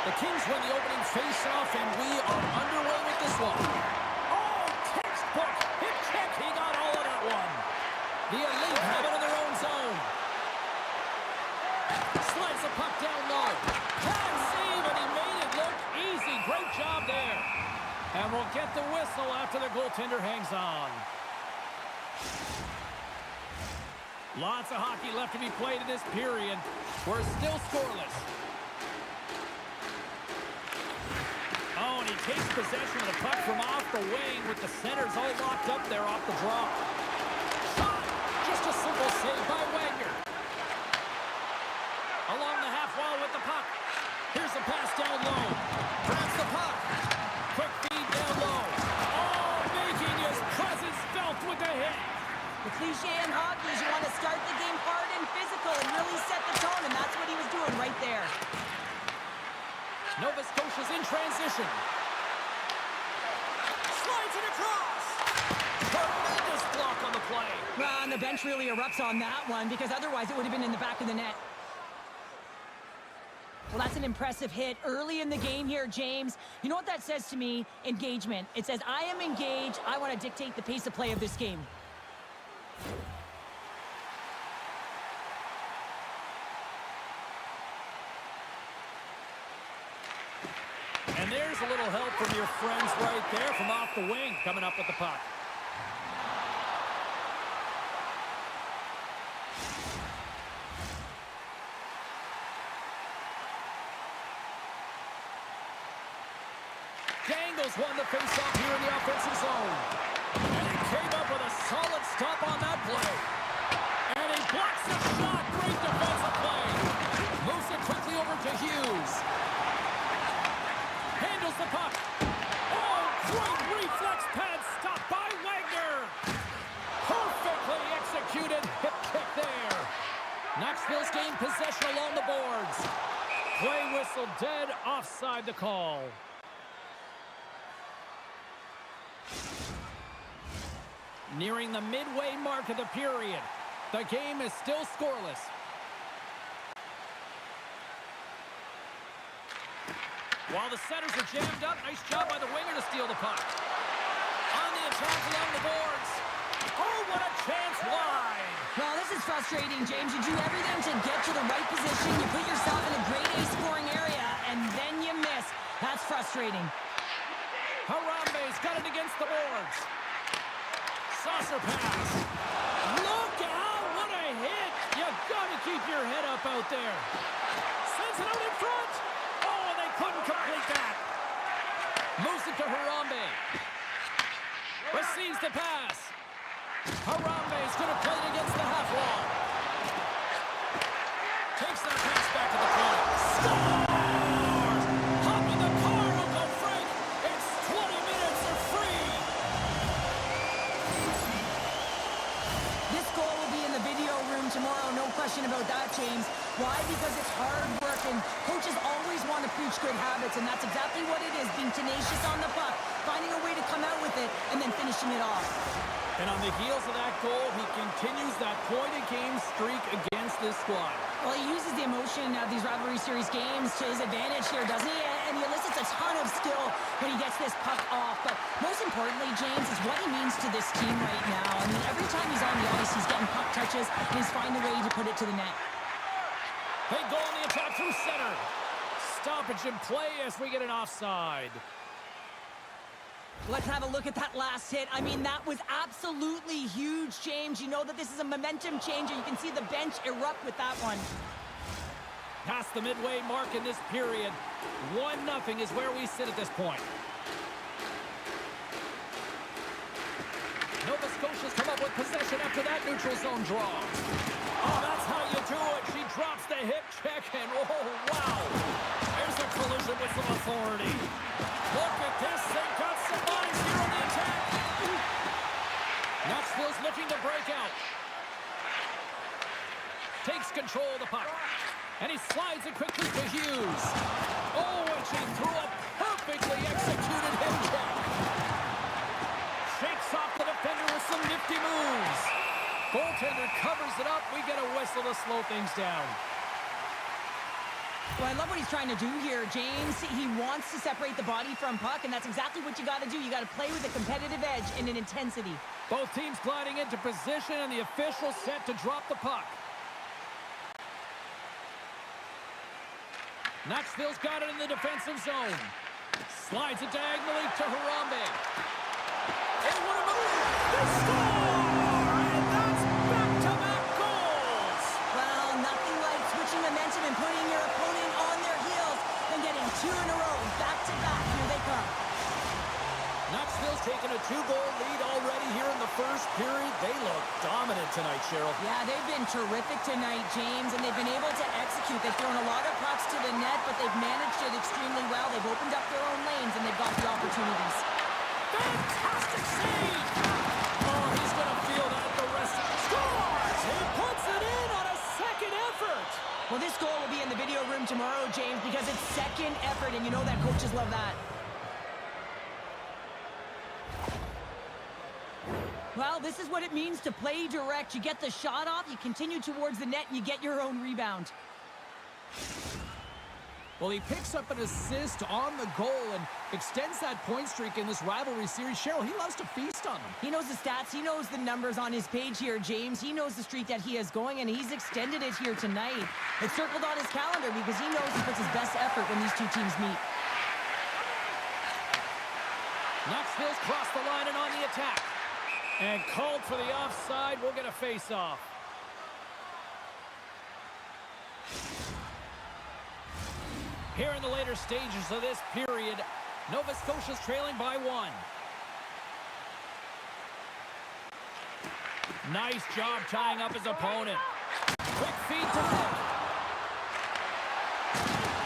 The Kings win the opening face-off, and we are underway with this one. Oh, textbook hip check. He got all of that one. The Elite have it in their own zone. Slides the puck down low. Bad save, and he made it look easy. Great job there. And we'll get the whistle after the goaltender hangs on. Lots of hockey left to be played in this period. We're still scoreless. Oh, and he takes possession of the puck from off the wing with the centers all locked up there off the draw. Shot! Just a simple save by Wagner. Along the half wall with the puck. Here's the pass down low. Grabs the puck. Quick feed down low. Oh, making his presence felt with the hit. The cliche in hockey is you want to start the game hard and physical and really set the tone, and that's what he was doing right there. Nova Scotia's in transition. Slides it across. Tremendous block on the play. Well, and the bench really erupts on that one because otherwise it would have been in the back of the net. Well, that's an impressive hit early in the game here, James. You know what that says to me? Engagement. It says, I am engaged. I want to dictate the pace of play of this game. And there's a little help from your friends right there from off the wing coming up with the puck. Dangles won the faceoff here in the offensive zone. And he came up with a solid stop on that play. And he blocks the shot. Great defensive play. Moves it quickly over to Hughes. Handles the puck. Oh, great reflex pad stop by Wagner. Perfectly executed hip kick there. Knoxville's gained possession along the boards. Play whistle dead, offside the call. Nearing the midway mark of the period. The game is still scoreless. While the setters are jammed up, nice job by the winger to steal the puck. On the attack along the boards. Oh, what a chance wide. Well, this is frustrating, James. You do everything to get to the right position. You put yourself in a grade A scoring area, and then you miss. That's frustrating. Harambe's got it against the boards. Saucer pass. Look out, what a hit. You gotta keep your head up out there. Sends it out in front. Oh, and they couldn't complete that. Moves it to Harambe. Receives the pass. Harambe's gonna play it against the half wall. Takes that pass back to the point. Scores! Hop in the car, Uncle Frank. It's 20 minutes of free. This goal will be in the video room tomorrow, no question about that, James. Why? Because it's hard work, and coaches always want to preach good habits, and that's exactly what it is, being tenacious on the puck, finding a way to come out with it, and then finishing it off. And on the heels of that goal, he continues that point-a-game streak against this squad. Well, he uses the emotion of these rivalry series games to his advantage here, doesn't he? And he elicits a ton of skill when he gets this puck off. But most importantly, James, is what he means to this team right now. I mean, every time he's on the ice, he's getting puck touches, and he's finding a way to put it to the net. They go on the attack through center. Stoppage in play as we get an offside. Let's have a look at that last hit. I mean, that was absolutely huge, James. You know that this is a momentum changer. You can see the bench erupt with that one. Past the midway mark in this period. 1-0 is where we sit at this point. Nova Scotia's come up with possession after that neutral zone draw. Oh, that's how you do it. She drops the hip check, and oh, wow. There's a collision with some authority. Look at this. They've got some lines here on the attack. Knoxville's looking to break out. Takes control of the puck. And he slides it quickly to Hughes. Oh, and she threw a perfectly executed hip check. Shakes off the defender with some nifty moves. Goaltender covers it up. We get a whistle to slow things down. Well, I love what he's trying to do here, James. He wants to separate the body from puck, and that's exactly what you got to do. You got to play with a competitive edge and an intensity. Both teams gliding into position, and the official set to drop the puck. Knoxville's got it in the defensive zone. Slides it diagonally to Harambe. And what a move! They score! And that's back-to-back goals! Well, nothing like switching momentum and putting your opponent on their heels and getting two in a row, back-to-back. Here they come. Knoxville's taken a 2-goal lead already here in the first period. They look dominant tonight, Cheryl. Yeah, they've been terrific tonight, James, and they've been able to execute. They've thrown a lot of pucks to the net, but they've managed it extremely well. They've opened up their own lanes, and they've got the opportunities. Fantastic save! Oh, he's going to feel that the rest of the scores! He puts it in on a second effort! Well, this goal will be in the video room tomorrow, James, because it's second effort, and you know that coaches love that. Well, this is what it means to play direct. You get the shot off, you continue towards the net, and you get your own rebound. Well, he picks up an assist on the goal and extends that point streak in this rivalry series. Cheryl, he loves to feast on them. He knows the stats. He knows the numbers on his page here, James. He knows the streak that he is going, and he's extended it here tonight. It's circled on his calendar because he knows he puts his best effort when these two teams meet. Knoxville's crossed the line and on the attack. And called for the offside. We'll get a face-off. Here in the later stages of this period, Nova Scotia's trailing by 1. Nice job tying up his opponent. Quick feed to Nick.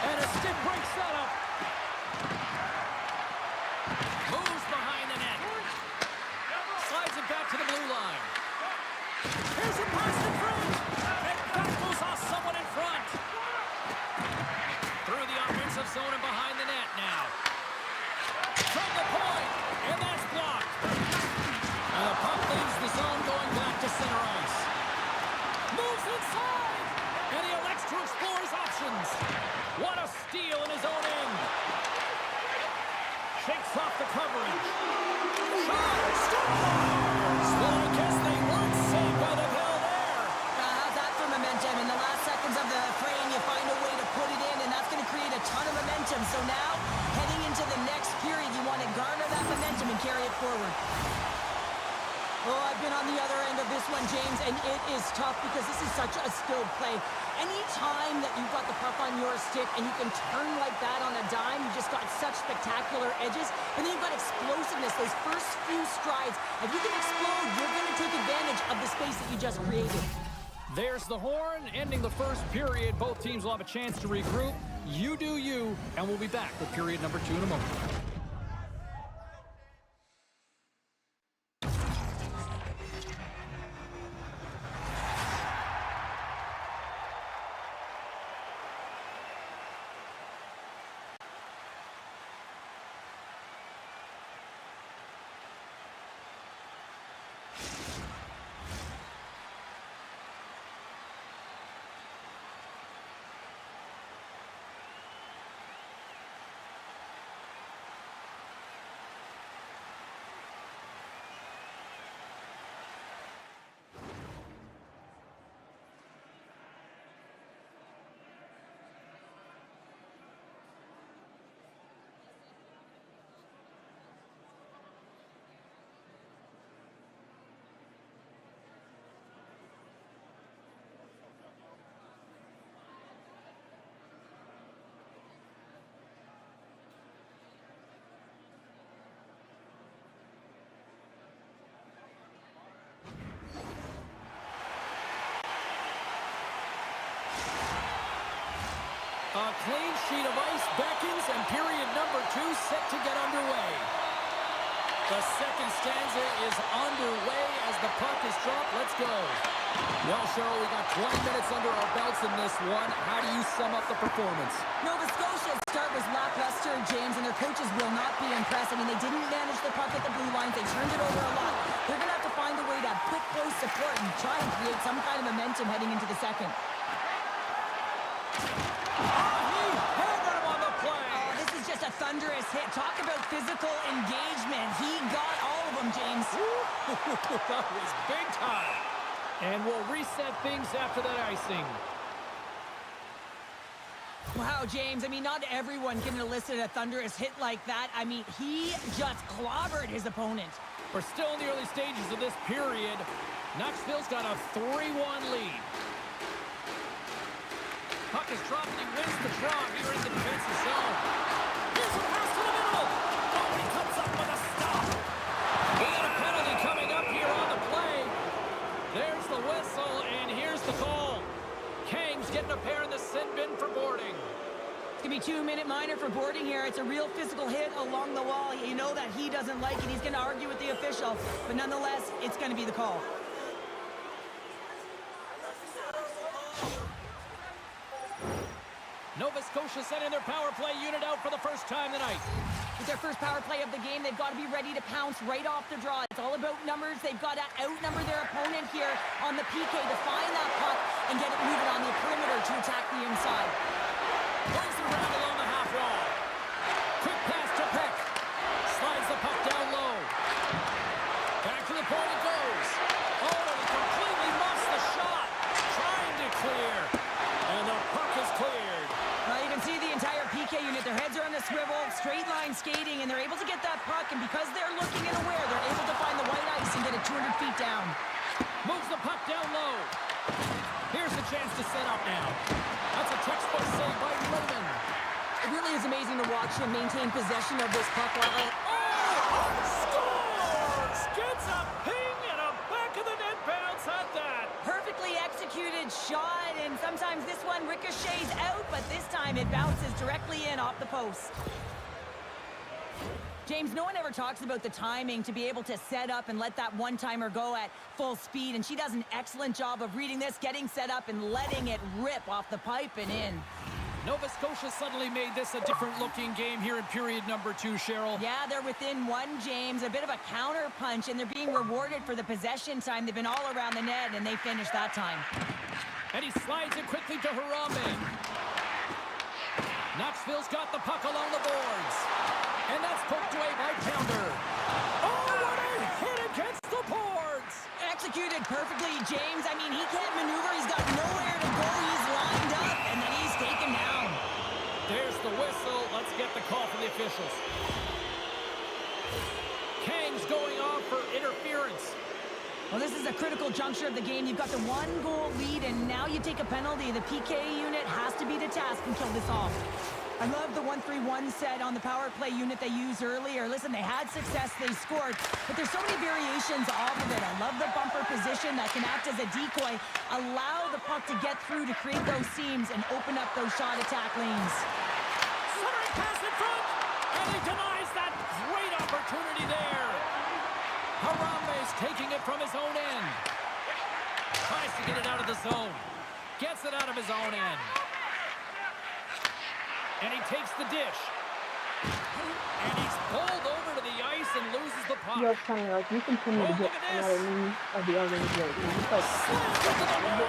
And a stick break setup. Moves behind the net. Slides it back to the blue line. Here's a pass in front. And that goes off someone in front. Through the offensive zone and behind the net now. From the point. And that's blocked. And the puck leaves the zone going back to center ice. Moves inside. And he elects to explore his options. What a steal in his own end. Shakes off the coverage. Shot! Scores! Well, I guess they weren't saved by the bell there. How's that for momentum? In the last seconds of the frame, you find a way to put it in, and that's going to create a ton of momentum. So now, heading into the next period, you want to garner that momentum and carry it forward. Oh, I've been on the other end of this one, James, and it is tough because this is such a skilled play. Any time that you've got the puck on your stick and you can turn like that on a dime, you just got such spectacular edges. And then you've got explosiveness, those first few strides. If you can explode, you're going to take advantage of the space that you just created. There's the horn, ending the first period. Both teams will have a chance to regroup. You do you, and we'll be back with period number 2 in a moment. A clean sheet of ice beckons, and period number 2 set to get underway. The second stanza is underway as the puck is dropped. Let's go. Well, Cheryl, we got 20 minutes under our belts in this one. How do you sum up the performance? Nova Scotia's start was lackluster, James, and their coaches will not be impressed. I mean, they didn't manage the puck at the blue lines. They turned it over a lot. They're going to have to find a way to have quick, close support and try and create some kind of momentum heading into the second. Oh, he just a thunderous hit. Talk about physical engagement. He got all of them, James. That was big time. And we'll reset things after that icing. Wow, James, I mean, not everyone can elicit a thunderous hit like that. I mean, he just clobbered his opponent. We're still in the early stages of this period. Knoxville's got a 3-1 lead. Puck is dropped and he wins the draw here in the defensive zone. Here's a pass to the middle. Oh, he comes up with a stop. We got a penalty coming up here on the play. There's the whistle, and here's the call. Kang's getting a pair in the sin bin for boarding. It's going to be 2-minute minor for boarding here. It's a real physical hit along the wall. You know that he doesn't like it. He's going to argue with the official. But nonetheless, it's going to be the call. Nova Scotia sending their power play unit out for the first time tonight. With their first power play of the game, they've got to be ready to pounce right off the draw. It's all about numbers. They've got to outnumber their opponent here on the PK to find that puck and get it moving on the perimeter to attack the inside. Plays it around along the half wall. Quick pass to Peck. Slides the puck down low. Back to the point it goes. Oh, he completely muffs the shot. Trying to clear. And the puck is cleared. Well, you can see the entire PK unit. Their heads are on the swivel, straight line skating, and they're able to get that puck. And because they're looking and aware, they're able to find the white ice and get it 200 feet down. Moves the puck down low. Here's the chance to set up now. That's a textbook save by Raymond. It really is amazing to watch him maintain possession of this puck. Scores! Gets a ping and a back of the net bounce at that. Perfectly executed shot, and sometimes this one ricochets out, but this time it bounces directly in off the post. James, no one ever talks about the timing to be able to set up and let that one-timer go at full speed, and she does an excellent job of reading this, getting set up, and letting it rip off the pipe and in. Nova Scotia suddenly made this a different-looking game here in period number 2, Cheryl. Yeah, they're within one, James. A bit of a counter punch, and they're being rewarded for the possession time. They've been all around the net, and they finished that time. And he slides it quickly to Harambe. Knoxville's got the puck along the boards. And that's poked away by Pounder. Oh, what a hit against the boards! Executed perfectly, James. I mean, he can't maneuver. He's got nowhere to go. He's lined up, and then he's taken down. There's the whistle. Let's get the call from the officials. Kang's going off for interference. Well, this is a critical juncture of the game. You've got the 1-goal lead, and now you take a penalty. The PK unit has to be the task and kill this off. I love the 1-3-1 set on the power play unit they used earlier. Listen, they had success, they scored, but there's so many variations off of it. I love the bumper position that can act as a decoy, allow the puck to get through to create those seams and open up those shot attack lanes. Centering pass in front, and he denies that great opportunity there. Harambe's taking it from his own end. Tries to get it out of the zone. Gets it out of his own end. And he takes the dish. And he's pulled over to the ice and loses the puck. You're funny, like you continue to get another knee of the other way. Slams into the wall.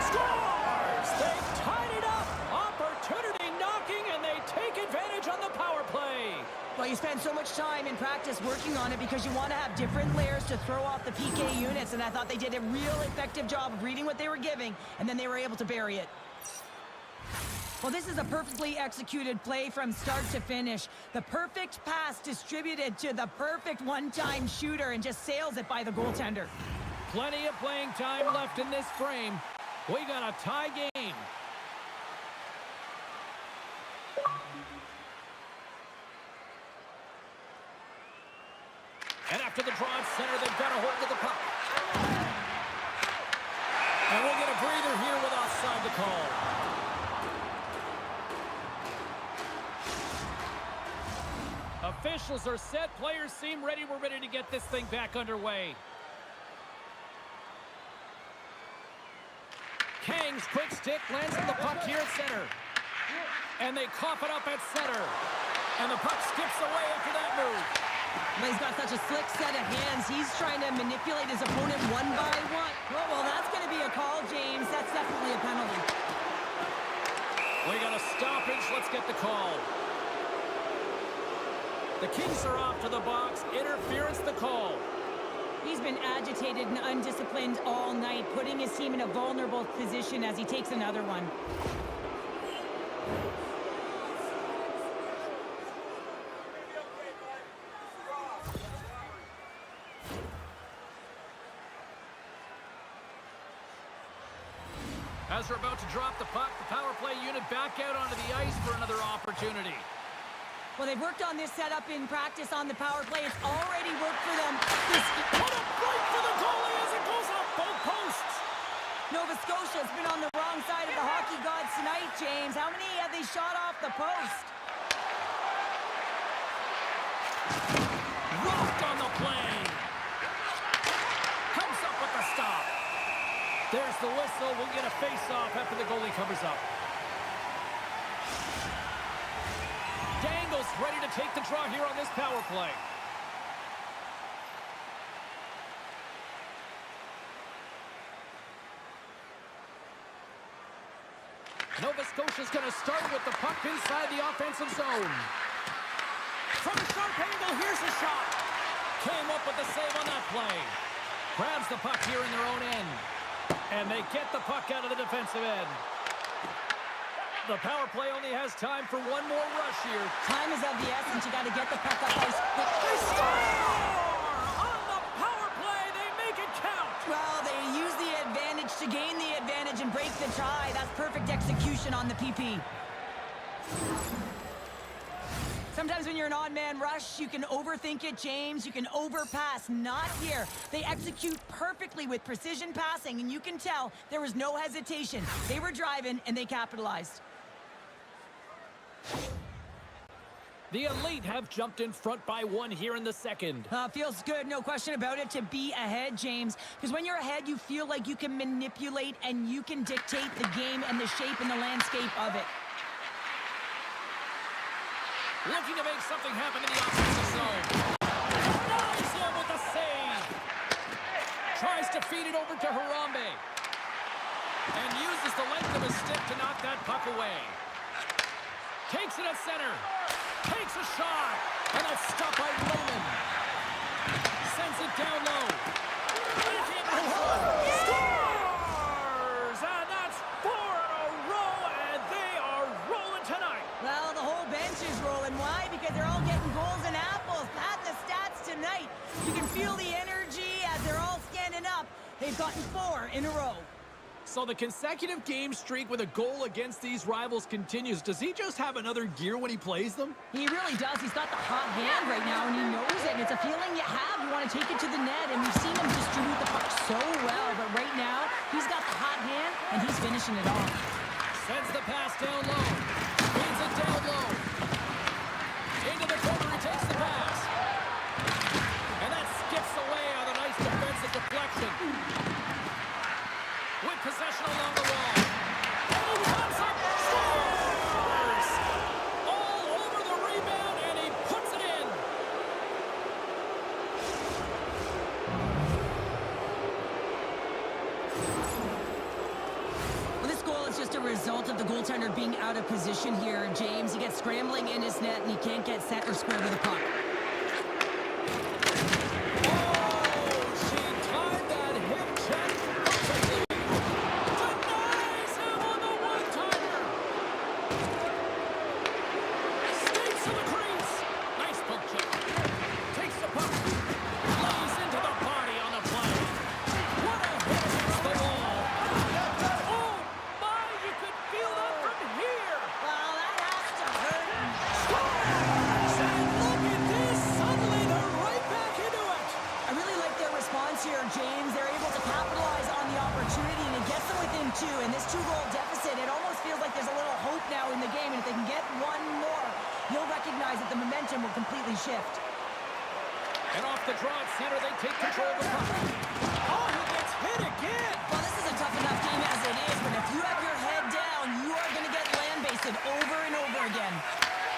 Scores! They've tied it up. Opportunity knocking, and they take advantage on the power play. Well, you spend so much time in practice working on it because you want to have different layers to throw off the PK units, and I thought they did a real effective job of reading what they were giving, and then they were able to bury it. Well, this is a perfectly executed play from start to finish. The perfect pass distributed to the perfect one-time shooter and just sails it by the goaltender. Plenty of playing time left in this frame. We got a tie game. And after the draw at center, they've got a hold of the puck. And we'll get a breather here with offside to call. Officials are set. Players seem ready. We're ready to get this thing back underway. Kang's quick stick lands on the puck here at center. And they cough it up at center. And the puck skips away after that move. But he's got such a slick set of hands. He's trying to manipulate his opponent one by one. Well, that's going to be a call, James. That's definitely a penalty. We got a stoppage. Let's get the call. The Kings are off to the box. Interference the call. He's been agitated and undisciplined all night, putting his team in a vulnerable position as he takes another one. As we're about to drop the puck, the power play unit back out onto the ice for another opportunity. Well, they've worked on this setup in practice on the power play. It's already worked for them. What a break for the goalie as it goes off both posts. Nova Scotia's been on the wrong side of the hockey gods tonight, James. How many have they shot off the post? Rocked on the play. Comes up with the stop. There's the whistle. We'll get a face-off after the goalie covers up. Dangle's ready to take the draw here on this power play. Nova Scotia's going to start with the puck inside the offensive zone. From a sharp angle, here's a shot. Came up with the save on that play. Grabs the puck here in their own end. And they get the puck out of the defensive end. The power play only has time for one more rush here. Time is of the essence. You got to get the puck up ice quick. They score! On the power play, they make it count. Well, they use the advantage to gain the advantage and break the tie. That's perfect execution on the PP. Sometimes when you're an odd-man rush, you can overthink it, James. You can overpass. Not here. They execute perfectly with precision passing, and you can tell there was no hesitation. They were driving, and they capitalized. The Elite have jumped in front by one here in the second. Feels good, no question about it, to be ahead, James. Because when you're ahead, you feel like you can manipulate and you can dictate the game and the shape and the landscape of it. Looking to make something happen in the offensive zone. Nice one with the save. Tries to feed it over to Harambe. And uses the length of his stick to knock that puck away. Takes it at center. Takes a shot. And that's stopped by Roman. Sends it down low. Scores! And that's 4 in a row, and they are rolling tonight. Well, the whole bench is rolling. Why? Because they're all getting goals and apples. Pat the stats tonight. You can feel the energy as they're all standing up. They've gotten 4 in a row. So the consecutive game streak with a goal against these rivals continues. Does he just have another gear when he plays them? He really does. He's got the hot hand right now, and he knows it. And it's a feeling you have. You want to take it to the net, and we've seen him distribute the puck so well. But right now, he's got the hot hand, and he's finishing it off. Sends the pass down low. Feeds it down low. Into the corner, he takes the pass. And that skips away on a nice defensive deflection. With possession along the wall. And he comes up, scores! All over the rebound, and he puts it in. Well, this goal is just a result of the goaltender being out of position here, James. He gets scrambling in his net, and he can't get set or square with the puck. And this 2-goal deficit, it almost feels like there's a little hope now in the game. And if they can get one more, you'll recognize that the momentum will completely shift. And off the draw at center, they take control of the puck. Oh, he gets hit again! Well, this is a tough enough game as it is, but if you have your head down, you are going to get land-basted over and over again.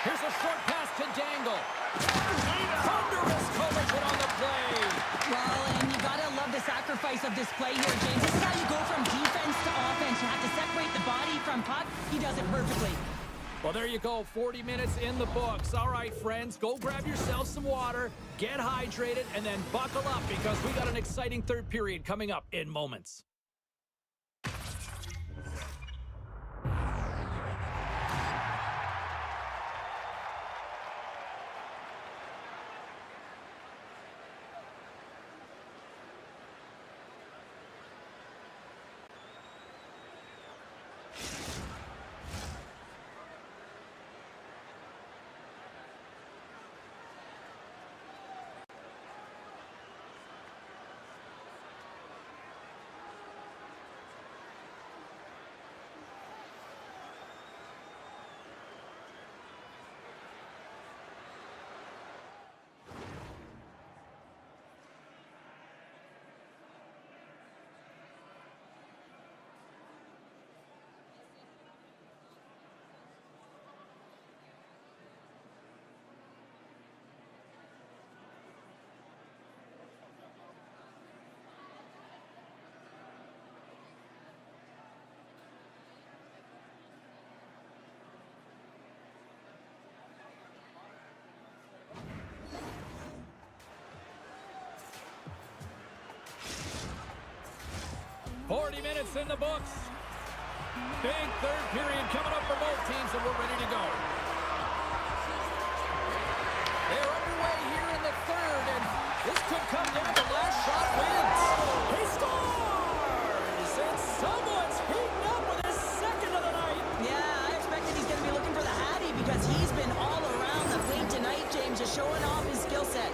Here's a short pass to Dangle. Thunderous collision on the play. Well, and you got to love the sacrifice of this play here, James. This is how you go from defense to offense. You have to separate the body from puck. He does it perfectly. Well, there you go. 40 minutes in the books. All right, friends, go grab yourself some water, get hydrated, and then buckle up because we got an exciting third period coming up in moments. Forty minutes in the books. Big third period coming up for both teams, and we're ready to go. They're underway here in the third, and this could come down to last shot wins. He scores! And someone's heating up with his second of the night. Yeah, I expected he's going to be looking for the Hattie because he's been all around the plate tonight, James, just showing off his skill set.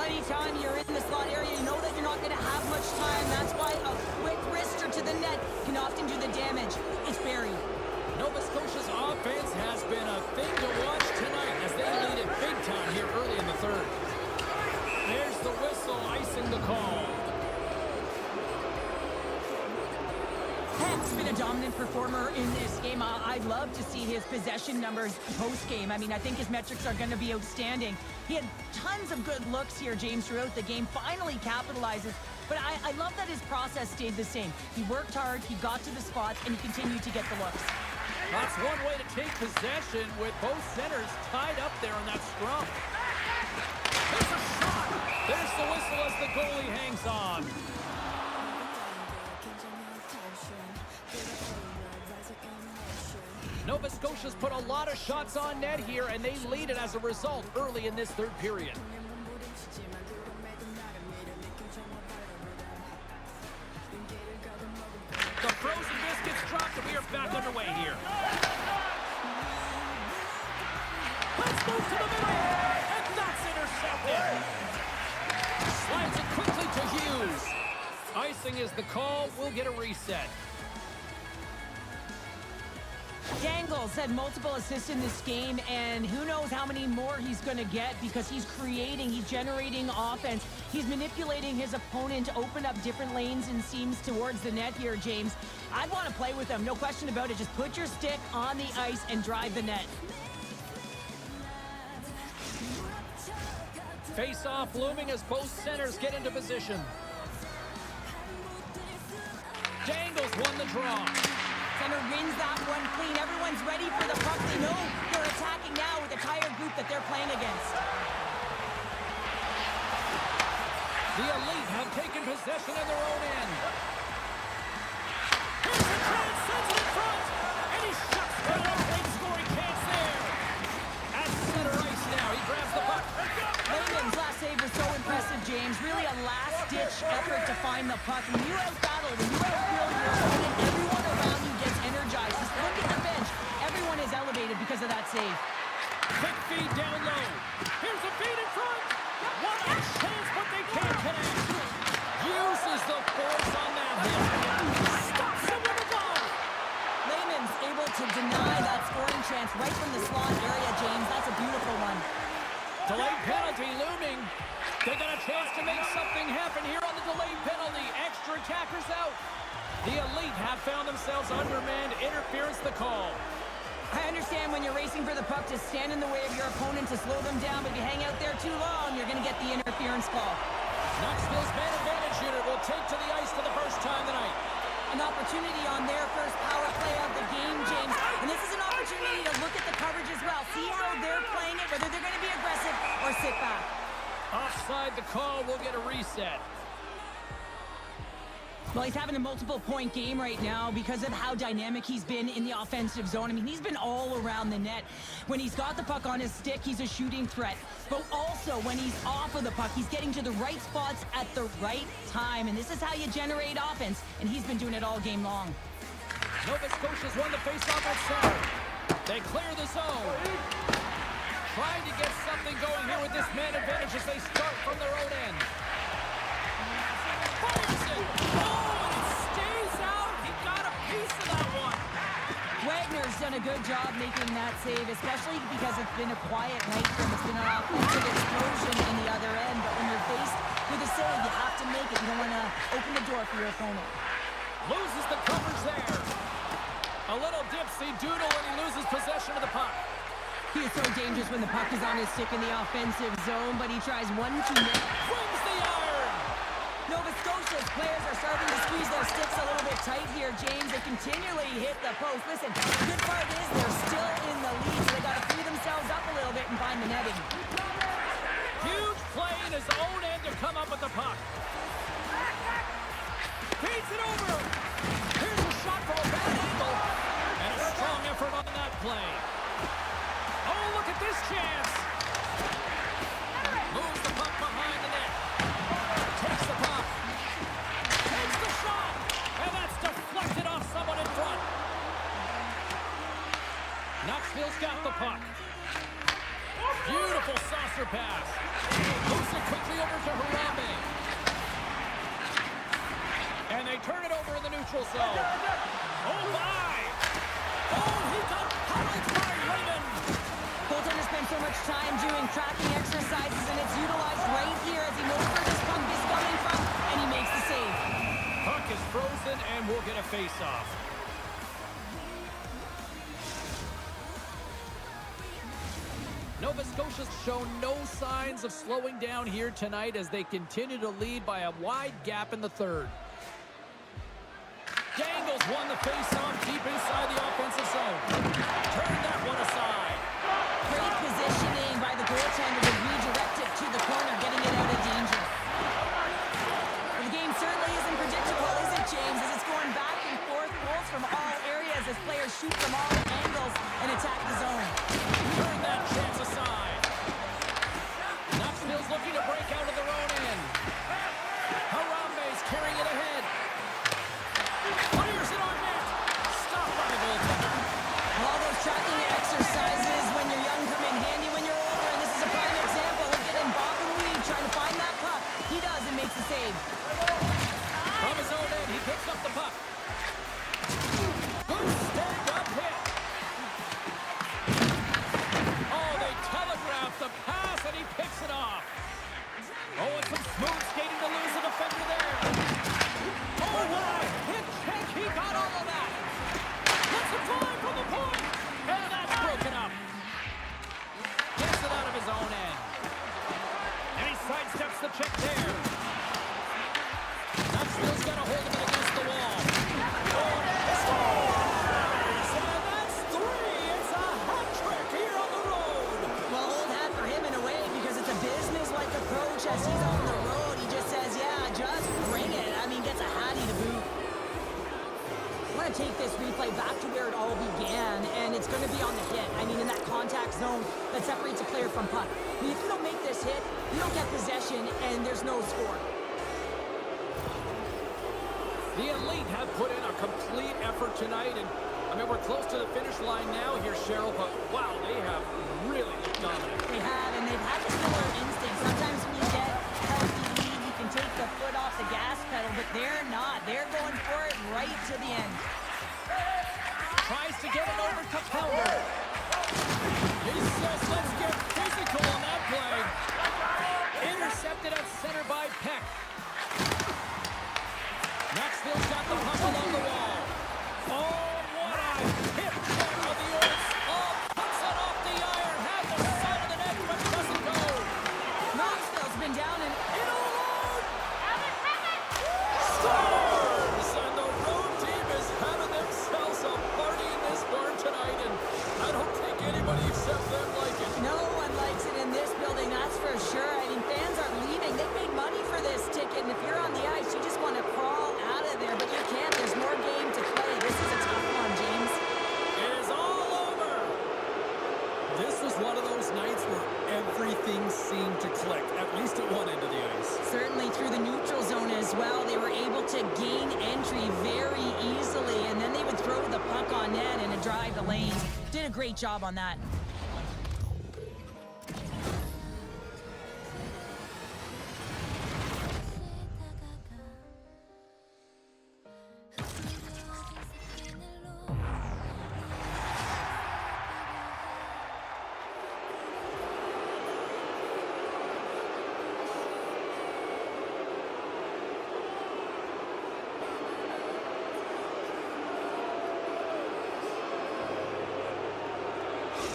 Anytime you're in the slot area, you know that you're not going to have much time. That's why a quick wrister to the net can often do the damage. It's Barry. Nova Scotia's offense has been a thing to watch tonight as they lead it big time here early in the third. There's the whistle, icing the call. Heck's been a dominant performer in this game. I'd love to see his possession numbers post-game. I mean, I think his metrics are going to be outstanding. He had tons of good looks here, James, throughout the game. Finally capitalizes. But I love that his process stayed the same. He worked hard, he got to the spots, and he continued to get the looks. That's one way to take possession with both centers tied up there in that scrum. There's a shot. There's the whistle as the goalie hangs on. Nova Scotia's put a lot of shots on net here, and they lead it as a result early in this third period. The frozen biscuits dropped, and we are back underway here. Let's move to the middle, and that's intercepted. Slides it quickly to Hughes. Icing is the call. We'll get a reset. Dangles had multiple assists in this game, and who knows how many more he's going to get because he's generating offense. He's manipulating his opponent to open up different lanes and seams towards the net here, James. I'd want to play with him, no question about it. Just put your stick on the ice and drive the net. Face-off looming as both centers get into position. Dangles won the draw. Center wins that one clean. Everyone's ready for the puck. They know they're attacking now with the tired group that they're playing against. The Elite have taken possession of their own end. Here's a chance, sends it in front, and he shuts down a big scoring chance there. At center ice now, he grabs the puck. Layman's last save was so impressive, James. Really a last-ditch effort to find the puck. When you out-battle, when you out-build your opponent, everyone around you gets energized. Just look at the bench. Everyone is elevated because of that save. Quick feed down low. Here's a feed in front. What a chance, but they can't connect. Uses the force on that hit. Stops him with a goal. Layman's able to deny that scoring chance right from the slot area, James. That's a beautiful one. Delayed penalty looming. They got a chance to make something happen here on the delayed penalty. Extra attackers out. The Elite have found themselves undermanned. Interference the call. I understand when you're racing for the puck to stand in the way of your opponent to slow them down, but if you hang out there too long, you're going to get the interference call. Knoxville's man advantage unit will take to the ice for the first time tonight. An opportunity on their first power play of the game, James. And this is an opportunity whether they're going to be aggressive or sit back. Offside the call, we'll get a reset. Well, he's having a multiple-point game right now because of how dynamic he's been in the offensive zone. I mean, he's been all around the net. When he's got the puck on his stick, he's a shooting threat. But also, when he's off of the puck, he's getting to the right spots at the right time. And this is how you generate offense, and he's been doing it all game long. Nova Scotia's won the faceoff at center. They clear the zone. Trying to get something going here with this man advantage as they start from their own end. Fires it. Oh, it stays out. He got a piece of that one. Wagner's done a good job making that save, especially because it's been a quiet night for him. It's been an offensive explosion in the other end. But when you're faced with a save, you have to make it. You don't want to open the door for your opponent. Loses the coverage there. A little dipsy doodle when he loses possession of the puck. He is so dangerous when the puck is on his stick in the offensive zone, but he tries one too many. Wins the iron. Nova Scotia's players are starting to squeeze their sticks a little bit tight here, James. They continually hit the post. Listen, the good part is they're still in the lead, so they got to free themselves up a little bit and find the netting. Huge play in his own end to come up with the puck. Feeds it over. Here's a shot from a bad angle. And a strong effort on that play. Oh, look at this chance. Moves the puck behind the net. Takes the puck. Takes the shot. And that's deflected off someone in front. Knoxville's got the puck. Beautiful saucer pass. Moves it quickly over to Harambe. And they turn it over in the neutral zone. Oh, my. Oh, he got highlights by Raymond. Goaltender spends so much time doing tracking exercises, and it's utilized right here as he knows where this puck is coming from, and he makes the save. Puck is frozen, and we'll get a face-off. Nova Scotia's shown no signs of slowing down here tonight as they continue to lead by a wide gap in the third. Dangles won the face-off deep inside the offensive zone. Turned that one aside. Great positioning by the goaltender to redirect it to the corner, getting it out of danger. Well, the game certainly isn't predictable, is it, James? As it's going back and forth, goals from all areas as players shoot from all angles and attack the zone. Turn that chance aside. Knoxville's looking to break out of their own end. Harambe's carrying it ahead. Fires it on net. Stopped by the goaltender. All those tracking exercises when you're young come in handy when you're older, and this is a prime example of getting Bob and Weed trying to find that puck. He does and makes the save. From his own end, he picks up the puck. Good stand-up hit. Oh, they telegraph the pass, and he picks it off. Oh, and some smooth skating to lose the defender there. Oh, what a hit check. He got all of that. Let's it fly from the point. And that's broken up. Gets it out of his own end. And he sidesteps the check there. Knoxville's got a hold of it against the wall. Oh, scores! And that's three. It's a hat trick here on the road. Well, old hat for him in a way because it's a business-like approach as he's on the road. He just says, yeah, just bring it. I mean, gets a hattie to boot. I want to take this replay back to where it all began, and it's going to be on the hit. I mean, in that contact zone that separates a player from puck. I mean, if you don't make this hit, you don't get possession, and there's no score. The Elite have put in a complete effort tonight, and I mean, we're close to the finish line now here, Cheryl, but wow, they have really looked dominant. They have, and they've had the killer instinct. Sometimes when you get healthy lead, you can take the foot off the gas pedal, but they're not. They're going for it right to the end. Tries to get it over to Pelder. He says, let's get physical on that play. Intercepted at center by Peck. Knoxville's got the puck along the wall. Oh, what a hip check of the Oils. Oh, puts it off the iron. Has the side of the net, but doesn't go. Knoxville's been down and In alone. Scores! And the road team is having themselves a party in this barn tonight, and I don't think anybody except them like it. no one likes drive the lanes. Did a great job on that.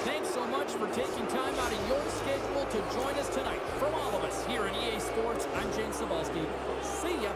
Thanks so much for taking time out of your schedule to join us tonight. From all of us here at EA Sports, I'm James Cebulski. See ya.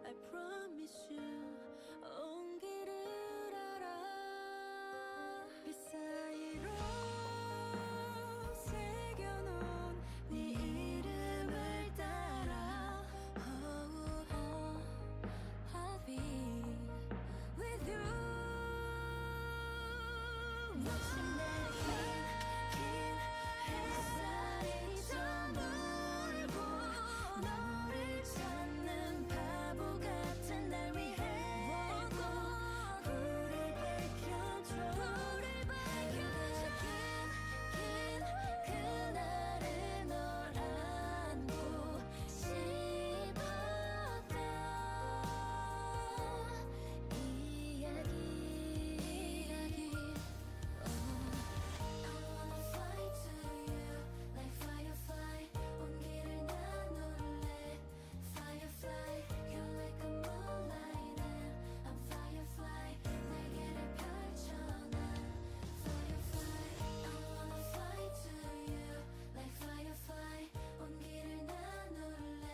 I promise you 온 길을 알아 빛 사이로 새겨놓은 네 이름을 따라 I'll be with you 마침내 긴 햇살이 저물고 너를 찾는 바보 같은 날 위해 꼭 불을 밝혀줘 긴 그날에 널 안고 싶었던 이야기 I wanna fly to you like firefly 온 길을 나눌래 Firefly you're like a moonlight and I'm firefly 날개를 펼쳐 난 Firefly I wanna fly to you like firefly 온 길을 나눌래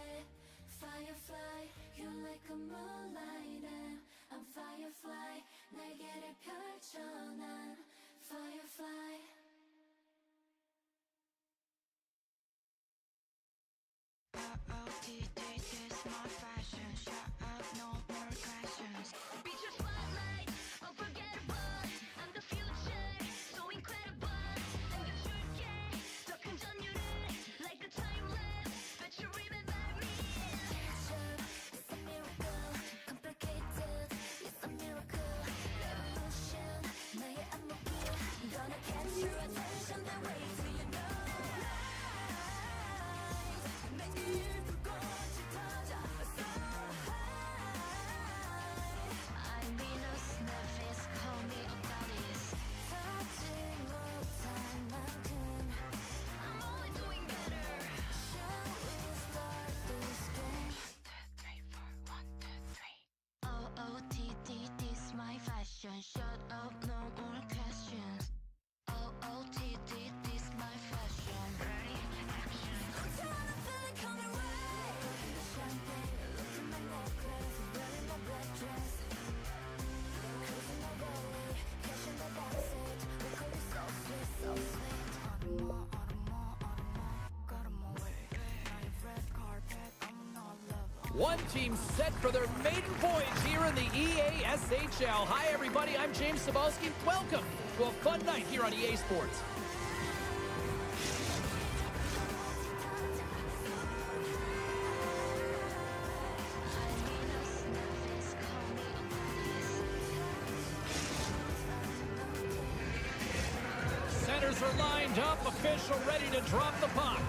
Firefly you're like a moonlight and I'm firefly 날개를 펼쳐 난 Firefly This my fashion. Shut up, no more questions. Be your spotlight, unforgettable. I'm the future, so incredible. 남겨줄게 더 큰 전율을, like the time lapse. Bet you remember me. It's a miracle, complicated. It's a miracle, revolution. 나의 안목이 gonna catch your attention. The way to you know. Make you 불꽃이 터져 so high. I'm Venus, Nephis, call me a goddess. 닿지 못할 만큼 I'm only doing better. Shall we start this game? 1, 2, 3, 4, 1, 2, 3. OOTD, this my fashion. Shut up, no more questions. OOTD, this my fashion. Ready? Action. Trying to feel it coming right. Look at the champagne, look at my necklace, wearing my black dress. One team set for their maiden voyage here in the EASHL. Hi, everybody. I'm James Cebulski. Welcome to a fun night here on EA Sports. Centers are lined up, official ready to drop the puck.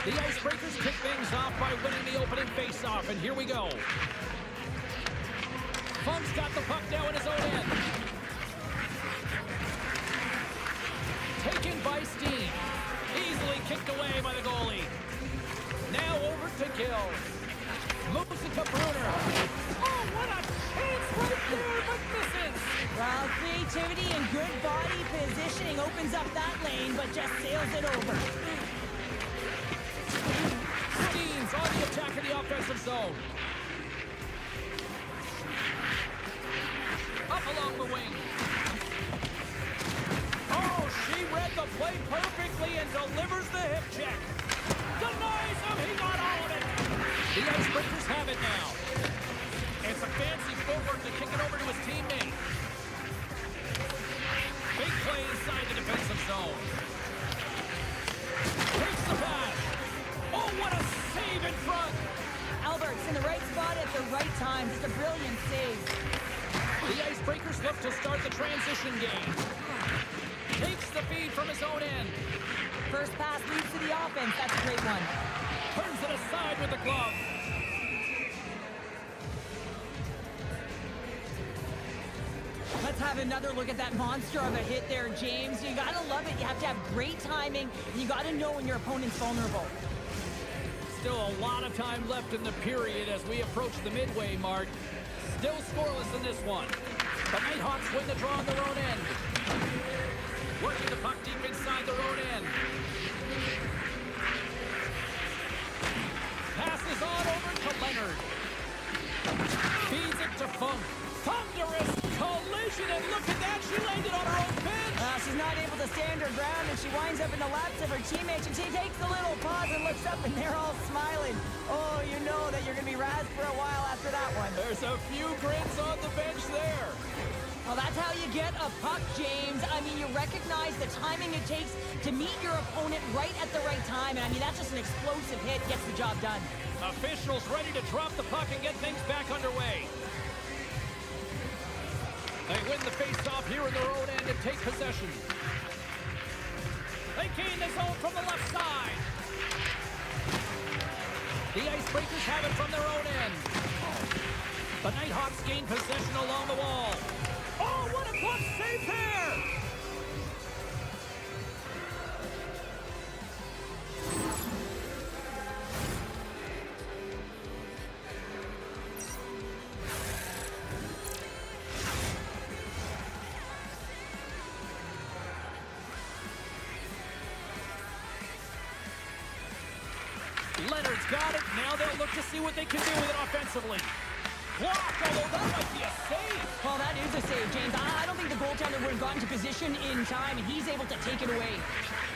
The Icebreakers kick things off by winning the opening faceoff, and here we go. Funk's got the puck now in his own end. Taken by Steen. Easily kicked away by the goalie. Now over to Gill. Moves it to Bruner. Oh, what a chance right there, but misses. Well, creativity and good body positioning opens up that lane, but just sails it over. Steen's on the attack in the offensive zone. Up along the wing. Oh, she read the play perfectly and delivers the hip check. Denies him, he got all of it. The Icebreakers have it now. It's a fancy footwork to kick it over to his teammate. Big play inside the defensive zone. Takes the pass. Oh, what a save in front. Albert's in the right spot at the right time. Just a brilliant save. The Icebreakers look to start the transition game. Takes the feed from his own end. First pass leads to the offense. That's a great one. Turns it aside with the glove. Let's have another look at that monster of a hit there, James. You gotta love it. You have to have great timing. And you gotta know when your opponent's vulnerable. Still a lot of time left in the period as we approach the midway mark. Still scoreless in this one. The Nighthawks win the draw on their own end. Working the puck deep inside their own end. Passes on over to Leonard. Feeds it to Funk. Thunderous collision, and look at that, she landed on her own bench. She's not able to stand her ground, and she winds up in the laps of her teammates, and she takes a little pause and looks up, and they're all smiling. Oh, you know that you're going to be razzed for a while after that one. There's a few grins on the bench there. Well, that's how you get a puck, James. I mean, you recognize the timing it takes to meet your opponent right at the right time, and I mean, that's just an explosive hit, gets the job done. Officials ready to drop the puck and get things back underway. They win the face-off here in their own end and take possession. They gain the zone from the left side. The Icebreakers have it from their own end. The Nighthawks gain possession along the wall. Oh, what a clutch save there! Leonard's got it. Now they'll look to see what they can do with it offensively. Blocked, although that might be a save. Well, that is a save, James. I don't think the goaltender would have gotten to position in time, and he's able to take it away.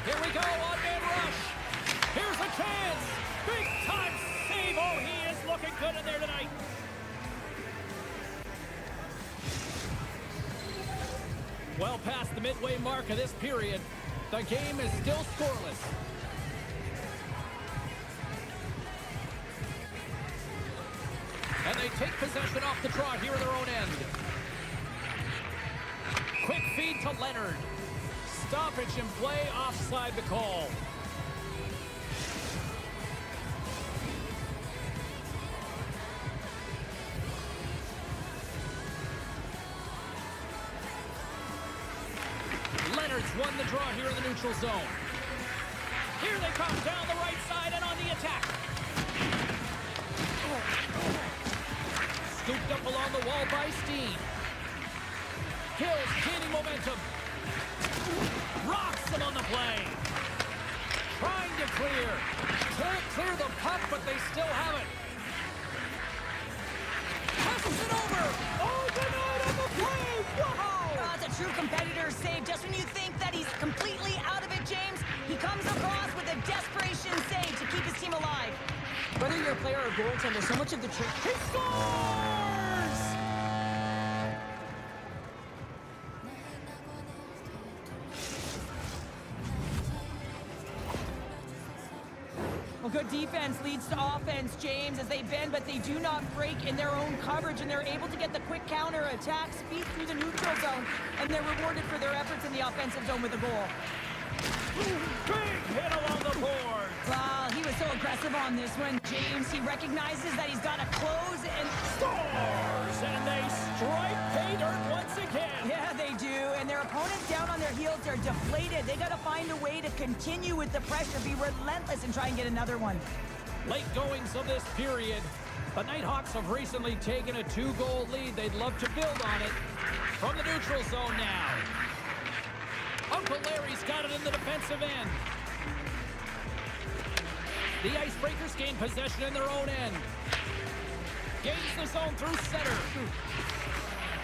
Here we go, on-man rush. Here's a chance. Big-time save. Oh, he is looking good in there tonight. Well past the midway mark of this period, the game is still scoreless. And they take possession off the draw here in their own end. Quick feed to Leonard. Stoppage in play, offside the call. Leonard's won the draw here in the neutral zone. Here they come down the right side and on the attack. Scooped up along the wall by Steen. Hill's gaining momentum. Rocks him on the play. Trying to clear. Can't clear the puck, but they still have it. Passes it over. Oh, denied on the play. Wow. That's a true competitor save. Just when you think that he's completely out of it, James, he comes across with a desperation your player or goaltender, so much of the trick. He scores! Well, good defense leads to offense, James, as they bend, but they do not break in their own coverage, and they're able to get the quick counter attack speed through the neutral zone, and they're rewarded for their efforts in the offensive zone with a goal. Big hit along the board. Wow, he was so aggressive on this one, James. He recognizes that he's got to close and... Scores! And they strike pay dirt once again. Yeah, they do, and their opponents down on their heels are deflated. They got to find a way to continue with the pressure, be relentless, and try and get another one. Late goings of this period. The Nighthawks have recently taken a 2-goal lead. They'd love to build on it. From the neutral zone now. Uncle Larry's got it in the defensive end. The Icebreakers gain possession in their own end. Gains the zone through center.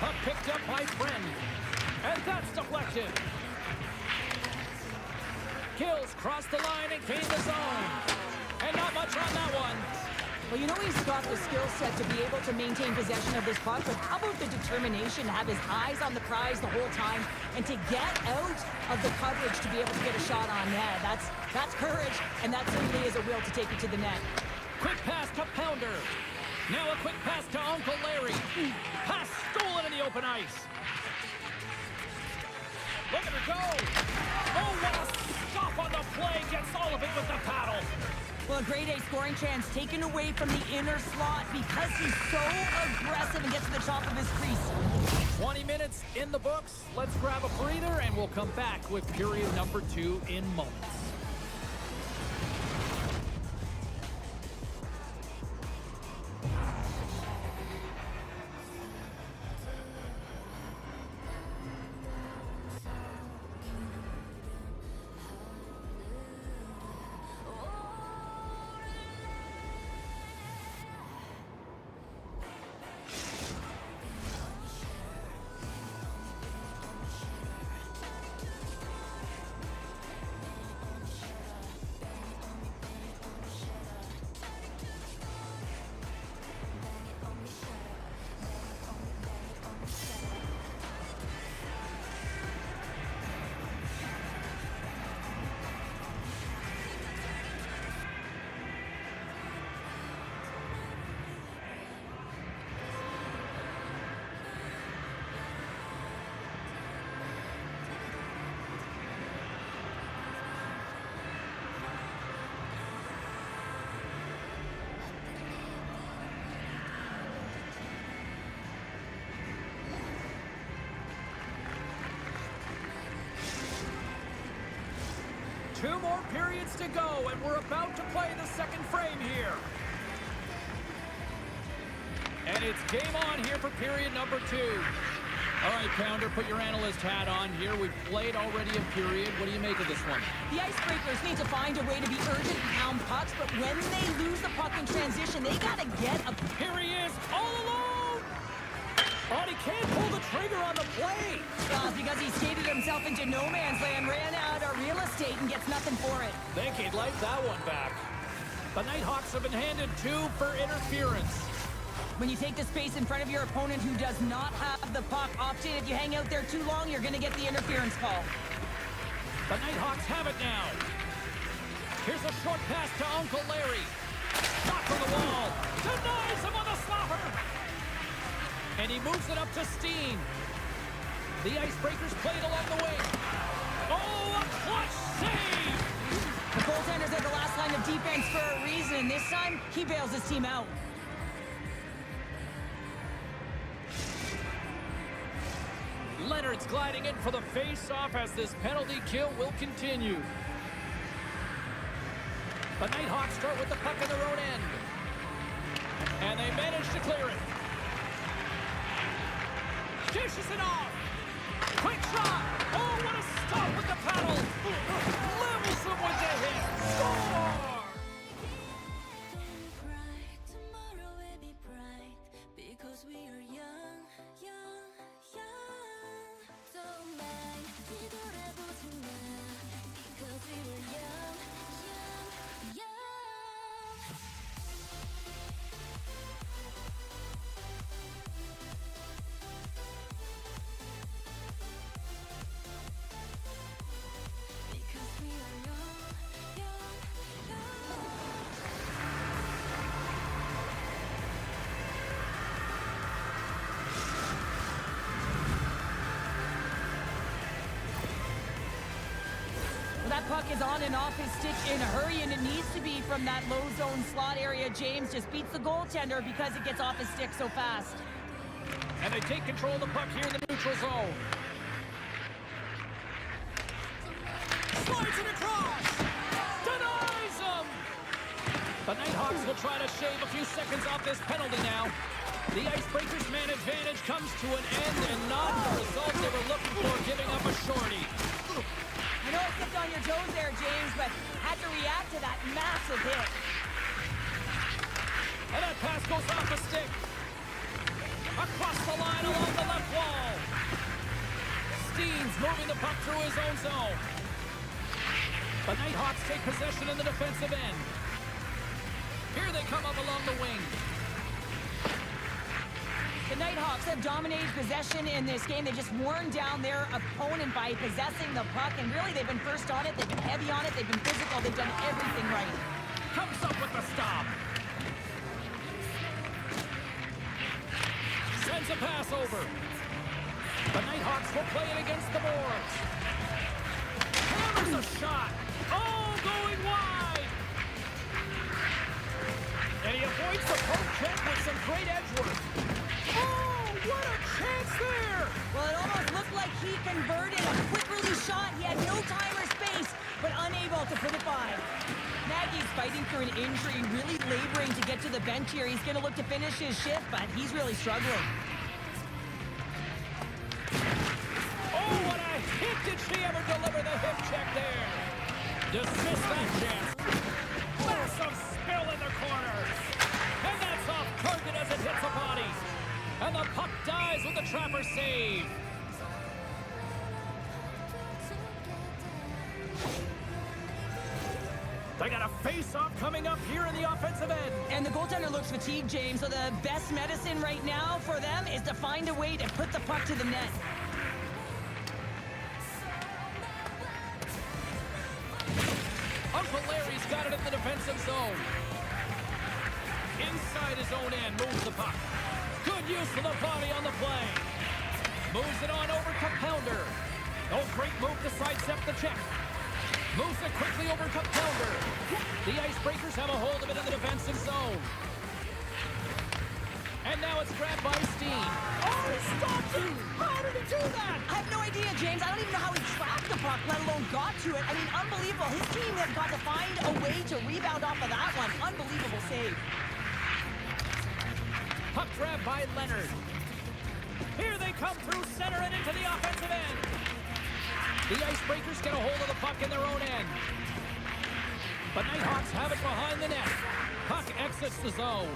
Puck picked up by Friend. And that's deflected. Kills cross the line and gain the zone. And not much on that one. Well, you know he's got the skill set to be able to maintain possession of this puck, but how about the determination to have his eyes on the prize the whole time and to get out of the coverage to be able to get a shot on net? That's courage, and that certainly is a will to take it to the net. Quick pass to Pounder. Now a quick pass to Uncle Larry. Pass stolen in the open ice. Look at her go. Oh, what a stop on the play. Gets all of it with the paddle. Well, a grade A scoring chance taken away from the inner slot because he's so aggressive and gets to the top of his crease. 20 minutes in the books. Let's grab a breather, and we'll come back with period number 2 in moments. Two more periods to go, and we're about to play the second frame here. And it's game on here for period number 2. All right, Pounder, put your analyst hat on here. We've played already a period. What do you make of this one? The Icebreakers need to find a way to be urgent and pound pucks, but when they lose the puck in transition, they got to get a... Here he is, all alone! But he can't pull the trigger on the play. because he skated himself into no man's land, ran out of real estate, and gets nothing for it. Think he'd like that one back. The Nighthawks have been handed 2 for interference. When you take the space in front of your opponent who does not have the puck opted, if you hang out there too long, you're going to get the interference call. The Nighthawks have it now. Here's a short pass to Uncle Larry. Shot for the wall. Denies him on the slapper. And he moves it up to Steen. The Icebreakers played along the wing. Oh, a clutch save! The goaltenders are the last line of defense for a reason. This time, he bails his team out. Leonard's gliding in for the face-off as this penalty kill will continue. The Nighthawks start with the puck in their own end. And they manage to clear it. Dishes it off. Quick shot. Oh, what a stop with the paddle. Levels them with the hit. Score! Tomorrow will be bright because we are young, young, young. Don't mind, 뒤돌아보지 마 because we were young, young, young. puck is on and off his stick in a hurry, and it needs to be from that low zone slot area. James just beats the goaltender because it gets off his stick so fast. And they take control of the puck here in the neutral zone. Slides it across. Denies him. The Nighthawks will try to shave a few seconds off this penalty now. The Icebreakers' man advantage comes to an end, and not the result they were looking for, giving up a shorty. I know I stepped on your toes there, James, but had to react to that massive hit. And that pass goes off the stick. Across the line along the left wall. Steens moving the puck through his own zone. The Nighthawks take possession in the defensive end. Here they come up along the wing. The Nighthawks have dominated possession in this game. They've just worn down their opponent by possessing the puck, and really they've been first on it, they've been heavy on it, they've been physical, they've done everything right. Comes up with the stop. Sends a pass over. The Nighthawks will play it against the boards. Hammers a shot. Oh, going wide. And he avoids the poke check with some great edge work. Oh, what a chance there! Well, it almost looked like he converted a quick release shot. He had no time or space, but unable to put it by. Nagy's fighting through an injury, really laboring to get to the bench here. He's going to look to finish his shift, but he's really struggling. Oh, what a hit! Did she ever deliver the hip check there? Dismiss that chance. Massive spill in the corner. And that's off target as it hits a body. And the puck dies with the Trapper save. They got a face-off coming up here in the offensive end. And the goaltender looks fatigued, James, so the best medicine right now for them is to find a way to put the puck to the net. Uncle Larry's got it in the defensive zone. Inside his own end, moves the puck. Good use of the body on the play. Moves it on over to Pounder. Oh, great move to sidestep the check. Moves it quickly over to Pounder. The Icebreakers have a hold of it in the defensive zone. And now it's grabbed by Steen. Oh, he stopped it! How did he do that? I have no idea, James. I don't even know how he tracked the puck, let alone got to it. I mean, unbelievable. His team has got to find a way to rebound off of that one. Unbelievable save. Puck grab by Leonard. Here they come through center and into the offensive end. The Icebreakers get a hold of the puck in their own end. The Nighthawks have it behind the net. Puck exits the zone.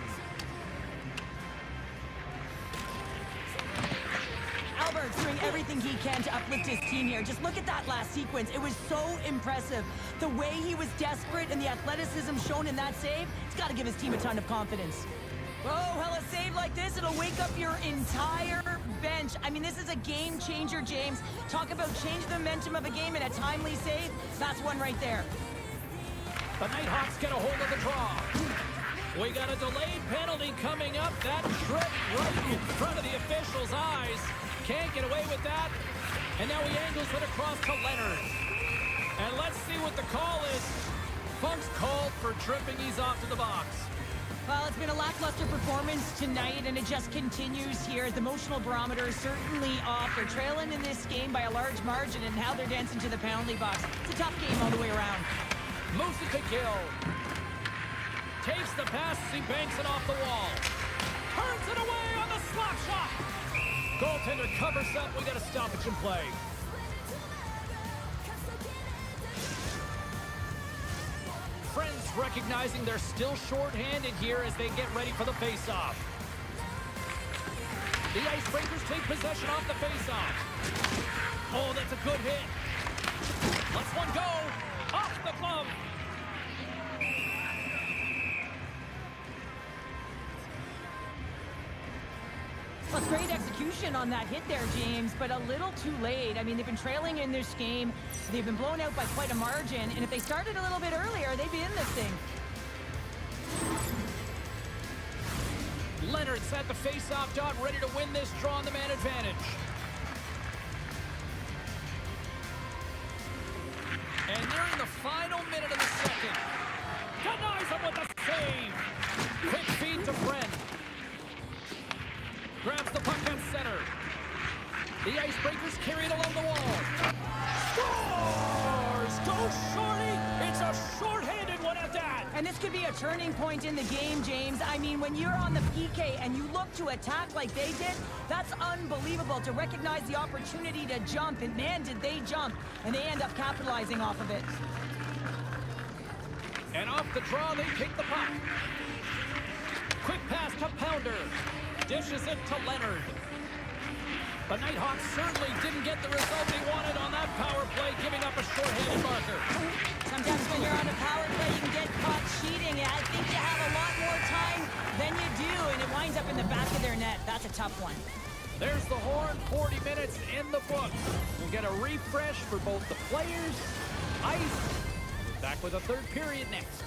Albert's doing everything he can to uplift his team here. Just look at that last sequence. It was so impressive. The way he was desperate and the athleticism shown in that save, it's got to give his team a ton of confidence. Oh, well, a save like this, it'll wake up your entire bench. I mean, this is a game changer, James. Talk about change the momentum of a game in a timely save. That's one right there. The Nighthawks get a hold of the draw. We got a delayed penalty coming up. That trip right in front of the official's eyes. Can't get away with that. And now he angles it across to Leonard. And let's see what the call is. Funk's called for tripping. He's off to the box. Well, it's been a lackluster performance tonight, and it just continues here. The emotional barometer is certainly off. They're trailing in this game by a large margin, and now they're dancing to the penalty box. It's a tough game all the way around. Moves it to kill. Takes the pass as he banks it off the wall. Turns it away on the slot shot. Goaltender covers up. We got a stoppage in play. Friends recognizing they're still short-handed here as they get ready for the face-off. The Icebreakers take possession off the face-off. Oh, that's a good hit. Let's one go. Off the glove. Well, it's great execution on that hit there, James, but a little too late. I mean, they've been trailing in this game. They've been blown out by quite a margin, and if they started a little bit earlier, they'd be in this thing. Leonard's at the face-off dot, ready to win this draw on the man advantage. And nearing the final minute of the second. Denies him with a save. Quick feed to Friend. Grabs the puck at center. The Icebreakers carry it along the wall. Scores! Go Shorty! It's a short-handed one at that. And this could be a turning point in the game, James. I mean, when you're on the PK and you look to attack like they did, that's unbelievable to recognize the opportunity to jump. And man, did they jump. And they end up capitalizing off of it. And off the draw, they pick the puck. Quick pass to Pounder. Dishes it to Leonard. The Nighthawks certainly didn't get the result they wanted on that power play, giving up a short-handed marker. Sometimes when you're on a power play, you can get caught cheating. I think you have a lot more time than you do, and it winds up in the back of their net. That's a tough one. There's the horn, 40 minutes in the books. We'll get a refresh for both the players, ice. Back with a third period next.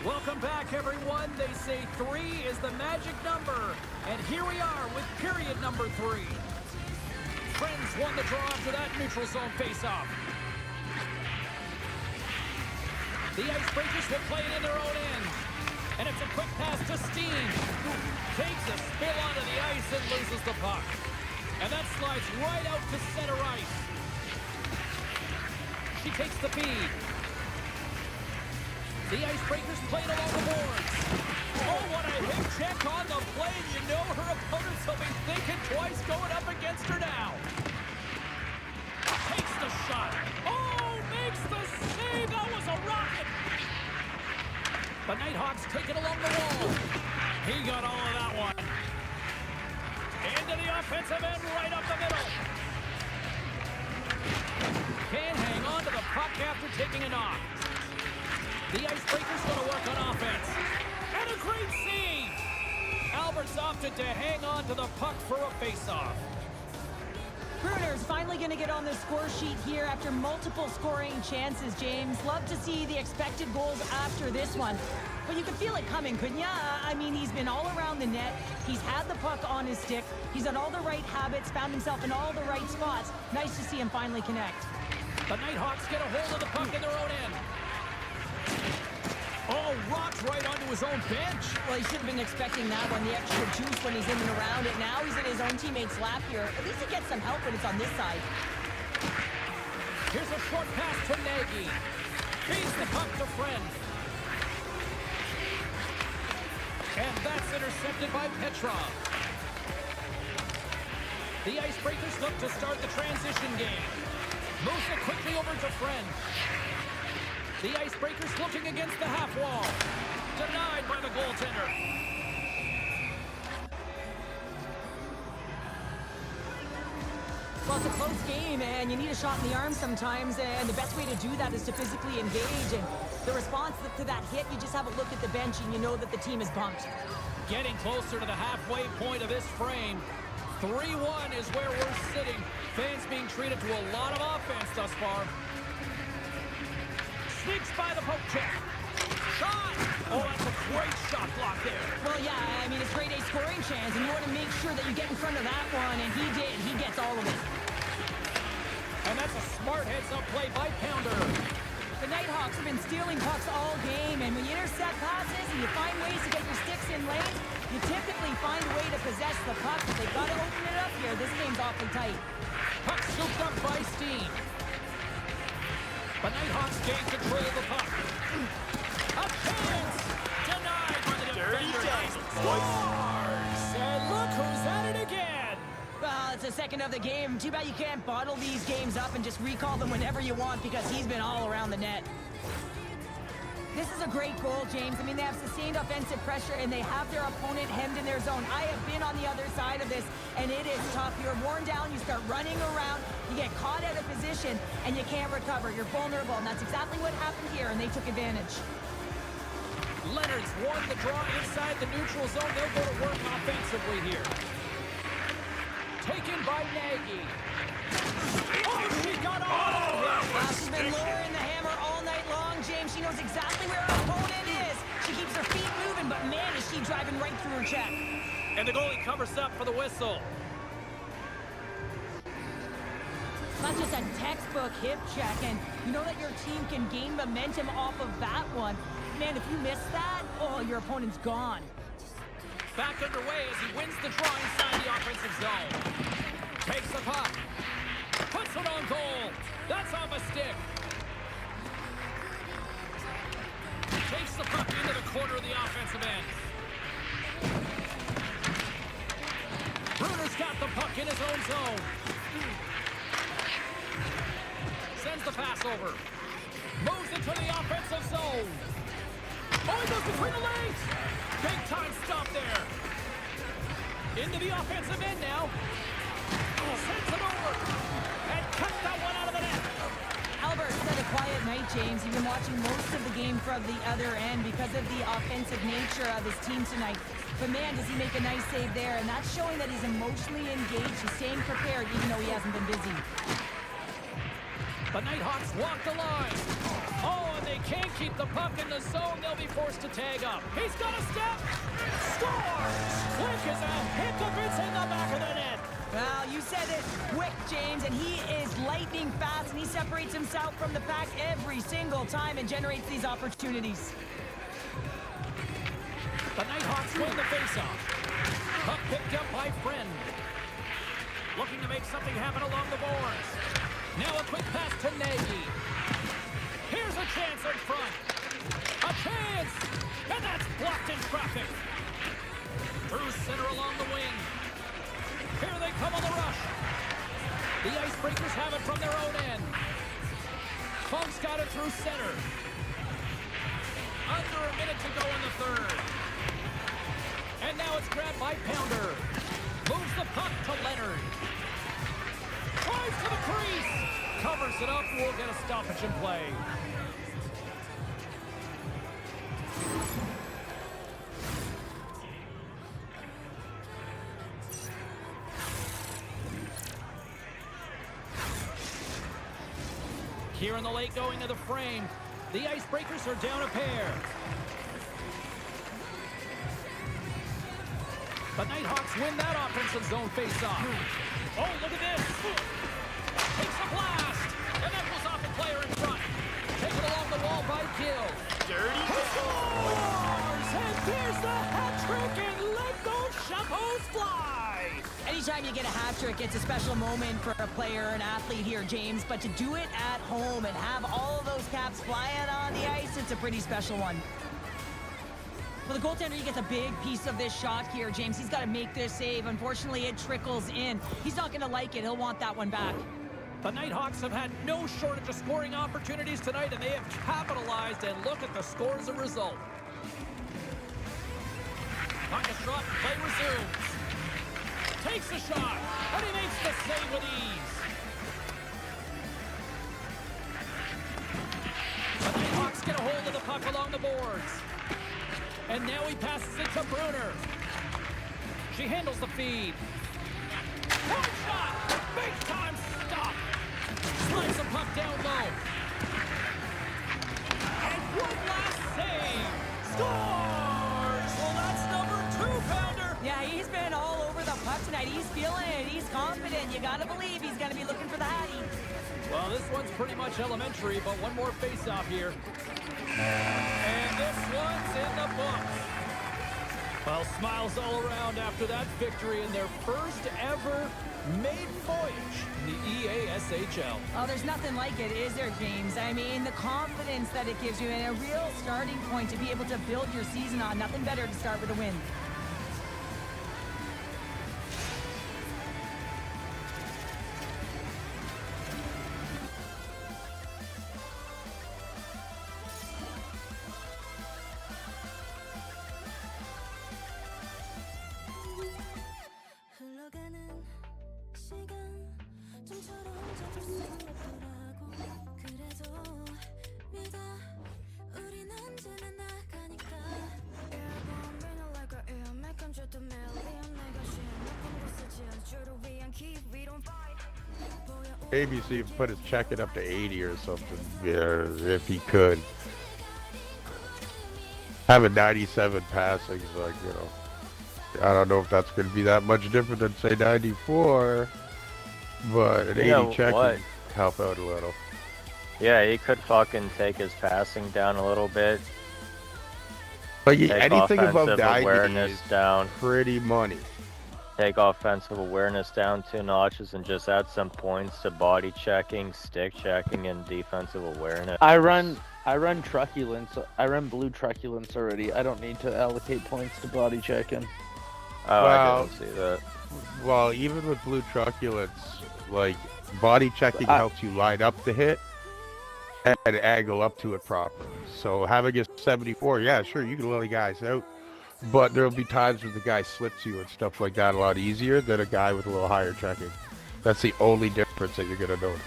Welcome back, everyone. They say 3 is the magic number. And here we are with period number 3. Friends won the draw after that neutral zone faceoff. The Icebreakers will play it in their own end. And it's a quick pass to Steen. Takes a spill onto the ice and loses the puck. And that slides right out to center ice. She takes the feed. The Icebreakers played along the boards. Oh, what a hip check on the play. You know her opponents will be thinking twice going up against her now. Takes the shot. Oh, makes the save. That was a rocket. The Nighthawks take it along the wall. He got all of that one. Into the offensive end, right up the middle. Can't hang on to the puck after taking a knock. The Icebreakers going to work on offense. And a great save! Alberts opted to hang on to the puck for a faceoff. Bruner's finally going to get on the score sheet here after multiple scoring chances, James. Love to see the expected goals after this one. But you could feel it coming, couldn't ya? I mean, he's been all around the net. He's had the puck on his stick. He's done all the right habits, found himself in all the right spots. Nice to see him finally connect. The Nighthawks get a hold of the puck in their own end. Oh, rocks right onto his own bench. Well, he should have been expecting that one, the extra juice when he's in and around it. Now he's in his own teammate's lap here. At least he gets some help when it's on this side. Here's a short pass to Nagy. Feeds the puck to Friend. And that's intercepted by Petrov. The Icebreakers look to start the transition game. Moves it quickly over to Friend. The Icebreakers looking against the half wall. Denied by the goaltender. Well, it's a close game, and you need a shot in the arm sometimes, and the best way to do that is to physically engage. And the response to that hit, you just have a look at the bench, and you know that the team is bumped. Getting closer to the halfway point of this frame. 3-1 is where we're sitting. Fans being treated to a lot of offense thus far. Sneaks by the poke check. shot! Oh, that's a great shot block there. Well, yeah, I mean, it's grade A scoring chance, and you want to make sure that you get in front of that one, and he did. He gets all of it. And that's a smart heads-up play by Pounder. The Nighthawks have been stealing pucks all game, and when you intercept passes and you find ways to get your sticks in lanes, you typically find a way to possess the puck, but they've got to open it up here. This game's awfully tight. Puck scooped up by Steen. The Nighthawks gain control of the puck. A chance! Denied by the defender. Scores! And look who's at it again! Well, it's the second of the game. Too bad you can't bottle these games up and just recall them whenever you want because he's been all around the net. This is a great goal, James. I mean, they have sustained offensive pressure and they have their opponent hemmed in their zone. I have been on the other side of this, and it is tough. You're worn down, you start running around, you get caught out of position, and you can't recover. You're vulnerable, and that's exactly what happened here, and they took advantage. Leonard's won the draw inside the neutral zone. They'll go to work offensively here. Taken by Nagy. Oh, she got all of it! She's been lowering the hammer all night long, James. She knows exactly where her opponent is. She keeps her feet moving, but man, is she driving right through her check. And the goalie covers up for the whistle. That's just a textbook hip check, and you know that your team can gain momentum off of that one. Man, if you miss that, oh, your opponent's gone. Back underway as he wins the draw inside the offensive zone. Takes the puck. Puts it on goal. That's off a stick. Takes the puck into the corner of the offensive end. Bruner's got the puck in his own zone. Sends the pass over. Moves into the offensive zone. Oh, he goes between the legs. Big time stop there. Into the offensive end now. Sends it over. And cuts that one out of the net. Albert's had a quiet night, James. You've been watching most of the game from the other end because of the offensive nature of his team tonight. But man, does he make a nice save there. And that's showing that he's emotionally engaged. He's staying prepared even though he hasn't been busy. The Nighthawks walk the line. Oh, and they can't keep the puck in the zone. They'll be forced to tag up. He's got a step. Scores! Quick as a hiccup. It's in the back of the net. Well, you said it quick, James, and he is lightning fast, and he separates himself from the pack every single time and generates these opportunities. The Nighthawks win the faceoff. Puck picked up by Friend. Looking to make something happen along the boards. Now a quick pass to Nagy. Here's a chance in front. A chance! And that's blocked in traffic. Through center along the wing. Here they come on the rush. The Icebreakers have it from their own end. Funk's got it through center. Under a minute to go in the third. And now it's grabbed by Pounder. Moves the puck to Leonard. Drives to the crease. Covers it up. We'll get a stoppage in play. Here in the late going to the frame. The Icebreakers are down a pair. The Nighthawks win that offensive zone face-off. Oh, look at this. Takes a blast. And that goes off the player in front. Taken along the wall by Gill. Dirty. He scores! And there's the hat trick, and let those chapeaus fly. Anytime you get a hat trick, it's a special moment for a player, an athlete here, James. But to do it at home and have all of those caps flying on the ice, it's a pretty special one. Well, the goaltender, he gets a big piece of this shot here, James. He's got to make this save. Unfortunately, it trickles in. He's not going to like it. He'll want that one back. The Nighthawks have had no shortage of scoring opportunities tonight, and they have capitalized, and look at the score as a result. Puck is dropped, play resumes. Takes the shot, and he makes the save with ease. The Nighthawks get a hold of the puck along the boards. And now he passes it to Bruner. She handles the feed. One shot! Big time stop! Slides the puck down low. And one last save! one's pretty much elementary, but one more face-off here. And this one's in the books. Well, smiles all around after that victory in their first ever maiden voyage in the EASHL. Oh, there's nothing like it, is there, James? I mean, the confidence that it gives you and a real starting point to be able to build your season on. Nothing better to start with a win. 흘러가는 시간 좀처럼 잡을 수 없더라고. 그래도 믿어 우린 언제나 나가니까. Airborne running like a air make 'em just a million. 내가 쉬는 높은 곳에 지어주를 위한 key we don't fight. Maybe see if put his check it up to 80 or something. Yeah, if he could. Having 97 passing is like, you know, I don't know if that's going to be that much different than say 94, but an 80 check can help out a little. Yeah, he could fucking take his passing down a little bit. But yeah, Take anything above offensive 90 awareness is down. pretty money. Take offensive awareness down 2 notches and just add some points to body checking, stick checking, and defensive awareness. I run truculence. I run blue truculence already. I don't need to allocate points to body checking. Oh, Well- I didn't see that. Well, even with blue truculence, like, body checking I- helps you line up the hit and angle up to it properly. So having a 74, yeah, sure, you can lay guys out, but there'll be times when the guy slips you and stuff like that a lot easier than a guy with a little higher checking. That's the only difference that you're going to notice.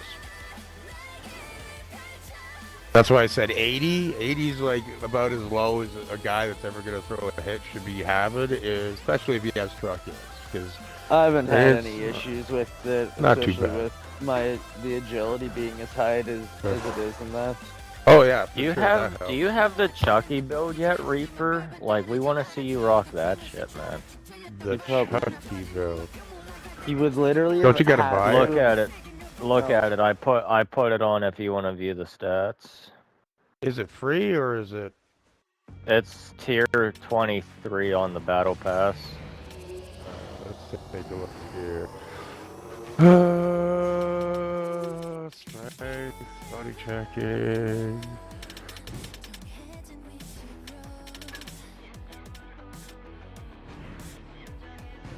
That's why I said 80. 80 is like about as low as a guy that's ever going to throw a hit should be having, especially if he has truculence. Because I haven't had It's any issues with it, not too especially bad. with the agility being as high as it is in that. oh yeah, for Do you sure, have that do helps. you have the Chucky build yet, Reaper? Like, we want to see you rock that shit, man. the You probably- Chucky build? You would literally. Don't you gotta have buy to- Look at it. Look Oh. at it. I put it on if you want to view the stats. Is it free or is it? It's tier 23 on the battle pass. Let's take a look here. Strength, body checking.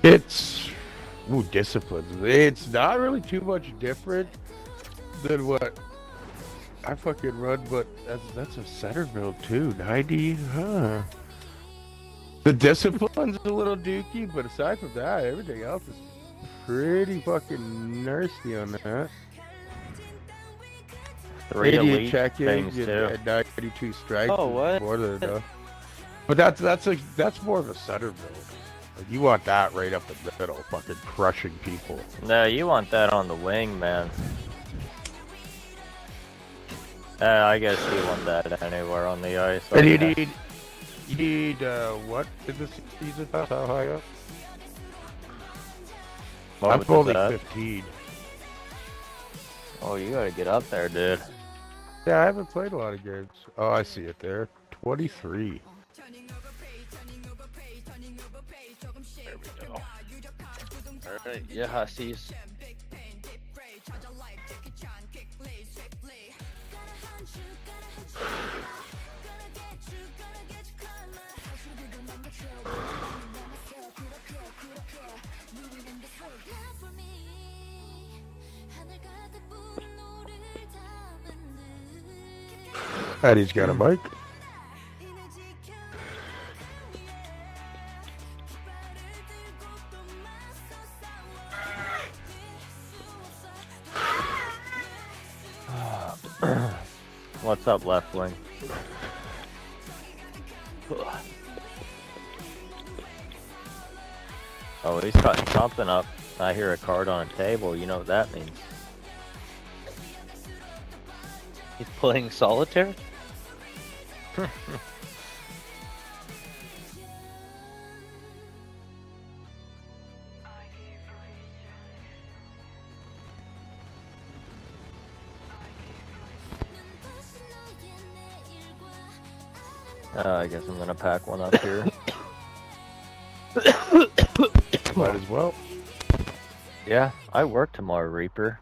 It's disciplines. It's not really too much different than what I fucking run, but that's a center build too. 90, huh? The discipline's a little dookie, but aside from that, everything else is pretty fucking nasty on that. 3 80 elite check-in things and, too. and 92 strikes. Oh, is what? More than enough. But that's more of a center build. Like, you want that right up the middle, fucking crushing people. No, you want that on the wing, man. I guess you want that anywhere on the ice. And you Okay. need what in this season? How high up? What I'm was only that? 15. Oh, you gotta get up there, dude. Yeah, I haven't played a lot of games. Oh, I see it there. 23. There we go. Alright, yeah, hussies. And he's got a mic. What's up, left wing? Oh, he's cutting something up. I hear a card on a table. You know what that means. He's playing solitaire? I guess I'm gonna pack one up here. Might as well. Yeah, I work tomorrow, Reaper.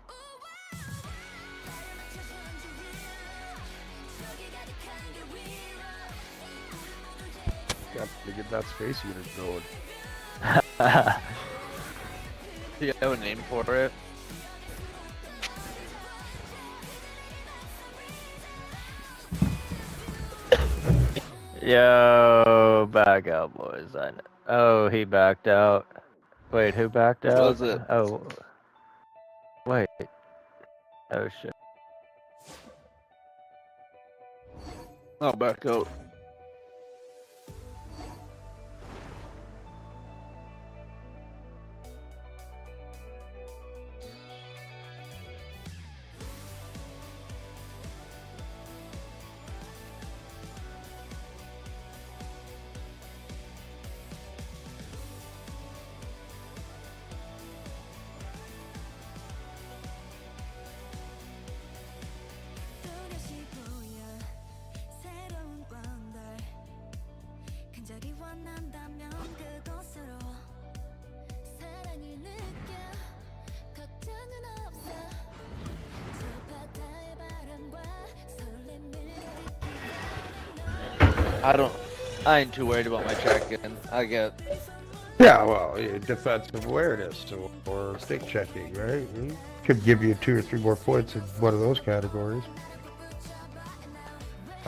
Got to get that space unit going. Do you have a name for it? Yo, back out, boys. I know. Oh, he backed out. Wait, who backed out? Was it? Oh, wait. Oh shit. I'll back out. 또다시 보여 새로운 원들 간절히 원한다면 그곳으로 사랑을 느껴 걱정은 없어 저 바다의 바람과 설렘을 I ain't too worried about my check-in. I get Yeah, well, defensive awareness or stick checking, right? Could give you 2 or 3 more points in one of those categories.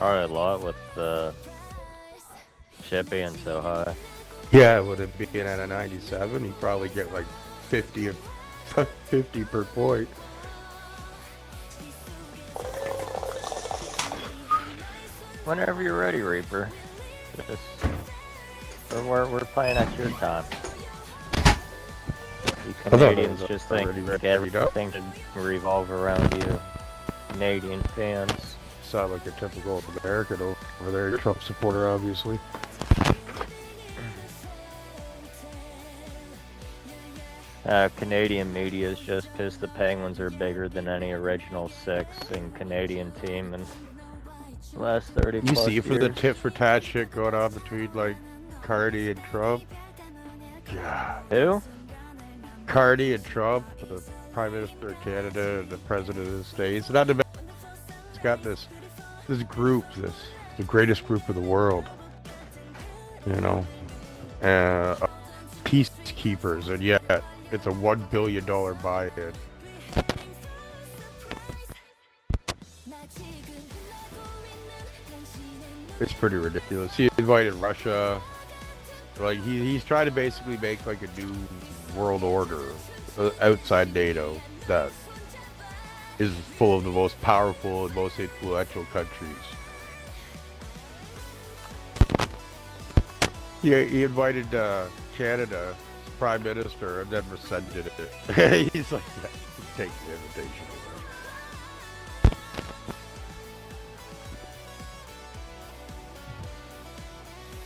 Alright, a lot with the ship being so high. Yeah, with it being at a 97, you probably get like 50 per point. Whenever you're ready, Reaper. Just, we're playing at your time. You Canadians just think everything should revolve around you. Canadian fans. Sound like a typical American over there. You're a Trump supporter, obviously. Canadian media is just pissed the Penguins are bigger than any original 6 in Canadian team in the last 30 You plus see years. for the tit for tat shit going on between like Cardi and Trump. God. Who? Cardi and Trump, the Prime Minister of Canada and the President of the States. Not to mention, it's got this group, the greatest group in the world. You know, peacekeepers, and yet it's a $1 billion buy-in. It's pretty ridiculous. He invited Russia. Like he's trying to basically make like a new world order outside NATO that is full of the most powerful and most influential countries. He invited Canada Prime Minister and then rescinded it. He's like, yeah, take the invitation.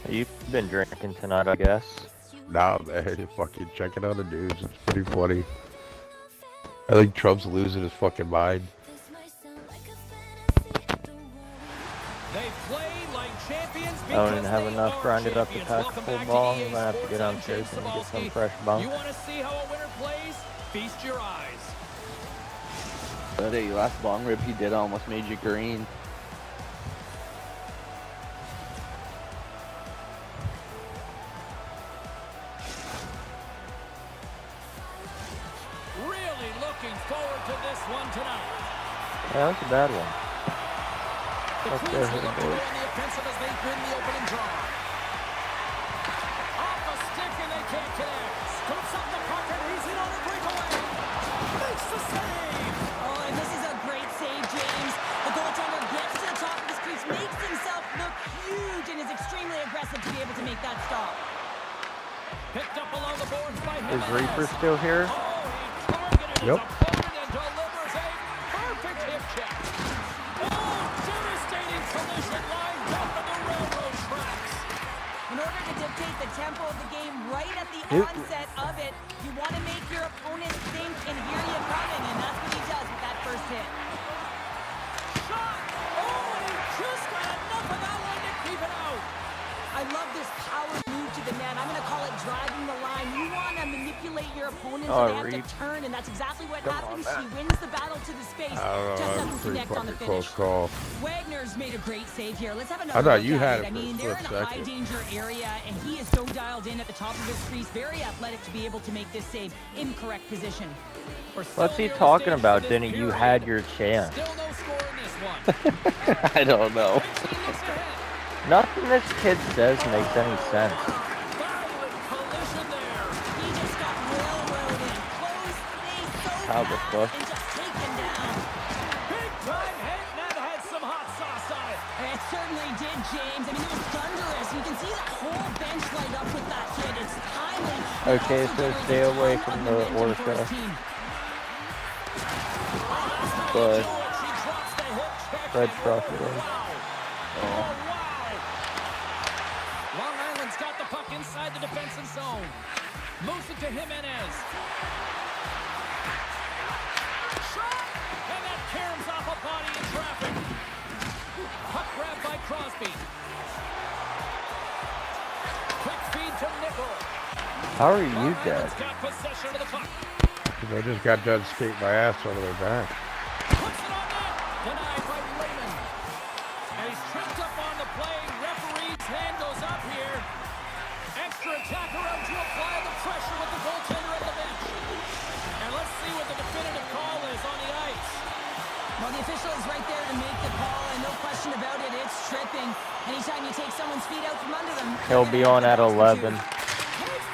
You've been drinking tonight, I guess. Nah, man, fucking checking out the news. It's pretty funny. I think Trump's losing his fucking mind. They play like champions I don't because have they enough are grinded up to champions. pack a Welcome full back ball. to I'm EA gonna have to Sports. get I'm downstairs Jason and get some Cebulski. fresh bunk. You want to see how a winner plays? Feast your eyes. that last bong rip he did almost made you green. Really looking forward to this one tonight. Yeah, that's a bad one. The Up Queens there will for the look to go boys. on the offensive as they win the opening draw. Off a stick and they can't connect. Scoops up the puck and he's in on a breakaway. Makes the save. Oh, and this is a great save, James. The goaltender gets to the top of the crease, makes himself look huge, and is extremely aggressive to be able to make that stop. Picked up along the boards by him. Is Reaper still here? Oh, he targeted his Yep. opponent and delivers a perfect hip check. Oh, devastating collision lined up in the railroad tracks. In order to dictate the tempo of the game right at the onset of it, you want to make your opponent think and hear you coming, and that's what he does with that first hit. Shot. Oh, and he just got enough of that one to keep keep it out. I love this power move to the net. I'm going to call it driving the line. You want to manipulate your opponent so they have Reed. to turn, and that's exactly what Come happens. on, He wins the battle to the space, just doesn't Pretty connect on the fucking finish. close call. Wagner's made a great save here. Let's have another thought look you at had it. it I for a mean, they're in split a high second. danger area, and he is so dialed in at the top of his crease. Very athletic to be able to make this save. Incorrect position. We're still What's he near the talking stage about? of this Didn't you period. had your chance? Still no score in this one. I don't know. 15 looks ahead. Nothing this kid says makes any sense. Violent collision there. He just got railroaded. Closed space so How the fast fuck? and just taken down. Big time hit, and that had some hot sauce on it. It certainly did, James. I mean, it was thunderous. You can see the whole bench light up with that hit. It's timely. It Okay, also so generates stay a away ton from of the momentum for his orca. team. But She drops the hip check. Red and truculent. wow. Oh, wow. Long Island's got the puck inside the defensive zone. Moves it to Jimenez. Shot! And that caroms off a body in traffic. Puck grab by Crosby. Quick feed to Nickel. How are you Long dead? Island's got possession of the puck. They just got done skating my ass over their back. Puts it on net. Denied by Raymond. And he's tripped up on the play. Referee's hand goes up here. Extra attacker out to apply the pressure with the goaltender on the bench. And let's see what the definitive call is on the ice. Well, the official is right there to make the call, and no question about it, it's tripping. Anytime you take someone's feet out from under them, He'll be on at 11. Takes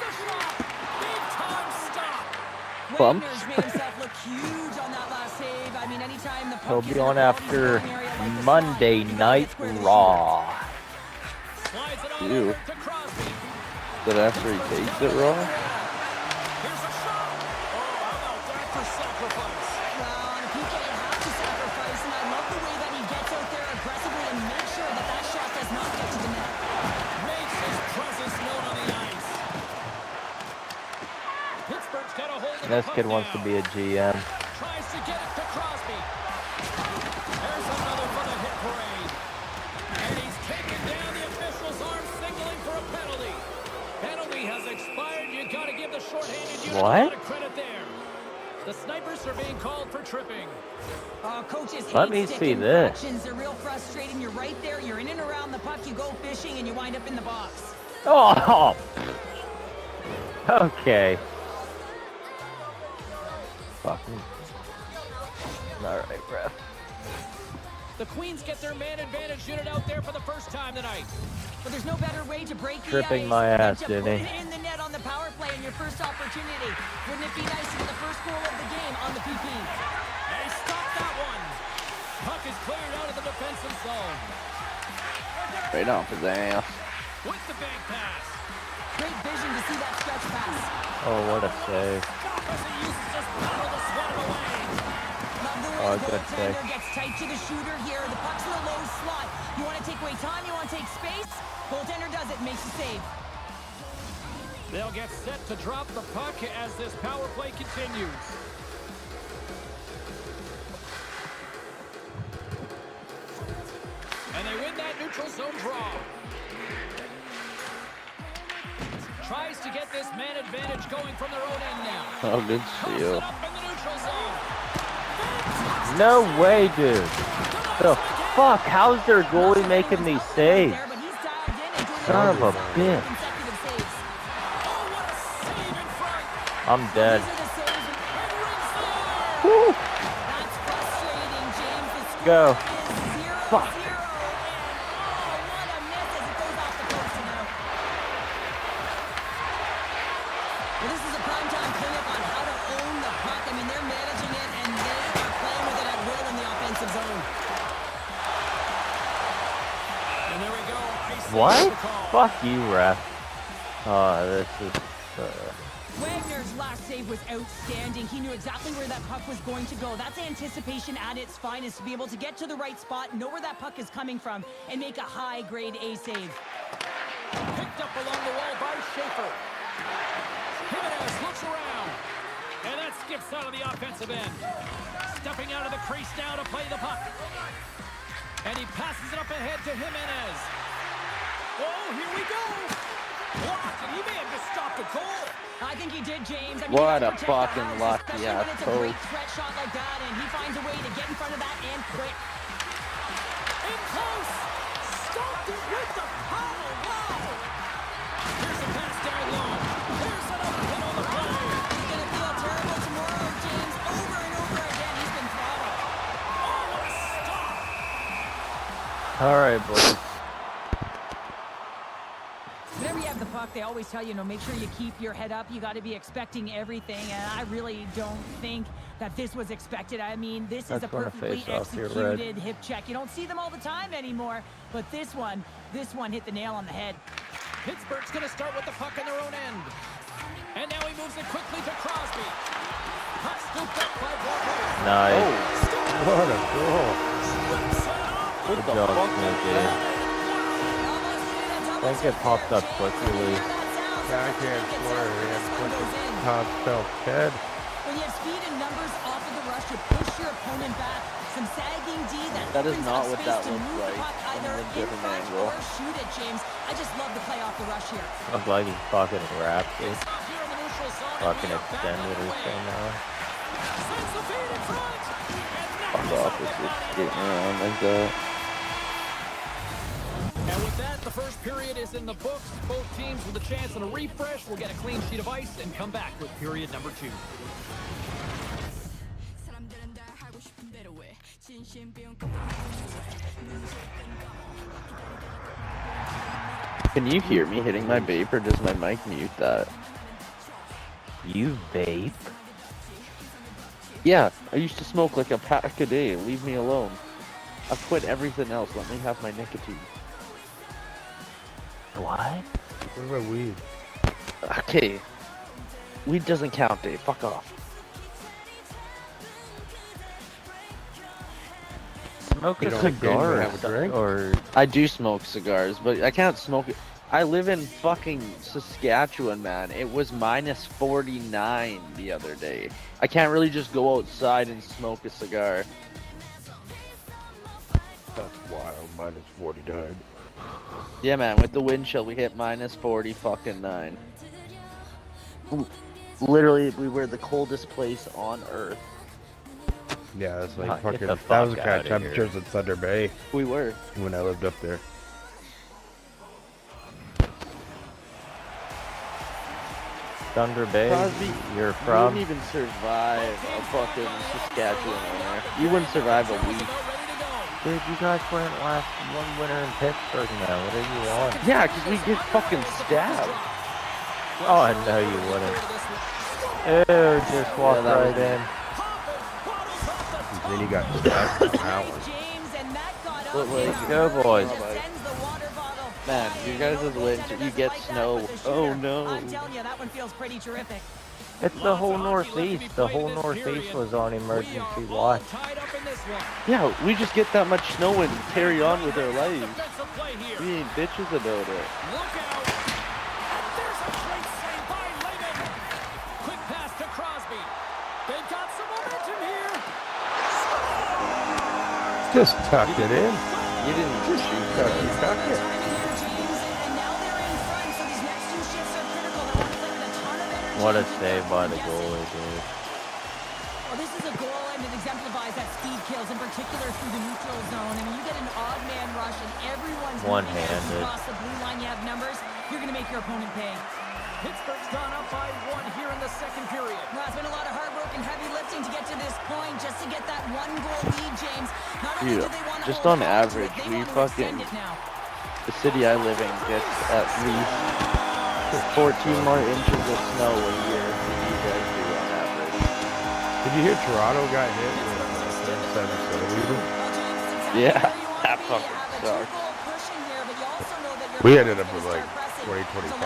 the shot. Big time stop. Bumps. Wagner's made himself look huge on that last save. I mean, anytime the He'll puck be is in on the quality after scoring area like the Monday slot, Night that's where they Raw. Slides it on Ew. over to Crosby. but after he takes it raw, Here's a shot. Oh, how about that for sacrifice? Well, on a PK, you have to sacrifice, and I love the way that he gets out there aggressively and makes sure that that shot does not get to the net. Makes his presence known on the ice. Pittsburgh's got a hold of the This puck kid wants to now. be a GM. Tries to get it to Crosby. There's another for the hit parade. And he's taken down. The official's arm signaling for a penalty. Penalty has expired. You got to give the shorthanded unit a What? lot of credit there. The snipers are being called for tripping. Coaches Let hate me stick see this. infractions. They're real frustrating. You're right there. You're in and around the puck. You go fishing, and you wind up in the box. Oh! Okay. Fucking. Alright, ref. The Queens get their man advantage unit out there for the first time tonight. But there's no better way to break the Tripping ice my than ass, to didn't put he? it in the net on the power play in your first opportunity. Wouldn't it be nice to get the first goal of the game on the PP? They stop that one. Puck is cleared out of the defensive zone. right off his ass. With the bank pass. Great vision to see that stretch pass. Oh, what a save. Stop as he uses his power to sweat it away. Love the way Oh, the good goaltender save. gets tight to the shooter here. The puck's in the low slot. You want to take away time, you want to take space. Goaltender does it, makes the save. They'll get set to drop the puck as this power play continues. And they win that neutral zone draw. Tries to get this man advantage going from their own end now. Oh, good Toss it steal. up in the neutral zone. No way, dude. The fuck? How's their goalie making these saves? There, but he's dialed in and doing Son of a consecutive bitch. saves. Oh, what a save in front. I'm dead. These are the saves. And rings the iron. Woo! That's frustrating, James. The score Go. is 0-0. Fuck. And oh, what a miss as it goes off the post and out. Well, this is a primetime clinic on how to own the puck. I mean, they're managing it, and they are playing with it at will in the offensive zone. And there we go. Ice What? the call. Fuck you, ref. Oh, this is. Wagner's last save was outstanding. He knew exactly where that puck was going to go. That's anticipation at its finest, to be able to get to the right spot, know where that puck is coming from, and make a high-grade A save. Picked up along the wall by Schaefer. Jimenez looks around. And that skips out of the offensive end. Stepping out of the crease now to play the puck. And he passes it up ahead to Jimenez. Oh, here we go. Blocked, and he may have just stopped a goal. I think he did, James. I mean, What you a gotta protect the fucking house, lucky especially ass when it's a post. great threat shot like that, and he finds a way to get in front of that and quick. In close. Stopped it with the power. Wow. Here's a pass down low. There's another hit on the play. He's gonna feel terrible tomorrow, James. Over and over again, he's been throttled. Oh, what a stop. All right, boys. Whenever you have the puck, they always tell you, make sure you keep your head up. You got to be expecting everything, and I really don't think that this was expected. I mean, this is a That's when a perfectly face-off here, Red. executed hip check. You don't see them all the time anymore, but this one hit the nail on the head. Pittsburgh's going to start with the puck on their own end. And now he moves it quickly to Crosby. Puck scooped up by Walker. Nice. What a goal. What the job, fuck Snake, was yeah. that? I think it popped up quickly. Yeah, I can't swear he had fucking top shelf head. When you have speed and numbers off of the rush, you push your opponent back. Some sagging D That is opens not up what space that to looks move the like puck from either a in different front angle. or shoot it, James. I just love the play off the rush here. Looked like he fucking wrapped it. Stop here in the neutral zone. and Fucking we are back extended on the or way. something. Sends the feed in front. And Fuck off with this skating around like that. And with that, the first period is in the books. Both teams with a chance and a refresh will get a clean sheet of ice and come back with period number 2. 사람들은 다 하고 싶은 대로 해 진심 비운 Can you hear me hitting my vape, or does my mic mute that? You vape? Yeah, I used to smoke like a pack a day. Leave me alone. I've quit everything else. Let me have my nicotine. What? What about weed? Okay. Weed doesn't count, Dave. Fuck off. Smoke You a don't cigar have a drink? or I do smoke cigars, but I can't smoke it. I live in fucking Saskatchewan, man. It was minus 49 the other day. I can't really just go outside and smoke a cigar. That's wild. Minus 49. Yeah, man, with the wind chill, we hit minus 40 fucking 9. Literally, we were the coldest place on Earth. Yeah, that's like Get fucking. the That was the fuck kind of outta here. temperatures in Thunder Bay We were. when I lived up there. Thunder Bay. Crosby, You're You from? wouldn't even survive a fucking Saskatchewan winter. You wouldn't survive a week. Dude, you guys went last one winter in Pittsburgh now. What are you on? Yeah, because we get fucking stabbed. Oh, I know you wouldn't. Ew, just walked that was right me. in. And then he got stabbed on that one. James, and that got What up was- him. Go, boys. Just sends the water bottle. Man, you guys is winter. You get snow. Oh no. I'm telling you, that one feels pretty terrific. It's the whole Northeast. The whole Northeast was on emergency watch. Yeah, we just get that much snow and carry on with our lives. We ain't bitches about it. Look out! And there's a great save by Lehman. Quick pass to Crosby. They've got some momentum here. Just tucked it in. You didn't just shoot Tuck that. it, tuck it. And now they're in front, so these next two shifts are critical. They want to play with a ton of energy. What a save by the goalie, dude. Well, this is a goal, and it exemplifies that speed kills, in particular through the neutral zone. I mean, you get an odd man rush, and everyone's moving One-handed. across the blue line. You have numbers. You're going to make your opponent pay. Pittsburgh's gone up by 1 here in the second period. Well, it's been a lot of hard work and heavy lifting to get to this point, just to get that one goal lead, James. Not only Dude, do they want to just hold on on to it, average, they we want to fucking- extend it now. The city I live in gets at least 14 more inches of snow a year than you guys do on average. Did you hear Toronto got hit with a 37 centimeter? Yeah, that fucking sucks. We ended up with like 2025,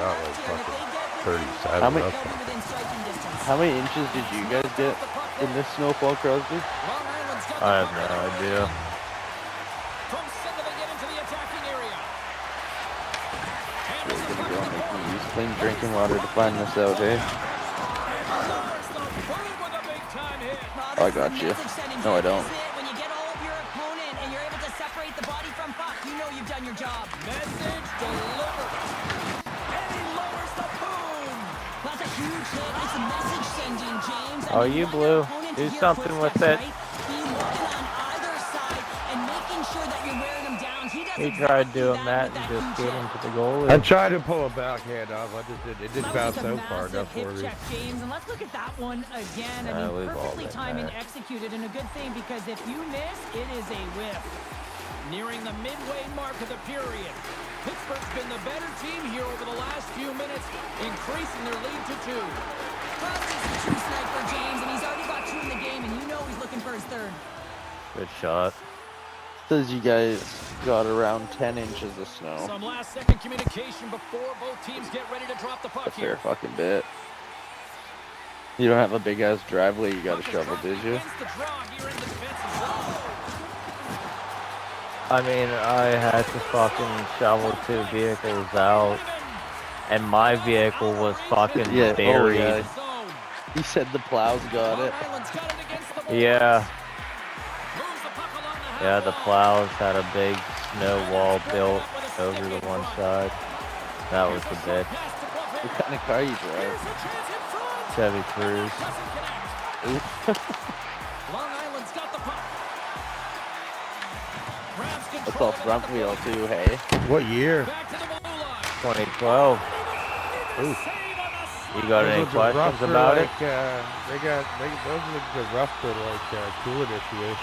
not like fucking 37. How many- Nothing. How many inches did you guys get in this snowfall, Crosby? I have no idea. From center, they get into the attacking area. And We're it's a gonna puck go in and the make corner. me use clean drinking water to find this out, eh? I got you. No, I don't. When you get all of your opponent and you're able to separate the body from puck, you know you've done your job. Message It's a message sending, James. Oh, you want your blew. opponent to Do hear something with footsteps, it. right? Be looking on either side and making sure that you're wearing them down. He does He tried exactly doing that that with and that just huge get hit. into the goalie. I tried to pull a backhand off. I just did. It didn't That was bounce just a out far massive enough hip for me. check, James, and let's look at that one again. Yeah, we've all Perfectly been timed and there. executed, and a good thing because if you miss, it is a whiff. Nearing the midway mark of the period. Pittsburgh's been the better team here over the last few minutes, increasing their lead to 2. Krause is a true sniper, James, and he's already got 2 in the game, and you know he's looking for his third. Good shot. Says you guys got around 10 inches of snow. Some last-second communication before both teams get ready to drop the puck A fair here. fucking bit. You don't have a big ass driveway you got to shovel, did you? Against the draw here in the defensive zone. I mean, I had to fucking shovel 2 vehicles out, and my vehicle was fucking Yeah, oh, buried. yeah. Zone. He said the plows got Long it. Island's got it against the boards. Yeah, Moves the puck along the yeah, half the wall. plows had a big snow wall built over the one side. That was the bit. Pass to What Boivin. kind of car you Here's drive? a chance in front. Chevy Cruise. Doesn't connect. Oof. Long Island's got the puck. Grabs That's control all of it front at the wheel point. too, hey? What year? Back to the blue line. 2012. Ooh. Save on the You got Those any ones are rough questions for, about it? like, those are rough for like coolant issues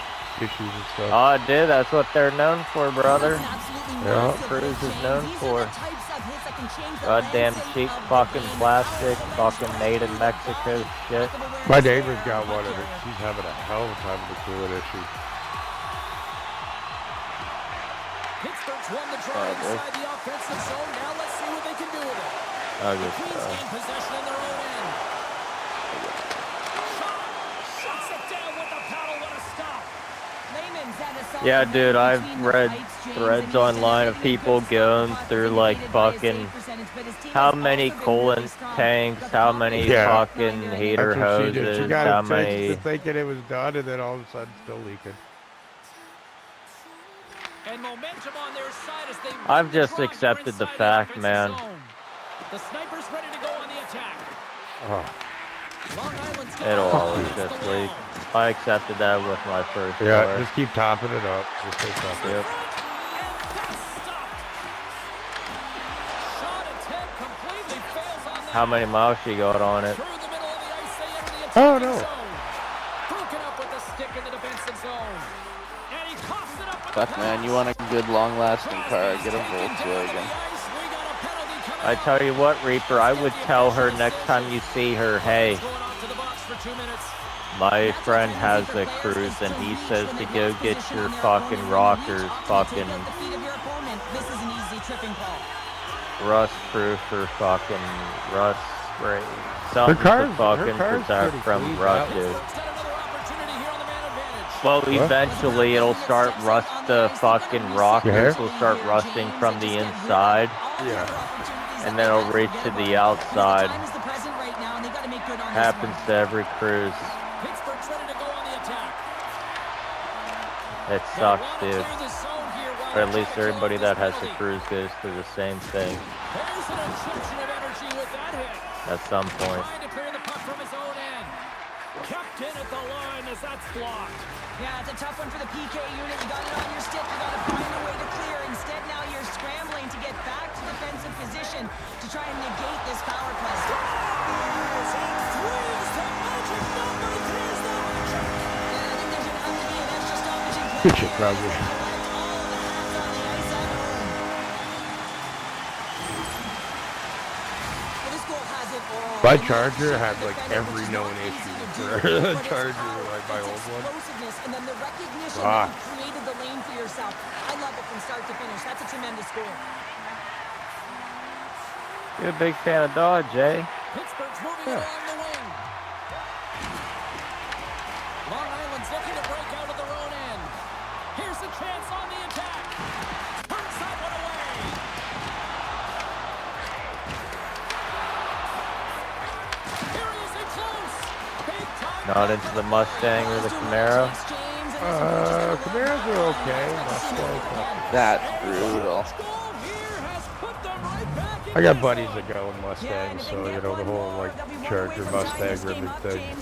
and stuff. Oh, dude, that's what they're known for, brother. That's an absolutely Yeah. massive Cruise hit, is James. known These for. are the types of hits that can change the Goddamn landscape cheap of the fucking game. plastic, Powerful fucking message made in sending. Mexico shit. Lack of awareness My there neighbor's got on the one puck of it. carrier. She's having a hell of a time with the coolant issue. Pittsburgh's won the draw Oh, boy. inside the offensive zone. Now let's see what they can do with it. Oh, The good Queens stuff. gain possession in their own end. Shot. Shuts it down with the paddle. What a stop. Layman's had a solid Yeah, run dude, I've between the read pipes, James, threads and he's online of been a people good going stop. through, He's like, indicated by his fucking save percentage, but his team how has many also been coolant really strong. tanks, Got the how puck many in the Yeah. back fucking nine heater That's what she did. She hoses, got how it many... fixed thinking it was done, and then all of a sudden still leaking. And momentum on their side as they I've win the just draw here accepted the inside fact, offensive man. zone. The Snipers ready to go on the attack. Oh, Long Island's got It'll it always against just the leak. wall. I accepted that with my first yeah, car. just keep topping it up. Just keep topping it Yep. up. And that's stopped. Shot attempt completely fails on that. How many miles she got on it? Through the middle of the ice, they enter the Oh, attacking no. zone. Broken up with the stick in the defensive zone. And he coughs it up with Fuck, the man, pass. you want a good long-lasting car, Crosby's get a taken down to the Volkswagen. ice. We got a penalty coming I up. tell you what, Reaper, I would tell her next time you see her, hey, Going off to the box for 2 minutes. my friend has a cruise and he says to go get your fucking rockers fucking This is an easy tripping call. rust proof or fucking rust spray. Her Something car's, to fucking car's protect pretty from clean. rust, That- dude. Pittsburgh's got another opportunity here on the man advantage. Well, What? eventually it'll start rust, the fucking rockers will start rusting from the inside, Yeah. and then it'll reach to the outside. Time is the present right now, and they got to make good on this Happens one. to every cruise. Pittsburgh's ready to go on the attack. It They sucks, wanna dude. clear the zone here while Or at they least try to everybody kill that has this a penalty. cruise goes through the same thing There's an injection of energy with that hit. at some point. Trying to clear the puck from his own end. Kept in at the line as that's blocked. Yeah, it's a tough one for the PK unit. You got it on your stick. You got to find a way to clear. Instead, now you're scrambling to get back to defensive position to try and negate this power play. Scores and threes. The magic number. There's the magic. Yeah, I think there's going to have to be an extra stoppage in play. Good shit, Crosby. Let all of the hands on the ice at home. Well, this goal has it all. My And Charger the had like defender, every which is known not easy issue to for do, the but it's Charger, power, like my it's old one. explosiveness, and then the recognition Ah. that you created the lane for yourself. I love it from start to finish. That's a tremendous goal. You're a big fan of Dodge, eh? Pittsburgh's moving Yeah. along the wing. Long Island's looking to break out of their own end. Here's a chance on the attack. Turns that one away. Here he is in close. Big time. Not into the Mustang or the Camaro. Camaros are okay. Mustangs, not- That's brutal. Goal here has put them right back I got buddies that go in Mustangs, so you know the whole like Charger Mustang ribbon thing.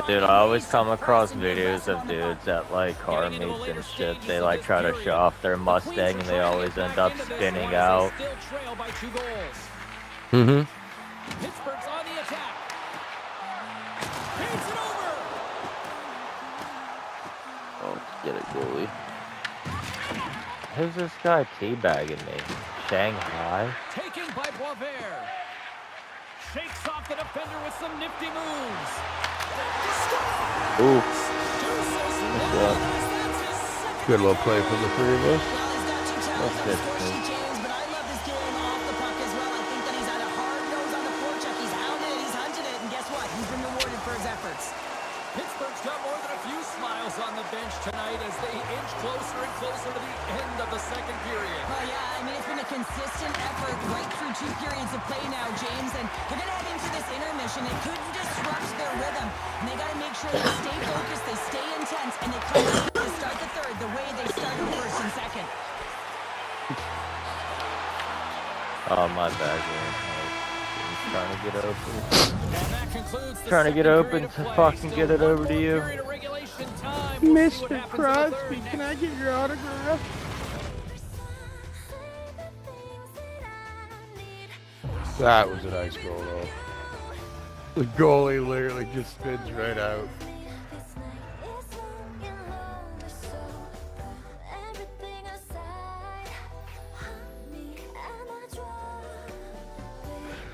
Dude, I always come across videos of dudes at like car meets and shit. They like try to show off their Mustang and they always end up spinning out. Mm-hmm. Pittsburgh's on the attack. Paints it over. Oh, get it, goalie. Who's this guy teabagging me? Shanghai? Taken by Boisvert. Shakes off the defender with some nifty moves. Ooh. Deuces Good. Good little play from the three of us. That's good. James, but I love this game off the puck as well. I think that he's had a hard nose on the forecheck. He's hounded it, he's hunted it, and guess what? He's been rewarded for his efforts. Pittsburgh's got more than a few smiles on the bench tonight as they inch closer and closer to the end of the second period. Oh, yeah, I mean, it's been a consistent effort right through 2 periods of play now, James, and they're going to head into this intermission. It could disrupt their rhythm, and they got to make sure they stay focused, they stay intense, and they come to start the third the way they started first and second. Oh, my bad, man. I'm trying to get open. And that concludes the Trying to get second open period of to play. fucking Still get it one over to more you. period of regulation time. We'll see what Mr. happens in the third. Crosby, can I get your autograph? That was a nice goal, though. The goalie literally just spins right out. This night is long and lonely, so everything aside, honey, and I draw.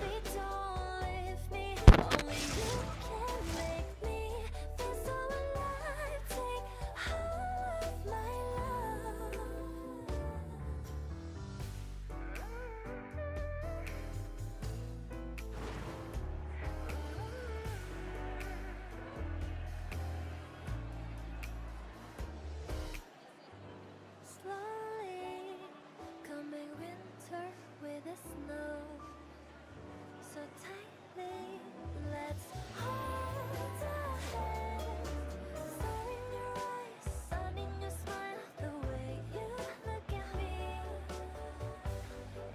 Baby, don't leave me. Only you can make me feel so alive. Take all of my love. Slowly coming winter with the snow. So tightly, let's hold our hands. Sun in your eyes, sun in your smile, the way you look at me,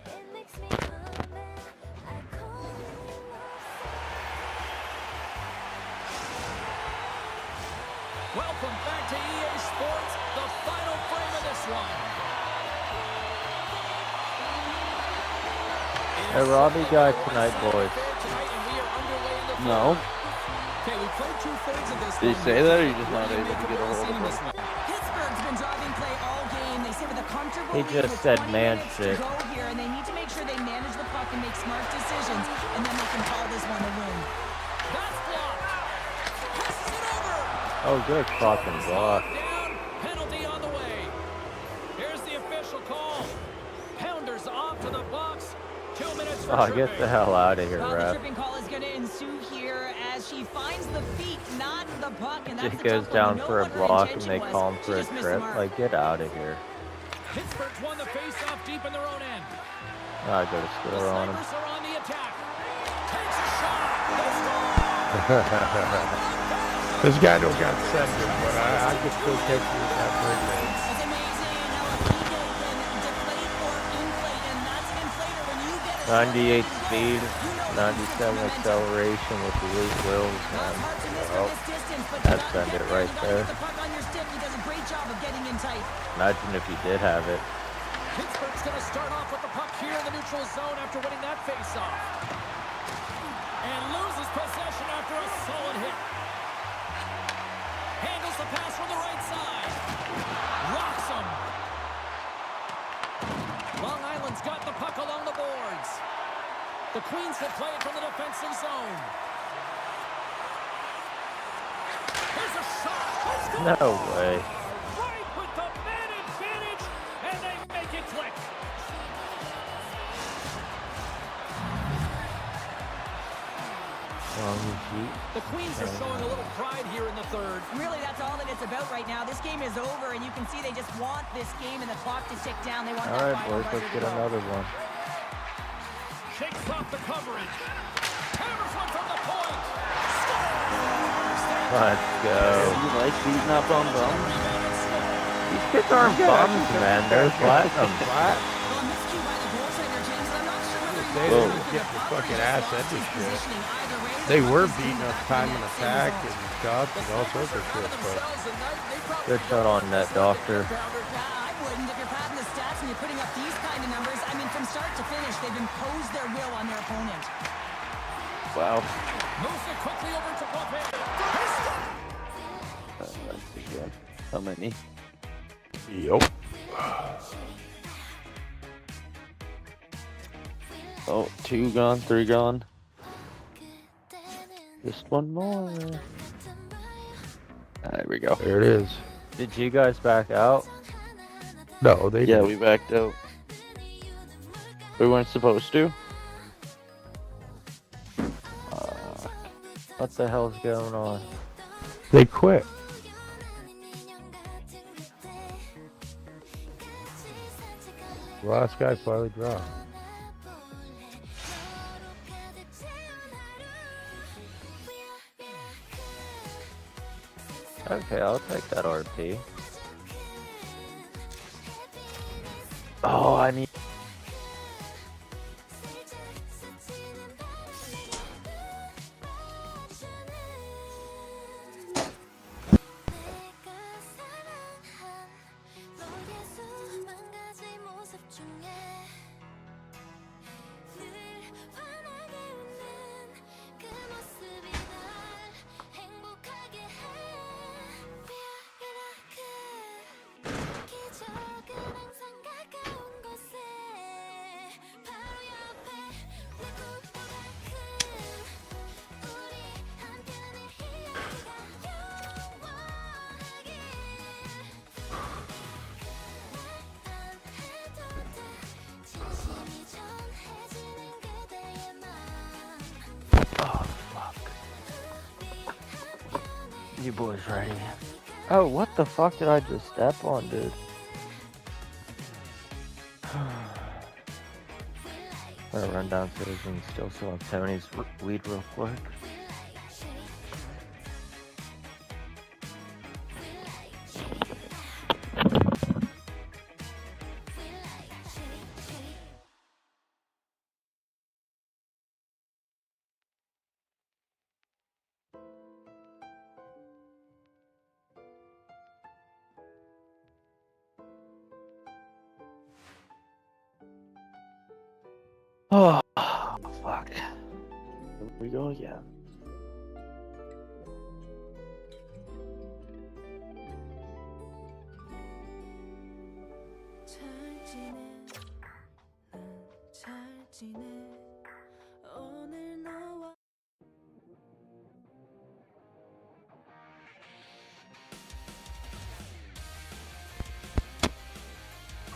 it makes me come and I call you love. Welcome back to EA Sports, the final frame of this one. Hey, Robbie guy tonight, boys. No. Okay, we played 2/3 of this. Did he one. say that, or you just not Maybe able to make get a bit hold of scene in him? this one. Pittsburgh's been driving play all game. They say with a comfortable He lead just with said 20 man minutes shit. to go here, and they need to make sure they manage the puck and make smart decisions, and then they can call this one a win. That's blocked. Passes it over. Oh, good fucking block. Down. Penalty on the way. Here's the official call. Pounders off to the box. 2 minutes for Oh, get tripping. the hell out of here, Well, the ref. tripping call is going to ensue here as she finds the feet, not the puck, and that's She the goes tough one. down We know for a what her block and intention they was. call him She for a just missed the trip. mark. Like, get out of here. Pittsburgh's won the face-off deep in their own end. I go to The score on him. Sabres are on the attack. Takes a shot. They score. This guy don't got center, but I could still catch you with that break, man. It's amazing how a Pico can deflate or inflate, and that's an inflator when you get it. 98 speed, 97 acceleration with elite wheels, man. Well, that's send it right there. The puck on your stick, he does a great job of getting in tight. Imagine if he did have it. Pittsburgh's going to start off with the puck here in the neutral zone after winning that face-off. And loses possession after a solid hit. Handles the pass from the right side. Rocks him. Long Island's got the puck along the boards. The Queens will play it from the defensive zone. Here's a shot. Let's go. No way. Right with the man advantage, and they make it click. The Queens are showing a little pride here in the third. Really, that's all that it's about right now. This game is over, and you can see they just want this game and the clock to tick down. They want All that right, final boys, buzzer let's to get go. another one. Shakes off the coverage. Hammers one from the point. Let's go. You like beating up on bums? These kids aren't bums, man. They're platinum. Well, miscue by the goaltender, They didn't get the fucking ass ended shit. They were beating us time and attack and shots and all sorts of shit, but Good shot on net, Doctor. I wouldn't if you're padding the stats and you're putting up these kind of numbers. I mean, from start to finish, they've imposed their will on their opponent. Wow. Moves it quickly over to Pope. That's again. How many? yup. Oh, 2 gone, 3 gone. Just one more. There we go. There it is. Did you guys back out? No, they Yeah, didn't. we backed out. We weren't supposed to. What the hell's going on? They quit. Last guy finally dropped. Okay, I'll take that RP. Oh, I need. You boys ready? Oh, what the fuck did I just step on, dude? I'm gonna run downstairs and steal some of Tony's weed real quick. Oh, fuck. Here we go again.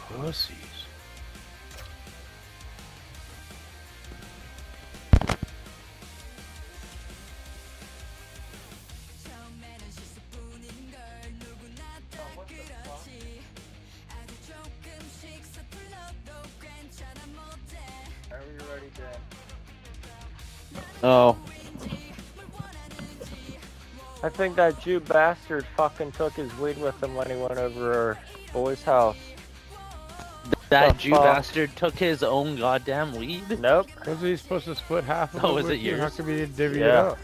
Pussies. Oh, I think that Jew bastard fucking took his weed with him when he went over our boy's house. that The Jew fuck? bastard took his own goddamn weed? Nope. Wasn't he supposed to split half of Oh, it is with it you? How yours? come he didn't divvy it Yeah. up?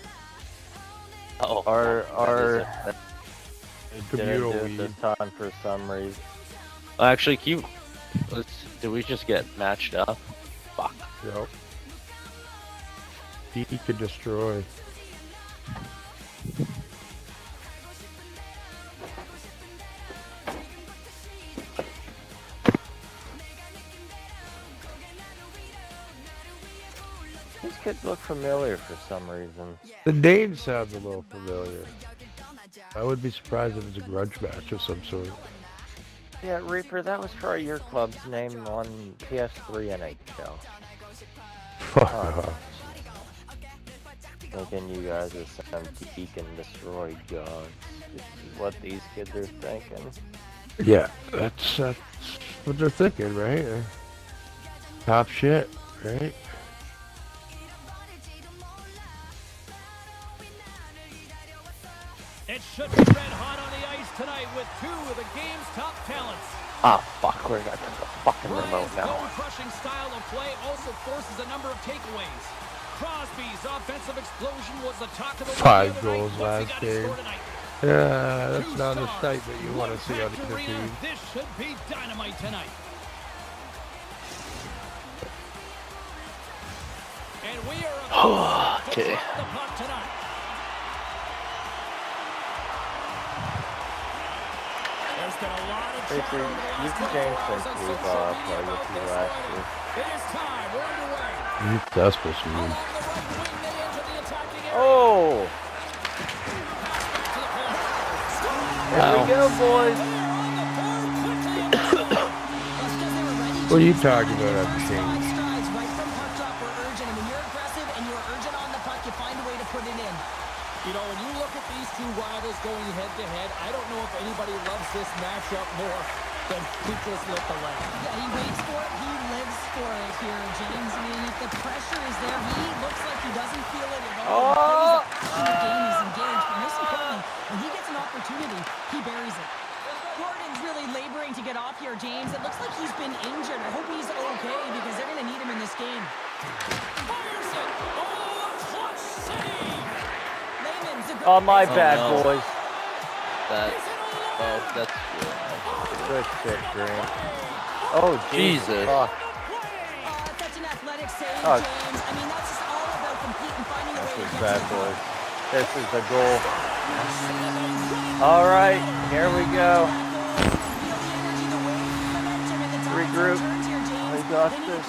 Oh, Our didn't Communal do it weed. this time for some reason. actually, did we just get matched up? Fuck. Yep. He could destroy. These kids look familiar for some reason. The name sounds a little familiar. I would be surprised if it's a grudge match of some sort. Yeah, Reaper, that was for your club's name on PS3 NHL. Fuck Oh. off. Thinking you guys are some geek and destroy gods. This is what these kids are thinking. Yeah, that's what they're thinking, right? Top shit, right? It should be red hot on the ice tonight with two of the game's top talents. Ah, fuck, where did I put the fucking remote Ryan's now? bone-crushing style of play also forces a number of takeaways. Crosby's offensive explosion was the talk of the league 5 the other night. goals What's he last got in game. store tonight? Yeah, that's Two not a stars, sight that you want to one see on packed the arena. team. This should be dynamite tonight. And we are about to Okay. drop the puck tonight. There's been a lot of chatter over the last You 24 James hours said on we've social media played about with you this last one. year. It is time. We're underway. That's supposed to Along mean. the right wing, they enter the attacking area. Oh! Pass back to the corner. Here we go, boys. They're on the board quickly and score. That's because they were ready. What are you James. talking Their about, first King? 5 strides right from puck drop were urgent. And when you're aggressive and you're urgent on the puck, you find a way to put it in. You know, when you look at these two rivals going head-to-head, I don't know if anybody loves this matchup more than who just lit the leg. Yeah, he waits for it. He lives for it here, James. I mean, if the pressure is there, he looks like he doesn't feel it at all. He plays the passion of the game. He's engaged. But most importantly, when he gets an opportunity, he buries it. Gordon's really laboring to get off here, James. It looks like he's been injured. I hope he's okay because they're going to need him in this game. Fires it. Oh, clutch save. Layman's a good Oh, my Oh, bad, no. boys. That's good. Good shit, Green. Oh, Jesus. Fuck. such an athletic save, Oh. James. I mean, that's just all about competing, finding a way This to is get bad, to the puck. boys. This is the goal. All right, here we go. Regroup. We got this.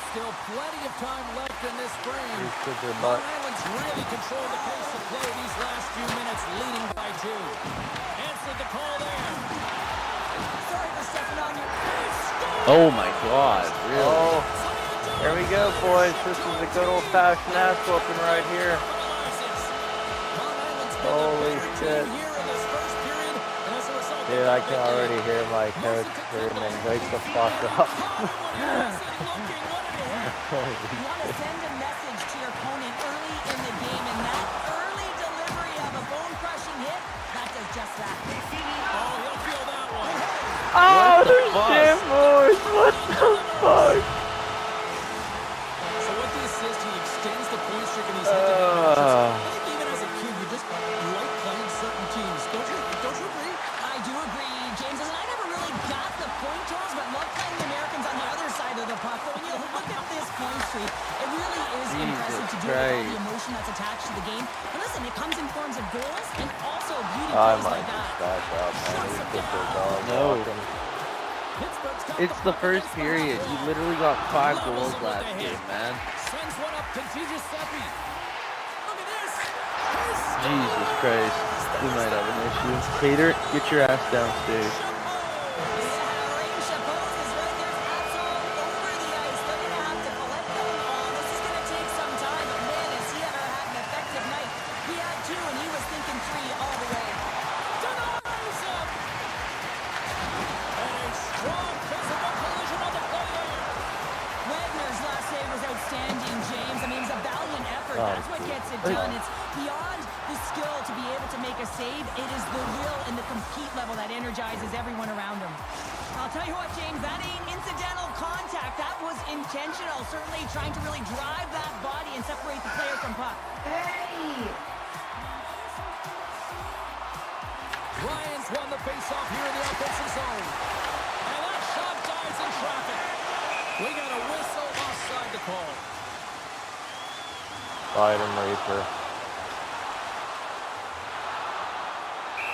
Still plenty of time left in this frame. He's to the Long butt. Island's really controlled the pace of play these last few minutes, leading by 2. Answered the call there. Sorry for stepping on your... Oh my God! Really? Oh, here we go, boys. This is a good old-fashioned ass whooping right here. Holy shit. Dude, I can already hear my coach screaming, wake the fuck up. Holy You want to send a message to your opponent early in the game, and that early delivery of a bone-crushing hit, that does just that. Oh, he'll feel that one. Oh, the shit, boys. What the fuck? So with the assist, he extends the point streak in these head-to-head matches. I think even as a kid, you just like playing certain teams. Don't you agree? I do agree, James. And I never really got the point totals, but love playing the Americans on the other side of the puck. But when you look at this point streak, it really is impressive to do it with all the emotion that's attached to the game. And listen, it comes in forms of goals and also beauty I plays might like just that. back up, man. We put their dog No. walking. Pittsburgh's got It's the first period. You literally got 5 goals last game, man. Sends one up to Giuseppe. Look at this. Jesus Christ. We might have an issue. Cater, get your ass downstairs. Rain Chapeau is right there. That's all over the ice. They're going to have to collect them all. This is going to take some time, but man, has he ever had an effective night. He had 2, and he was thinking 3 all the way. Denies him. And a strong physical collision on the play there. Wagner's last save was outstanding, James. I mean, it's a valiant effort. That's what gets it done. It's beyond the skill to be able to make a save. It is the will and the compete level that energizes everyone around him. I'll tell you what, James, that ain't incidental contact. That was intentional. Certainly trying to really drive that body and separate the player from puck. Ryan's won the faceoff here in the offensive zone. And that shot dies in traffic. We got a whistle offside to call. Fight him, Reaper.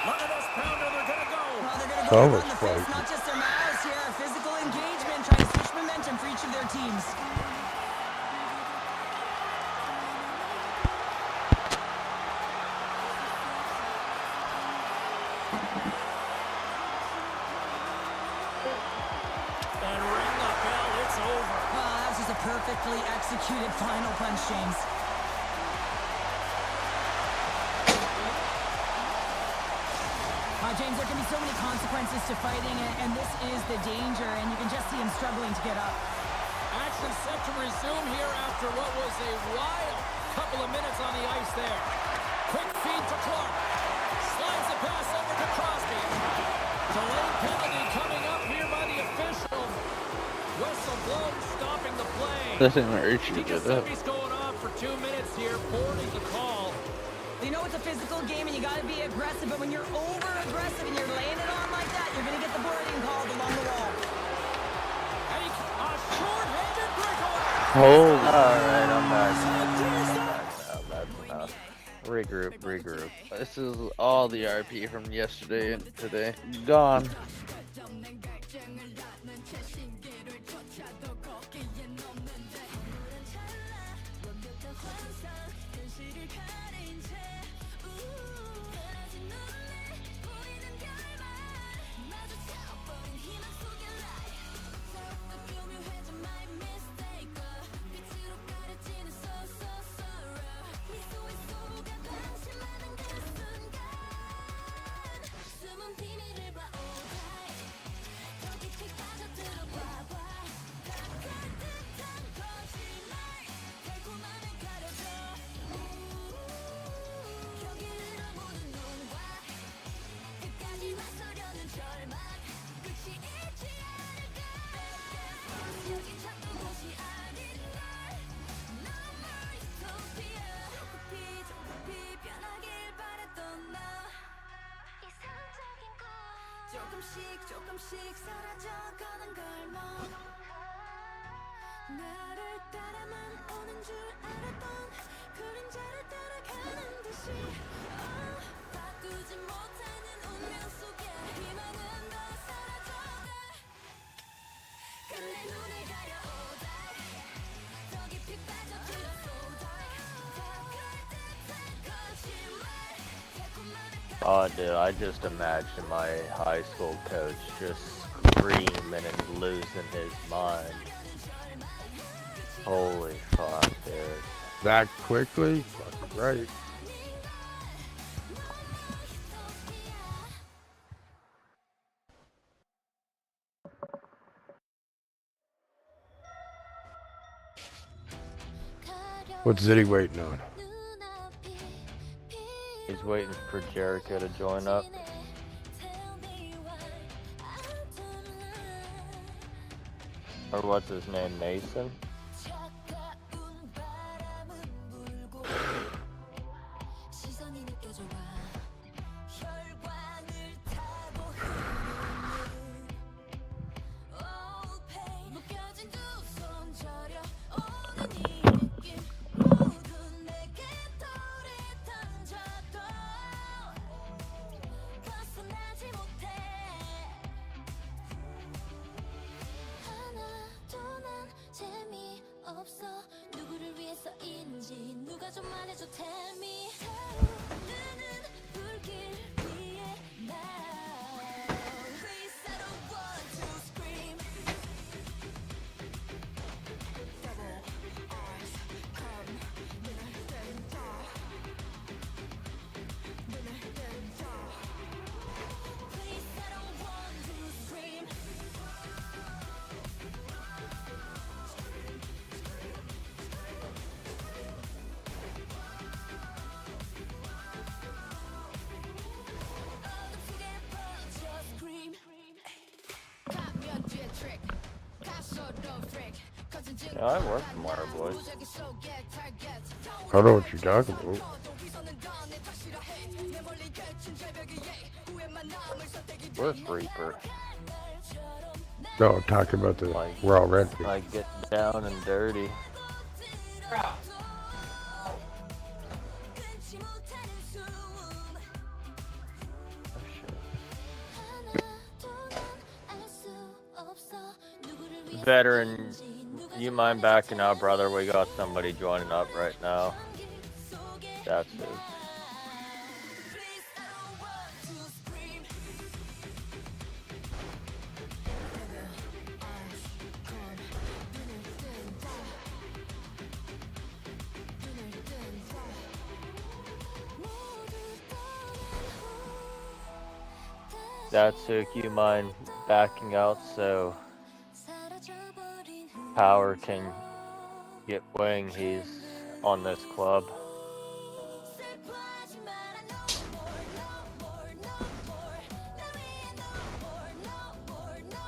Look at this pounder, they're gonna go. Well, they're going to So go much run the fist, fight. not just their mouths here. Physical engagement, trying to switch momentum for each of their teams. And ring the bell, it's over. That was just a perfectly executed final punch, James. James, there can be so many consequences to fighting, and this is the danger, and you can just see him struggling to get up. Action set to resume here after what was a wild couple of minutes on the ice there. Quick feed to Clark. Slides the pass over to Crosby. Delayed pass. That didn't hurt you, Because did it? Sophie's going off for 2 minutes here, boarding the call. You know it's a physical game and you gotta be aggressive, but when you're over-aggressive and you're laying it on like that, you're gonna get the boarding called along the wall. A short-handed breakaway. Holy. Alright, I'm back. That's enough. Regroup. This is all the RP from yesterday and today. Gone. 조금씩 사라져가는 걸뭐 나를 따라만 오는 줄 알았던 그림자를 따라가는 듯이 바꾸지 못하는 운명 속에 희망은 더 사라져가 끝내 눈을 가려오다 더 깊이 빠져들어오다 더 그럴듯한 거짓말 Oh, dude, I just imagine my high school coach just screaming and losing his mind. Holy fuck, dude. That quickly? Fucking right. What's Zitty waiting on? He's waiting for Jericho to join up. Or what's his name, Mason? Yeah, I work tomorrow, boys. I don't know what you're talking about. Work Reaper. No, I'm talking about the we're all renting. Like get down and dirty. Veteran, you mind backing out, brother? We got somebody joining up right now. That's it. That's it. You mind backing out so Power can get wing? He's on this club.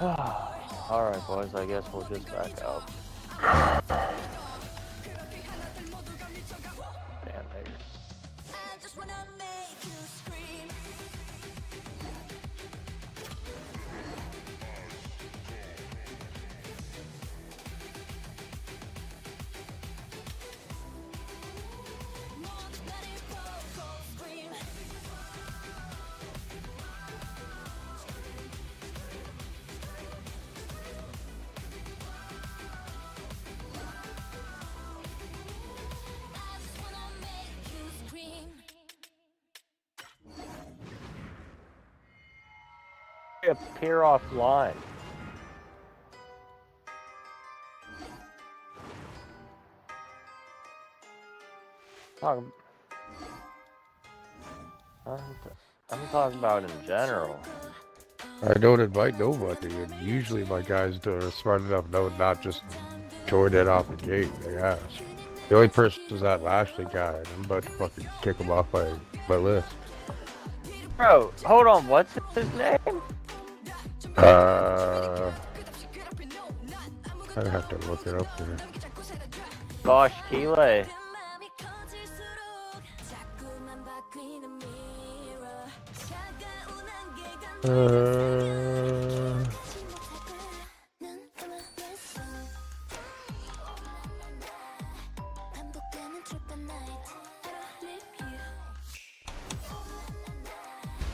Alright, boys, I guess we'll just back out. appear offline? I'm talking about in general. I don't invite nobody, and usually my guys are smart enough to not just join it off the gate. They ask. The only person was that Lashley guy, and I'm about to fucking kick him off my list. Bro, hold on, what's his name? I have to look it up here. Bosch Kile.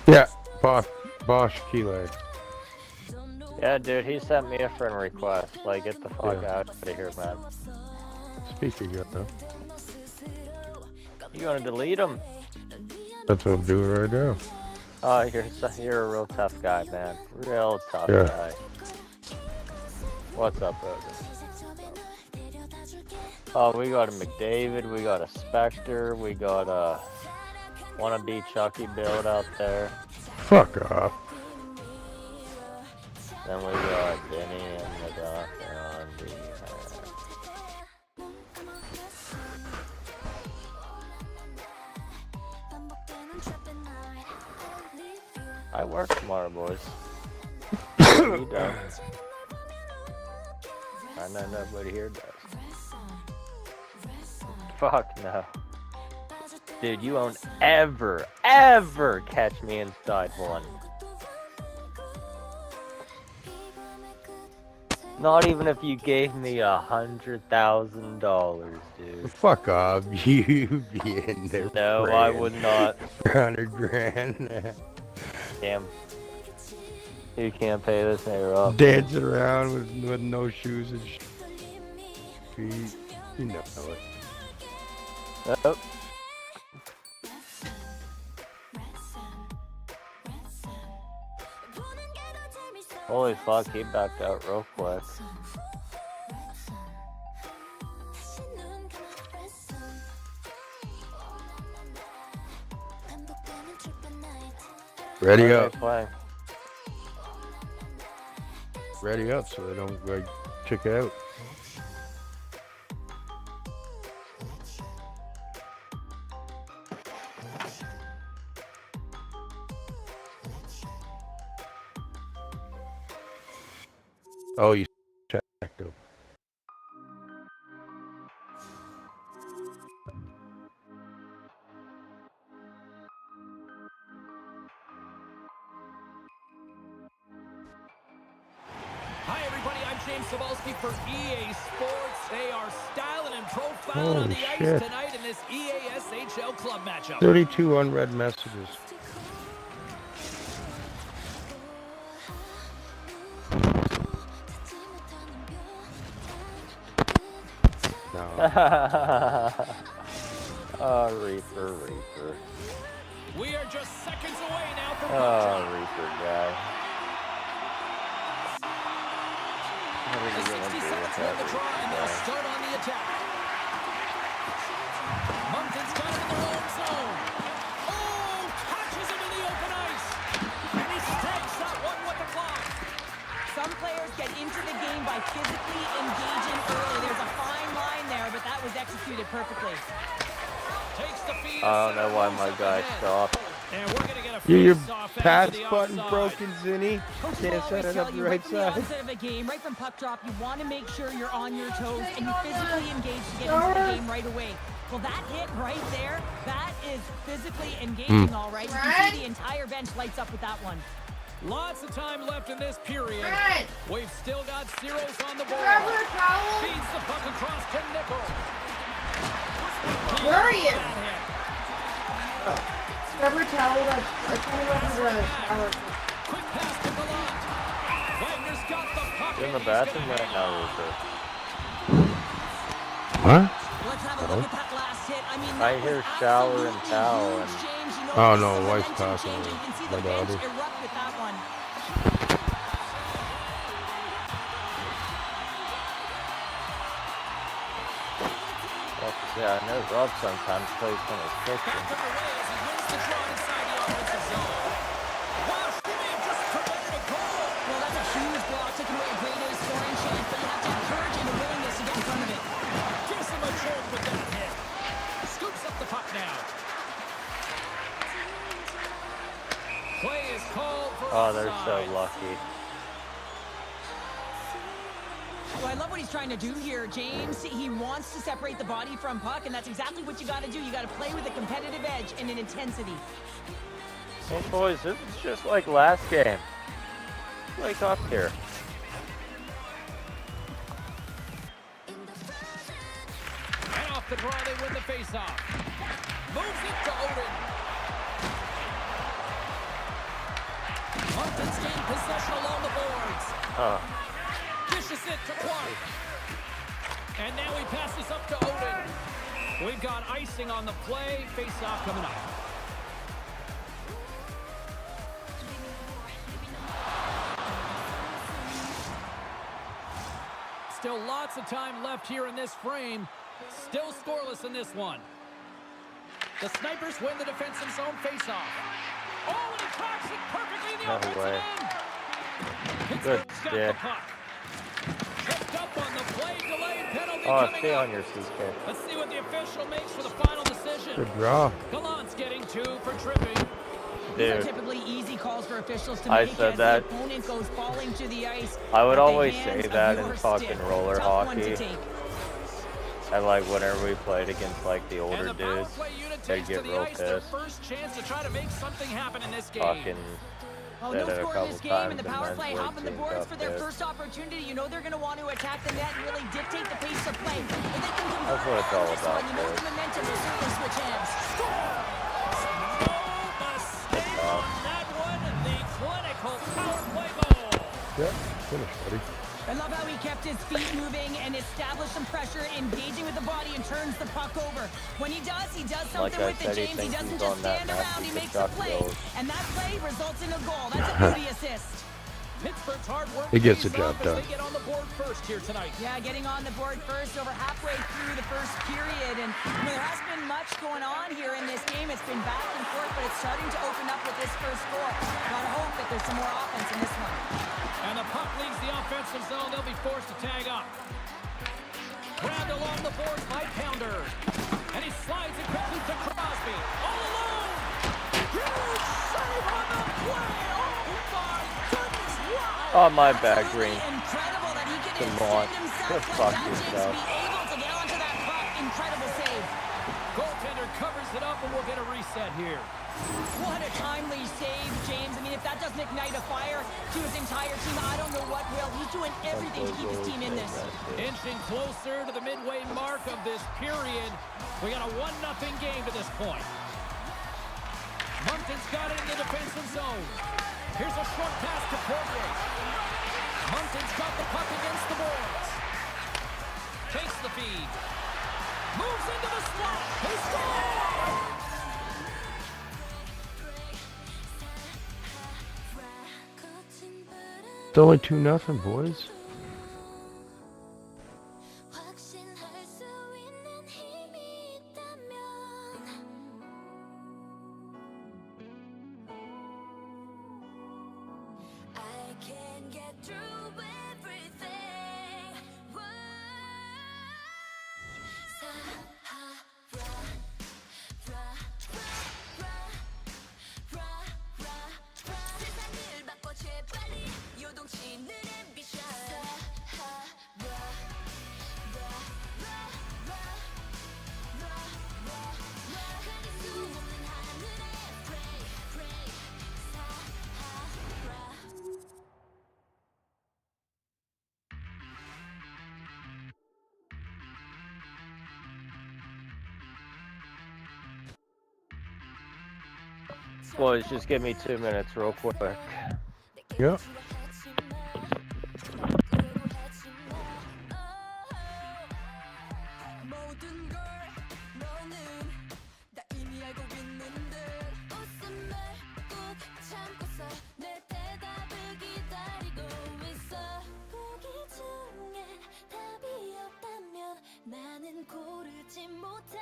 Yeah, Bosch Kile. Yeah, dude, he sent me a friend request. Like, get the fuck out of here, man. Speaking of though. You gonna delete him? That's what I'm doing right now. Oh, you're a real tough guy, man. Real tough Yeah. guy. What's up, brother? Oh, we got a McDavid, we got a Spectre, we got a wannabe Chucky build out there. Fuck off. Then we got Denny and the doctor on the I work tomorrow, boys. You don't. I know nobody here does. Fuck no. Dude, you won't ever catch me inside one. Not even if you gave me $100,000, dude. Fuck off. You be in there. No, I would not. 100 grand. Damn. You can't pay this nigga off. Dancing around with no shoes and feet. You know it. Oh. Holy fuck, he backed out real quick. Ready up. Play. Ready up so they don't like check out. Oh, you checked them. Hi, everybody. I'm James Cebulski for EA Sports. They are styling and profiling on Holy the ice shit. tonight in this EASHL club matchup. 32 unread messages. No. Oh, Reaper. We are just seconds away now from Oh, Reaper guy. What are the you 60 gonna do with seconds that with the draw, and they'll Reaper start on the attack. Moncton's got him in the wrong zone. Oh, catches him in the open ice. And he strikes that one with the clock. Some players get into the game by physically engaging early. There's a fine line there, but that was executed perfectly. Takes the feed. I don't know why my guy stopped. And we're gonna get a Your face-off pass into the button offside. broken, Zinni. Coach Can't will set always it tell up the you right right from the side. onset of a game, right from puck drop, you want to make sure you're on your toes and you physically engage to get into the game right away. Well, that hit right there, that is physically engaging, all right. You can see the entire bench lights up with that one. Lots of time left in this period. Brett. We've still got zeros on the board. Trevor Towel? Feeds the puck across to Nickel. Where are you? Bad hit. Trevor Towel, I told him to run. Quick pass to Gallant. Wagner's got the puck. You in the bathroom right now, Reaper? Huh? Let's have a look at that last hit. I mean, I that hear was shower and absolutely towel huge, and- James. You know, Oh, this no, is a wife's dimension talking change, and you can see my the bench daughter. erupt with that one. Yeah, I know Rob sometimes plays from his kitchen. Back underway as he wins the draw inside the offensive zone. Wow, she may have just prevented a goal. Well, that's a huge block, taking away a great A scoring chance, but you have to have courage and the willingness to get in front of it. Gives him a jolt with that hit. Scoops up the puck now. Play is called for Oh, they're so offside. lucky. Well, I love what he's trying to do here, James. He wants to separate the body from puck, and that's exactly what you got to do. You got to play with a competitive edge and an intensity. Well, boys, this is just like last game. Wake up here. And off the draw, they win the faceoff. Moves it to Odin. Moncton's gained possession along the boards. Oh, Dishes it to Clark. And now he passes up to Odin. We've got icing on the play. Face-off coming up. Still lots of time left here in this frame. Still scoreless in this one. The Snipers win the defensive zone face-off. Oh, and he cracks it perfectly in the No offensive way. end. Good Pittsburgh's got stick. the puck. Tripped up on the play, delayed penalty oh, coming stay up. on your CK. Let's see what the official makes for the final decision. Good draw. Gallant's getting 2 for tripping. These are Dude, typically easy calls for officials to I make said as that. the opponent goes falling to the ice. I would at the always hands say of that in your fucking stick. roller Tough one to hockey. take. And like whenever we played against like the And older the power dudes, play unit they takes to get the real ice their pissed. first chance to try to make something happen in this game. Fucking Oh, said no it a score in this couple game, and times the and power men's play league hop on the team boards got for their pissed. first opportunity. You know they're going to want to attack the net and really dictate the pace of play. If they can convert That's what it's all this about, one, you know boys. the momentum will certainly switch hands. No mistake job. on that one. The clinical power play goal. Yep, finish, buddy. I love how he kept his feet moving and established some pressure, engaging with the body and turns the puck over. When he does Like something I with it, said, he James. He thinks doesn't he's just on that stand map, around, he he can makes a chuck play. goals. And that play results in a goal. That's a beauty assist. Pittsburgh's hard work He gets the pays off job done. as they get on the board first here tonight. Yeah, getting on the board first over halfway through the first period. And you know, there hasn't been much going on here in this game. It's been back and forth, but it's starting to open up with this first score. Gotta hope that there's some more offense in this one. And the puck leaves the offensive zone. They'll be forced to tag up. Grabbed along the boards by Pounder. And he slides it quickly to Crosby. All alone! Huge save on the play! Oh my goodness! Wow! Oh, my bad, Absolutely Green. incredible that he could Come on. extend himself Go like fuck that, James, yourself. to be able to get onto that puck. Incredible save. Goaltender covers it up, and we'll get a reset here. What a timely save, James. I mean, if that doesn't ignite a fire to his entire team, I don't know what will. He's doing everything to keep his team in this. Inching closer to the midway mark of this period. We got a 1-0 game to this point. Moncton's got it in the defensive zone. Here's a short pass to Poirier. Moncton's got the puck against the boards. Takes the feed. Moves into the slot. He scores! It's only 2-0, boys. 확신할 수 있는 힘이 있다면 I can get through everything. 세상을 바꿔 재빨리 요동치는 앰비션. 가릴 수 없는 하늘에 pray, pray. Boys, just give me 2 minutes real quick. Yep. 모든 걸 너는 다 이미 알고 있는데 웃음을 꾹 참고서 내 대답을 기다리고 있어. 보기 중엔 답이 없다면 나는 고르지 못해.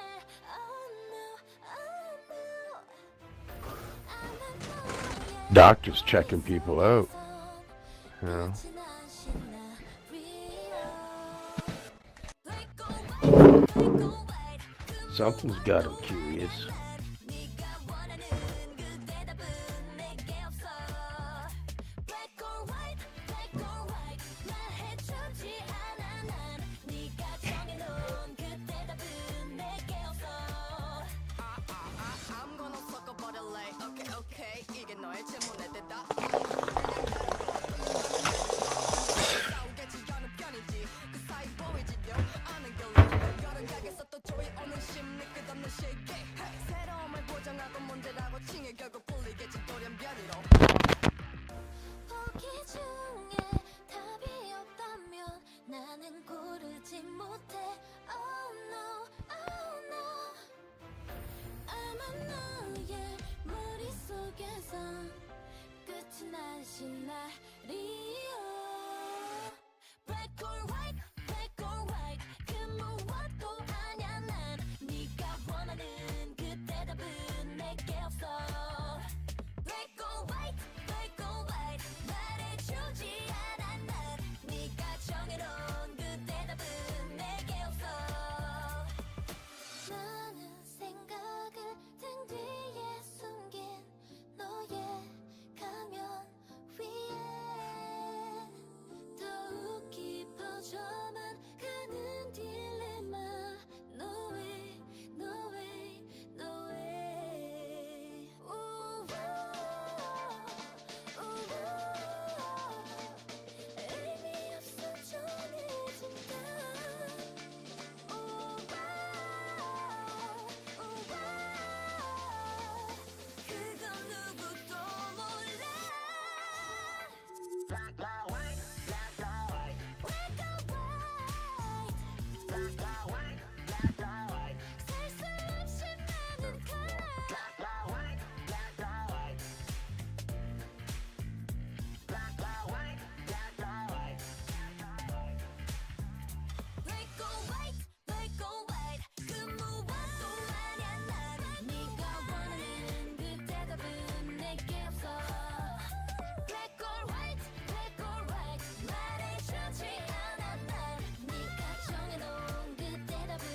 Doctors checking people out. You know? Something's got them curious. 보기 중에 답이 없다면 나는 고르지 못해. Oh no, oh no. 아마 너의 머릿속에선 끝이 난 시나리오. Black or white, black or white. 그 무엇도 아냐 난. 네가 원하는 그 대답은 내게 없어. Black or white, black or white. 말해주지 않아 난. 네가 정해놓은 그 대답은 내게 없어. 나는 생각을 등 뒤에 숨긴 너의 가면 위에 더욱 깊어져만 가는 딜레마. No way, no way, no way. 의미 없어 정해진다. 그건 누구도 몰라. Black or white, black or white, black or white, black or white, black or white. 셀 수 없이 많은 color. Black or white, black or white, black or white, black or white. Black or white, black or white. 그 무엇도 아냐 난. 네가 원하는 그 대답은 내게 없어. Black or white, black or white. 말해주지 않아 난. 네가 정해놓은 그 대답은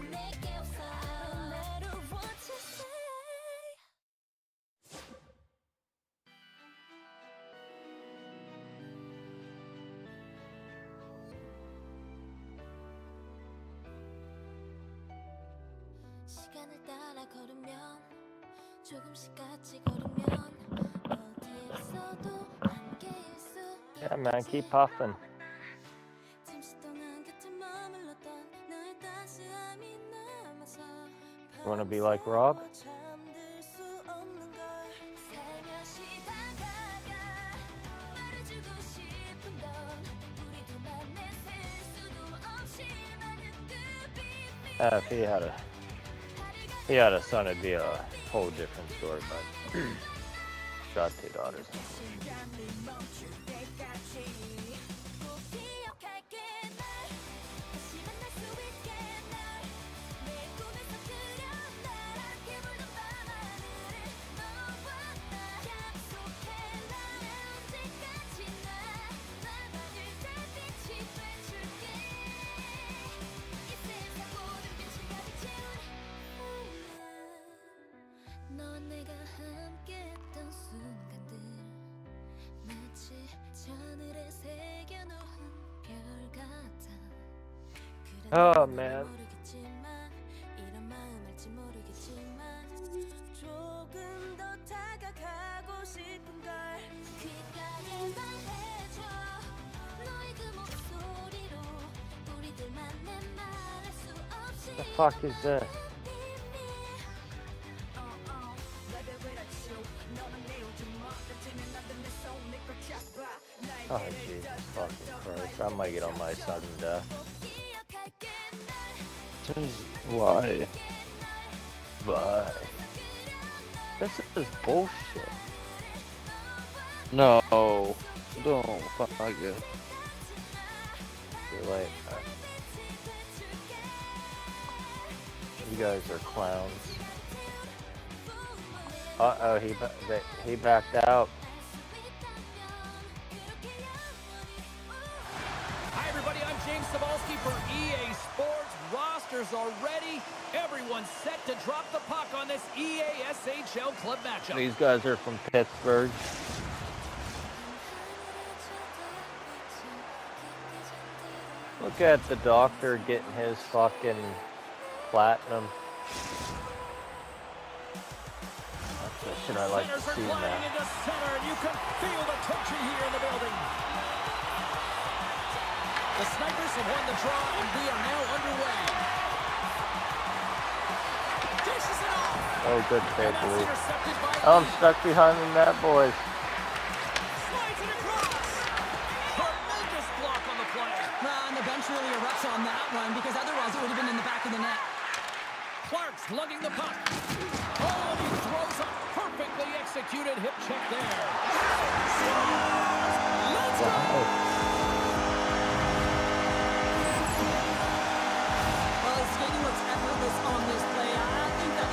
내게 없어. No matter what you say. 시간을 따라 걸으면 조금씩 같이 걸으면 어디에 있어도 함께일 수 Yeah, man, keep puffing. 잠시 동안 곁에 머물렀던 너의 따스함이 남아서 You wanna be like Rob? 잠들 수 없는 걸 살며시 다가가 말해주고 싶은 건 우리 둘만의 셀 수도 없이 많은 그 비밀. If he had a son, it'd be a whole different story, but got 2 daughters. 시간을 멈출 때까지 꼭 기억할게 날 다시 만날 수 있게 날 내 꿈에서 그려 날 함께 불던 밤하늘을 너와 나 약속해 날 언제까지나 날 받을 때 빛이 돼줄게. 이 세상 모든 빛을 가득 채운 너와 내가 함께했던 순간들 마치 하늘에 새겨놓은 별 같아. Oh, man. 모르겠지만 이런 마음 알지 모르겠지만 조금 더 다가가고 싶은 걸 귓가에 말해줘. 너의 그 목소리로 우리들만의 말할 수 없이 The fuck is this? Oh, Jesus fucking Christ. I might get on my sudden death. Why? But this is bullshit. No, don't fuck it. Too late. You guys are clowns. Uh-oh, he backed out. players are ready. Everyone's set to drop the puck on this EASHL club matchup. These guys are from Pittsburgh. Look at the doctor getting his fucking platinum. That's the shit I like to Centers see are gliding now. into center, and you can feel the tension here in the building. The Snipers have won the draw, and we are now underway. Dishes it off. Oh, good And save, that's boys. intercepted by Oh, I'm Lee. stuck behind the net, boys. Slides it across. Tremendous block on the play. And the bench really erupts on that one because otherwise it would have been in the back of the net. Clark's lugging the puck. Oh, and he throws a perfectly executed hip check there. Let's go. Well, his skating looks effortless on this play. I think that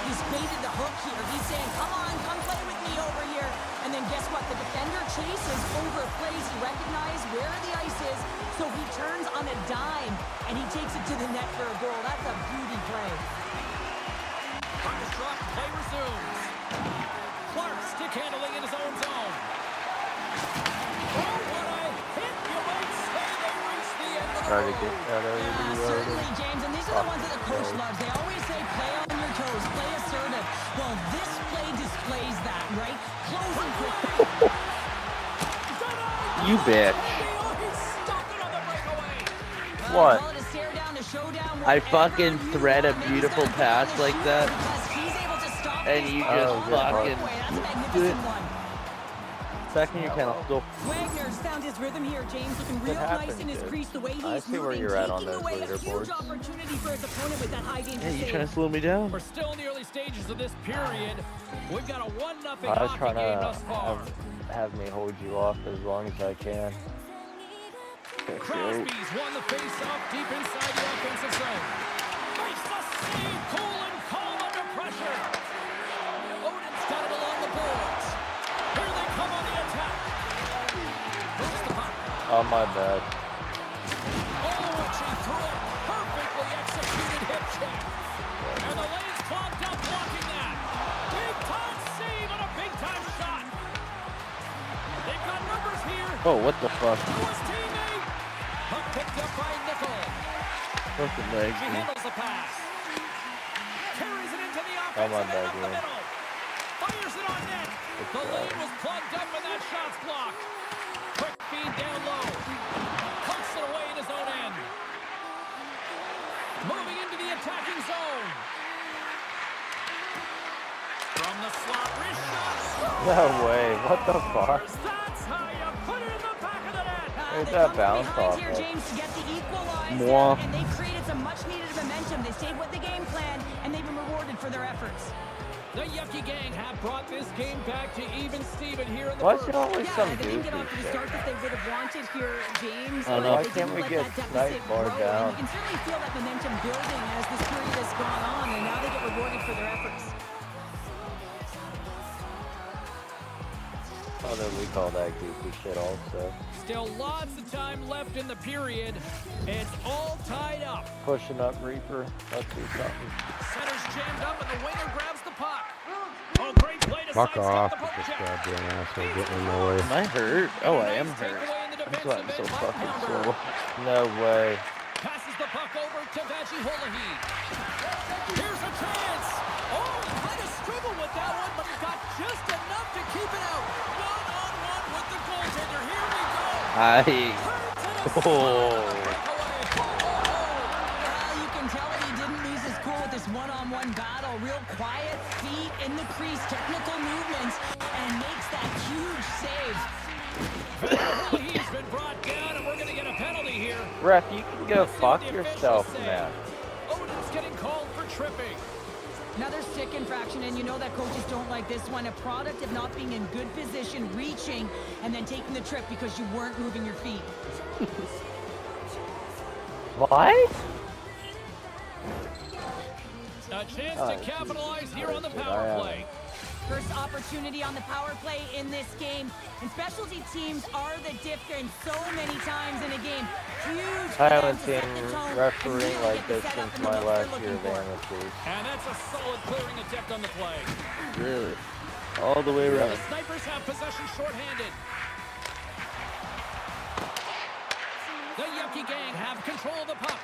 he's baited the hook here. He's saying, come on, come play with me over here. And then guess what? The defender chases over plays. He recognizes where the ice is, so he turns on a dime, and he takes it to the net for a goal. That's a beauty play. Puck is dropped, play resumes. Clark stick handling in his own zone. Oh, what a hit! You might say they reached the end of the Try to road. get that over Yeah, the certainly, James. And these are the ones that the coach loves. They always say play on your toes, play assertive. Well, this play displays that, right? Closing quick. You bitch. He's stopped it on the breakaway. What? Call it a stare down, a showdown, I whatever fucking you thread a want. Maybe he's beautiful gonna pass finish like shooting that, because he's able to stop and this you play just on the fucking breakaway. That's a do it. magnificent one. Second, you can still. Wagner's found his rhythm here, James, looking real happened, nice in his dude. crease. The way he's I see where moving, you're at on taking those away a huge leaderboards. opportunity for his opponent with that high danger Hey, you save. trying to slow me down? We're still in the early stages of this period. We've got a 1-0 I was hockey trying game to thus far. have me hold you off as long as I can. Crosby's won the face-off deep inside the offensive zone. Makes the save, cool and calm under pressure. Odin's got it along the boards. Here they come on the attack. Moves the puck. Oh, my bad. Oh, and she threw a perfectly executed hip check. And the lane's clogged up blocking that. Big-time save and a big-time shot. They've got numbers here. Oh, what the fuck? To his teammate. Puck picked up by Nickel. Fucking legs, She dude. handles the pass. Carries it into the Oh, offensive my end bad, up the Ian. middle. Fires it on net. The lane was plugged up and that shot's blocked. Quick feed down low. Punts it away in his own end. Moving into the attacking zone. From the slot, wrist shot. No way. What the fuck? That's how you put it in the back of the net. Where's They that come from bounce behind off here, of? James, to get the equalizer, Mwah. and they created some much-needed momentum. They stayed with the game plan, and they've been rewarded for their efforts. The Yucky Gang have brought this game back to even Steven here in the Why's first. it always Yeah, some they didn't get goofy off to the shit? start that they would have wanted here, James. I know. but Why they can't didn't we let get that deficit sniped bar grow, down? and you can certainly feel that momentum building as this period has gone on, and now they get rewarded for their efforts. Oh, then we call that goofy shit also. Still lots of time left in the period. It's all tied up. Pushing up Reaper. Let's do something. Center's jammed up and the winger grabs the puck. Oh, great play to Fuck sidestep off the with poke this check. goddamn asshole getting in my way. Am I hurt? Oh, I am Nice hurt. takeaway in the That's why I'm so defensive end by fucking Pounder. slow. No way. Passes the puck over to Vachi Holahi. Here's a chance. Oh, he kind of struggled with that one, but he got just enough to keep it out. One-on-one with the goaltender. Here we go. Well, you can tell that he didn't lose his cool with this one-on-one battle. Real quiet, feet in the crease, technical movements, and makes that huge save. He's been brought down, and we're going to get a penalty here. Ref, you can go Let's see fuck what the yourself, officials say. man. Odin's getting called for tripping. Another stick infraction, and you know that coaches don't like this one. A product of not being in good position, reaching, and then taking the trip because you weren't moving your feet. What? A chance Oh, to capitalize here on the shit, I power haven't. play. First opportunity on the power play in this game. And specialty teams are the difference so many times in a game. Huge for I them haven't to seen set the tone and refereeing really like get the this setup since and the my look they're last year looking of for. amateurs. And that's a solid clearing attempt on the play. Really? All the way The around. Snipers have possession shorthanded. The Yucky Gang have control of the puck.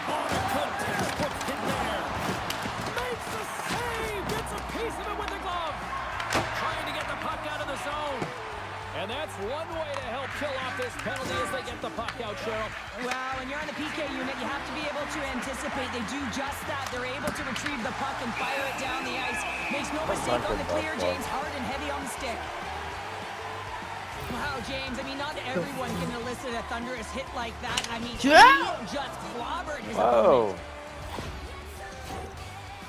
Oh, a good textbook hit there. Makes the save. Gets a piece of it with the glove. Trying to get the puck out of the zone. And that's one way to help kill off this penalty as they get the puck out, Cheryl. Well, when you're on the PK unit, you have to be able to anticipate. They do just that. They're able to retrieve the puck and fire it down the ice. Makes no mistake on the clear, James. Hard and heavy on the stick. Wow, James, I mean, not everyone can elicit a thunderous hit like that. I mean, he just clobbered his Whoa. opponent.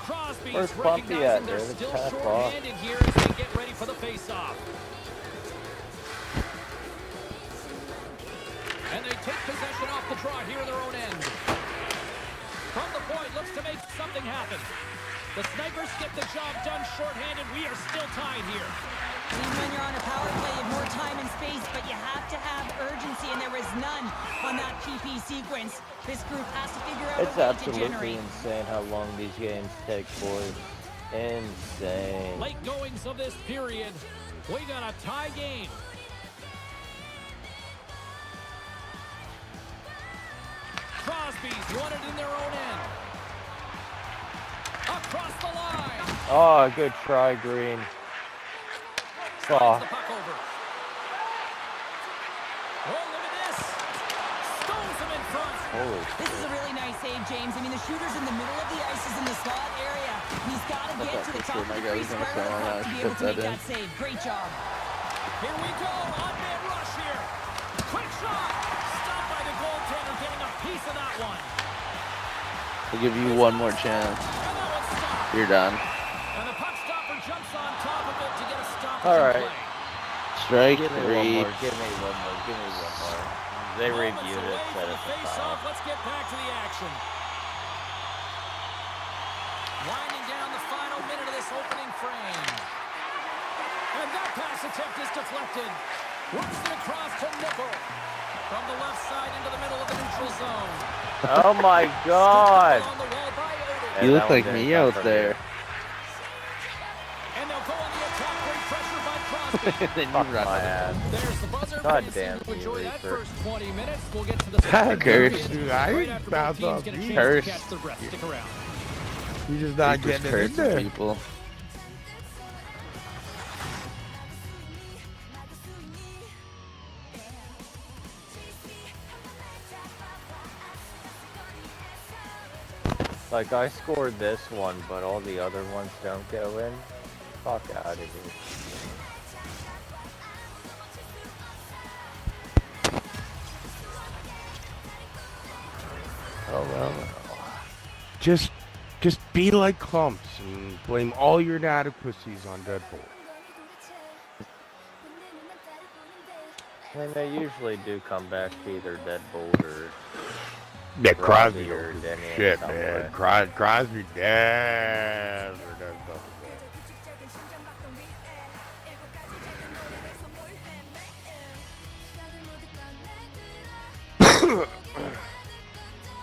Crosby's Where's Bumpy at, recognizing they're dude? still It's 10 o'clock. shorthanded here as they get ready for the face-off. And they take possession off the draw here in their own end. From the point, looks to make something happen. The Snipers get the job done shorthanded. We are still tied here. Even when you're on a power play, you have more time and space, but you have to have urgency, and there was none on that PP sequence. This group has to figure out It's a way to absolutely generate. insane how long these games take, boys. Insane. Late goings of this period. We got a tie game. Crosby's won it in their own end. Across the line. Oh, good try, Green. Slides the puck over. Oh, look at this. Stones him in front. Holy This is a really nice save, James. I mean, the shooter's in the middle of the ice, is in the slot area. And he's got to get to the top of the crease square with the puck to be able to make that save. Great job. Here we go. On-man rush here. Quick shot. Stopped by the goaltender, getting a piece of that one. I'll give you one more chance. And that one's stopped. You're done. And the puck stopper jumps on top of it to get a stoppage All in right. play. Strike Give me one three. more. Give me one more. Give me one more. They Moments reviewed away it, from said the it's a face-off. foul. Let's get back to the action. Winding down the final minute of this opening frame. And that pass attempt is deflected. Works it across to Nickel. From the left side into the middle of the neutral zone. Oh my God. On the wall by Oden. You Yeah, look that like one didn't me come out from there. And they'll go on the attack. Great pressure by Crosby. Then you Fuck run. my ass. There's the buzzer. God Fans damn seem to you, enjoy that Reaper. first 20 minutes. We'll get to the second Curse. period Dude, I right after both bounce teams off get a you. chance Curse. to catch their breath. Stick around. You're just not Reaper's getting it in cursing there. people. Like, I scored this one, but all the other ones don't go in. Fuck out of here. Oh well. Just be like clumps and blame all your inadequacies on Deadpool. I mean, they usually do come back to either Deadbolt or... Yeah, Crosby Crosby or don't give a Denny in shit, some man. way. Crosby never does nothing.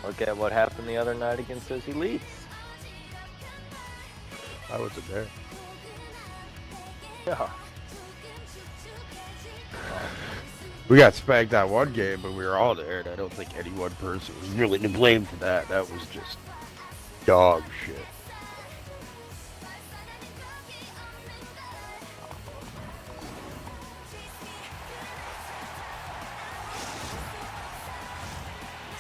Look at what happened the other night against those elites. I wasn't there. Yeah. We got spanked that one game, but we were all there, and I don't think any one person was really to blame for that. That was just dog shit.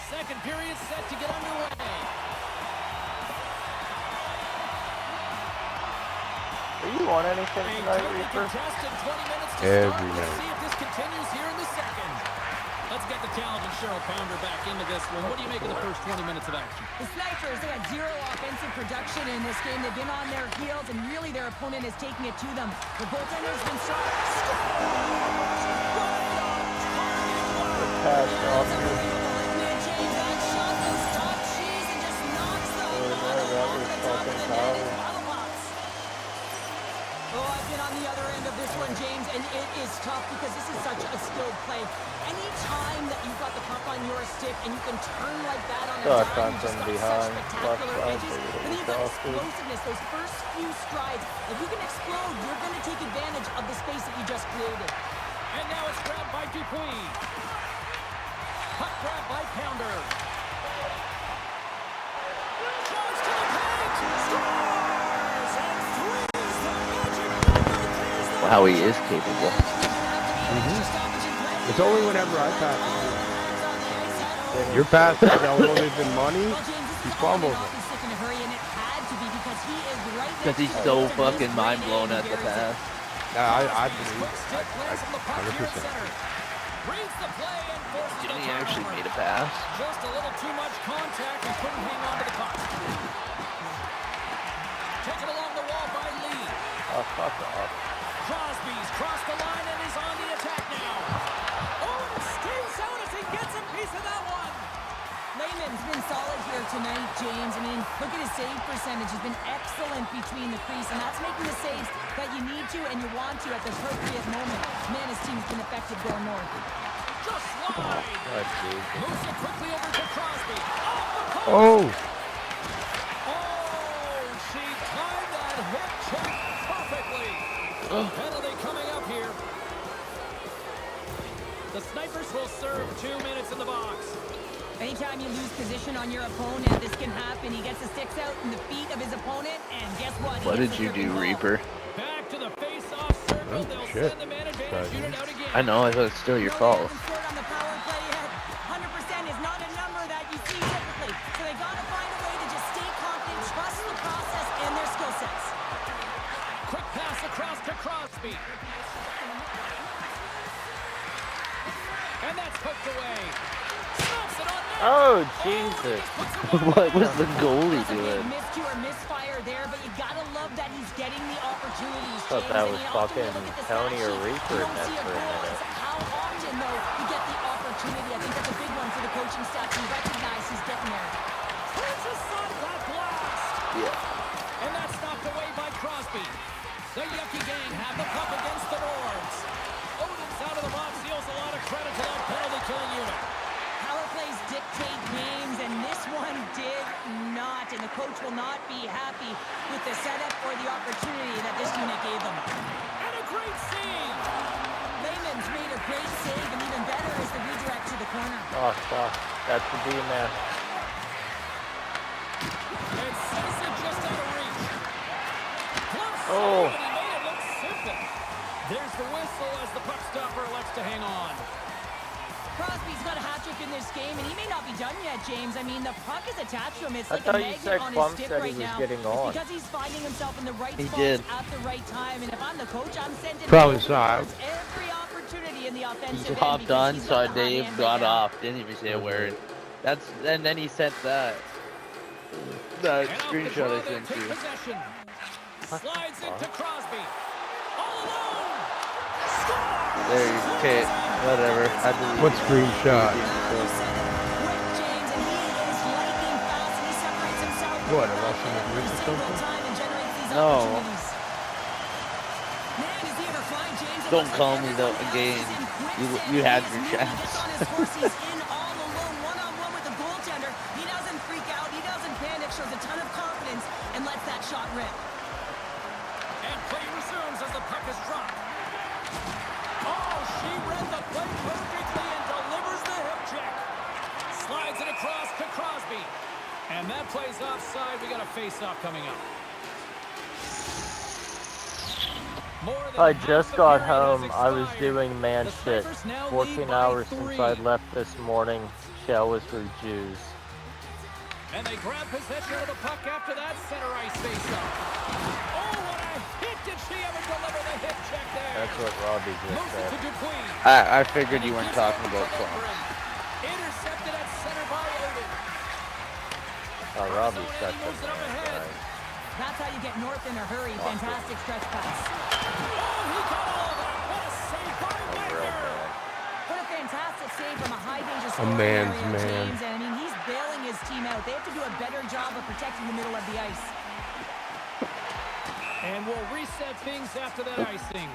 Second period set to get underway. Are you on anything A tonight, tightly Reaper? contested 20 minutes to Every start. Let's night. see if this continues here in the second. Let's get the talented Cheryl Pounder back into this one. What do you make of the first 20 minutes of action? The Snipers, they had zero offensive production in this game. They've been on their heels, and really their opponent is taking it to them. The goaltender's been strong. Pass off. James, that shot was top cheese and just knocks the puck that off was the top of the fucking net in power. foul box. it is tough because this is such a skilled play. Anytime that you've got the puck on your stick and you can turn like that on a Sucks dime, on you just from got behind. such spectacular Left side, edges. take it And then you've got across, dude. explosiveness, those first few strides. If you can explode, you're going to take advantage of the space that you just created. And now it's grabbed by Dupuis. Puck grab by Pounder. Charge to the paint. Scores! And threes the magic number. There's the Wow, he is capable. It's only whenever I pass it. Your pass is elevated than money. He fumbles it. Because he's so fucking mind blown at the pass. Yeah, I believe quick it. stick plays him the puck here at 100%. center. Reads the play and forces Didn't the he actually turnover. made a pass? Just a little too much contact and couldn't hang on to the puck. Taken along the wall by Lee. Oh, fuck off. Crosby's crossed the line and is on the attack now. Oh, and stays out as he gets a piece of that one. Lehman's been solid here tonight, James. I mean, look at his save percentage. He's been excellent between the crease, and that's making the saves that you need to and you want to at the appropriate moment. Man, his team's been effective going north. Just slide. Oh, Jesus. Moves it quickly over to Crosby. Off the post. Oh, Oh, she timed that hip check perfectly. Penalty coming up here. The Snipers will serve 2 minutes in the box. Anytime you lose position on your opponent, this can happen. He gets the sticks out in the feet of his opponent, and guess what? He What gets did you the do, ball. Reaper? Back to the face-off circle. Oh, They'll shit. send the man advantage unit out again. I know, I thought it's still your No, fault. They haven't scored on the power play yet. 100% is not a number that you see typically. So they got to find a way to just stay confident, trust the process and their skill sets. Quick pass across to Crosby. And that's hooked away. Snaps it on net. Oh, Jesus. What was the goalie Doesn't doing? get miscue or misfire there, but you gotta love that he's getting the opportunities. Thought James. that I was mean, often you fucking look at the Tony stat or sheet, Reaper you in don't that see a for a goal. minute. It's how often though you get the opportunity. I think that's a big one for the coaching staff to recognize he's getting there. Turns aside that blast. Yeah. And that's knocked away by Crosby. The Yucky gang have the puck against the boards. Odin's out of the box. Deals a lot of credit to that penalty killing unit. Power plays dictate games, and this one did not. And the coach will not be happy with the setup or the opportunity that this unit gave them. And a great save. Lehman's made a great save, and even better is the redirect to the corner. Oh, fuck. That's the D-man. And sends it just out of reach. Close Oh. save, and he made it look simple. There's the whistle as the puck stopper elects to hang on. Crosby's got a hat trick in this game, and he may not be done yet, James. I mean, the puck is attached to him. It's I like a thought you magnet said on his Clump stick said he right was now. getting It's on. because he's finding himself in the right He spot did. at the right time. And if I'm the coach, I'm sending Probably him so. every opportunity in the He offensive end hopped because on, he's saw got the hot Dave, hand got right now. off, didn't even say a word. And then he sent that. The And off the screenshot draw, I they sent take you. possession. Slides into Crosby. All alone. Scores! There you okay, whatever. I deleted what it. screenshot? Quick, James, and he is lightning fast, and he separates himself from What, the a pack Russian every Olympics or single something? time and generates these No. opportunities. Man, is he ever flying, James? It Don't looks call like me though everyone else again. is in You quicksand. had He your is moving, chance. gets on his horse, he's in all alone, one-on-one with the goaltender. He doesn't freak out, he doesn't panic, shows a ton of confidence, and lets that shot rip. And play resumes as the puck is dropped. Oh, she read the play perfectly and delivers the hip check. Slides it across to Crosby. And that play's offside. We got a face-off coming up. More than I half just the got period has home. I was expired. doing man The shit. Snipers now 14 lead by hours since 3. I left this morning. Shell was for Jews. And they grab possession of the puck after that center ice face-off. Oh, what a hit! Did she ever deliver the hip check there? That's what Robbie just Moves it to said. Dupuis. I figured you weren't Gives it talking over about to Clump. Lindgren. Intercepted at center by Odin. Oh, Robbie's Arizona such a moves it up man, ahead. guys. That's how you get north in a hurry. Fantastic stretch pass. Oh, he got all of that. What a save by A real Wagner. man. What a fantastic save from a high-danger A scoring man's area, man. James. And I mean, he's bailing his team out. They have to do a better job of protecting the middle of the ice. And we'll reset things after that icing.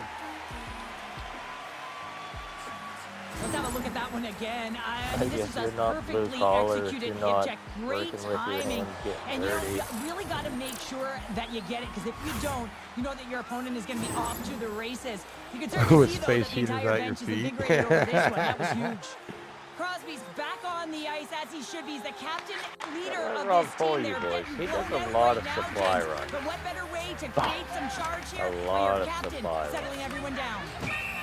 Let's have a look at that one again. I I mean, this guess is a you're not blue perfectly collar if executed you're hip not check. Great working with your timing. hands getting And you dirty. really got to make sure that you get it, because if you don't, you know that your opponent is going to be off to the races. You can certainly With see, though, space that the heaters entire at your bench is feet. invigorated over this one. That was huge. Crosby's back on the ice as he should be. He's the captain, leader of Wrong this for team. you They're boys. getting He blown does a out lot right of now, supply James. run. But what better way to create some charge here? A by lot your of captain supply run. settling everyone down.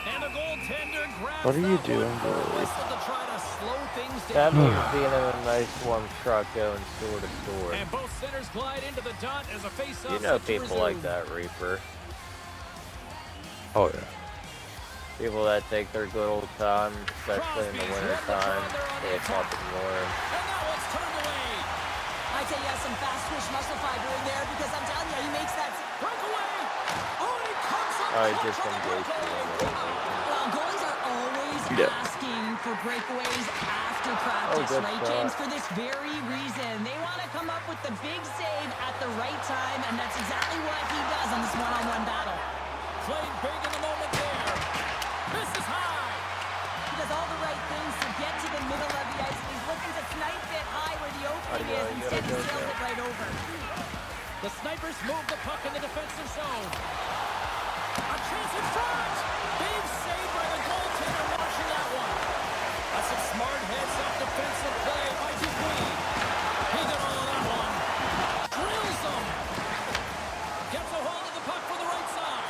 And the goaltender grabs What are you that doing, one for a boys? whistle to try to slow things That down. means being in a nice warm truck going store to store. And both centers glide into the dot as a face-off You know set to people like resume. that, Reaper. Oh yeah. People that take their good old time, especially in the Crosby's winter ready to time, draw, they're on the stay up attack. and warm. And that one's turned away. I tell you, some fast twitch muscle fiber in there, because I'm telling you, he makes that. Breakaway. Oh, he comes up Oh, he clutch just on the engaged breakaway. you. Well, goalies are always Yeah. asking for breakaways after practice, good right, shot. James? For this very reason. They want to come up with the big save at the right time, and that's exactly what he does on this one-on-one battle. Played big in the moment there. This is high. He does all the right things to get to the middle of the ice, and he's looking to snipe it high where the opening I know, is. you Instead, he gotta go sails there. it right over. The snipers move the puck in the defensive zone. A chance in front. Big save by the goaltender watching that one. That's some smart heads-up defensive play by Dupuis. He did all of that one. Drills them. Gets a hold of the puck for the right side.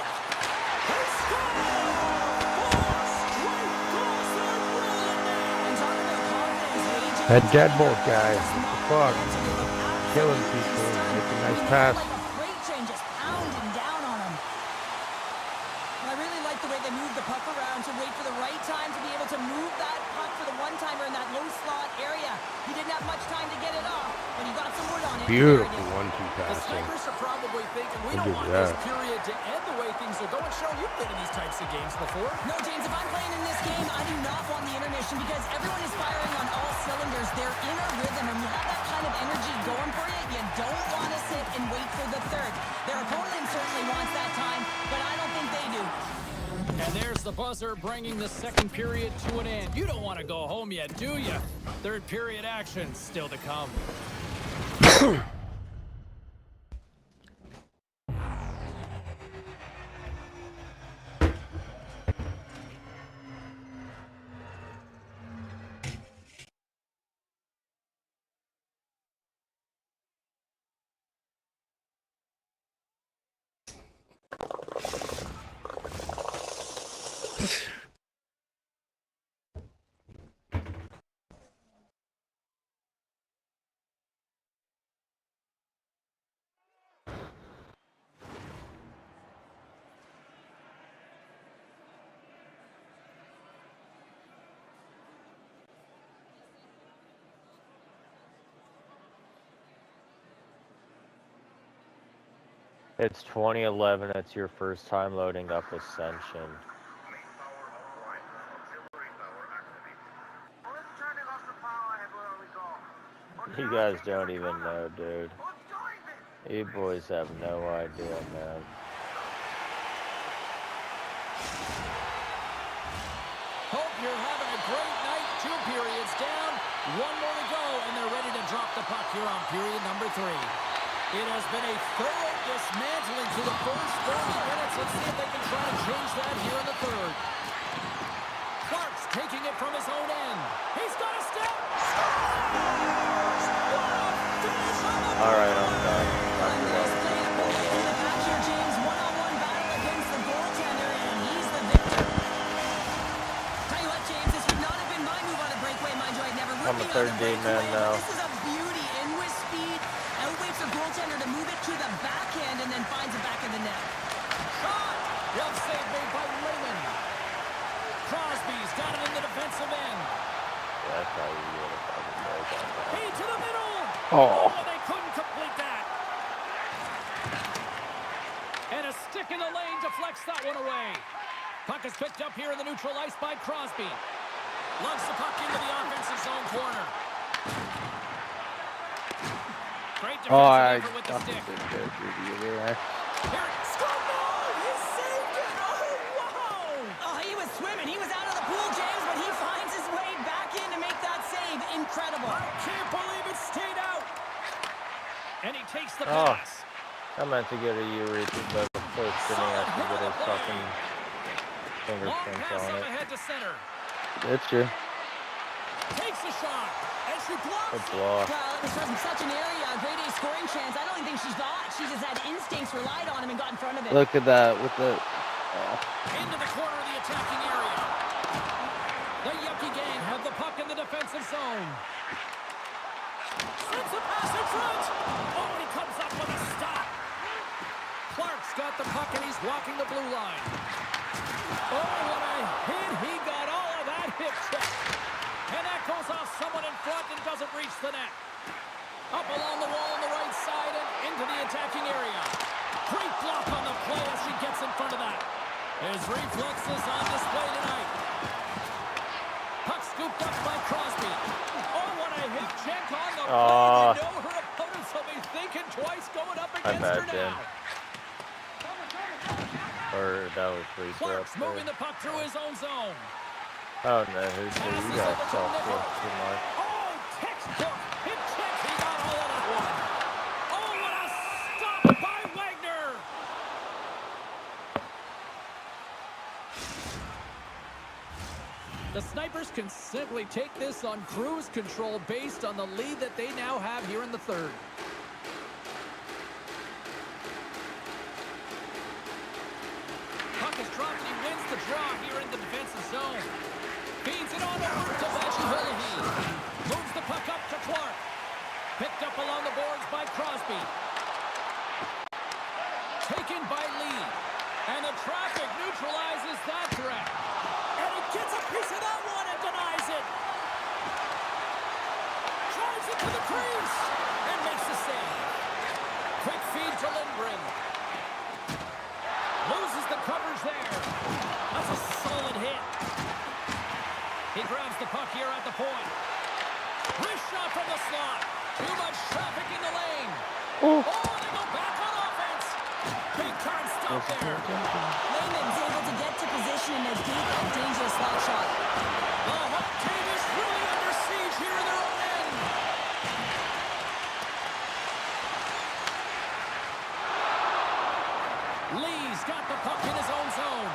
He scores! Four straight goals. They're brilliant now. And talking about confidence, hey, James, That deadbolt I guy, just what the not fuck? able to look Killing absolutely people, stunned. making nice I mean, pass. Like a freight train just pounding down on him. And I really like the way they move the puck around to wait for the right time to be able to move that puck for the one-timer in that low slot area. He didn't have much time to get it off, but he got some wood on it. Beautiful There it is. 1-2 The passing. snipers are probably thinking, we Look don't at want that. this period to end the way things are going. Cheryl, you've been in these types of games before. No, James, if I'm playing in this game, I do not want the intermission because everyone is firing on all cylinders. They're in a rhythm, and you have that kind of energy going for you. You don't want to sit and wait for the third. Their opponent certainly wants that time, but I don't think they do. And there's the buzzer bringing the second period to an end. You don't want to go home yet, do you? Third period action still to come. It's 2011. It's your first time loading up Ascension. You guys don't even know, dude. You boys have no idea, man. Hope you're having a great night. 2 periods down, 1 more to go, and they're ready to drop the puck here on period number 3. It has been a thorough dismantling through the first 30 minutes. Let's see if they can try to change that here in the third. Clark's taking it from his own end. He's got a step. Scores! What a finish on the Alright, I'm done. Nice play to pull it to the back here, James. One-on-one battle against the goaltender, and he's the victor. Tell you what, James, this would not have been my move on a breakaway. Mind you, I'd never I'm a rookie on third a D man breakaway, now. but this is a beauty. In with speed, outwaits the goaltender to move it to the backhand, and then finds it back in the net. shot. Glove save made by Lehman. Crosby's got it in the defensive end. That's how you get it. He to the middle. Oh. They couldn't complete that. And a stick in the lane deflects that one away. Puck is picked up here in the neutral ice by Crosby. Lugs the puck into the offensive zone corner. Great defensive effort with the stick. Here, score goal! He saved it! Oh, wow! Oh, he was swimming. He was out of the pool, James, but he finds Oh. pass. I meant to get a U-reach, but before spinning, I should get his fucking Long fingerprints pass on up it. ahead to center. It's true. Takes a shot. And she blocks Good it. block. Well, it was from such an area, a grade A scoring chance. I don't even think she thought. She just had instincts, relied on him, and got in front of it. Look at that with the. Into the corner of the attacking area. The Yucky Gang have the puck in the defensive zone. Sends a pass in front. Oh, and he comes up with a stop. Clark's got the puck and he's walking the blue line. Oh, what a hit. He got all of that hip check. And that goes off someone in front and doesn't reach the net. Up along the wall on the right side and into the attacking area. Great block on the play as she gets in front of that. His reflexes on display tonight. Puck scooped up by Crosby. Oh, what a hip check on the play. You know her opponents will be thinking twice going up against her now. Or that was free throw. Clark's moving the puck through his own zone. Oh no, who's you Passes got over to soft Nickel. too much. Oh, textbook. Hip check. He got all of that one. Oh, what a stop by Wagner. The Snipers can simply take this on cruise control based on the lead that they now have here in the third. Puck is dropped and he wins the draw here in the defensive zone. Feeds it on over to Vachihulihi. Moves the puck up to Clark. Picked up along the boards by Crosby. Taken by Lee. And the traffic neutralizes that threat. And he gets a piece of that one and denies it. Drives it to the crease. And makes the save. Quick feed to Lindgren. Loses the coverage there. That's a solid hit. He grabs the puck here at the point. Wrist shot from the slot. Too much traffic in the lane. Oh, they go back on offense. Big time stop there. Lehman's able to get to position in a deep and dangerous slot shot. The home team is really under siege here in their own end. Lee's got the puck in his own zone.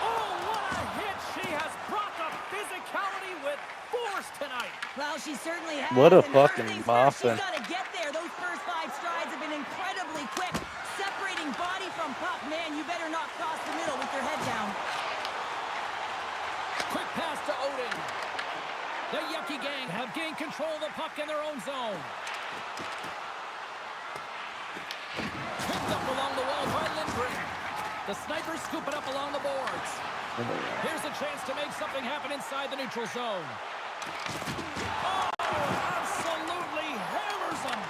Oh, what a hit. She has brought the physicality with force tonight. Well, she certainly has. What a and first fucking things first, muffin. She's got to get there. Those first 5 strides have been incredibly quick. Separating body from puck. Man, you better not cross the middle with your head down. Quick pass to Odin. The Yucky Gang have gained control of the puck in their own zone. Picked up along the wall by Lindgren. The Snipers scoop it up along the boards. Here's a chance to make something happen inside the neutral zone. Oh, absolutely hammers them.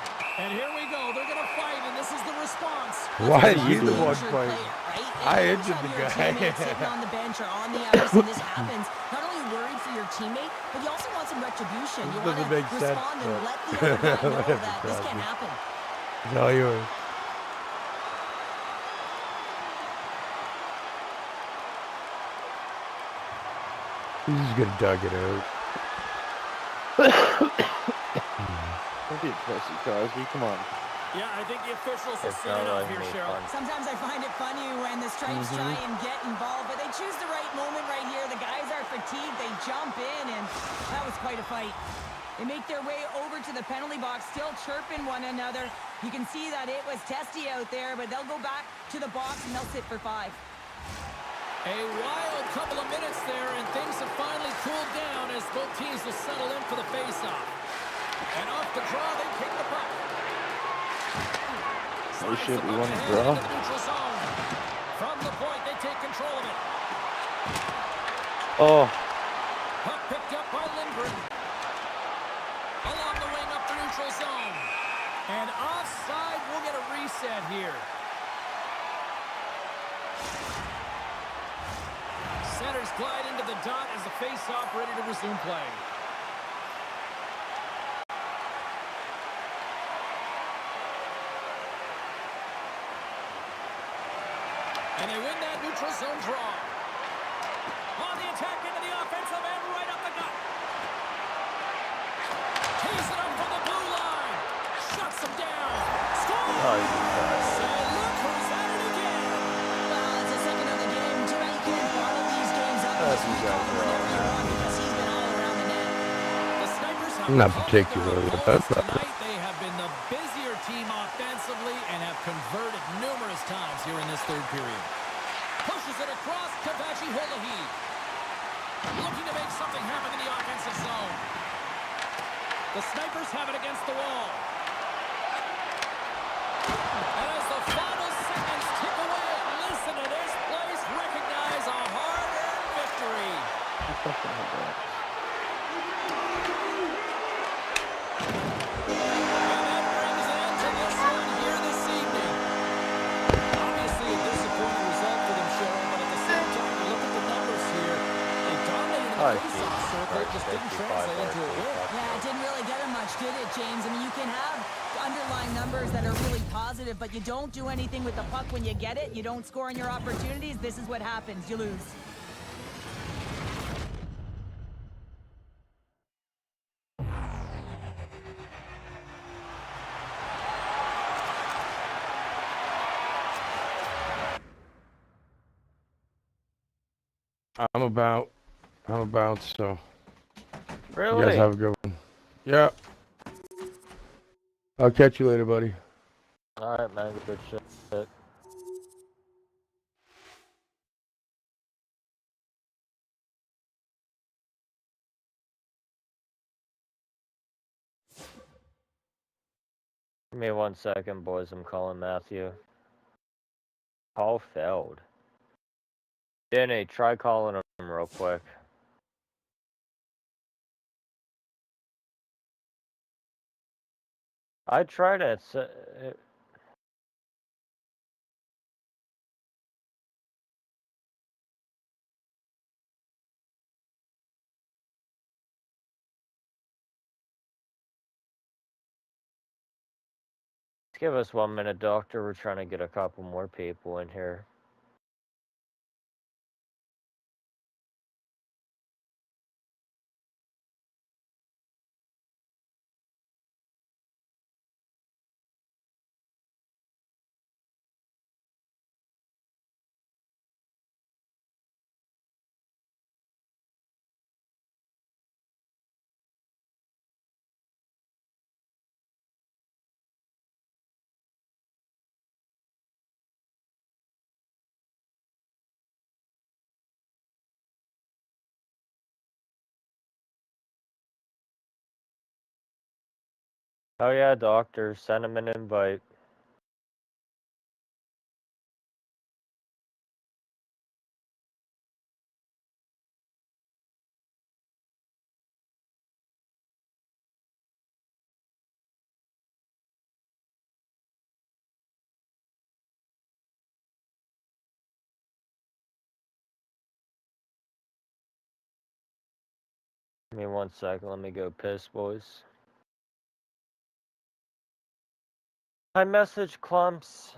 And here we go. They're going to fight, and this is the response. Why are You're you the an one injured fighting? player, right? I And injured the your guy. teammate sitting on the bench or on the ice, and this happens. Not only worried for your teammate, but you also want some retribution. You want Doesn't to make sense, respond and but- let the other guy know Whatever, that this Crosby. can't happen. It's all yours. He's just gonna dug it out. Don't be a pussy, Crosby. Come on. Yeah, I think the officials will It's set not it up like here, me Cheryl. fun. Sometimes I find it funny when the Stripes try and get involved, but they choose the right moment right here. The guys are fatigued. They jump in, and that was quite a fight. They make their way over to the penalty box, still chirping one another. You can see that it was testy out there, but they'll go back to the box, and they'll sit for 5. A wild couple of minutes there, and things have finally cooled down as both teams will settle in for the face-off. And off the draw, they pick the puck. Oh Slides shit, the we puck won the ahead draw. into the neutral zone. From the point, they take control of it. Oh, Puck picked up by Lindgren. Along the wing up the neutral zone. And offside, we'll get a reset here. Centers glide into the dot as the face-off ready to resume play. And they win that neutral zone draw. On the attack into the offensive end, right up the gut. Tees it up from the blue line. Shuts them down. you guys are all happy. because he's been all around the net. The Snipers have Not called particularly, their but that's opponents not. tonight. They have been the busier team offensively and have converted numerous times here in this third period. Pushes it across to Holahi. Looking to make something happen in the offensive zone. The Snipers have it against the wall. And as the final seconds tick away, listen to this place recognize a hard-earned victory. I fucking hate that. And that brings an end to this one here this evening. Obviously a disappointing result for them, Cheryl, but at the same time, you look at the numbers here. They dominated Oh, the face-off circle, just didn't translate into a win. Yeah, it didn't really get him much, did it, James? I mean, you can have underlying numbers that are really positive, but you don't do anything with the puck when you get it. You don't score on your opportunities. This is what happens. You lose. I'm about, so you guys Really? have a good one. Yeah. I'll catch you later, buddy. Alright, man. Good shit. Give me 1 second, boys. I'm calling Matthew. Call failed. Danny, try calling him real quick. I tried it. Give us 1 minute, Doctor. We're trying to get a couple more people in here. Oh yeah, Doctor. Send him an invite. Give me 1 second. Let me go piss, boys. Hi, message clumps.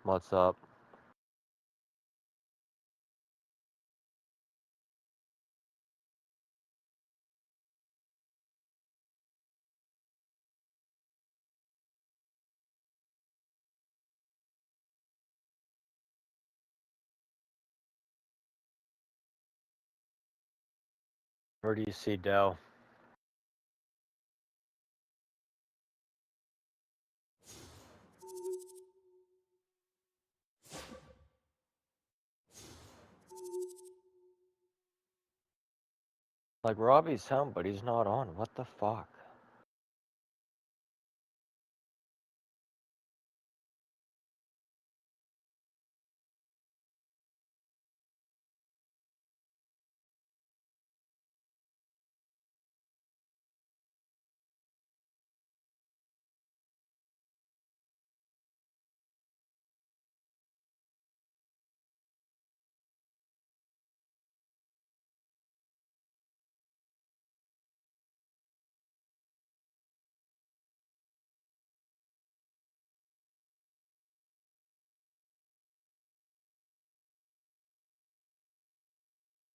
What's up? Where do you see Dell? Like, Robbie's home, but he's not on. What the fuck?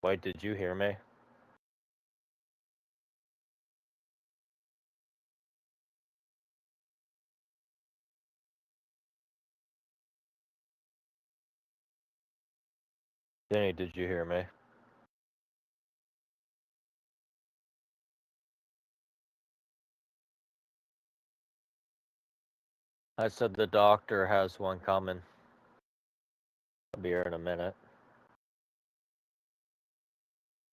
Wait, did you hear me? Denny, did you hear me? I said the doctor has one coming. I'll be here in a minute.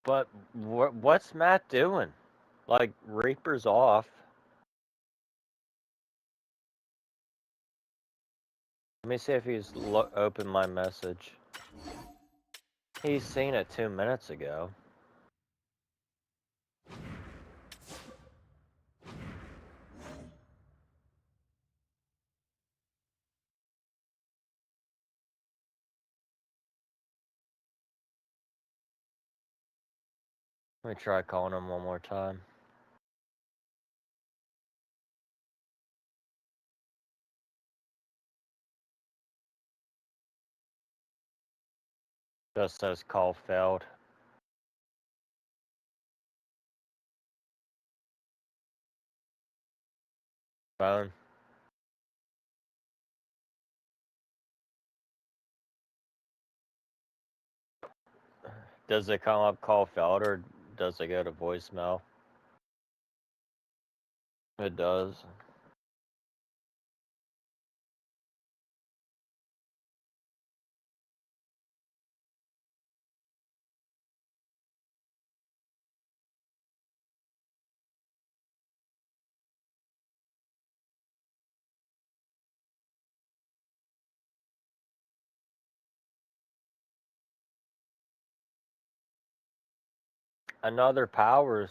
But what's Matt doing? Like, Reaper's off. Let me see if he's opened my message. He's seen it 2 minutes ago. Let me try calling him one more time. Just says call failed. Phone. Does it come up call failed or does it go to voicemail? It does. Another Powers.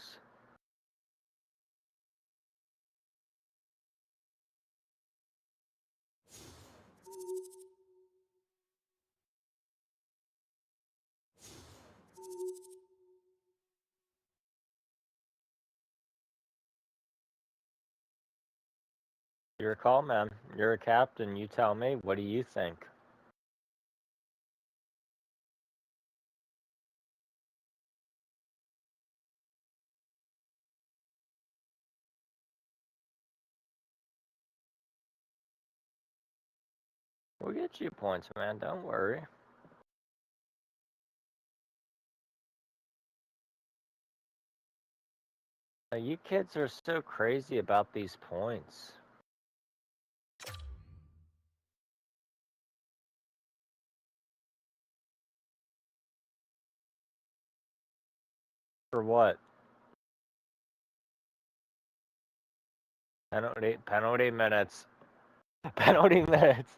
You're a call man. You're a captain. You tell me. What do you think? We'll get you points, man. Don't worry. You kids are so crazy about these points. For what? Penalty minutes. Penalty minutes.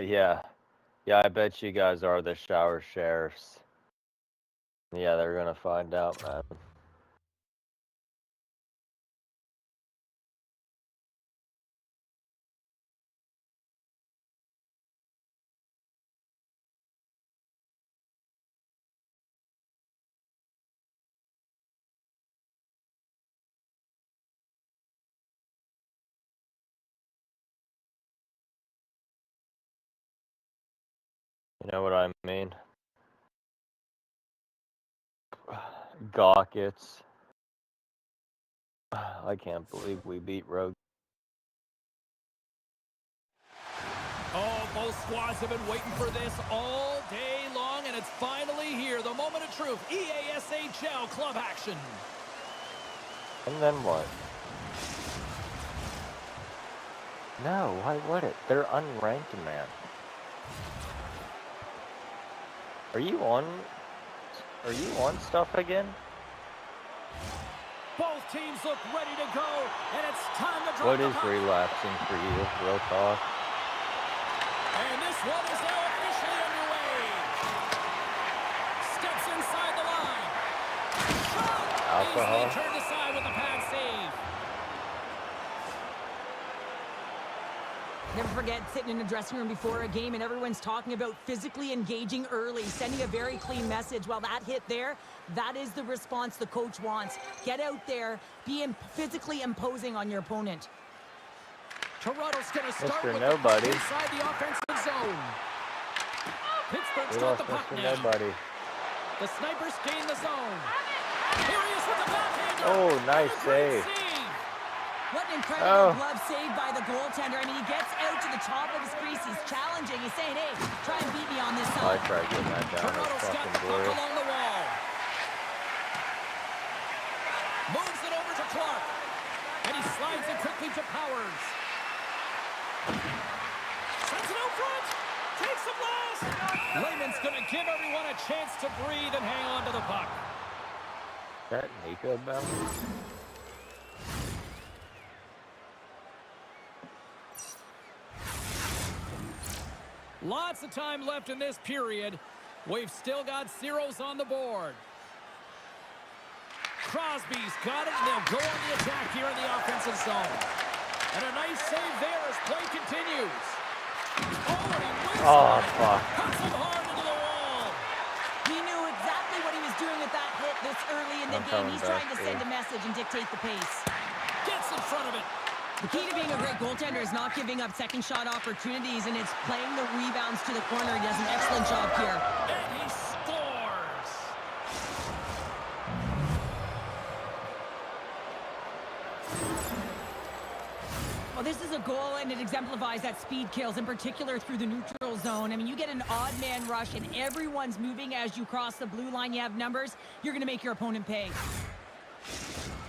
Yeah. Yeah, I bet you guys are the shower sheriffs. Yeah, they're gonna find out, man. You know what I mean? Gawkets. I can't believe we beat Rogue. Oh, both squads have been waiting for this all day long, and it's finally here. The moment of truth. EASHL club action. And then what? No, why would it? They're unranked, man. Are you on stuff again? Both teams look ready to go, and it's time to drop What the is puck. relapsing for you, real talk? And this one is now officially underway. Steps inside the line. Shot! Alcohol? Easily turned aside with the pad save. Never forget sitting in a dressing room before a game and everyone's talking about physically engaging early, sending a very clean message. Well, that hit there, that is the response the coach wants. Get out there, be physically imposing on your opponent. Toronto's going to start Mr. with Nobody. the puck inside the offensive zone. Pittsburgh's We got lost the puck Mr. now. Nobody. The Snipers gain the zone. Here he is with the backhander. Oh, nice And a great save. What an incredible Oh. glove save by the goaltender. I mean, he gets out to the top of his crease. He's challenging. He's saying, hey, try and beat me on this Oh, I side. tried getting that down. Toronto's That's got the fucking puck glorious. along the wall. Moves it over to Clark. And he slides it quickly to Powers. Sends it out front. Takes the blast. Lehman's going to give everyone a chance to breathe and hang on to the puck. Is that Nico bound? Lots of time left in this period. We've still got zeros on the board. Crosby's got it, and they'll go on the attack here in the offensive zone. And a nice save there as play continues. Oh, and he whips Oh, it. fuck. Puts him hard into the wall. He knew exactly what he was doing with that hit this early in the I'm game. coming He's back, trying to send dude. a message and dictate the pace. Gets in front of it. The key to being a great goaltender is not giving up second shot opportunities, and it's playing the rebounds to the corner. He does an excellent job here. And he scores. Well, this is a goal, and it exemplifies that speed kills, in particular through the neutral zone. I mean, you get an odd man rush, and everyone's moving as you cross the blue line. You have numbers. You're going to make your opponent pay.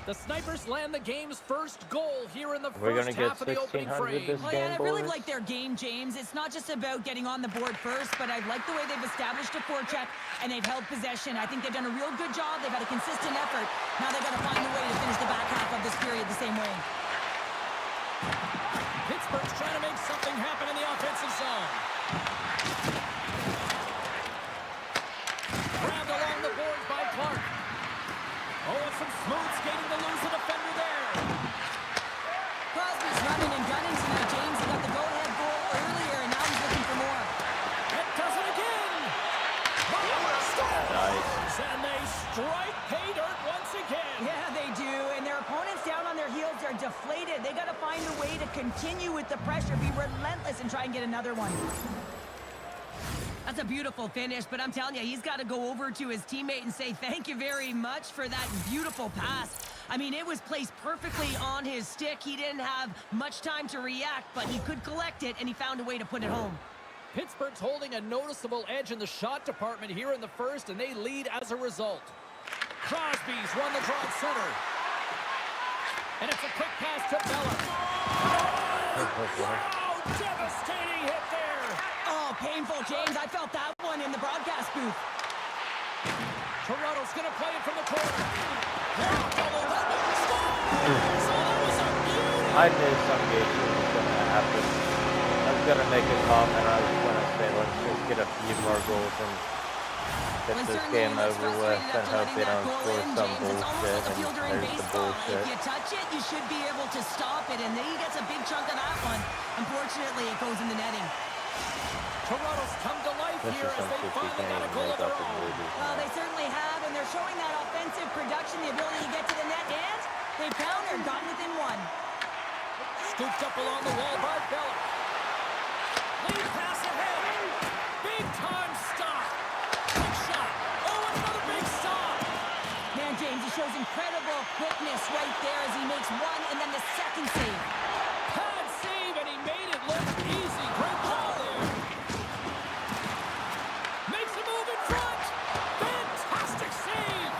The Snipers land the game's first goal here in the We're first gonna get half of the opening 1600 frame. this Well, yeah, I game, really boys. like their game, James. It's not just about getting on the board first, but I like the way they've established a forecheck and they've held possession. I think they've done a real good job. They've had a consistent effort. Now they've got to find a way to finish the back half of this period the same way. Pittsburgh's trying to make something happen in the offensive zone. Grabbed along the boards by Clark. Oh, and some smooth skating to lose the defender there. Crosby's running and gunning tonight, James. He got the go-ahead goal earlier, and now he's looking for more. It does it again. Bauer scores. Nice. And they strike pay dirt once again. Yeah, they do. And their opponents down on their heels are deflated. They got to find a way to continue with the pressure, be relentless, and try and get another one. That's a beautiful finish, but I'm telling you, he's got to go over to his teammate and say thank you very much for that beautiful pass. I mean, it was placed perfectly on his stick. He didn't have much time to react, but he could collect it, and he found a way to put it home. Pittsburgh's holding a noticeable edge in the shot department here in the first, and they lead as a result. Crosby's run the draw at center. And it's a quick pass to Bella. Oh, devastating hit there. Oh, painful, James. I felt that one in the broadcast booth. Toronto's going to play it from the corner. Double up and scores! So that was a beauty. I knew some game was gonna happen. I was gonna make a comment. I was gonna say, let's just get a few more goals and get Well, this certainly game he looks over with frustrated and after hope letting they that don't goal score in, some James. It's almost like bullshit a and fielder in there's the baseball. If bullshit. you touch it, you should be able to stop it, and then he gets a big chunk of that one. Unfortunately, it goes in the netting. Toronto's come to life This here is as some they shit you finally can't got a even goal make of their up in own. movies. Well, they certainly have, and they're showing that offensive production, the ability to get to the net, and they've countered, gotten within one. Scooped up along the wall by Bella. Lead pass ahead. Big time shows incredible quickness right there as he makes one and then the second save. Pad save, and he made it look easy. Great job there. Makes a move in front. Fantastic save.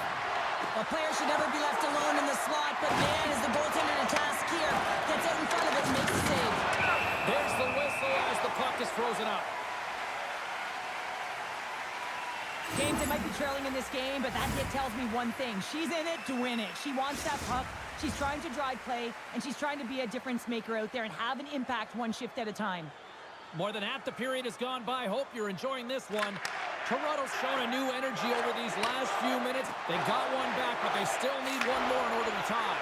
A player should never be left alone in the slot, but man, is the goaltender in a task here. Gets out in front of it and makes the save. There's the whistle as the puck is frozen up. James, they might be trailing in this game, but that hit tells me one thing. She's in it to win it. She wants that puck. She's trying to drive play, and she's trying to be a difference maker out there and have an impact one shift at a time. More than half the period has gone by. Hope you're enjoying this one. Toronto's shown a new energy over these last few minutes. They got one back, but they still need one more in order to tie.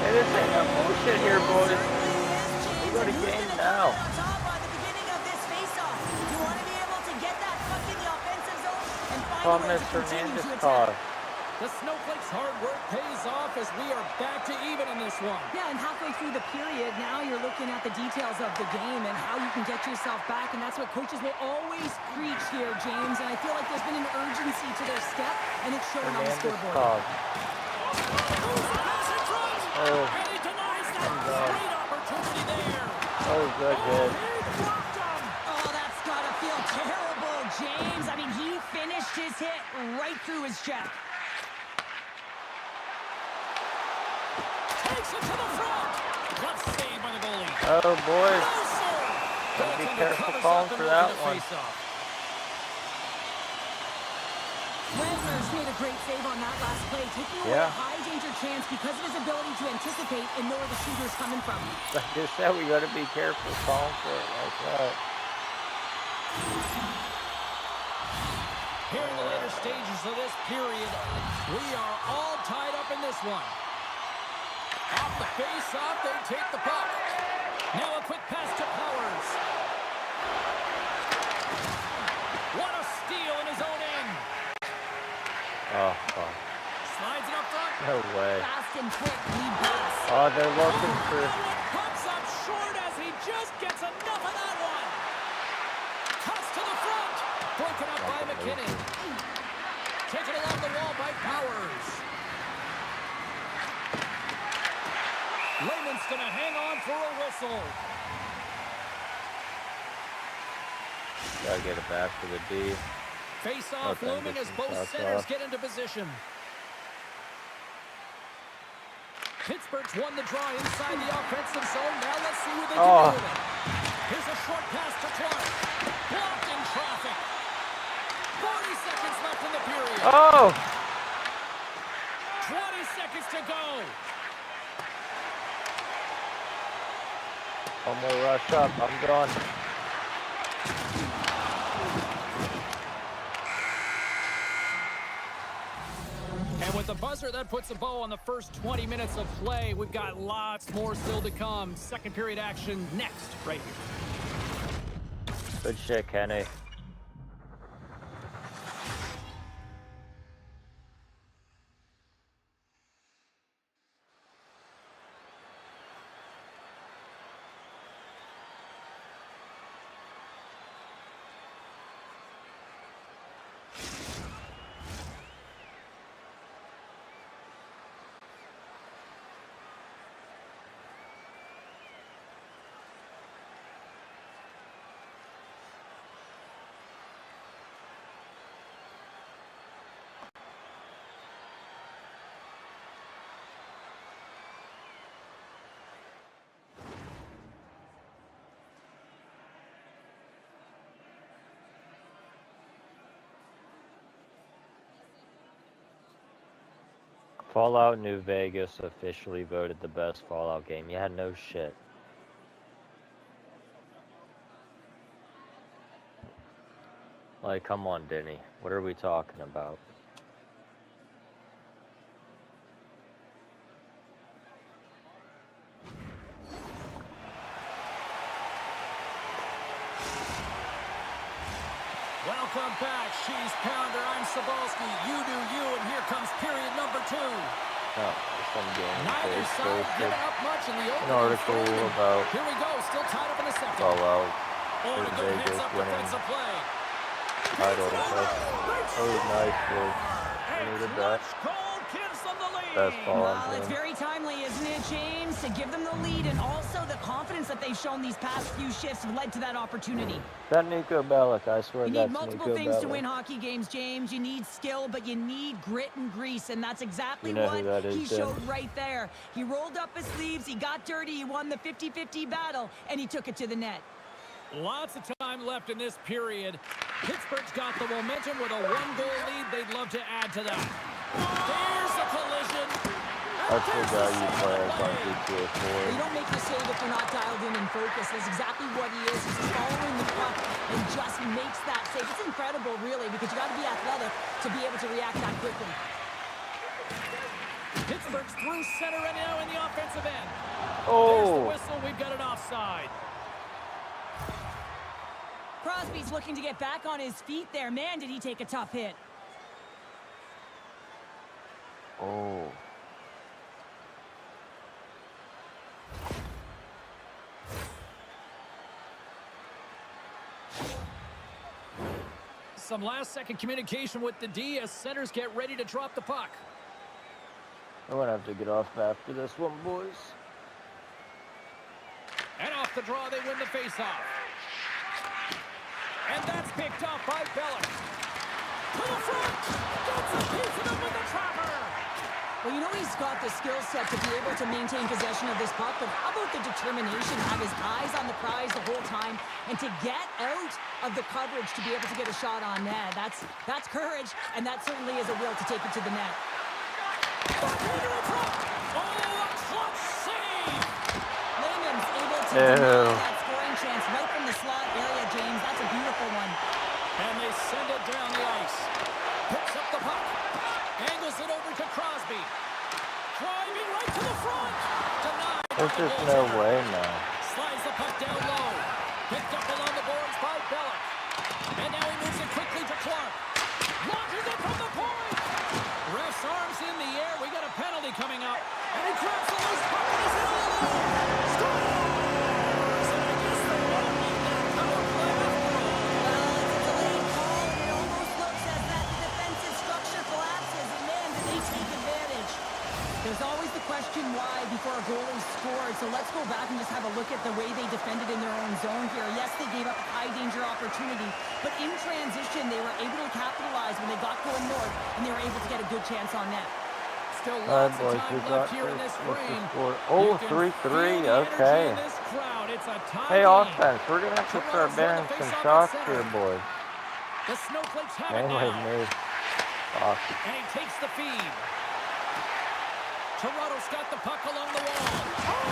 Hey, this ain't no bullshit here, boys. We got a game now. Thomas Fernandez caught. The Snowflakes' hard work pays off as we are back to even in this one. Yeah, and halfway through the period, now you're looking at the details of the game and how you can get yourself back, and that's what coaches will always preach here, James, and I feel like there's been an urgency to their step, and it's showing on the scoreboard. Caught. Oh. And he denies that great opportunity there. Oh, good hit. Oh, that's got to feel terrible, James. I mean, he finished his hit right through his check. Takes it to the front. Glove save by the goalie. Oh, boys. Gotta be Goaltender careful covers calling up and for looking that to one. face off. Wagner's made a great save on that last play, taking away a high-danger chance because of his ability to anticipate and know where the shooter's coming from. Like I said, we gotta be careful calling for it like that. Here in the later stages of this period, we are all tied up in this one. Off the face-off, they take the puck. Now a quick pass to Powers. What a steal in his own end. Oh, fuck. Slides it up front. No way. Fast and quick lead pass. Oh, they're looking for... Comes up short as he just gets enough of that one. Cuts to the front. Broken up by McKinnon. Taken along the wall by Powers. Lehman's going to hang on for a whistle. Gotta get it back to the D. Face-off looming as both centers get into position. Pittsburgh's won the draw inside the offensive zone. Now let's see what they can do with it. Here's a short pass to Clark. Blocked in traffic. 40 seconds left in the period. Oh! 20 seconds to go. One more rush up. I'm done. And with the buzzer, that puts a bow on the first 20 minutes of play. We've got lots more still to come. Second period action next, right here. Good shit, Kenny. Fallout New Vegas officially voted the best Fallout game. Yeah, no shit. Like, come on, Denny. What are we talking about? Welcome back, She's Pounder. I'm Sabalski. You do you, and here comes period number 2. Oh, some game. Neither side giving up much in the opening. An article about Here we go, still tied up in the second. Fallout Oh, New and a good Vegas heads-up winning defensive play. title. That was nice, boys. I needed that. Best ball Well, on it's team. very timely, isn't it, James, to give them the lead, and also the confidence that they've shown these past few shifts have led to that opportunity. That Nico Bellic, I swear You need that's multiple Nico things to Bellic. win hockey games, James. You need skill, but you need grit and grease, and that's exactly You know who what that is, he Jim? showed right there. He rolled up his sleeves, he got dirty, he won the 50-50 battle, and he took it to the net. Lots of time left in this period. Pittsburgh's got the momentum with a one-goal lead. They'd love to add to that. There's a collision. That's the guy you play as on GTA You 4. don't make the save if you're not dialed in and focused. That's exactly what he is. He's just following the puck and just makes that save. It's incredible, really, because you got to be athletic to be able to react that quickly. Pittsburgh's through center and now in the offensive end. There's the Oh! whistle. We've got an offside. Crosby's looking to get back on his feet there. Man, did he take a tough hit. Oh. Some last-second communication with the D as centers get ready to drop the puck. I'm gonna have to get off after this one, boys. And off the draw, they win the faceoff. And that's picked up by Bellic. To the front! Gets a piece of it with the trapper! Well, you know he's got the skill set to be able to maintain possession of this puck, but how about the determination to have his eyes on the prize the whole time and to get out of the coverage to be able to get a shot on net? That's courage, and that certainly is a will to take it to the net. Oh, a clutch save! Lehman's able to Ew. deny that scoring chance right from the slot area, James. That's a beautiful one. And they send it down the ice. Picks up the puck. Angles it over to Crosby. Driving right to the front. Denied. There's just no way now. Slides the puck down low. Picked up along the boards by Bellic. And now he moves it quickly to Clark. Launches it from the point. Ref's arms in the air. We got a penalty coming up. And he grabs the loose puck and he's in all alone. Scores! And I guess they won't need that power play after all. Well, it's a delayed call, and it almost looks as that the defensive structure collapses, and man, did they take advantage. There's always the question why before a goal is scored, so let's go back and just have a look at the way they defended in their own zone here. Yes, they gave up a high-danger opportunity, but in transition, they were able to capitalize when they got going north, and they were able to get a good chance on net. Still Alright, lots boys, of we time got left here in this what's the frame. score? You Oh, can 3-3, feel the energy okay. in this crowd. It's a tie Hey, game. offense, we're gonna have to start Toronto's won bearing the some faceoff shots at here, center. boys. The Snowflakes have it Anyway, now. me. Fuck. And he takes the feed. Toronto's got the puck along the wall. Oh,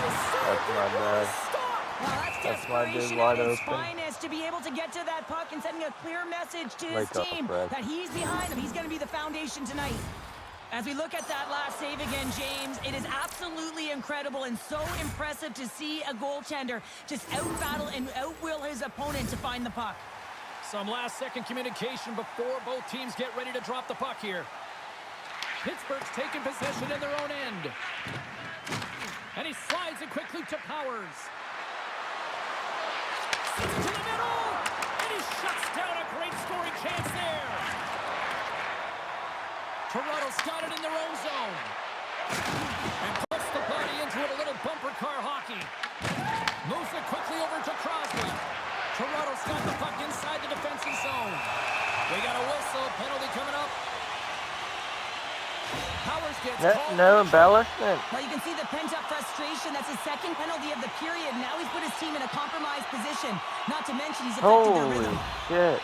That's my bad. stop! Well, that's That's my dude desperation wide at its open. finest to be able to get to that puck and sending a clear message to his Wake up, team Fred. that he's behind them. He's going to be the foundation tonight. As we look at that last save again, James, it is absolutely incredible and so impressive to see a goaltender just out-battle and out-will his opponent to find the puck. Some last-second communication before both teams get ready to drop the puck here. Pittsburgh's taking possession in their own end. And he slides it quickly to Powers. Sends it to the middle. And he shuts down a great scoring chance there. Toronto's got it in their own zone. And puts the body into it, a little bumper car hockey. Moves it quickly over to Crosby. Toronto's got the puck inside the defensive zone. We got a whistle, penalty coming up. Powers gets called. No embellishment. Well, you can see the pent-up frustration. That's his second penalty of the period. Now he's put his team in a compromised position. Not to mention he's affected their Holy rhythm. shit.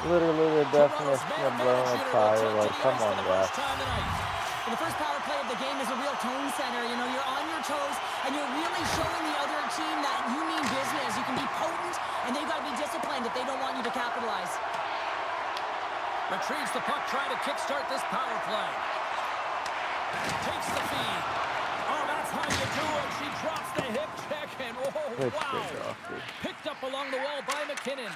Literally the definition of blowing a tire. Like, come on, guys. And the first power play of the game is a real tone setter. You know, you're on your toes, and you're really showing the other team that you mean business. You can be potent, and they've got to be disciplined if they don't want you to capitalize. Retrieves the puck, trying to kickstart this power play. Takes the feed. Oh, that's how you do it. She drops the hip check, and oh, Let's wow. take off, dude. Picked up along the wall by McKinnon.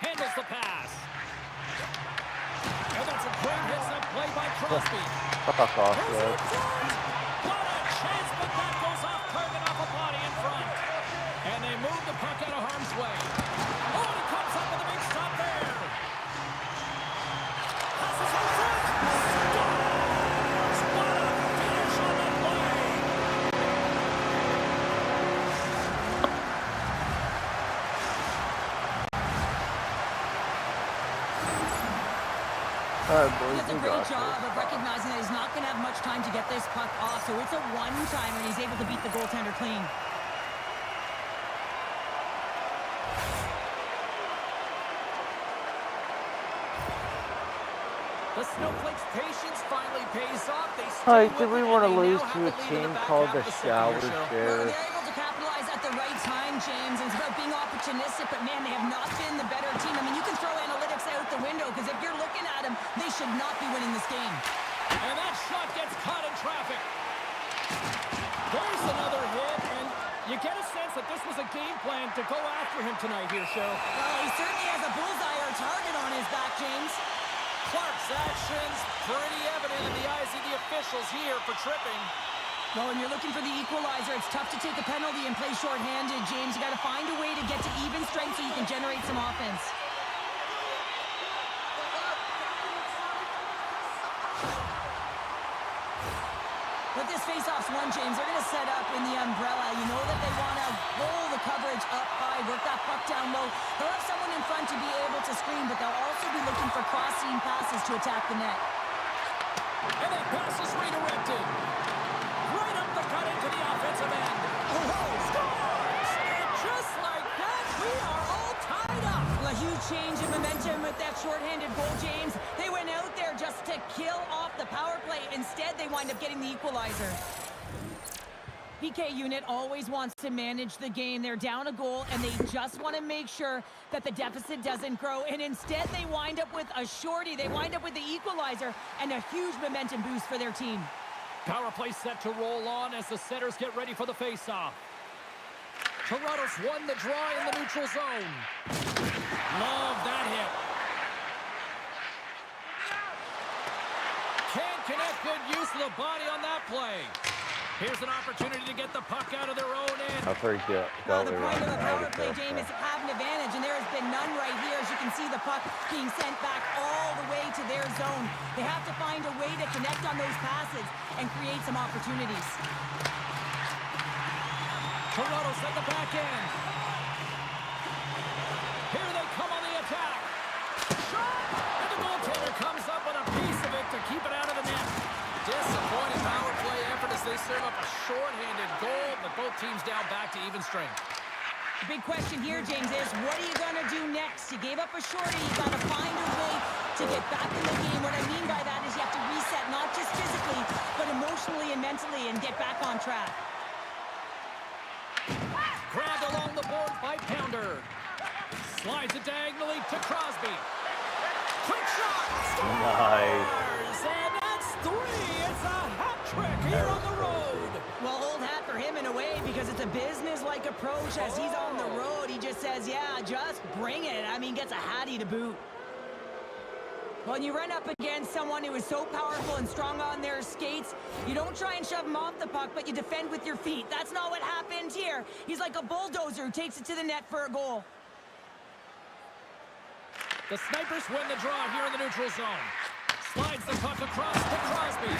Handles the pass. And that's a great hits-up play by Crosby. Fuck off, Goes bro. in front. What a Alright, boys, He does a we great got job this. of recognizing that he's not going to have much time to get this puck off, so it's a one-timer, and he's able to beat the goaltender clean. The Snowflakes' patience finally pays off. They stay Like, with did we it, want to and they lose now to have a the lead in team the back called half the of second Shower here, Show. Well, Sheriff? they're able to capitalize at the right time, James, and it's about being opportunistic, but man, they have not been the better team. I mean, you can throw analytics out the window, because if you're looking at them, they should not be winning this game. And that shot gets caught in traffic. There's another hit, and you get a sense that this was a game plan to go after him tonight here, Show. Well, he certainly has a bullseye or a target on his back, James. Clark's actions pretty evident in the eyes of the officials here for tripping. Well, when you're looking for the equalizer, it's tough to take a penalty and play shorthanded, James. You got to find a way to get to even strength so you can generate some offense. With this face-off's won, James, they're going to set up in the umbrella. You know that they want to roll the coverage up high, work that puck down low. They'll have someone in front to be able to screen, but they'll also be looking for cross-seam passes to attack the net. And that pass is redirected. Right up the cut into the offensive end. Oh, scores! And just like that, we are all tied up. Well, a huge change in momentum with that shorthanded goal, James. They went out there just to kill off the power play. Instead, they wind up getting the equalizer. PK unit always wants to manage the game. They're down a goal, and they just want to make sure that the deficit doesn't grow. And instead, they wind up with a shorty. They wind up with the equalizer and a huge momentum boost for their team. Power play set to roll on as the setters get ready for the face-off. Toronto's won the draw in the neutral zone. Love that hit. Can't connect, good use of the body on that play. Here's an opportunity to get the puck out of their own end. I forget. Well, the point of the power play, James, is to have an advantage, and there has been none right here. As you can see, the puck being sent back all the way to their zone. They have to find a way to connect on those passes and create some opportunities. Toronto's at the back end. Here they come on the attack. Shot! And the goaltender comes up with a piece of it to keep it out of the net. Disappointing power play effort as they serve up a short-handed goal, but both teams down back to even strength. The big question here, James, is what are you going to do next? You gave up a shorty. You got to find a way to get back in the game. What I mean by that is you have to reset, not just physically, but emotionally and mentally, and get back on track. Grabbed along the board by Pounder. Slides it diagonally to Crosby. Quick shot! Nice. And that's three! It's a hat trick here on the road! Well, old hat for him in a way, because it's a business-like approach. As he's on the road, he just says, yeah, just bring it. I mean, gets a hattie to boot. When you run up against someone who is so powerful and strong on their skates, you don't try and shove him off the puck, but you defend with your feet. That's not what happened here. He's like a bulldozer who takes it to the net for a goal. The Snipers win the draw here in the neutral zone. Slides the puck across to Crosby.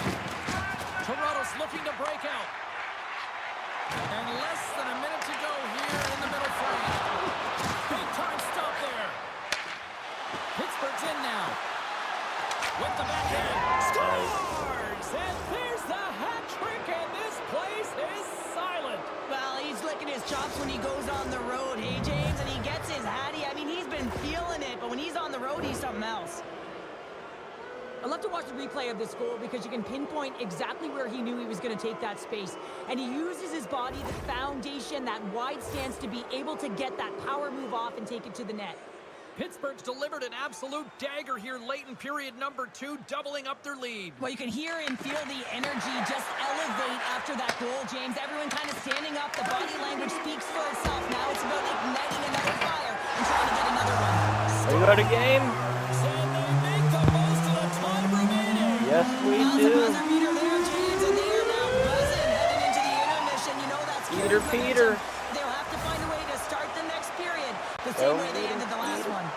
Toronto's looking to break out. And less than a minute to go here in the middle frame. Big time stop there. Pittsburgh's in now. With the backhand. Scores! And there's the hat trick, and this place is silent. Well, he's licking his chops when he goes on the road, hey, James, and he gets his hattie. I mean, he's been feeling it, but when he's on the road, he's something else. I love to watch the replay of this goal because you can pinpoint exactly where he knew he was going to take that space. And he uses his body, the foundation, that wide stance to be able to get that power move off and take it to the net. Pittsburgh's delivered an absolute dagger here late in period number 2, doubling up their lead. Well, you can hear and feel the energy just elevate after that goal, James. Everyone kind of standing up. The body language speaks for itself. Now it's about igniting another fire and trying to get another one. Are you out of game? And they make the most of the time remaining. Yes, we Now's the do. buzzer beater there, James, and they are now buzzing heading into the intermission. You know that's Peter. They'll have to find a way to start the next period the same way they ended the last one.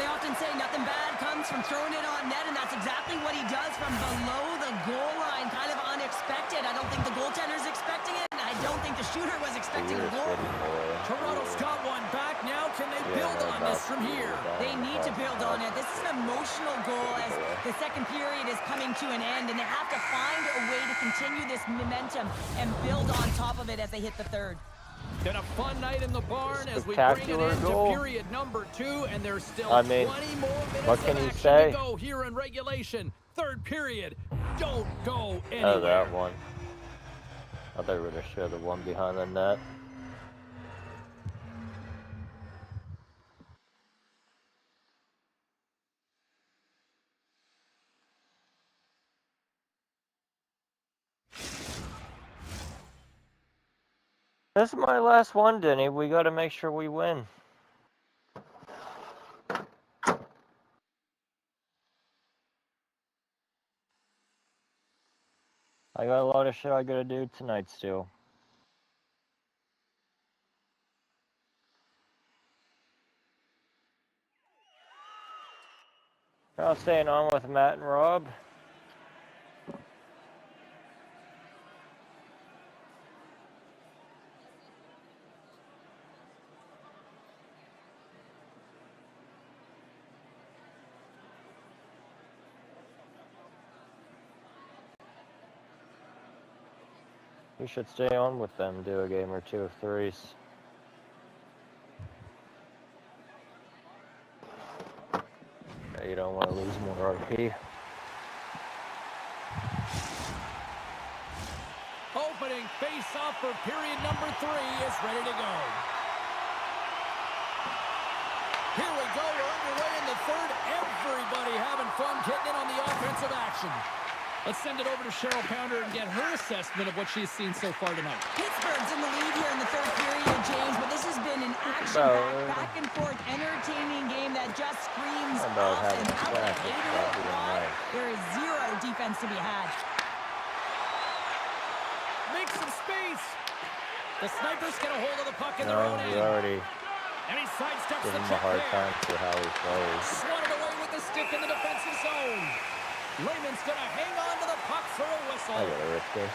They often say nothing bad comes from throwing it on net, and that's exactly what he does from below the goal line. Kind of unexpected. I don't think the goaltender's expecting it, and I don't think the shooter was He expecting was a goal. getting more. Toronto's got one back now. Can they build on this from here? They need to build on it. This is an emotional goal as the second period is coming to an end, and they have to find a way to continue this momentum and build on top of it as they hit the third. Been a fun night in the barn as we bring it Spectacular into goal. period number 2, and there's still I mean, 20 more minutes what can of you action say? to go here in regulation. Third period. Don't go Oh, anywhere. that one. I thought we were going to show the one behind the net. This is my last one, Denny. We got to make sure we win. I got a lot of shit I got to do tonight still. I'll staying on with Matt and Rob. We should stay on with them, do a game or two of threes. You don't want to lose more RP. Opening face-off for period number 3 is ready to go. Here we go. We're underway in the third. Everybody having fun getting in on the offensive action. Let's send it over to Cheryl Pounder and get her assessment of what she's seen so far tonight. Pittsburgh's in the lead here in the third period, James, but this has been an action-packed, back-and-forth, entertaining game that just screams offense. How would I hate it? Why? There is zero defense to be had. Make some space. The Snipers get a hold of the puck in their No, own we end. already And he sidesteps give the him a check hard there. time for how he plays. Swatted away with the stick in the defensive zone. Lehman's going to hang on to the puck for a whistle. I gotta rip this.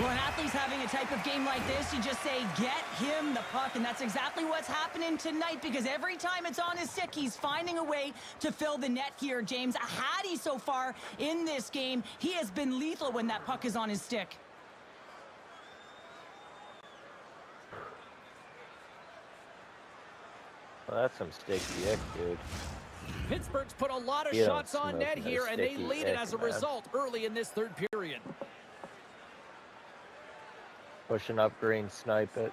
When athletes having a type of game like this, you just say, get him the puck, and that's exactly what's happening tonight, because every time it's on his stick, he's finding a way to fill the net here, James. Hattie so far in this game, he has been lethal when that puck is on his stick. Well, that's some sticky ick, dude. Pittsburgh's put a lot of You don't shots on smoke net no here, and they sticky lead it ick, as a man. result early in this third period. Pushing up green, snipe it.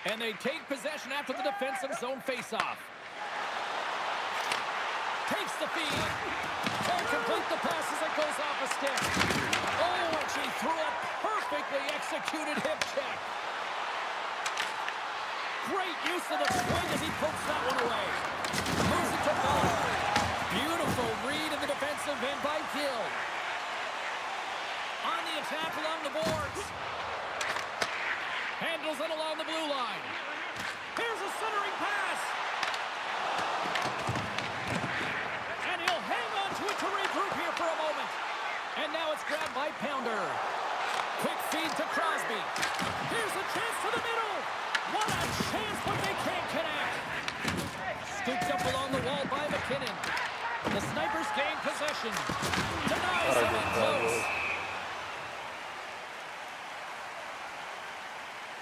And they take possession after the defensive zone faceoff. Takes the feed. Can't complete the pass as it goes off a stick. Oh, and she threw a perfectly executed hip check. Great use of the swing as he pokes that one away. Moves it to Miller. Beautiful read in the defensive end by Gill. On the attack along the boards. Handles it along the blue line. Here's a centering pass. And he'll hang on to it to regroup here for a moment. And now it's grabbed by Pounder. Quick feed to Crosby. Here's a chance to the middle. What a chance, but they can't connect. Scooped up along the wall by McKinnon. The Snipers gain possession. Denies him in close.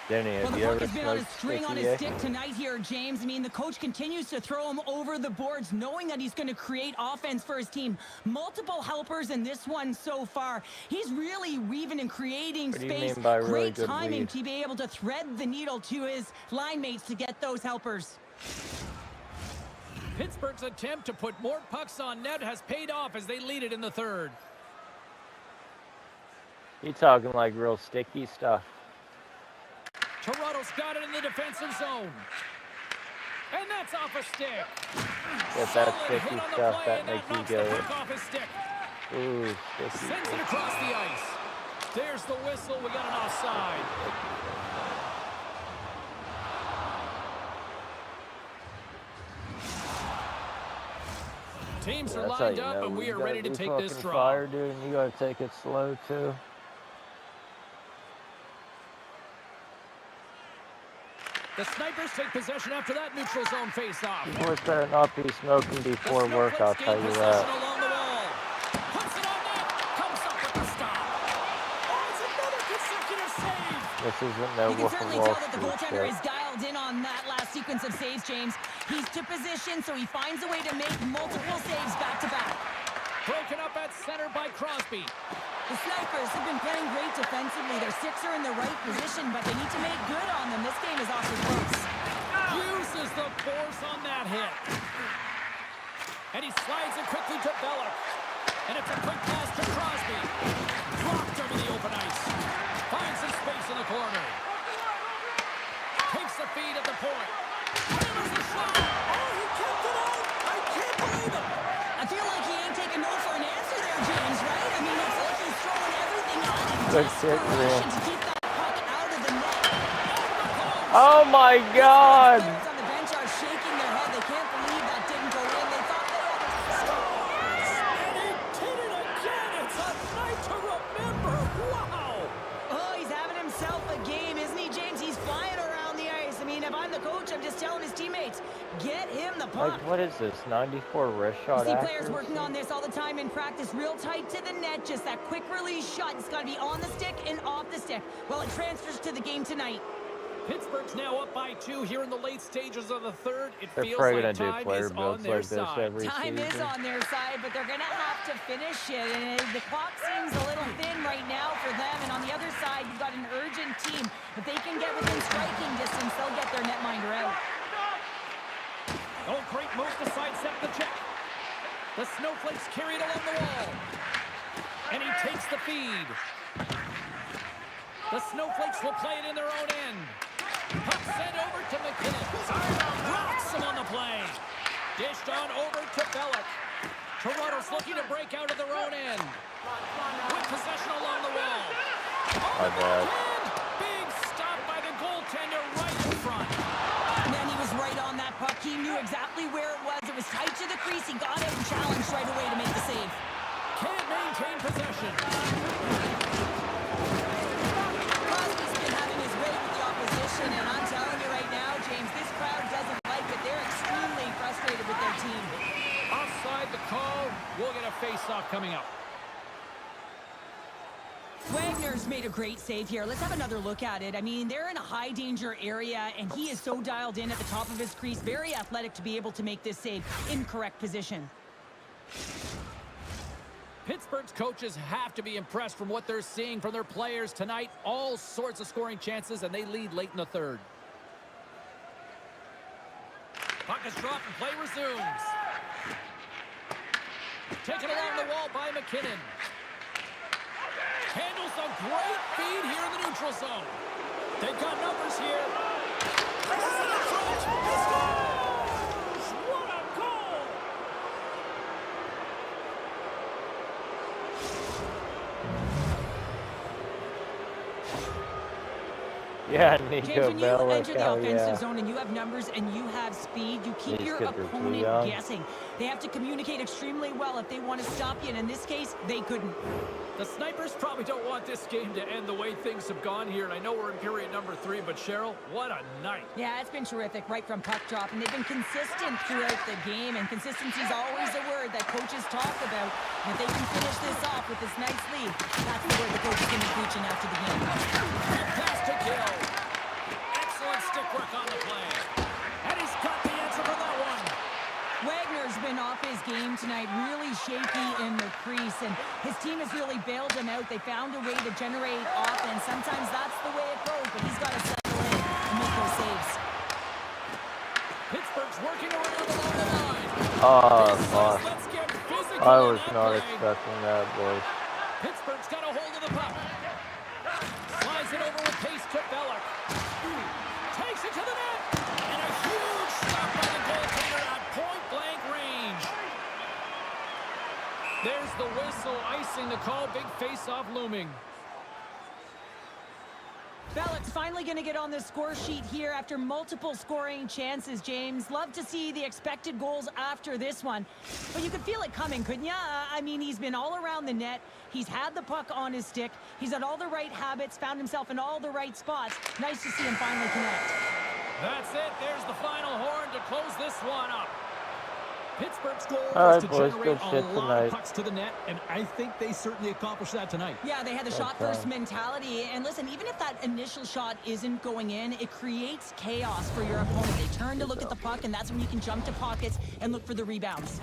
Denny, Well, have the you puck ever has been on his smoked string on sticky his ick? stick tonight here, James. I mean, the coach continues to throw him over the boards, knowing that he's going to create offense for his team. Multiple helpers in this one so far. He's really weaving and creating What do you space. mean by really Great good timing weave? to be able to thread the needle to his line mates to get those helpers. Pittsburgh's attempt to put more pucks on net has paid off as they lead it in the third. You talking like real sticky stuff. Toronto's got it in the defensive zone. And that's off a stick. Get that Solid sticky hit on the stuff play, that and makes you knocks go, the puck off his stick. ooh, sticky. Sends it across the ice. There's the whistle. We got an offside. Teams are That's how lined you up, know and we you are gotta ready to be take this fucking draw. fire, dude, and you gotta take it slow too. The Snipers take possession after that neutral zone face-off. Boys better not be smoking before work, I'll tell you that. Along the wall. Puts it on net. Comes up with the stop. Oh, it's another consecutive save. This isn't no You can Wolf of certainly Wall tell that the Street goaltender shit. is dialed in on that last sequence of saves, James. He's to position, so he finds a way to make multiple saves back-to-back. Broken up at center by Crosby. The Snipers have been playing great defensively. Their sticks are in the right position, but they need to make good on them. This game is awfully close. Uses the force on that hit. And he slides it quickly to Bellick. And it's a quick pass to Crosby. Dropped over the open ice. Finds some space in the corner. Takes the feed at the point. Delivers the shot. Oh, he kept it out. I can't believe it. I feel like he ain't taking no for an answer there, James, right? I mean, it's like he's throwing everything at it. Good shit, Desperation to keep that puck out of the net. Oh my god! Players on the bench are shaking their head. They can't believe that didn't go in. They thought they had And he did it again. It's a night to remember. Wow. Oh, he's having himself a game, isn't he, James? He's flying around the ice. I mean, if I'm the coach, I'm just telling his teammates, get him the puck. Like, what is this, 94 wrist You shot see accuracy? players working on this all the time in practice, real tight to the net, just that quick release shot. It's got to be on the stick and off the stick. Well, it transfers to the game tonight. Pittsburgh's now up by 2 here in the late stages of the third. It They're feels probably like gonna do time player is on builds their like this side. every Time season. is on their side, but they're going to have to finish it. And the clock seems a little thin right now for them. And on the other side, you've got an urgent team. If they can get within striking distance, they'll get their netminder out. Oh, great move to sidestep the check. The Snowflakes carry it along the wall. And he takes the feed. The Snowflakes will play it in their own end. Puck sent over to McKinnon. Rocks him on the play. Dished on over to Bellick. Toronto's looking to break out of their own end. With possession along the wall. My bad. Big stop by the goaltender right in front. And then he was right on that puck. He knew exactly where it was. It was tight to the crease. He got it and challenged right away to make the save. Can't maintain possession. Crosby's been having his way with the opposition, and I'm telling you right now, James, this crowd doesn't like it. They're extremely frustrated with their team. Offside the call. We'll get a face-off coming up. Wagner's made a great save here. Let's have another look at it. I mean, they're in a high-danger area, and he is so dialed in at the top of his crease. Very athletic to be able to make this save in correct position. Pittsburgh's coaches have to be impressed from what they're seeing from their players tonight. All sorts of scoring chances, and they lead late in the third. Puck is dropped and play resumes. Taken along the wall by McKinnon. Handles a great feed here in the neutral zone. They've got numbers here. Presses it in front. He scores! What a goal! Yeah, James, Nico when you Bellick, enter the hell offensive yeah. zone and you have numbers and you have speed, you keep These your kids are too opponent young. guessing. They have to communicate extremely well if they want to stop you, and in this case, they couldn't. The Snipers probably don't want this game to end the way things have gone here, and I know we're in period number 3, but Cheryl, what a night. Yeah, it's been terrific right from puck drop, and they've been consistent throughout the game, and consistency is always a word that coaches talk about. And if they can finish this off with this nice lead, that's the word the coach is going to be preaching after the game. Pass to Gill. Excellent stick work on the play. And he's got the answer for that one. Wagner's been off his game tonight, really shaky in the crease, and his team has really bailed him out. They found a way to generate offense. Sometimes that's the way it goes, but he's got to settle in and make those saves. Pittsburgh's working around along the line. Oh, This fuck. says, let's get physical I on was that not play. expecting that, boys. Pittsburgh's got a hold of the puck. Slides it over with pace to Bellick. Takes it to the net. And a huge stop by the goaltender at point-blank range. There's the whistle, icing the call. Big face-off looming. Bellick's finally going to get on the score sheet here after multiple scoring chances, James. Love to see the expected goals after this one. But you could feel it coming, couldn't you? I mean, he's been all around the net. He's had the puck on his stick. He's had all the right habits, found himself in all the right spots. Nice to see him finally connect. That's it. There's the final horn to close this one up. Pittsburgh's goal All was right, to boys, generate good a shit lot tonight. of pucks to the net, and I think they certainly accomplished that tonight. Yeah, they had the That's shot-first fine. mentality. And listen, even if that initial shot isn't going in, it creates chaos for your opponent. They turn to look at the puck, and that's when you can jump to pockets and look for the rebounds.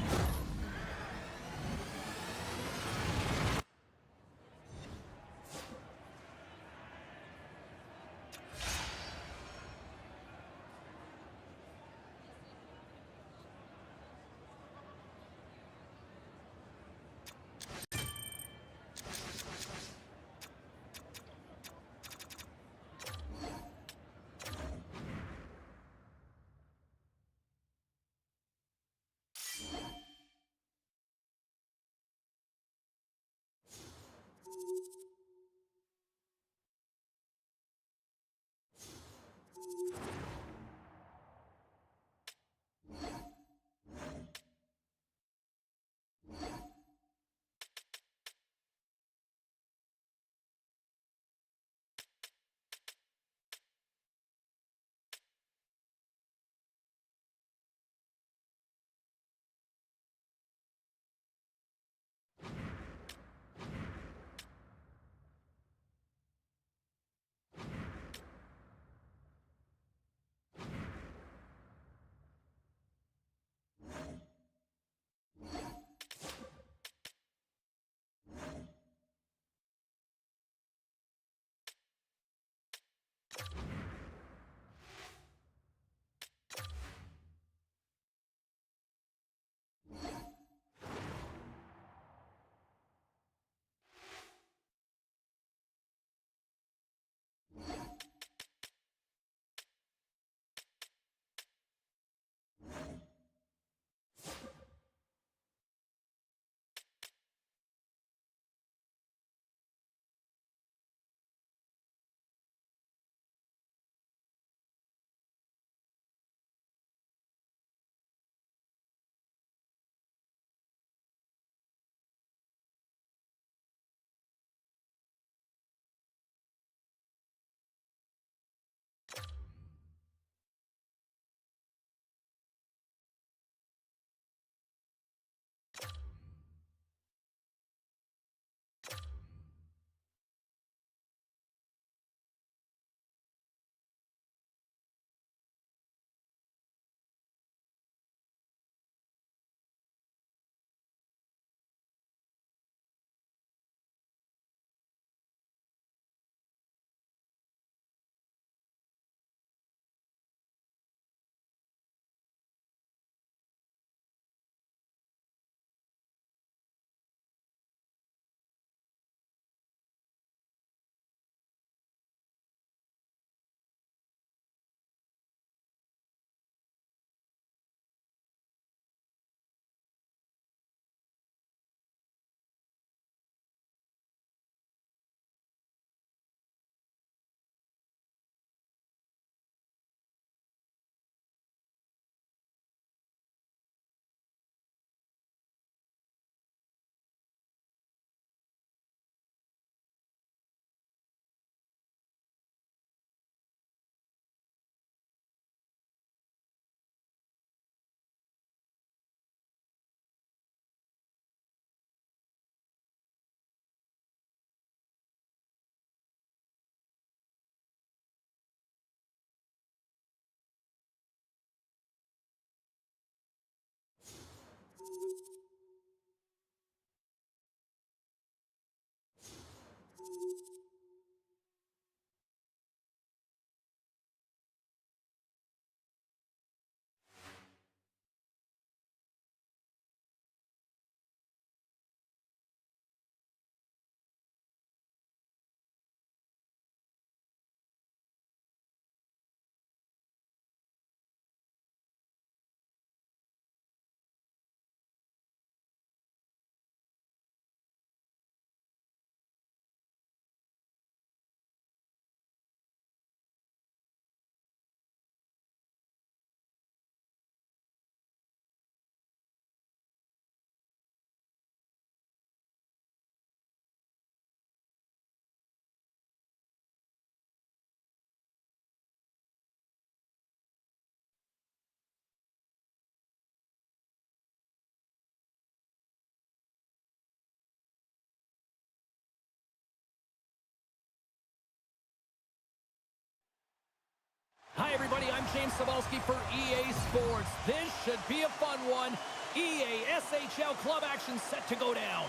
everybody. I'm James Cebulski for EA Sports. This should be a fun one. EA SHL club action set to go down.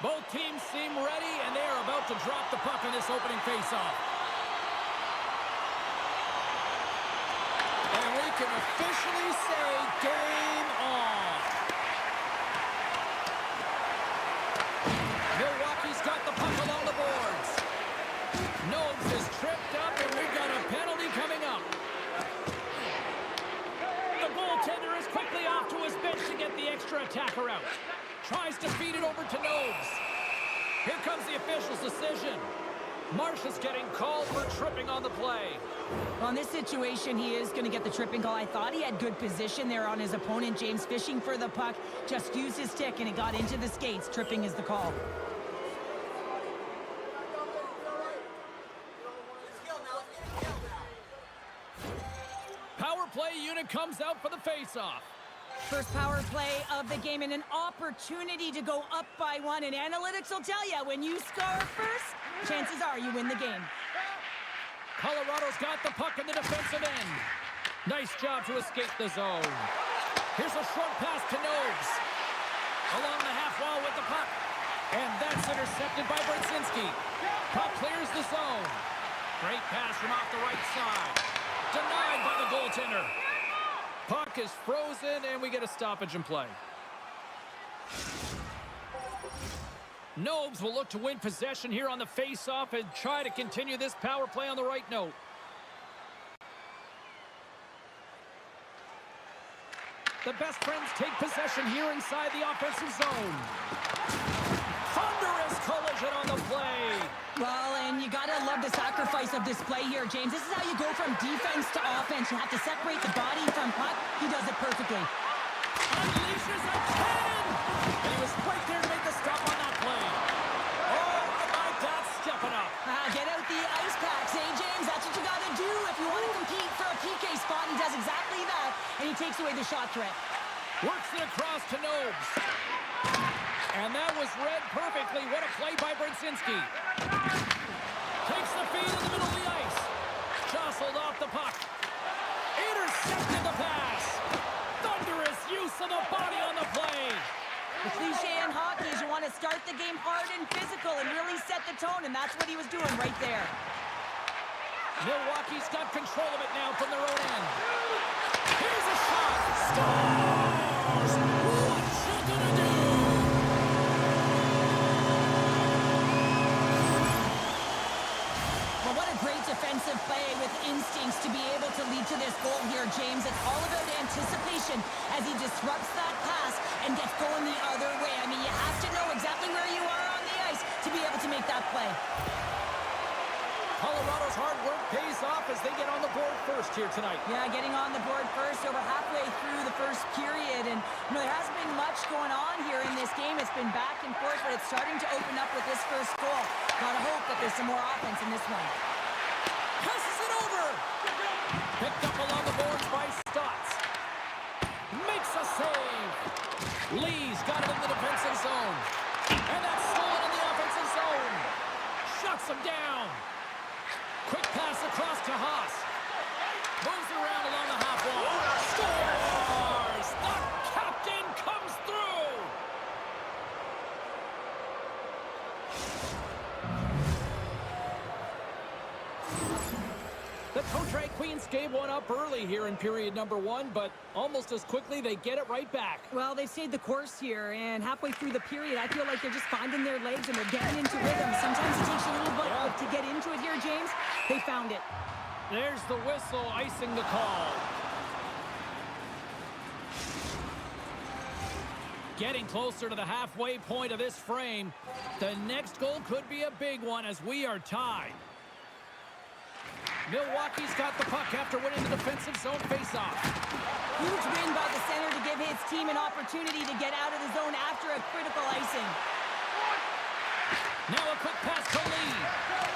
Both teams seem ready, and they are about to drop the puck on this opening faceoff. And we can officially say game on. Milwaukee's got the puck along the boards. Nobes is tripped up, and we've got a penalty coming up. The goaltender is quickly off to his bench to get the extra attacker out. Tries to feed it over to Nobes. Here comes the official's decision. Marsh is getting called for tripping on the play. On this situation, he is going to get the tripping call. I thought he had good position there on his opponent. James fishing for the puck. Just used his stick, and it got into the skates. Tripping is the call. Power play unit comes out for the faceoff. First power play of the game and an opportunity to go up by one. And analytics will tell you, when you score first, chances are you win the game. Colorado's got the puck in the defensive end. Nice job to escape the zone. Here's a short pass to Nobes. Along the half wall with the puck. And that's intercepted by Brzezinski. Puck clears the zone. Great pass from off the right side. Denied by the goaltender. Puck is frozen, and we get a stoppage in play. Nobes will look to win possession here on the face-off and try to continue this power play on the right note. The best friends take possession here inside the offensive zone. Thunderous collision on the play. Well, and you gotta love the sacrifice of this play here, James. This is how you go from defense to offense. You have to separate the body from puck. He does it perfectly. Unleashes a cannon! And he was right there to make the stop on that play. Oh, my God, stepping up. Get out the ice packs, James? That's what you gotta do if you want to compete for a PK spot. He does exactly that, and he takes away the shot threat. Works it across to Nobes. And that was read perfectly. What a play by Brzezinski. Takes the feed in the middle of the ice. Jostled off the puck. Intercepted the pass. Thunderous use of the body on the play. The cliche in hockey is you want to start the game hard and physical and really set the tone, and that's what he was doing right there. Milwaukee's got control of it now from their own end. Here's a shot. Scores! What you gonna do? Well, what a great defensive play with instincts to be able to lead to this goal here, James. It's all about anticipation as he disrupts that pass and gets going the other way. I mean, you have to know exactly where you are on the ice to be able to make that play. Colorado's hard work pays off as they get on the board first here tonight. Yeah, getting on the board first over halfway through the first period. And, there hasn't been much going on here in this game. It's been back and forth, but it's starting to open up with this first goal. Gotta hope that there's some more offense in this one. Passes it over. Picked up along the boards by Stotts. Makes a save. Lee's got it in the defensive zone. And that's stolen in the offensive zone. Shuts him down. Quick pass across to Haas. Moves around along the half wall. Scores! The captain comes through! The Cotrag Queens gave one up early here in period number 1, but almost as quickly they get it right back. Well, they've stayed the course here, and halfway through the period, I feel like they're just finding their legs and they're getting into rhythm. Sometimes it takes a little bit to get into it here, James. They found it. There's the whistle icing the call. Getting closer to the halfway point of this frame. The next goal could be a big one as we are tied. Milwaukee's got the puck after winning the defensive zone faceoff. Huge win by the center to give his team an opportunity to get out of the zone after a critical icing. Now a quick pass to Lee.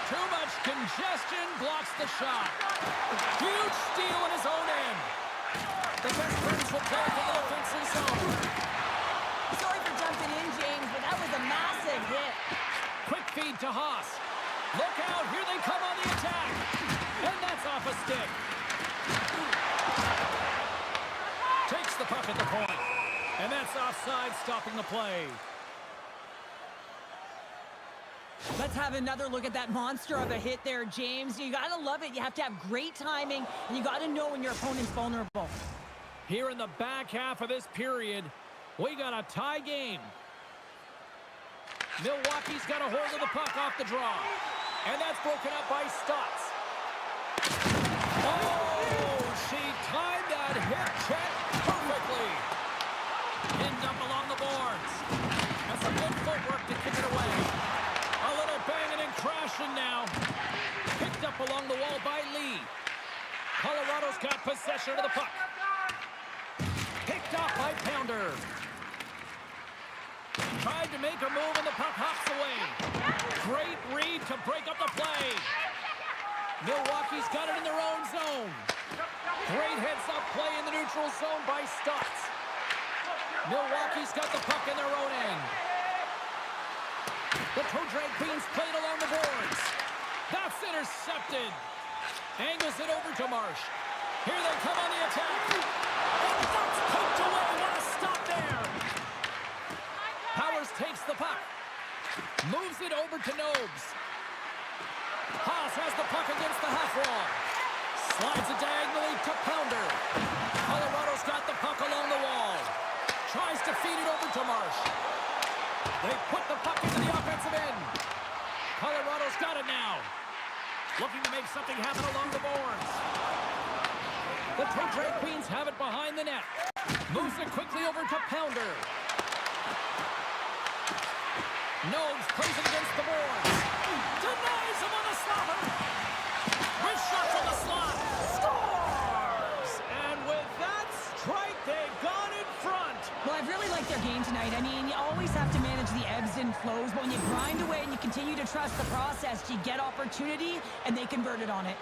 Too much Congestion blocks the shot. Huge steal in his own end. The best friends will play from the defensive zone. Sorry for jumping in, James, but that was a massive hit. Quick feed to Haas. Look out, here they come on the attack. And that's off a stick. Takes the puck at the point. And that's offside, stopping the play. Let's have another look at that monster of a hit there, James. You gotta love it. You have to have great timing, and you gotta know when your opponent's vulnerable. Here in the back half of this period, we got a tie game. Milwaukee's got a hold of the puck off the draw. And that's broken up by Stotts. Oh, she timed that hip check perfectly. Pinned up along the boards. That's some good footwork to kick it away. A little banging and crashing now. Picked up along the wall by Lee. Colorado's got possession of the puck. Picked off by Pounder. Tried to make a move and the puck hops away. Great read to break up the play. Milwaukee's got it in their own zone. Great heads-up play in the neutral zone by Stotts. Milwaukee's got the puck in their own end. The Toe Drag Queens played along the boards. That's intercepted. Angles it over to Marsh. Here they come on the attack. And that's poked away. What a stop there. Powers takes the puck. Moves it over to Nobes. Haas has the puck against the half wall. Slides it diagonally to Pounder. Colorado's got the puck along the wall. Tries to feed it over to Marsh. They put the puck into the offensive end. Colorado's got it now. Looking to make something happen along the boards. The Toe Drag Queens have it behind the net. Moves it quickly over to Pounder. Nobes plays it against the boards. Denies him on the slapper. Wrist shot from the slot. Scores! And with that strike, they've gone in front. Well, I've really liked their game tonight. I mean, you always have to manage the ebbs and flows, but when you grind away and you continue to trust the process, you get opportunity, and they converted on it.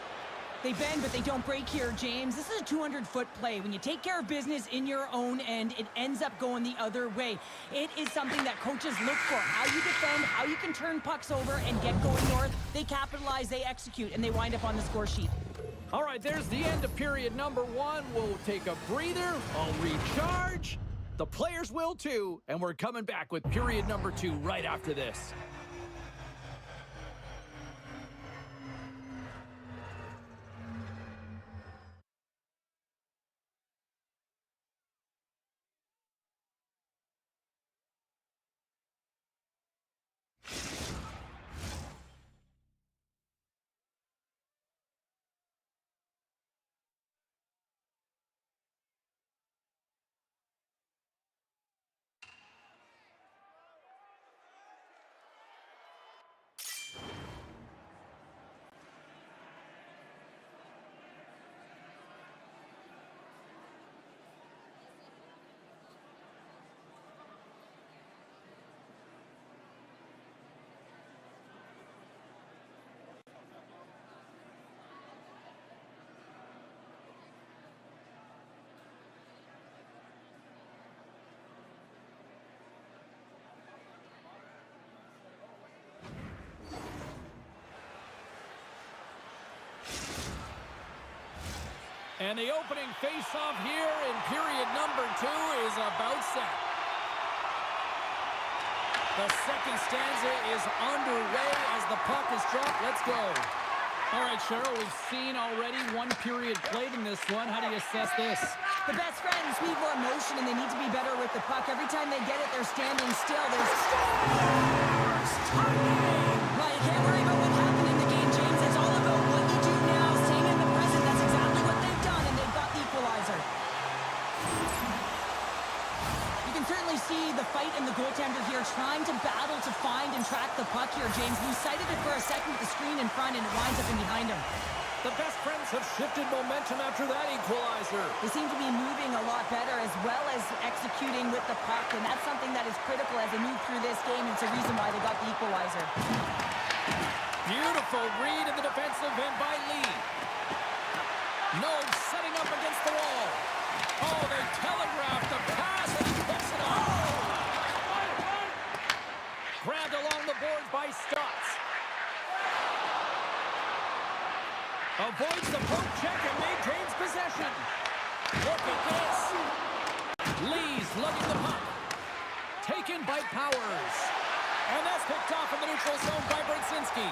They bend, but they don't break here, James. This is a 200-foot play. When you take care of business in your own end, it ends up going the other way. It is something that coaches look for. How you defend, how you can turn pucks over and get going north. They capitalize, they execute, and they wind up on the score sheet. All right, there's the end of period number 1. We'll take a breather. I'll recharge. The players will too, and we're coming back with period number 2 right after this. And the opening face-off here in period number 2 is about set. The second stanza is underway as the puck is dropped. Let's go. All right, Cheryl, we've seen already 1 period played in this one. How do you assess this? The best friends need more motion, and they need to be better with the puck. Every time they get it, they're standing still. Scores! Well, you can't worry about what happened in the game, James. It's all about what you do now, staying in the present. That's exactly what they've done, and they've got the equalizer. You can certainly see the fight in the goaltender here, trying to battle to find and track the puck here, James. We sighted it for a second with the screen in front, and it winds up in behind him. The best friends have shifted momentum after that equalizer. They seem to be moving a lot better as well as executing with the puck, and that's something that is critical as they move through this game. It's a reason why they got the equalizer. Beautiful read in the defensive end by Lee. No setting up against the wall. Oh, they telegraphed the pass and he picks it off. Grabbed along the boards by Stotts. Avoids the poke check and maintains possession. Look at this. Lee's lugging the puck. Taken by Powers. And that's picked off in the neutral zone by Brzezinski.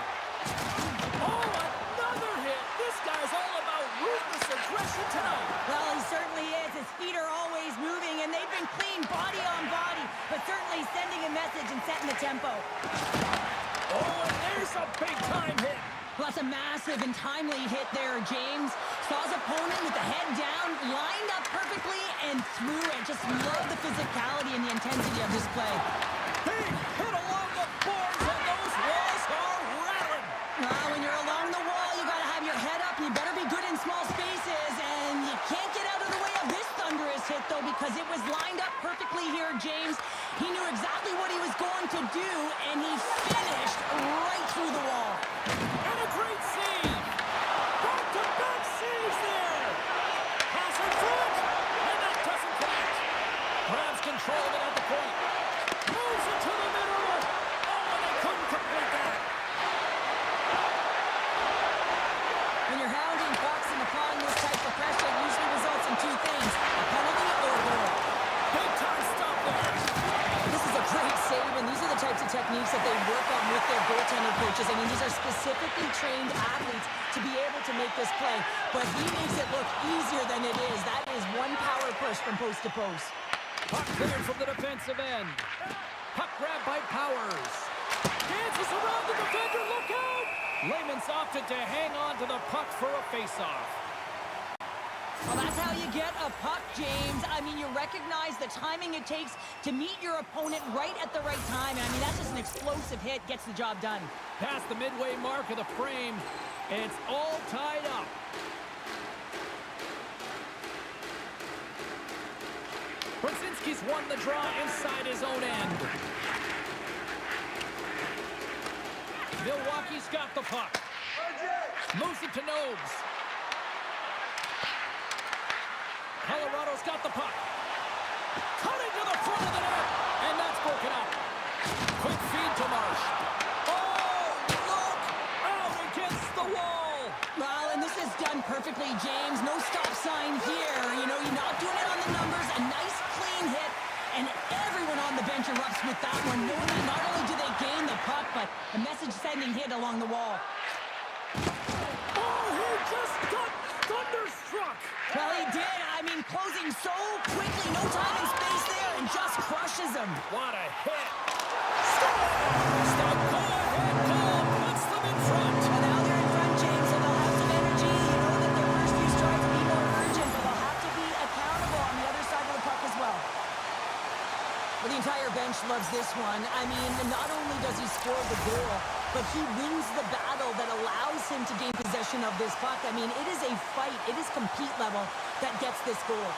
Oh, another hit. This guy's all about ruthless aggression tonight. Well, he certainly is. His feet are always moving, and they've been clean body on body, but certainly sending a message and setting the tempo. Oh, and there's a big-time hit. Well, that's a massive and timely hit there, James. Saw his opponent with the head down, lined up perfectly, and threw it. Just love the physicality and the intensity of this play. Big hit along the boards, and those walls are rattling. Well, when you're along the wall, you got to have your head up. You better be good in small spaces, and you can't get out of the way of this thunderous hit, though, because it was lined up perfectly here, James. He knew exactly what he was going to do, and he finished right through the wall. And a great save. Back-to-back saves there. Pass in front, and that doesn't connect. Grabs control of it at the point. Moves it to the middle. Oh, and they couldn't complete that. When you're hounding pucks and applying this type of pressure, it usually results in two things: a penalty or a goal. Big-time stop there. This is a great save, and these are the types of techniques that they work on with their goaltender coaches. I mean, these are specifically trained athletes to be able to make this play, but he makes it look easier than it is. That is one power push from post to post. Puck cleared from the defensive end. Puck grabbed by Powers. Dances around the defender. Look out! Lehman's opted to hang on to the puck for a face-off. Well, that's how you get a puck, James. I mean, you recognize the timing it takes to meet your opponent right at the right time. I mean, that's just an explosive hit. Gets the job done. Past the midway mark of the frame. It's all tied up. Brzezinski's won the draw inside his own end. Milwaukee's got the puck. Moves it to Nobes. Colorado's got the puck. Cutting to the front of the net. And that's broken up. Quick feed to Marsh. Oh, look! Out against the wall. Well, and this is done perfectly, James. No stop sign here. You know, you're not doing it on the numbers. A nice, clean hit. And everyone on the bench erupts with that one, knowing that not only do they gain the puck, but a message-sending hit along the wall. Oh, he just got thunderstruck. Well, he did. I mean, closing so quickly, no time and space there, and just crushes him. What a hit. Scores! The go-ahead goal puts them in front. Well, now they're in front, James, so they'll have some energy. You know that their first few strikes will be more urgent, but they'll have to be accountable on the other side of the puck as well. Well, the entire bench loves this one. I mean, not only does he score the goal, but he wins the battle that allows him to gain possession of this puck. I mean, it is a fight. It is compete level that gets this goal.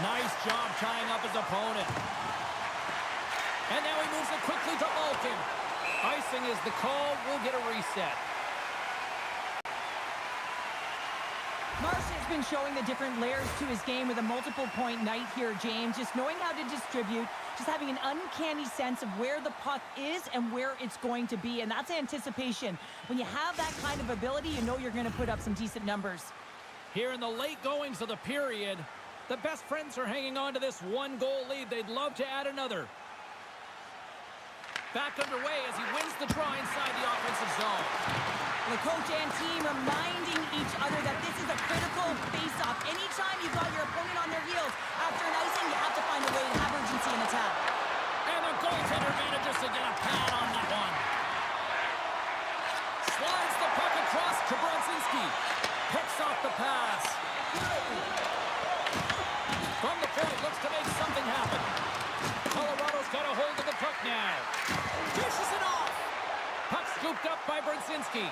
Nice job tying up his opponent. And now he moves it quickly to Malkin. Icing is the call. We'll get a reset. Marsh has been showing the different layers to his game with a multiple-point night here, James. Just knowing how to distribute, just having an uncanny sense of where the puck is and where it's going to be, and that's anticipation. When you have that kind of ability, you know you're going to put up some decent numbers. Here in the late goings of the period, the best friends are hanging on to this one-goal lead. They'd love to add another. Back underway as he wins the draw inside the offensive zone. The coach and team reminding each other that this is a critical face-off. Anytime you've got your opponent on their heels after an icing, you have to find a way to have urgency in attack. And the goaltender manages to get a pad on that one. Slides the puck across to Brzezinski. Picks off the pass. From the point, looks to make something happen. Colorado's got a hold of the puck now. Dishes it off. Puck scooped up by Brzezinski.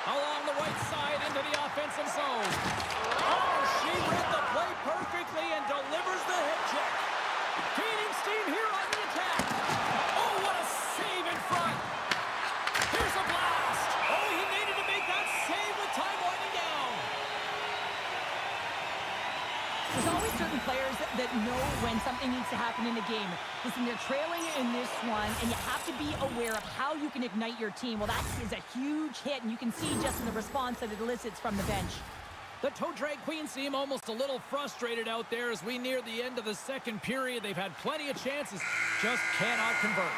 Along the right side into the offensive zone. Oh, she read the play perfectly and delivers the hit check. Gaining steam here on the attack. Oh, what a save in front. to be aware of how you can ignite your team. Well, that is a huge hit, and you can see just in the response that it elicits from the bench. The toe drag queens seem almost a little frustrated out there as we near the end of the second period. They've had plenty of chances, just cannot convert.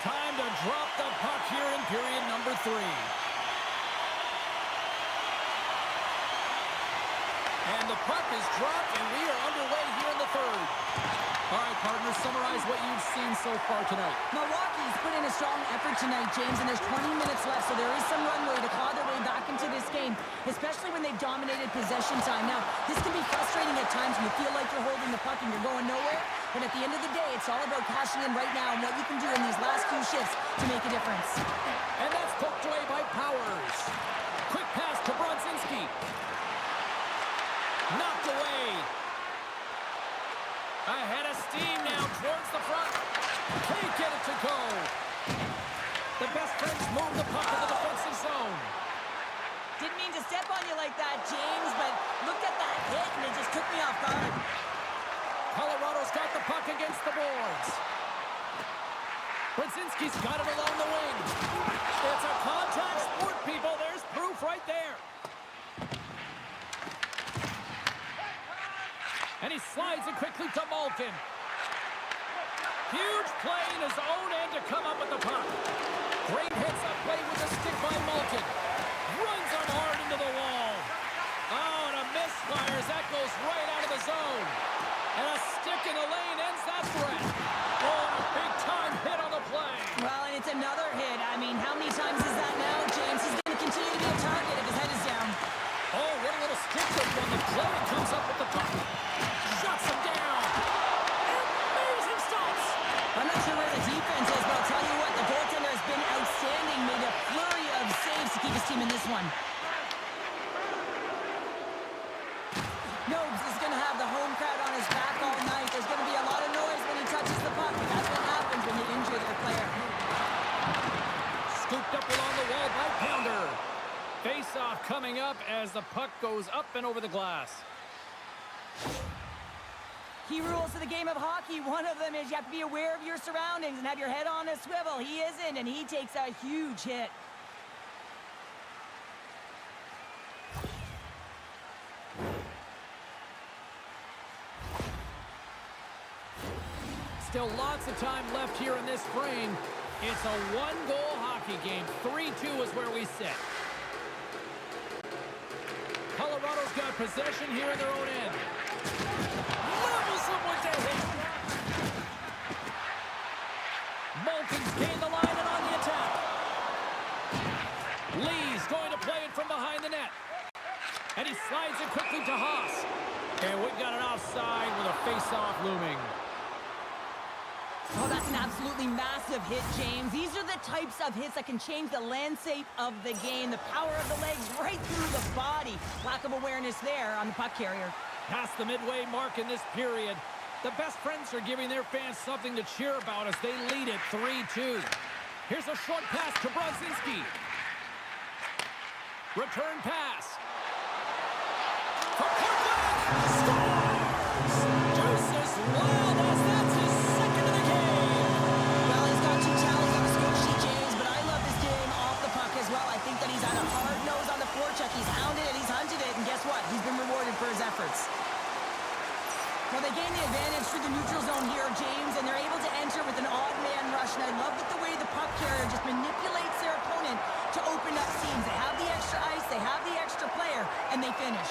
Time to drop the puck here in period number 3. And the puck is dropped, and we are underway here in the third. All right, partners, summarize what you've seen so far tonight. Milwaukee's put in a strong effort tonight, James, and there's 20 minutes left, so there is some runway to claw their way back into this game, especially when they've dominated possession time. Now, this can be frustrating at times when you feel like you're holding the puck and you're going nowhere, but at the end of the day, it's all about cashing in right now and what you can do in these last few shifts to make a difference. And that's poked away by Powers. Quick pass to Brodzinski. Knocked away. Ahead of steam now towards the front. Can't get it to go. The best friends move the puck to the defensive zone. Didn't mean to step on you like that, James, but looked at that hit and it just took me off guard. Colorado's got the puck against the boards. Brodzinski's got it along the wing. It's a contact sport, people. There's proof right there. And he slides it quickly to Malkin. Huge play in his own end to come up with the puck. Great hits up play with the stick by Malkin. Runs him hard into the wall. Oh, and a misfire as that goes right out of the zone. And a stick in the lane ends that threat. Oh, and a big-time hit on the play. Well, and it's another hit. I mean, how many times is that now, James? He's going to continue to be a target if his head is down. Oh, what a little stick shake on the play. It comes up with the puck. Shuts him down. Amazing stops. I'm not sure where the defense is, but I'll tell you what, the goaltender has been outstanding. Made a flurry of saves to keep his team in this one. Nobes is going to have the home crowd on his back all night. There's going to be a lot of noise when he touches the puck. That's what happens when you injure their player. Scooped up along the wall by Pounder. Face-off coming up as the puck goes up and over the glass. Key rules to the game of hockey. One of them is you have to be aware of your surroundings and have your head on a swivel. He isn't, and he takes a huge hit. Still lots of time left here in this frame. It's a one-goal hockey game. 3-2 is where we sit. Colorado's got possession here in their own end. Levels him with the hit. Malkin's gained the line and on the attack. Lee's going to play it from behind the net. And he slides it quickly to Haas. And we've got an offside with a face-off looming. Oh, that's an absolutely massive hit, James. These are the types of hits that can change the landscape of the game. The power of the legs right through the body. Lack of awareness there on the puck carrier. Past the midway mark in this period, the best friends are giving their fans something to cheer about as they lead it 3-2. Here's a short pass to Brodzinski. Return pass. Well, they gain the advantage through the neutral zone here, James, and they're able to enter with an odd man rush. And I love that the way the puck carrier just manipulates their opponent to open up seams. They have the extra ice, they have the extra player, and they finish.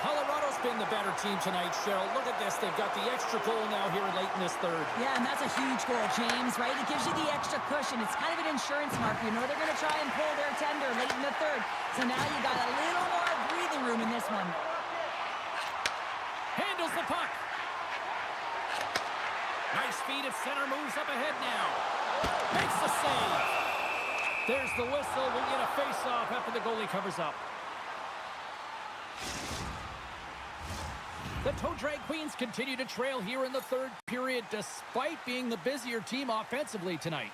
Colorado's been the better team tonight, Cheryl. Look at this. They've got the extra goal now here late in this third. Yeah, and that's a huge goal, James, right? It gives you the extra cushion. It's kind of an insurance marker. You know they're going to try and pull their tender late in the third. So now you got a little more breathing room in this one. Handles the puck. Nice feed at center. Moves up ahead now. Makes the save. There's the whistle. We'll get a face-off after the goalie covers up. The Toe Drag Queens continue to trail here in the third period despite being the busier team offensively tonight.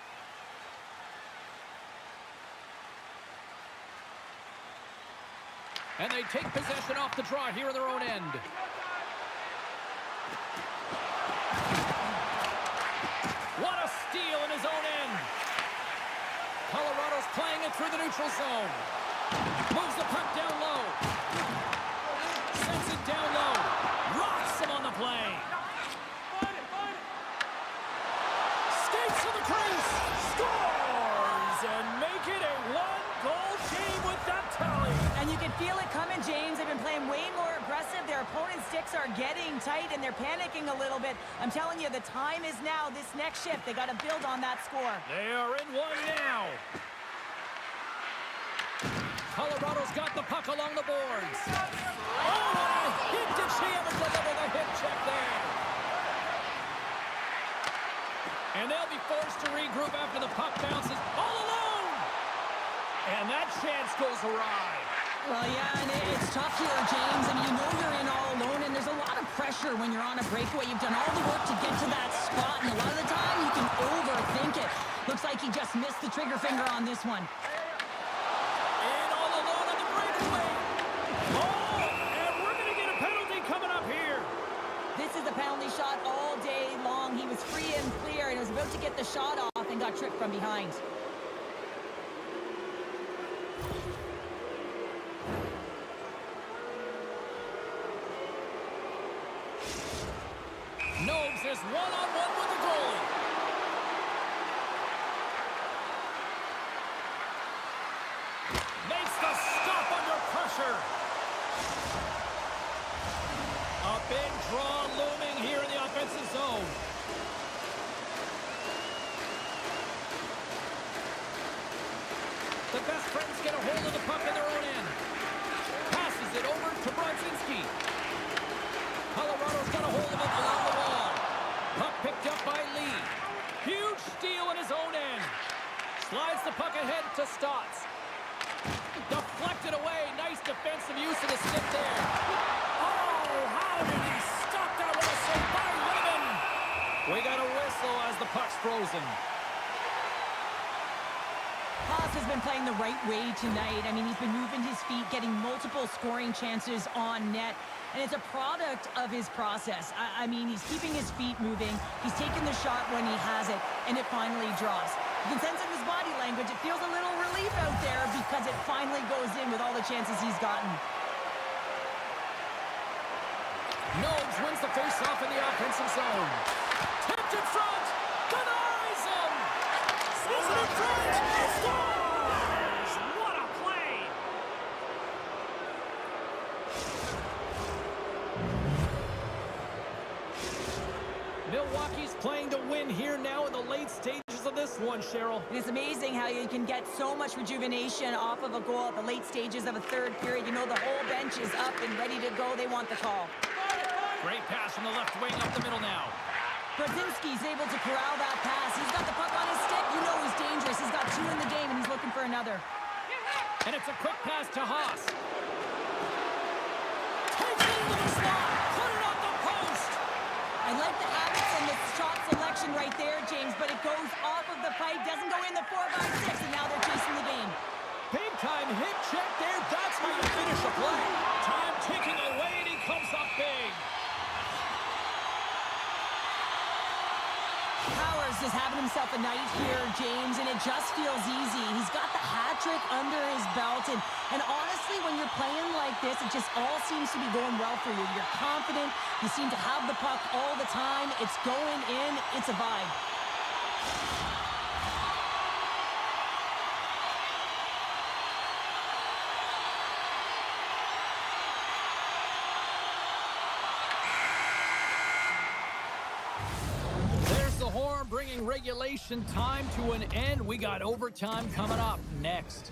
And they take possession off the draw here in their own end. What a steal in his own end. Colorado's playing it through the neutral zone. Moves the puck down low. Sends it down low. Rocks him on the play. Skates to the crease. Scores and make it a one-goal game with that tally. And you can feel it coming, James. They've been playing way more aggressive. Their opponent's sticks are getting tight, and they're panicking a little bit. I'm telling you, the time is now. This next shift, they got to build on that score. They are in one now. Colorado's got the puck along the boards. Oh, what a hit! Did she ever deliver the hit check there? And they'll be forced to regroup after the puck bounces all alone. And that chance goes awry. Well, yeah, and it's tough here, James. I mean, you know you're in all alone, and there's a lot of pressure when you're on a breakaway. You've done all the work to get to that spot, and a lot of the time you can overthink it. Looks like he just missed the trigger finger on this one. And all alone on the breakaway. Oh, and we're going to get a penalty coming up here. This is a penalty shot all day long. He was free and clear, and was about to get the shot off and got tripped from behind. Nobes is one-on-one with the goalie. Makes the stop under pressure. A big draw looming here in the offensive zone. The best friends get a hold of the puck in their own end. Passes it over to Brodzinski. Colorado's got a hold of it along the wall. Puck picked up by Lee. Huge steal in his own end. Slides the puck ahead to Stotts. Deflected away. Nice defensive use of the stick there. Oh, how did he stop that with a save by Lemon? We got a whistle as the puck's frozen. Haas has been playing the right way tonight. I mean, he's been moving his feet, getting multiple scoring chances on net. And it's a product of his process. I mean, he's keeping his feet moving. He's taking the shot when he has it, and it finally draws. You can sense in his body language, it feels a little relief out there because it finally goes in with all the chances he's gotten. Nobes wins the face-off in the offensive zone. Tipped in front. Denies him. Is it in front? Scores! What a play! Milwaukee's playing to win here now in the late stages of this one, Cheryl. And it's amazing how you can get so much rejuvenation off of a goal at the late stages of a third period. You know the whole bench is up and ready to go. They want the call. Great pass from the left wing up the middle now. Brodzinski's able to corral that pass. He's got the puck on his stick. You know he's dangerous. He's got two in the game, and he's looking for another. And it's a quick pass to Haas. Takes it into the slot. Put it on the post. I like the habits and the shot selection right there, James, but it goes off of the pipe, doesn't go in the 4x6, and now they're chasing the game. Big time hit check there. That's how you finish a play. Time ticking away, and he comes up big. Powers is having himself a night here, James, and it just feels easy. He's got the hat trick under his belt, and And honestly, when you're playing like this, it just all seems to be going well for you. You're confident. You seem to have the puck all the time. It's going in. It's a vibe. There's the horn bringing regulation time to an end. We got overtime coming up next.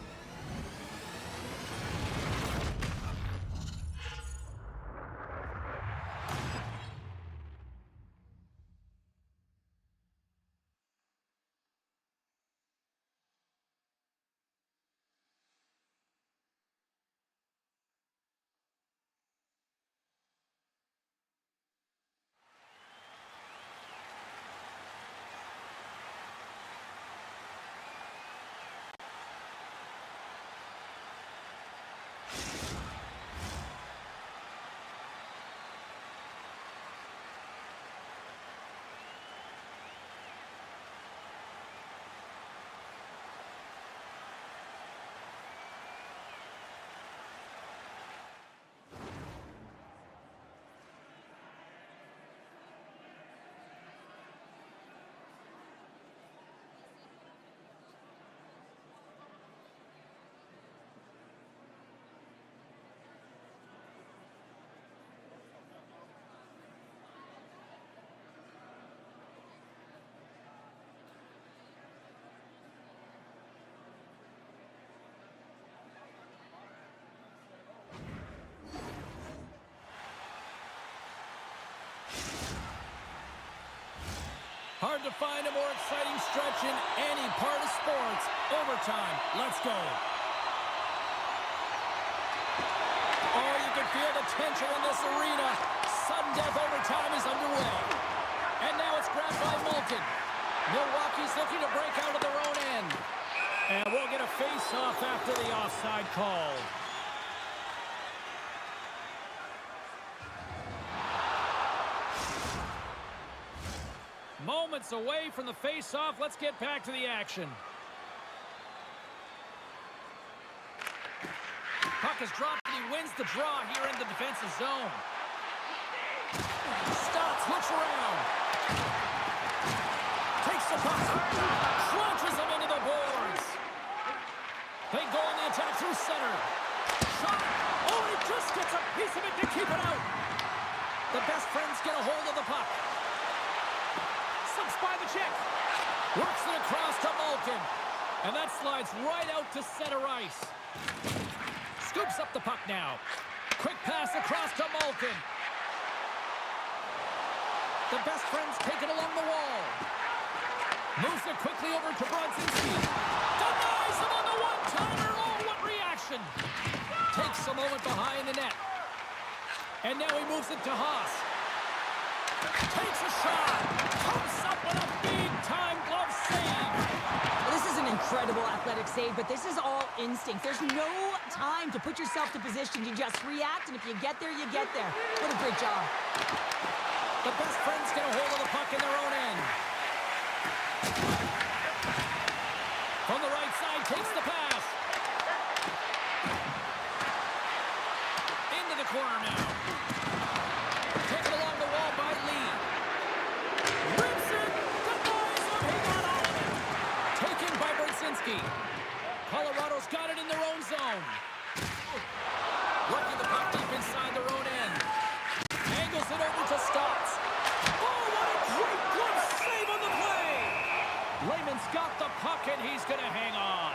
Hard to find a more exciting stretch in any part of sports. Overtime. Let's go. Oh, you can feel the tension in this arena. Sudden death overtime is underway. And now it's grabbed by Malkin. Milwaukee's looking to break out of their own end. And we'll get a face-off after the offside call. Moments away from the face-off. Let's get back to the action. Puck is dropped and he wins the draw here in the defensive zone. Stops, looks around. Takes the puck. Crunches him into the boards. They go on the attack through center. Shot. Oh, he just gets a piece of it to keep it out. The best friends get a hold of the puck. Slips by the check. Works it across to Malkin. And that slides right out to center ice. Scoops up the puck now. Quick pass across to Malkin. The best friends take it along the wall. Moves it quickly over to Brodzinski. Denies him on the one-timer. Oh, what reaction. Takes a moment behind the net. And now he moves it to Haas. Takes a shot. Comes up with a big-time glove save. Well, this is an incredible athletic save, but this is all instinct. There's no time to put yourself to position. You just react, and if you get there, you get there. What a great job. The best friends get a hold of the puck in their own end. From the right side, takes the pass. Into the corner now. Taken along the wall by Lee. Rips it. Denies him. He got all of it. Taken by Brodzinski. Colorado's got it in their own zone. Working the puck deep inside their own end. Angles it over to Stotts. Oh, what a great glove save on the play. Lehman's got the puck, and he's going to hang on.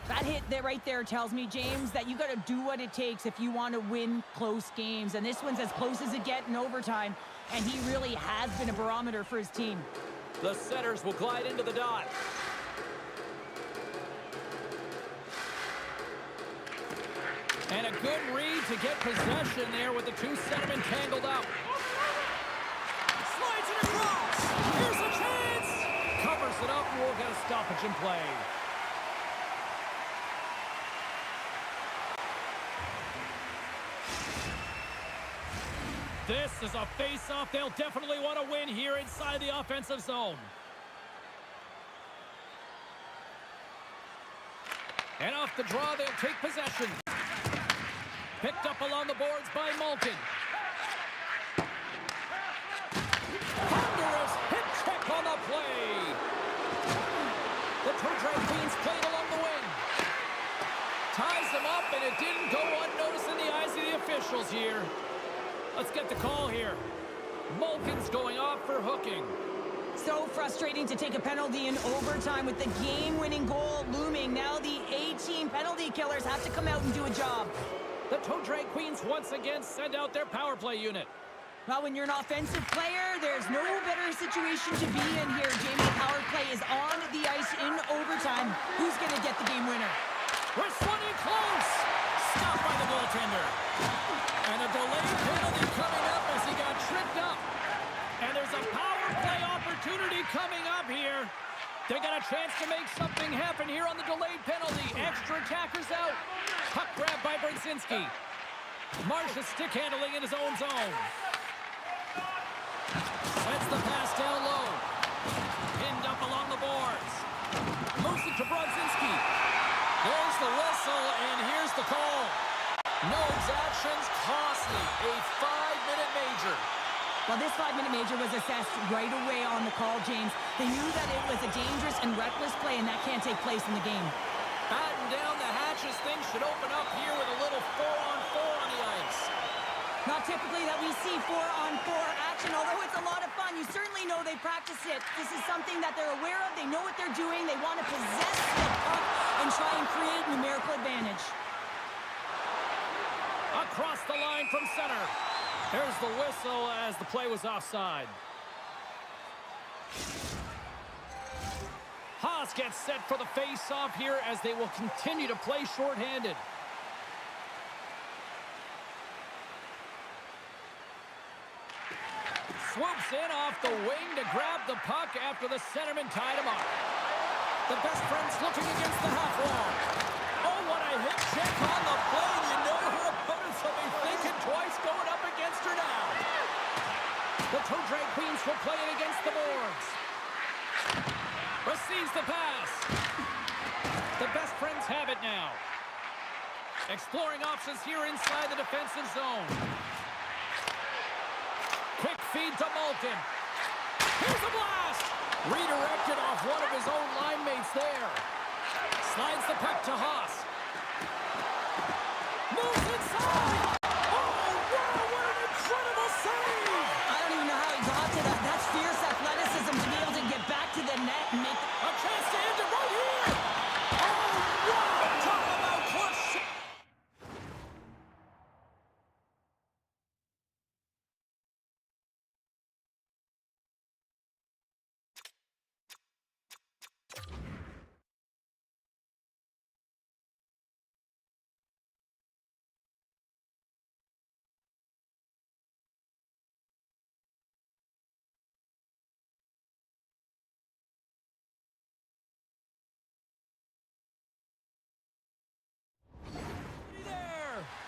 That hit there right there tells me, James, that you got to do what it takes if you want to win close games. And this one's as close as it gets in overtime. And he really has been a barometer for his team. The setters will glide into the dot. And a good read to get possession there with the two centermen tangled up. Slides it across. Here's a chance. Covers it up and we'll get a stoppage in play. This is a face-off they'll definitely want to win here inside the offensive zone. And off the draw, they'll take possession. Picked up along the boards by Malkin. Thunderous hip check on the play. The two-track Queens played along the wing. Ties him up, and it didn't go unnoticed in the eyes of the officials here. Let's get the call here. Malkin's going off for hooking. So frustrating to take a penalty in overtime with the game-winning goal looming. Now the A-team penalty killers have to come out and do a job. The Toe Drag Queens once again send out their power play unit. Well, when you're an offensive player, there's no better situation to be in here. James, the power play is on the ice in overtime. Who's going to get the game winner? Wrestling close. Stopped by the goaltender. And a delayed penalty coming up as he got tripped up. And there's a power play opportunity coming up here. They got a chance to make something happen here on the delayed penalty. Extra attackers out. Puck grab by Brzezinski. Marsh's stick handling in his own zone. Sets the pass down low. Pinned up along the boards. Moves it to Brzezinski. There's the whistle, and here's the call. No exactions, costly. A 5-minute major. Well, this 5-minute major was assessed right away on the call, James. They knew that it was a dangerous and reckless play, and that can't take place in the game. Batten down the hatches. Things should open up here with a little 4-on-4 on the ice. Not typically that we see 4-on-4 action, although it's a lot of fun. You certainly know they practice it. This is something that they're aware of. They know what they're doing. They want to possess the puck and try and create numerical advantage. Across the line from center. There's the whistle as the play was offside. Haas gets set for the face-off here as they will continue to play shorthanded. Swoops in off the wing to grab the puck after the centerman tied him up. The best friends looking against the half wall. Oh, what a hip check on the play. You know her opponents will be thinking twice going up against her now. The Toe Drag Queens will play it against the boards. Receives the pass. The best friends have it now. Exploring options here inside the defensive zone. Quick feed to Malkin. Here's a blast. Redirected off one of his own line mates there. Slides the puck to Haas. Moves inside. Oh, wow, what an incredible save. I don't even know how he got to that. That's fierce athleticism to be able to get back to the net and make... A chance to end it right here. Oh, wow. Talk about clutch.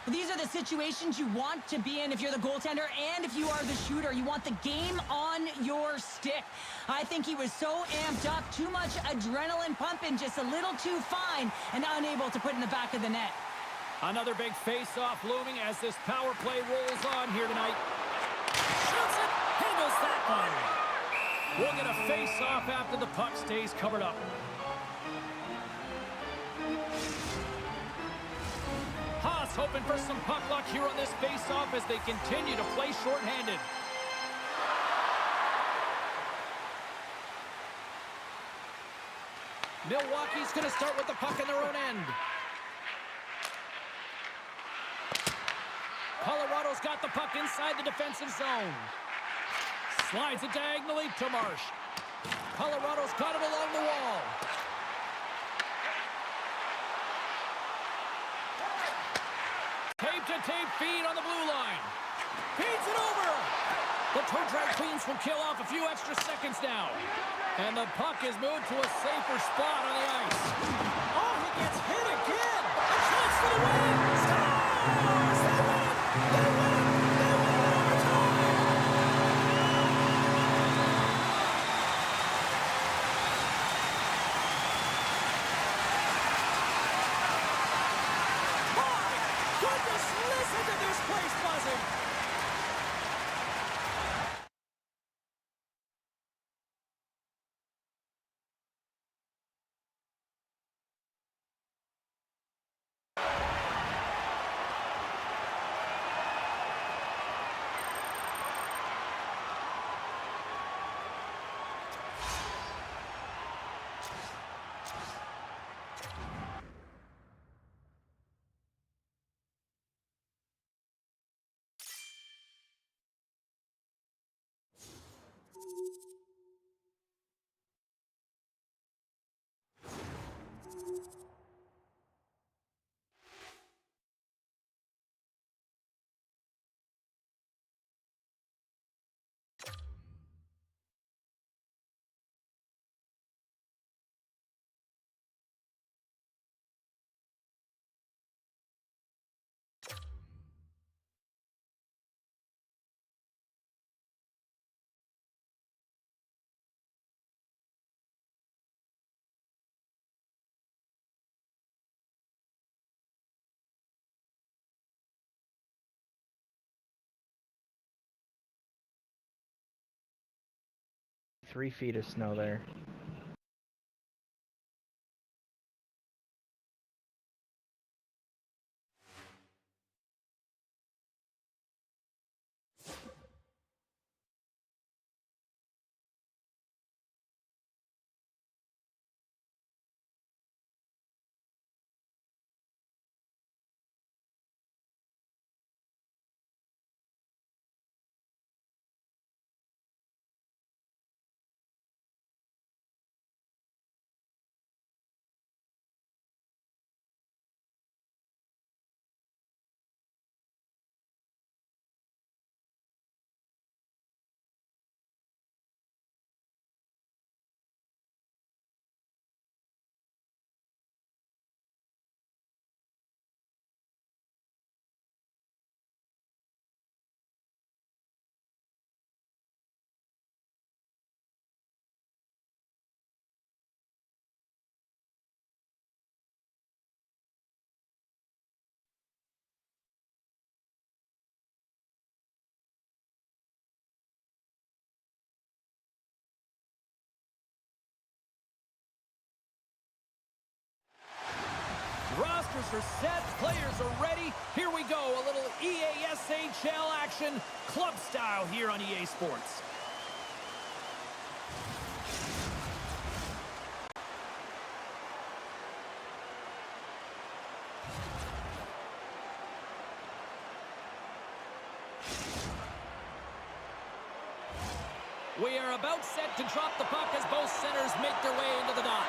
These are the situations you want to be in if you're the goaltender and if you are the shooter. You want the game on your stick. I think he was so amped up, too much adrenaline pumping, just a little too fine and unable to put in the back of the net. Another big face-off looming as this power play rolls on here tonight. Shoots it, handles that one. We'll get a face-off after the puck stays covered up. Haas hoping for some puck luck here on this face-off as they continue to play shorthanded. Milwaukee's going to start with the puck in their own end. Colorado's got the puck inside the defensive zone. Slides it diagonally to Marsh. Colorado's got it along the wall. Tape-to-tape feed on the blue line. Feeds it over. The toe drag cleans will kill off a few extra seconds now. And the puck is moved to a safer spot on the ice. Oh, he gets hit again. A chance for the win. Stars! They win it! They win it! They win it in overtime! My goodness, listen to this place buzzing. Three feet of snow there. Rosters are set, players are ready. Here we go, a little EASHL action, club style here on EA Sports. We are about set to drop the puck as both centers make their way into the dot.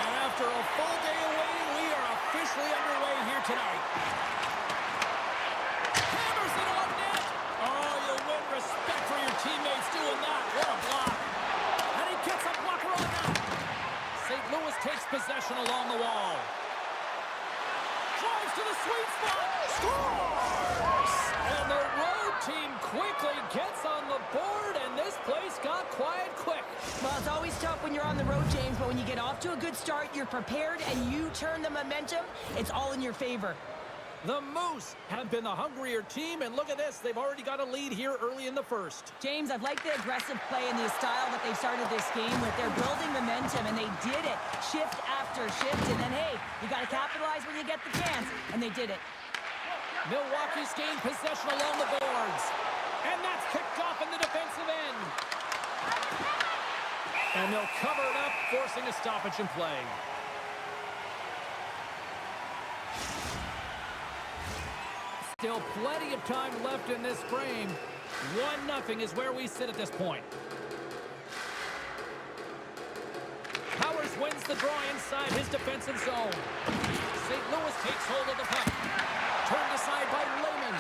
And after a full day of waiting, we are officially underway here tonight. Hammers it on net. Oh, you win respect for your teammates doing that. What a block. And he gets a blocker on that. St. Louis takes possession along the wall. Drives to the sweet spot. Scores! And the road team quickly gets on the board, and this place got quiet quick. Well, it's always tough when you're on the road, James, but when you get off to a good start, you're prepared, and you turn the momentum, it's all in your favor. The Moose have been the hungrier team, and look at this. They've already got a lead here early in the first. James, I've liked the aggressive play and the style that they've started this game with. They're building momentum, and they did it shift after shift. And then, hey, you got to capitalize when you get the chance, and they did it. Milwaukee's gained possession along the boards. And that's picked off in the defensive end. And they'll cover it up, forcing a stoppage in play. Still plenty of time left in this frame. 1-0 is where we sit at this point. Powers wins the draw inside his defensive zone. St. Louis takes hold of the puck. Turned aside by Lehman.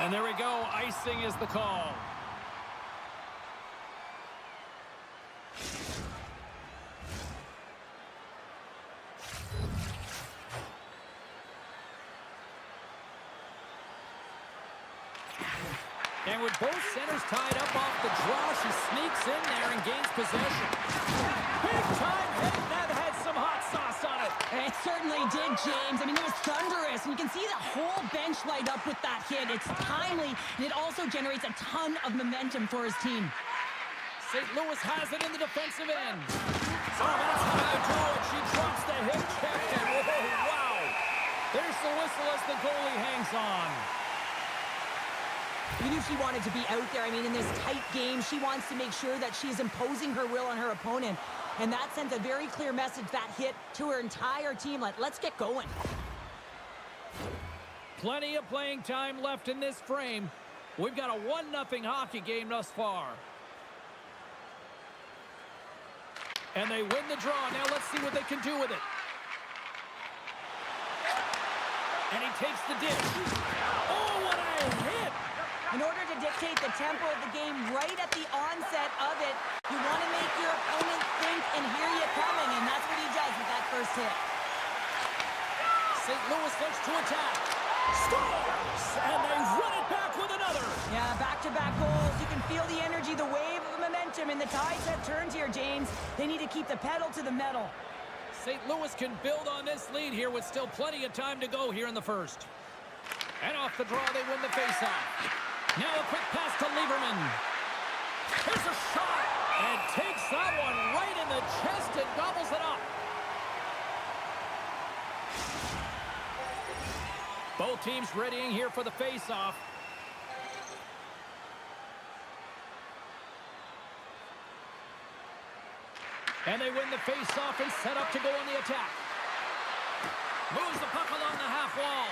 And there we go. Icing is the call. And with both centers tied up off the draw, she sneaks in there and gains possession. Big time hit, that had some hot sauce on it. It certainly did, James. I mean, it was thunderous, and you can see the whole bench light up with that hit. It's timely, and it also generates a ton of momentum for his team. St. Louis has it in the defensive end. Oh, that's how they do it. She drops the hip check, and whoa, wow. There's the whistle as the goalie hangs on. You knew she wanted to be out there. I mean, in this tight game, she wants to make sure that she's imposing her will on her opponent. And that sends a very clear message, that hit, to her entire team. Let's get going. Plenty of playing time left in this frame. We've got a 1-0 hockey game thus far. And they win the draw. Now let's see what they can do with it. And he takes the dish. Oh, what a hit! In order to dictate the tempo of the game right at the onset of it, you want to make your opponent think and hear you coming, and that's what he does with that first hit. St. Louis looks to attack. Scores! And they run it back with another. Yeah, back-to-back goals. You can feel the energy, the wave of momentum, and the tides have turned here, James. They need to keep the pedal to the metal. St. Louis can build on this lead here with still plenty of time to go here in the first. And off the draw, they win the faceoff. Now a quick pass to Lieberman. Here's a shot. And takes that one right in the chest and gobbles it up. Both teams readying here for the faceoff. And they win the faceoff and set up to go on the attack. Moves the puck along the half wall.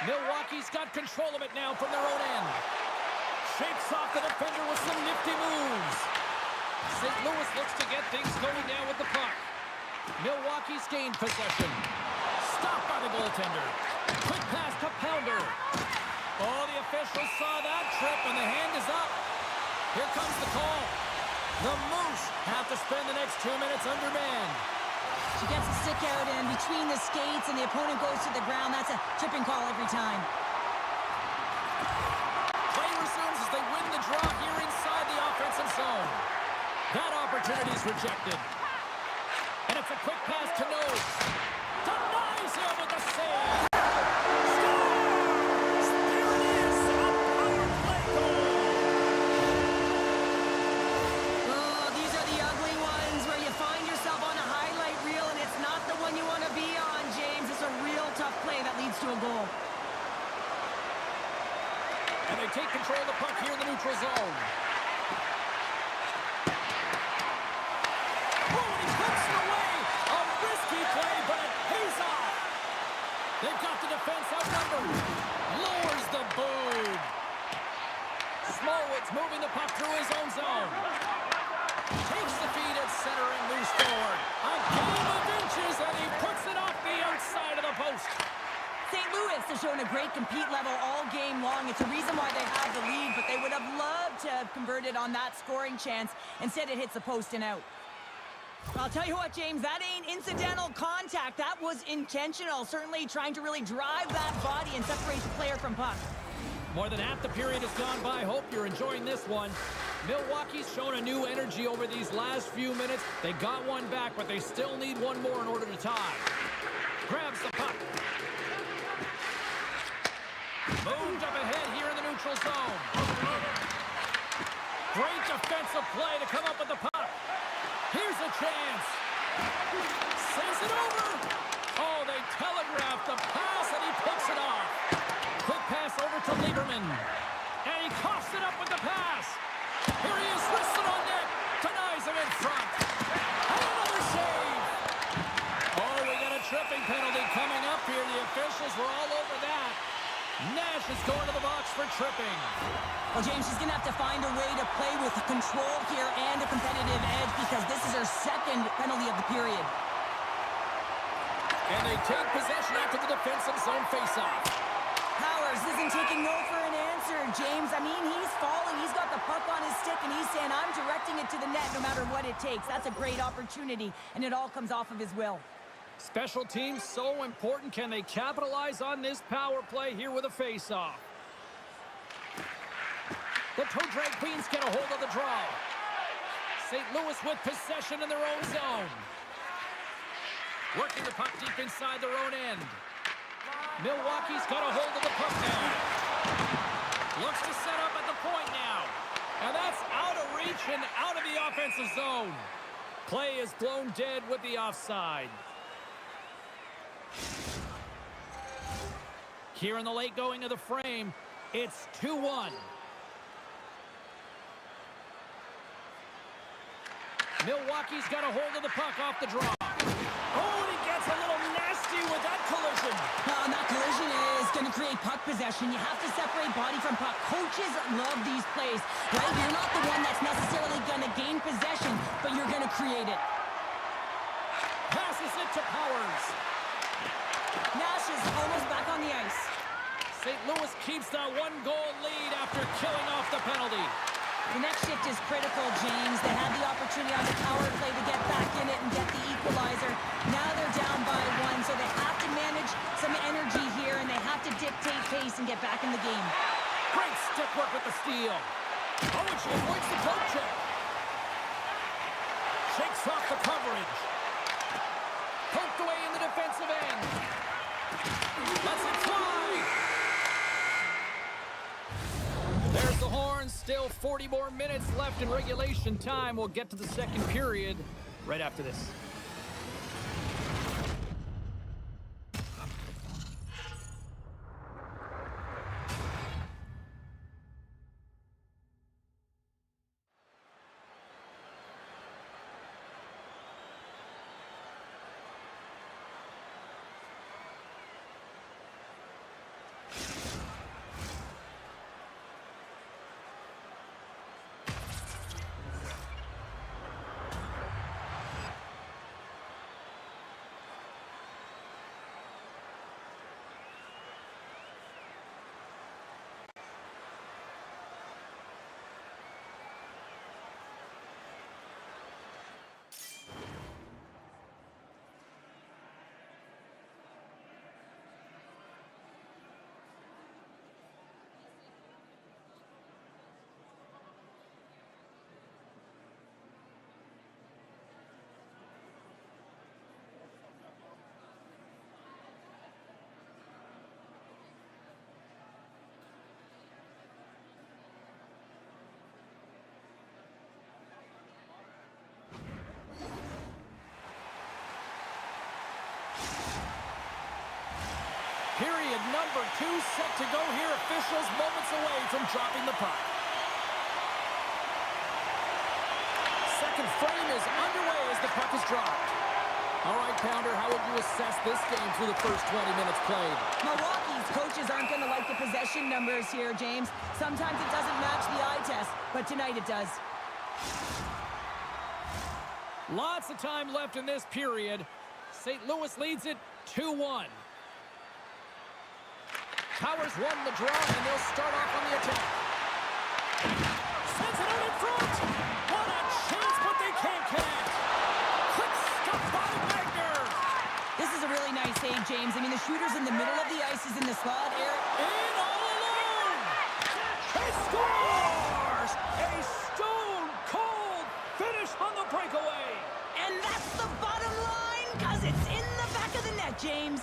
Milwaukee's got control of it now from their own end. Shakes off the defender with some nifty moves. St. Louis looks to get things going now with the puck. Milwaukee's gained possession. Stopped by the goaltender. Quick pass to Pounder. Oh, the officials saw that trip, and the hand is up. Here comes the call. The Moose have to spend the next 2 minutes undermanned. She gets a stick out and between the skates, and the opponent goes to the ground. That's a tripping call every time. Play resumes as they win the draw here inside the offensive zone. That opportunity is rejected. And it's a quick pass to Nose. Denies him with the save. Scores! There it is! A power play goal! Oh, these are the ugly ones where you find yourself on a highlight reel, and it's not the one you want to be on, James. It's a real tough play that leads to a goal. And they take control of the puck here in the neutral zone. Oh, and he puts it away! A risky play, but it pays off! They've got the defense outnumbered. Lowers the boom. Smallwood's moving the puck through his own zone. Takes the feed at center and moves forward. A game of inches, and he puts it off the outside of the post. St. Louis has shown a great compete level all game long. It's a reason why they have the lead, but they would have loved to have converted on that scoring chance. Instead, it hits the post and out. I'll tell you what, James, that ain't incidental contact. That was intentional, certainly trying to really drive that body and separate the player from puck. More than half the period has gone by. Hope you're enjoying this one. Milwaukee's shown a new energy over these last few minutes. They got one back, but they still need one more in order to tie. Grabs the puck. Moved up ahead here in the neutral zone. Great defensive play to come up with the puck. Here's a chance. Sends it over. Oh, they telegraphed the pass, and he picks it off. Quick pass over to Lieberman. And he coughs it up with the pass. Here he is, wristed on net. Denies him in front. And another save. Oh, we got a tripping penalty coming up here. The officials were all over that. Nash is going to the box for tripping. Well, James, she's going to have to find a way to play with control here and a competitive edge because this is her second penalty of the period. And they take possession after the defensive zone faceoff. Powers isn't taking no for an answer, James. I mean, he's falling. He's got the puck on his stick, and he's saying, I'm directing it to the net no matter what it takes. That's a great opportunity, and it all comes off of his will. Special teams so important. Can they capitalize on this power play here with a faceoff? The toe drag queens get a hold of the draw. St. Louis with possession in their own zone. Working the puck deep inside their own end. Milwaukee's got a hold of the puck now. Looks to set up at the point now. And that's out of reach and out of the offensive zone. Play is blown dead with the offside. Here in the late going of the frame, it's 2-1. Milwaukee's got a hold of the puck off the draw. Oh, and he gets a little nasty with that collision. And that collision is going to create puck possession. You have to separate body from puck. Coaches love these plays, right? You're not the one that's necessarily going to gain possession, but you're going to create it. Passes it to Powers. Nash is almost back on the ice. St. Louis keeps that one-goal lead after killing off the penalty. The next shift is critical, James. They had the opportunity on the power play to get back in it and get the equalizer. Now they're down by 1, so they have to manage some energy here, and they have to dictate pace and get back in the game. Great stick work with the steal. Oh, and she avoids the poke check. Shakes off the coverage. Poked away in the defensive end. Lets it fly. There's the horn. Still 40 more minutes left in regulation time. We'll get to the second period right after this. Period number 2 set to go here. Officials moments away from dropping the puck. Second frame is underway as the puck is dropped. All right, Pounder, how would you assess this game through the first 20 minutes played? Milwaukee's coaches aren't going to like the possession numbers here, James. Sometimes it doesn't match the eye test, but tonight it does. Lots of time left in this period. St. Louis leads it 2-1. Powers won the draw, and they'll start off on the attack. Sends it out in front. What a chance, but they can't connect. Quick stop by Wagner. This is a really nice save, James. I mean, the shooter's in the middle of the ice, is in the slot. In all alone. He scores! A stone-cold finish on the breakaway. And that's the bottom line, because it's in the back of the net, James.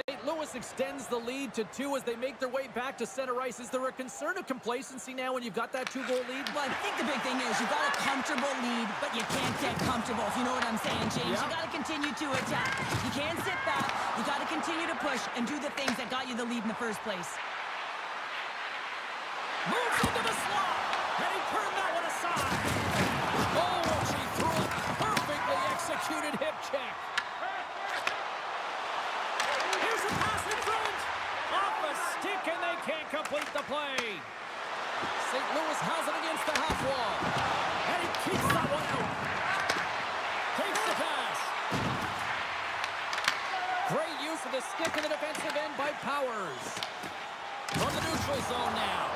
St. Louis extends the lead to 2 as they make their way back to center ice. Is there a concern of complacency now when you've got that 2-goal lead? Well, I think the big thing is you've got a comfortable lead, but you can't get comfortable, if you know what I'm saying, James. Yeah. You got to continue to attack. You can't sit back. You got to continue to push and do the things that got you the lead in the first place. Moves into the slot, and he turned that one aside. Oh, she threw a perfectly executed hip check. Here's a pass in front. Oh, complete the play. St. Louis has it against the half wall. And he keeps that one out. Takes the pass. Great use of the stick in the defensive end by Powers. From the neutral zone now.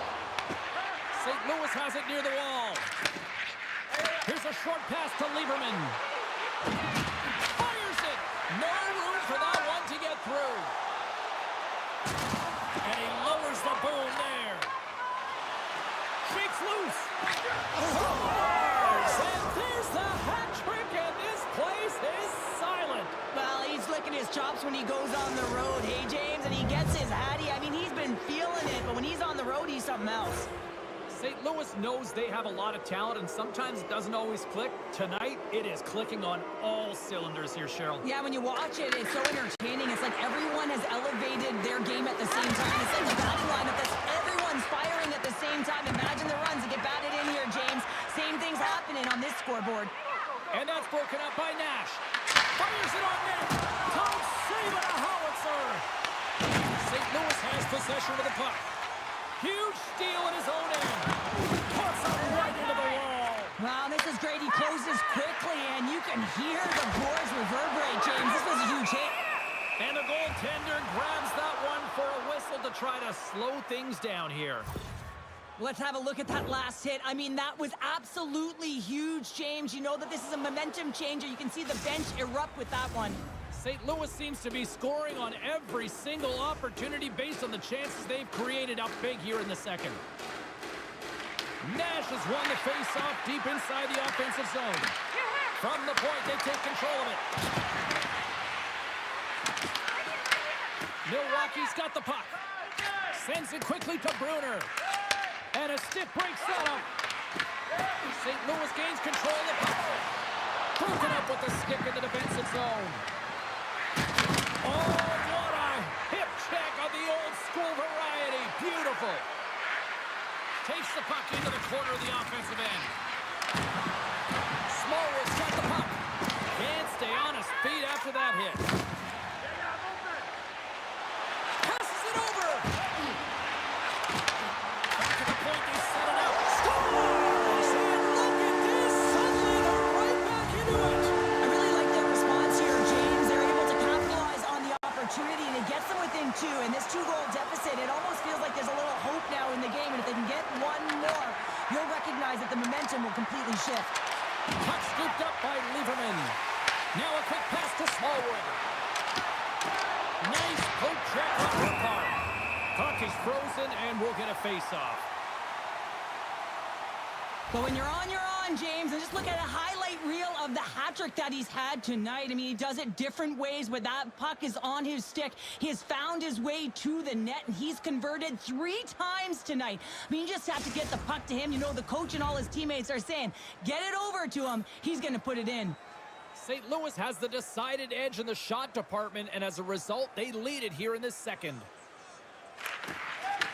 St. Louis has it near the wall. Here's a short pass to Lieberman. Fires it. No room for that one to get through. And he lowers the boom there. Shakes loose. Scores! And there's the hat trick, and this place is silent. Well, he's licking his chops when he goes on the road, hey, James? And he gets his hattie. I mean, he's been feeling it, but when he's on the road, he's something else. St. Louis knows they have a lot of talent, and sometimes it doesn't always click. Tonight, it is clicking on all cylinders here, Cheryl. Yeah, when you watch it, it's so entertaining. It's like everyone has elevated their game at the same time. It's like a batting lineup that's everyone's firing at the same time. Imagine the runs that get batted in here, James. Same thing's happening on this scoreboard. And that's broken up by Nash. Fires it on net. Tom save it, a howitzer. St. Louis has possession of the puck. Huge steal in his own end. Puts it right into the wall. Wow, this is great. He closes quickly, and you can hear the boards reverberate, James. This was a huge hit. And the goaltender grabs that one for a whistle to try to slow things down here. Let's have a look at that last hit. I mean, that was absolutely huge, James. You know that this is a momentum changer. You can see the bench erupt with that one. St. Louis seems to be scoring on every single opportunity based on the chances they've created up big here in the second. Nash has won the face-off deep inside the offensive zone. From the point, they take control of it. Milwaukee's got the puck. Sends it quickly to Bruner. And a stick breaks that up. St. Louis gains control of the puck. Broken up with the stick in the defensive zone. Oh, what a hip check of the old school variety. Beautiful. Takes the puck into the corner of the offensive end. Smallwood's got the puck. Can't stay on his feet after that hit. Passes it over. Back to the point, they set it up. Scores! And look at this. Suddenly they're right back into it. I really like their response here, James. They're able to capitalize on the opportunity, and it gets them within two. And this two-goal deficit, it almost feels like there's a little hope now in the game. And if they can get one more, you'll recognize that the momentum will completely shift. Puck scooped up by Lieberman. Now a quick pass to Smallwood. Nice poke check on her part. Puck is frozen, and we'll get a face-off. But when you're on, James, and just look at a highlight reel of the hat trick that he's had tonight. I mean, he does it different ways. When that puck is on his stick, he has found his way to the net, and he's converted 3 times tonight. I mean, you just have to get the puck to him. You know, the coach and all his teammates are saying, get it over to him. He's going to put it in. St. Louis has the decided edge in the shot department, and as a result, they lead it here in this second.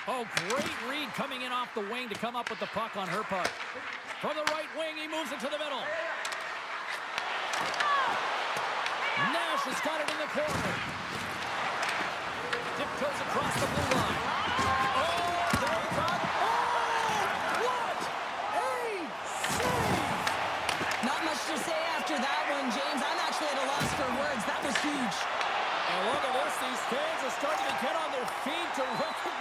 Oh, great read coming in off the wing to come up with the puck on her part. From the right wing, he moves it to the middle. Nash has got it in the corner. Tiptoes across the blue line. Oh, they got... Oh, what a save! Not much to say after that one, James. I'm actually at a loss for words. That was huge. And look at this. These fans are starting to get on their feet to recognize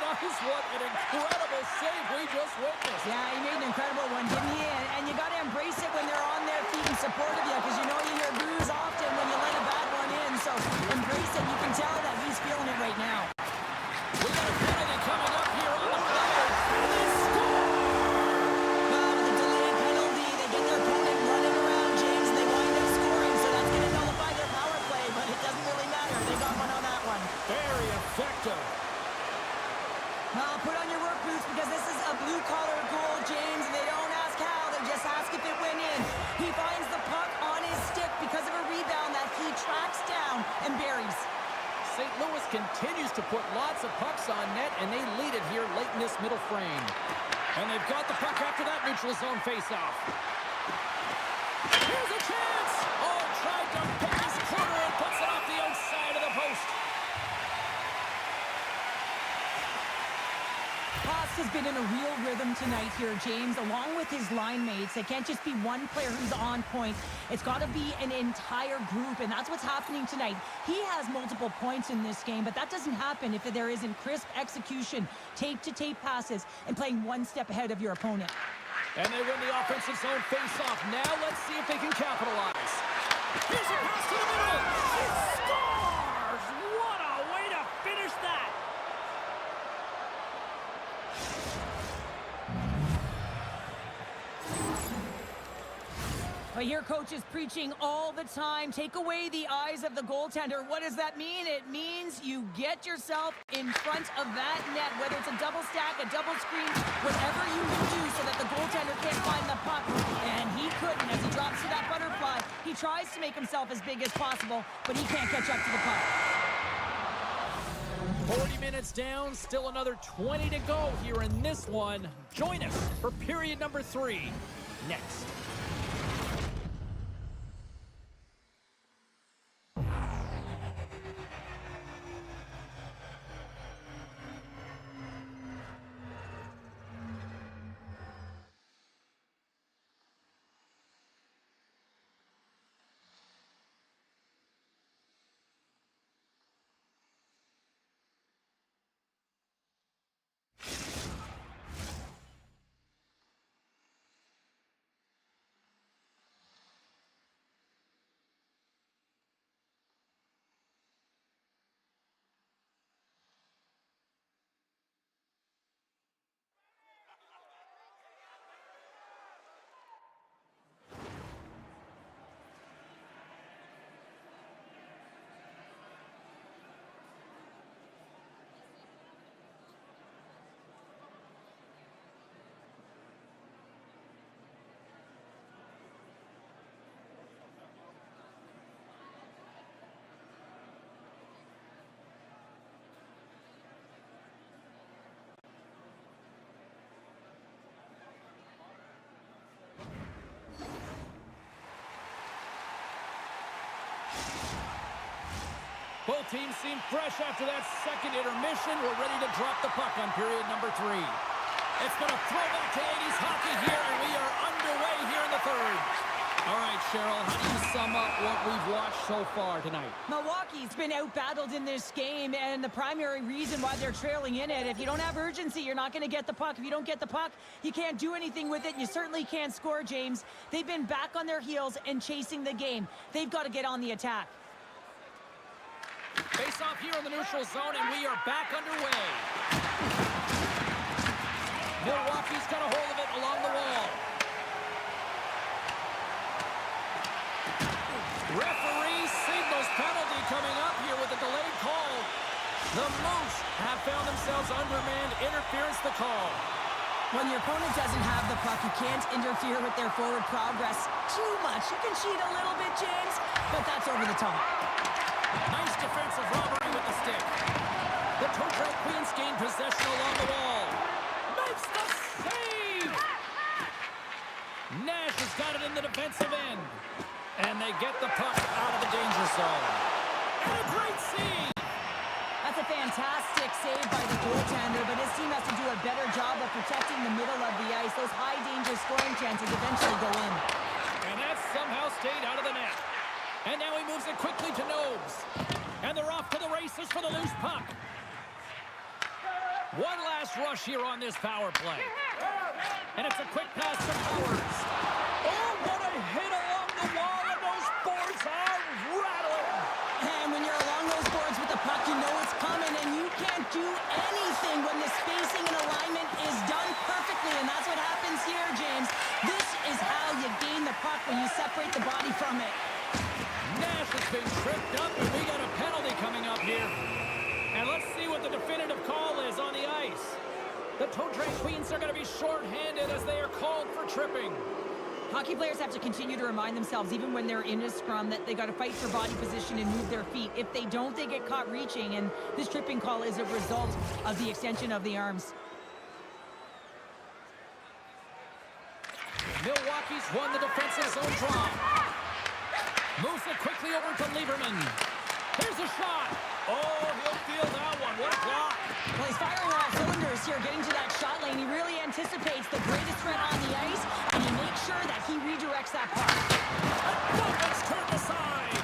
what an incredible save we just witnessed. Yeah, he made an incredible one, didn't he? And you got to embrace it when they're on their feet in support of you, because you know you hear boos often when you let a bad one in. So embrace it. You can tell that he's feeling it right now. We got a penalty coming up here on the Flyers. They score! Well, with the delayed penalty, they get their opponent running around, James, and they wind up scoring. So that's going to nullify their power play, but it doesn't really matter. They got one on that one. Very effective. Well, put on your work boots, because this is a blue-collar goal, James, and they don't ask how, they just ask if it went in. He finds the puck on his stick because of a rebound that he tracks down and buries. St. Louis continues to put lots of pucks on net, and they lead it here late in this middle frame. And they've got the puck after that neutral zone faceoff. Here's a chance! Oh, tried to pick his corner and puts it off the outside of the post. has been in a real rhythm tonight here, James, along with his line mates. It can't just be one player who's on point. It's got to be an entire group, and that's what's happening tonight. He has multiple points in this game, but that doesn't happen if there isn't crisp execution, tape-to-tape passes, and playing one step ahead of your opponent. And they win the offensive zone face-off. Now let's see if they can capitalize. Here's a pass to the middle. He scores! What a way to finish that! I hear coaches preaching all the time, take away the eyes of the goaltender. What does that mean? It means you get yourself in front of that net, whether it's a double stack, a double screen, whatever you can do so that the goaltender can't find the puck. And he couldn't as he drops to that butterfly. He tries to make himself as big as possible, but he can't catch up to the puck. 40 minutes down, still another 20 to go here in this one. Join us for period number 3 next. Both teams seem fresh after that second intermission. We're ready to drop the puck on period number 3. It's going to throw back to 80s hockey here, and we are underway here in the third. All right, Cheryl, how do you sum up what we've watched so far tonight? Milwaukee's been out-battled in this game, and the primary reason why they're trailing in it, if you don't have urgency, you're not going to get the puck. If you don't get the puck, you can't do anything with it, and you certainly can't score, James. They've been back on their heels and chasing the game. They've got to get on the attack. Face off here in the neutral zone, and we are back underway. Milwaukee's got a hold of it along the wall. Referee signals penalty coming up here with a delayed call. The Moose have found themselves undermanned. Interference the call. When your opponent doesn't have the puck, you can't interfere with their forward progress too much. You can cheat a little bit, James, but that's over the top. Nice defensive robbery with the stick. The Toadstool Queens gain possession along the wall. Makes the save! Nash has got it in the defensive end. And they get the puck out of the danger zone. And a great save! That's a fantastic save by the goaltender, but his team has to do a better job of protecting the middle of the ice. Those high-danger scoring chances eventually go in. And that somehow stayed out of the net. And now he moves it quickly to Nobes. And they're off to the races for the loose puck. One last rush here on this power play. And it's a quick pass to Powers. Oh, what a hit along the wall, and those boards are rattling. And when you're along those boards with the puck, you know it's coming, and you can't do anything when the spacing and alignment is done perfectly, and that's what happens here, James. This is how you gain the puck, when you separate the body from it. Nash has been tripped up, and we got a penalty coming up here. And let's see what the definitive call is on the ice. The Toadstool Queens are going to be shorthanded as they are called for tripping. Hockey players have to continue to remind themselves, even when they're in a scrum, that they got to fight for body position and move their feet. If they don't, they get caught reaching, and this tripping call is a result of the extension of the arms. Milwaukee's won the defensive zone draw. Moves it quickly over to Lieberman. Here's a shot. Oh, he'll feel that one. What a block. Well, he's firing on all cylinders here, getting to that shot lane anticipates the greatest threat on the ice, and he makes sure that he redirects that puck. Let's turn aside.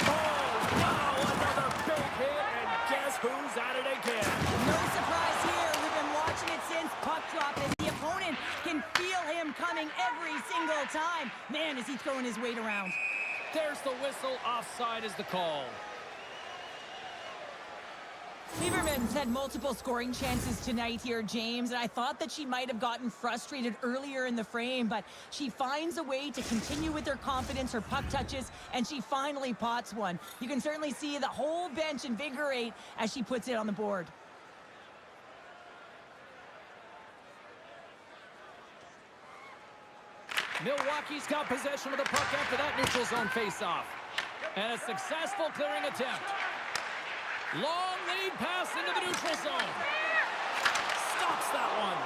Oh, wow, another big hit, and guess who's at it again? No surprise here. We've been watching it since puck drop, and the opponent can feel him coming every single time. Man, is he throwing his weight around. There's the whistle. Offside is the call. Lieberman's had multiple scoring chances tonight here, James, and I thought that she might have gotten frustrated earlier in the frame, but she finds a way to continue with her confidence, her puck touches, and she finally pots one. You can certainly see the whole bench invigorate as she puts it on the board. Milwaukee's got possession of the puck after that neutral zone faceoff. And a successful clearing attempt. Long lead pass into the neutral zone. Stops that one.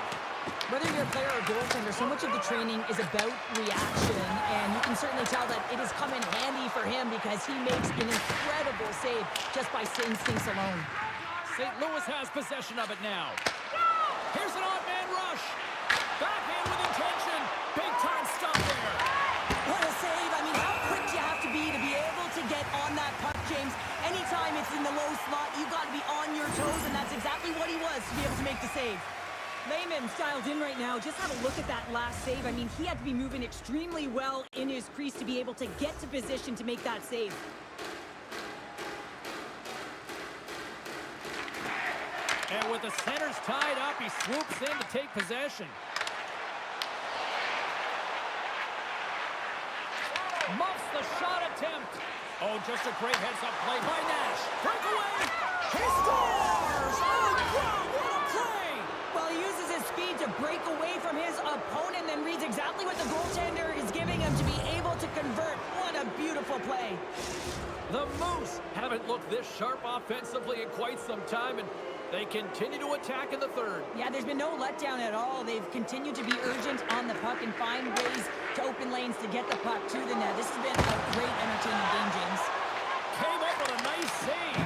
Whether you're a player or goaltender, so much of the training is about reaction, and you can certainly tell that it has come in handy for him because he makes an incredible save just by instincts alone. St. Louis has possession of it now. Here's an odd man rush. Backhand with intention. Big time stop there. What a save. I mean, how quick do you have to be able to get on that puck, James? Anytime it's in the low slot, you've got to be on your toes, and that's exactly what he was to be able to make the save. Lehman's dialed in right now. Just have a look at that last save. I mean, he had to be moving extremely well in his crease to be able to get to position to make that save. And with the centers tied up, he swoops in to take possession. Muffs the shot attempt. Oh, just a great heads-up play by Nash. Breakaway. He scores! Oh, wow, what a play! Well, he uses his speed to break away from his opponent and reads exactly what the goaltender is giving him to be able to convert. What a beautiful play. The Moose haven't looked this sharp offensively in quite some time, and they continue to attack in the third. Yeah, there's been no letdown at all. They've continued to be urgent on the puck and find ways to open lanes to get the puck to the net. This has been a great, entertaining game, James. Came up with a nice save.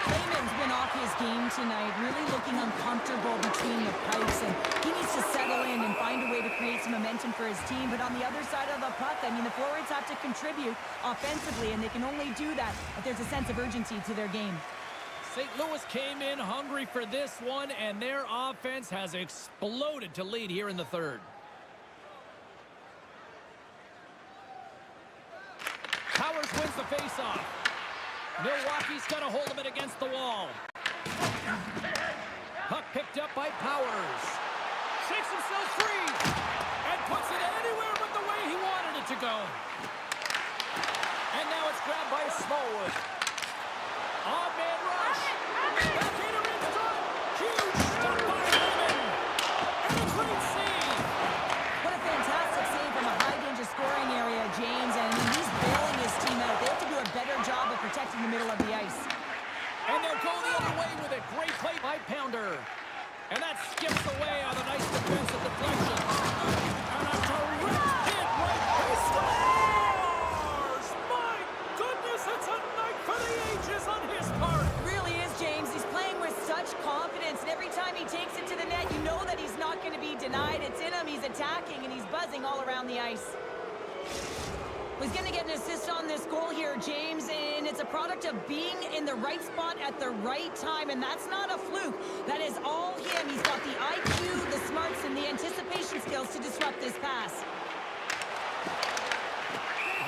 Clayman's been off his game tonight, really looking uncomfortable between the pipes, and he needs to settle in and find a way to create some momentum for his team. But on the other side of the puck, I mean, the forwards have to contribute offensively, and they can only do that if there's a sense of urgency to their game. St. Louis came in hungry for this one, and their offense has exploded to lead here in the third. Powers wins the faceoff. Milwaukee's got a hold of it against the wall. Puck picked up by Powers. Shakes himself free and puts it anywhere but the way he wanted it to go. And now it's grabbed by Smallwood. Odd man rush. Backhander in front. Huge stop by Lehman. And a great save. What a fantastic save from a high-danger scoring area, James. And he's bailing his team out. They have to do a better job of protecting the middle of the ice. And they'll go the other way with it. Great play by Pounder. And that skips away on a nice defensive deflection. And a direct hit right. He scores! My goodness, it's a night for the ages on his part. Really is, James. He's playing with such confidence, and every time he takes it to the net, you know that he's not going to be denied. It's in him. He's attacking, and he's buzzing all around the ice. He's going to get an assist on this goal here, James, and it's a product of being in the right spot at the right time, and that's not a fluke. That is all him. He's got the IQ, the smarts, and the anticipation skills to disrupt this pass.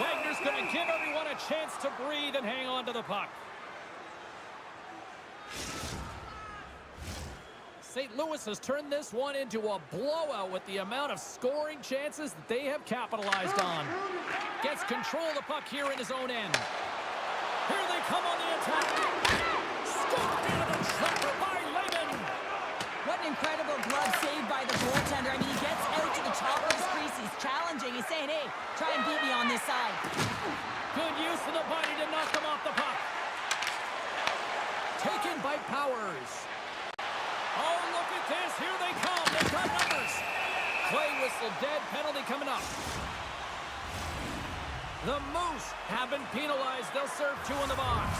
Wagner's going to give everyone a chance to breathe and hang on to the puck. St. Louis has turned this one into a blowout with the amount of scoring chances that they have capitalized on. Gets control of the puck here in his own end. Here they come on the attack. Scooped into the trapper by Lehman. What an incredible glove save by the goaltender. I mean, he gets out to the top of his crease. He's challenging. He's saying, hey, try and beat me on this side. Good use of the body to knock them off the puck. Taken by Powers. Oh, look at this. Here they come. They've got numbers. Play whistle dead. Penalty coming up. The Moose have been penalized. They'll serve 2 in the box.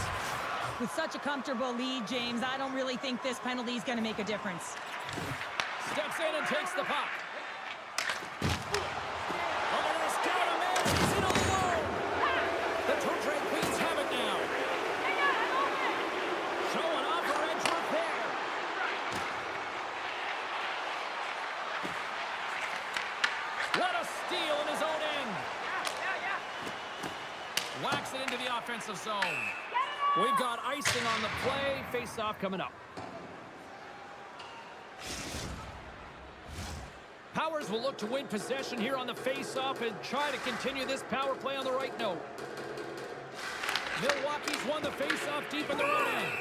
With such a comfortable lead, James, I don't really think this penalty is going to make a difference. Steps in and takes the puck. Look at this, down a man. He's in alone. The Tortrade Queens have it now. Showing off her edge work there. What a steal in his own end. Whacks it into the offensive zone. We've got icing on the play. Face-off coming up. Powers will look to win possession here on the face-off and try to continue this power play on the right note. Milwaukee's won the face-off deep in their own end.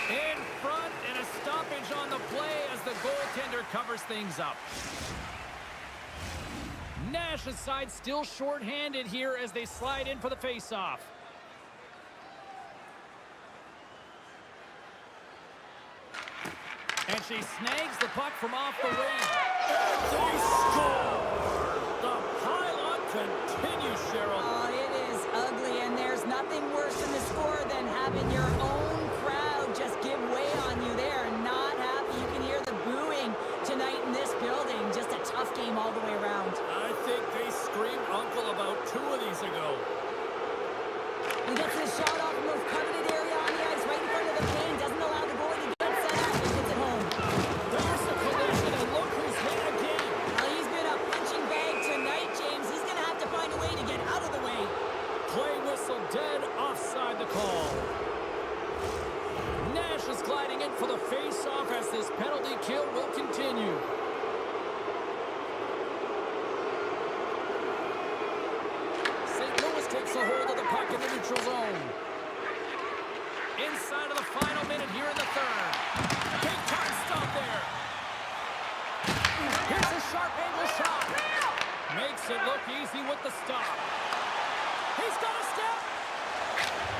In front and a stoppage on the play as the goaltender covers things up. Nash's side still short-handed here as they slide in for the face-off. And she snags the puck from off the wing. They score! The pile-on continues, Cheryl. Oh, it is ugly, and there's nothing worse in the score than having your own crowd just give way on you. They are not happy. You can hear the booing tonight in this building. Just a tough game all the way around. I think they screamed uncle about 2 of these ago. We get to the shot off the most coveted area on the ice, right in front of the pane. Doesn't allow the goalie to get set up. He gets it home. There's the collision, and look who's hit again. Well, he's been a punching bag tonight, James. He's going to have to find a way to get out of the way. Play whistle dead, offside the call. Nash is gliding in for the face-off as this penalty kill will continue. St. Louis takes a hold of the puck in the neutral zone. Inside of the final minute here in the third. Big time stop there. Here's a sharp angle shot. Makes it look easy with the stop. He's got a step.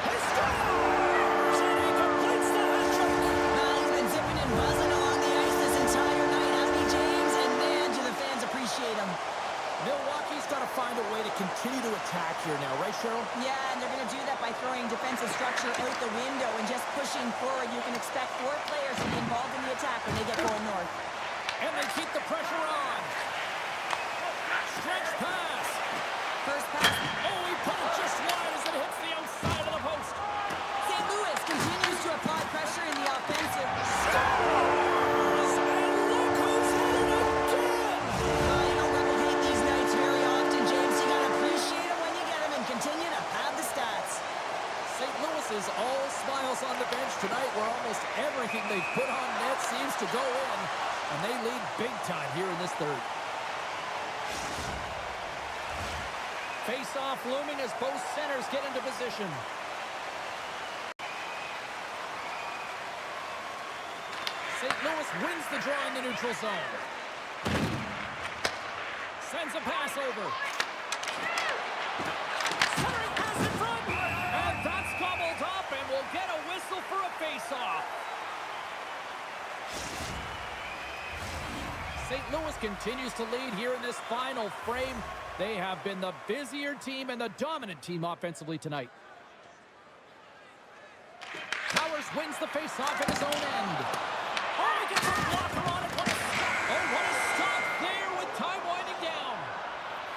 He scores! And he completes the hat-trick. Well, he's been zipping and buzzing along the ice this entire night, hasn't he, James? And man, do the fans appreciate him. Milwaukee's got to find a way to continue to attack here now, right, Cheryl? Yeah, and they're going to do that by throwing defensive structure out the window and just pushing forward. You can expect 4 players to be involved in the attack when they get going north. And they keep the pressure on. Stretch pass. First pass. Oh, he put it just wide as it hits the outside of the post. St. Louis continues to apply pressure in the offensive. Scores! And look who's hit it again! You don't replicate these nights very often, James. You got to appreciate them when you get them and continue to pad the stats. St. Louis is all smiles on the bench tonight where almost everything they've put on net seems to go in. And they lead big time here in this third. Face-off looming as both centers get into position. St. Louis wins the draw in the neutral zone. Sends a pass over. Centering pass in front. And that's gobbled up and will get a whistle for a face-off. St. Louis continues to lead here in this final frame. They have been the busier team and the dominant team offensively tonight. Powers wins the face-off in his own end. Oh, he gets a blocker on it. What a stop there with time winding down.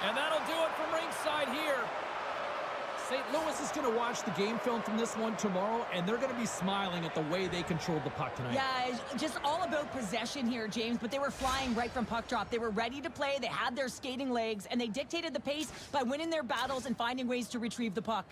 And that'll do it from ringside here. St. Louis is going to watch the game film from this one tomorrow, and they're going to be smiling at the way they controlled the puck tonight. Yeah, it's just all about possession here, James, but they were flying right from puck drop. They were ready to play, they had their skating legs, and they dictated the pace by winning their battles and finding ways to retrieve the puck.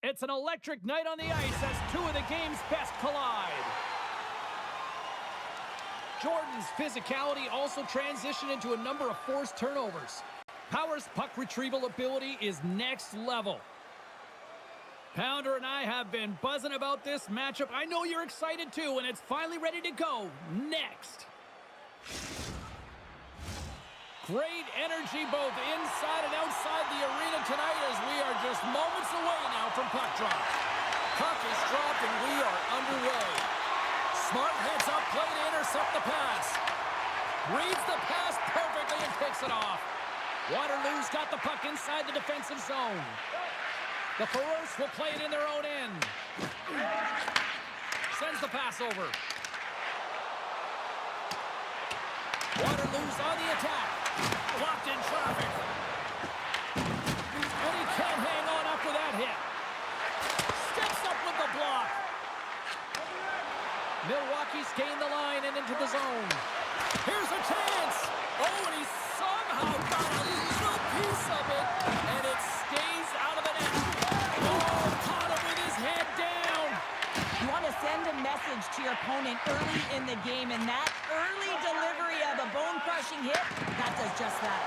It's an electric night on the ice as two of the game's best collide. Jordan's physicality also transitioned into a number of forced turnovers. Power's puck retrieval ability is next level. Pounder and I have been buzzing about this matchup. I know you're excited too, and it's finally ready to go. Next. Great energy both inside and outside the arena tonight as we are just moments away now from puck drop. Puck is dropped and we are underway. Smart heads up play to intercept the pass. Reads the pass perfectly and picks it off. Waterloo's got the puck inside the defensive zone. The Force will play it in their own end. Sends the pass over. Waterloo's on the attack. Blocked in traffic. And he can't hang on after that hit. Steps up with the block. Milwaukee's gained the line and into the zone. Here's a chance. Oh, and he somehow got a little piece of it. And it stays out of the net. Oh, caught him with his head down. You want to send a message to your opponent early in the game, and that early delivery of a bone-crushing hit, that does just that.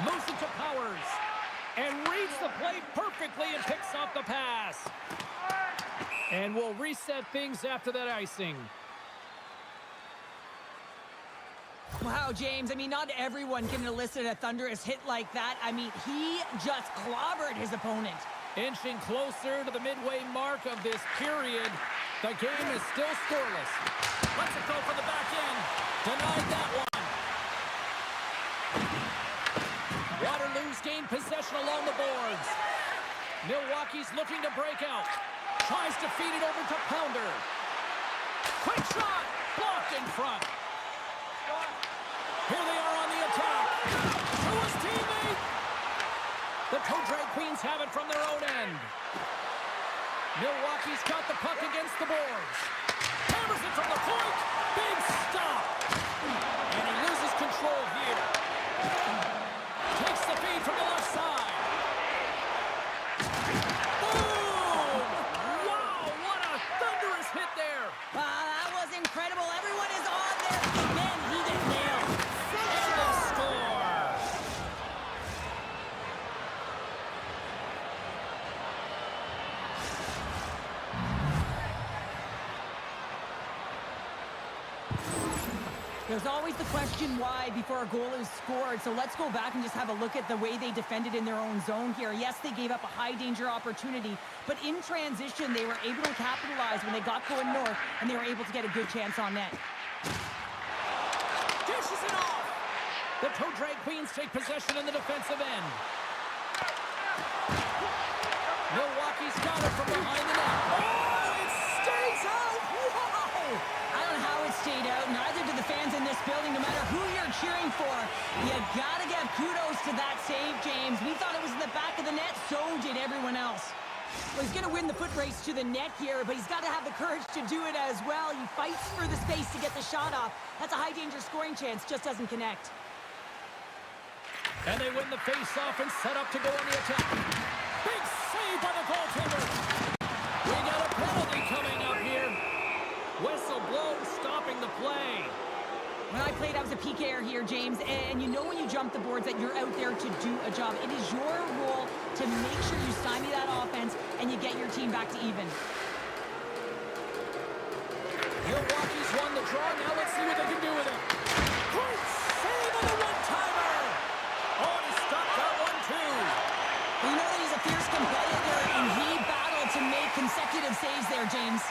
Moves it to Powers. And reads the play perfectly and picks off the pass. And we'll reset things after that icing. Wow, James, I mean, not everyone can elicit a thunderous hit like that. I mean, he just clobbered his opponent. Inching closer to the midway mark of this period. The game is still scoreless. Let's it go for the back end. Denied that one. Waterloo's gained possession along the boards. Milwaukee's looking to break out. Tries to feed it over to Pounder. Quick shot! Blocked in front. Here they are on the attack. To his teammate! The Toe Drag Queens have it from their own end. Milwaukee's got the puck against the boards. Hammers it from the point. Big stop. And he loses control here. Takes the feed from the left side. Boom! Wow, what a thunderous hit there. That was incredible. Everyone is on there. Man, he did nail. And they score. There's always the question why before a goal is scored, so let's go back and just have a look at the way they defended in their own zone here. Yes, they gave up a high-danger opportunity, but in transition, they were able to capitalize when they got going north, and they were able to get a good chance on net. Dishes it off. The Toe Drag Queens take possession in the defensive end. Milwaukee's got it from behind the net. Oh, it stays out. Wow. I don't know how it stayed out. Neither do the fans in this building, no matter who you're cheering for. You gotta give kudos to that save, James. We thought it was in the back of the net, so did everyone else. Well, he's gonna win the foot race to the net here, but he's gotta have the courage to do it as well. He fights for the space to get the shot off. That's a high-danger scoring chance, just doesn't connect. And they win the face-off and set up to go on the attack. Big save by the goaltender. We got a penalty coming up here. Whistle blown, stopping the play. When I played, I was a PKer here, James, and you know when you jump the boards that you're out there to do a job. It is your role to make sure you stymie that offense and you get your team back to even. Milwaukee's won the draw. Now let's see what they can do with it. Great save on the one-timer. Oh, he stopped that one, too. Well, you know that he's a fierce competitor, and he battled to make consecutive saves there, James.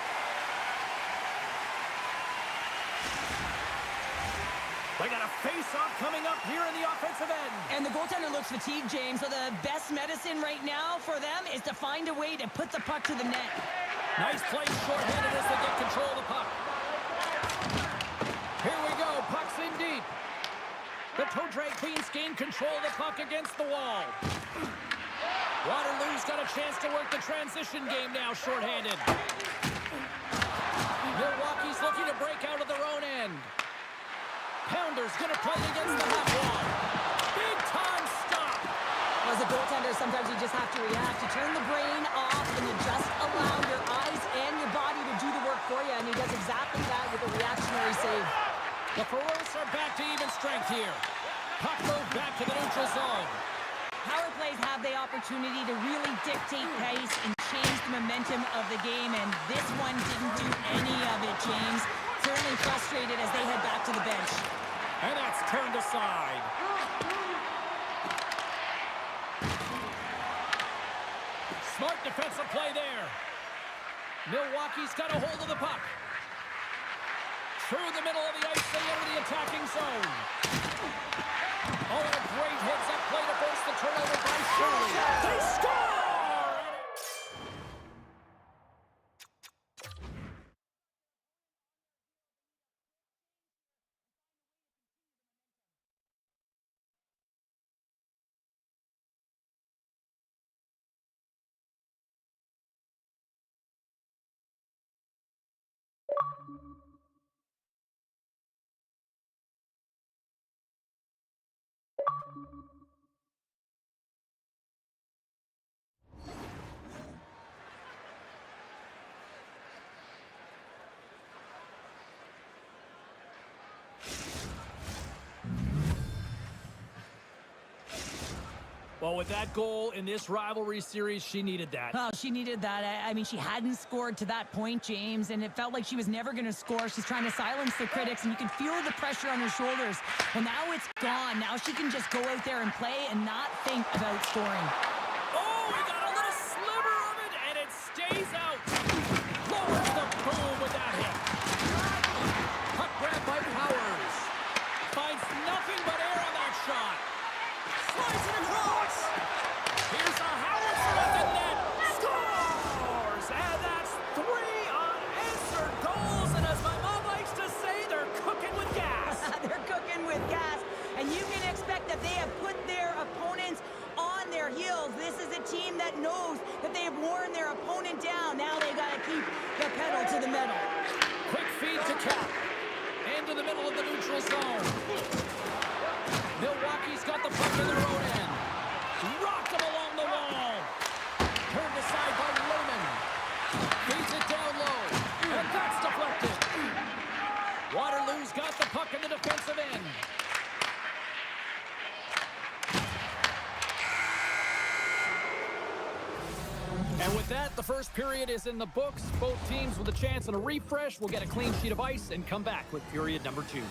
They got a face-off coming up here in the offensive end. And the goaltender looks fatigued, James, so the best medicine right now for them is to find a way to put the puck to the net. Nice play short-handed as they get control of the puck. Here we go, puck's in deep. The Toe Drag Queens gain control of the puck against the wall. Waterloo's got a chance to work the transition game now, short-handed. Milwaukee's looking to break out of their own end. Pounder's gonna play against the half wall. Big time stop. Well, As a goaltender, sometimes you just have to react. You turn the brain off and you just allow your eyes and your body to do the work for you, and he does exactly that with a reactionary save. The Faros are back to even strength here. Puck moved back to the neutral zone. Power plays have the opportunity to really dictate pace and change the momentum of the game, and this one didn't do any of it, James. Certainly frustrated as they head back to the bench. And that's turned aside. Smart defensive play there. Milwaukee's got a hold of the puck. Through the middle of the ice, they enter the attacking zone. Oh, and a great heads-up play to force the turnover by Shirley. They score! Well, with that goal in this rivalry series, she needed that. Oh, she needed that. I mean, she hadn't scored to that point, James, and it felt like she was never going to score. She's trying to silence the critics, and you can feel the pressure on her shoulders. Well, now it's gone. Now she can just go out there and play and not think about scoring. Oh, we got a little sliver of it, and it stays out. Lowers the boom with that hit. Puck grab by Powers. Finds nothing but air on that shot. Slides it across. Here's a howitzer at the net. Scores! And that's 3 unanswered goals. And as my mom likes to say, they're cooking with gas. They're cooking with gas. And you can expect that they have put their opponents on their heels. This is a team that knows that they have worn their opponent down. Now they got to keep the pedal to the metal. Quick feed to Cap. Into the middle of the neutral zone. Milwaukee's got the puck in their own end. Rocked him along the wall. Turned aside by Lohman. Feeds it down low. And that's deflected. Waterloo's got the puck in the defensive end. And with that, the first period is in the books. Both teams with a chance and a refresh will get a clean sheet of ice and come back with period number 2.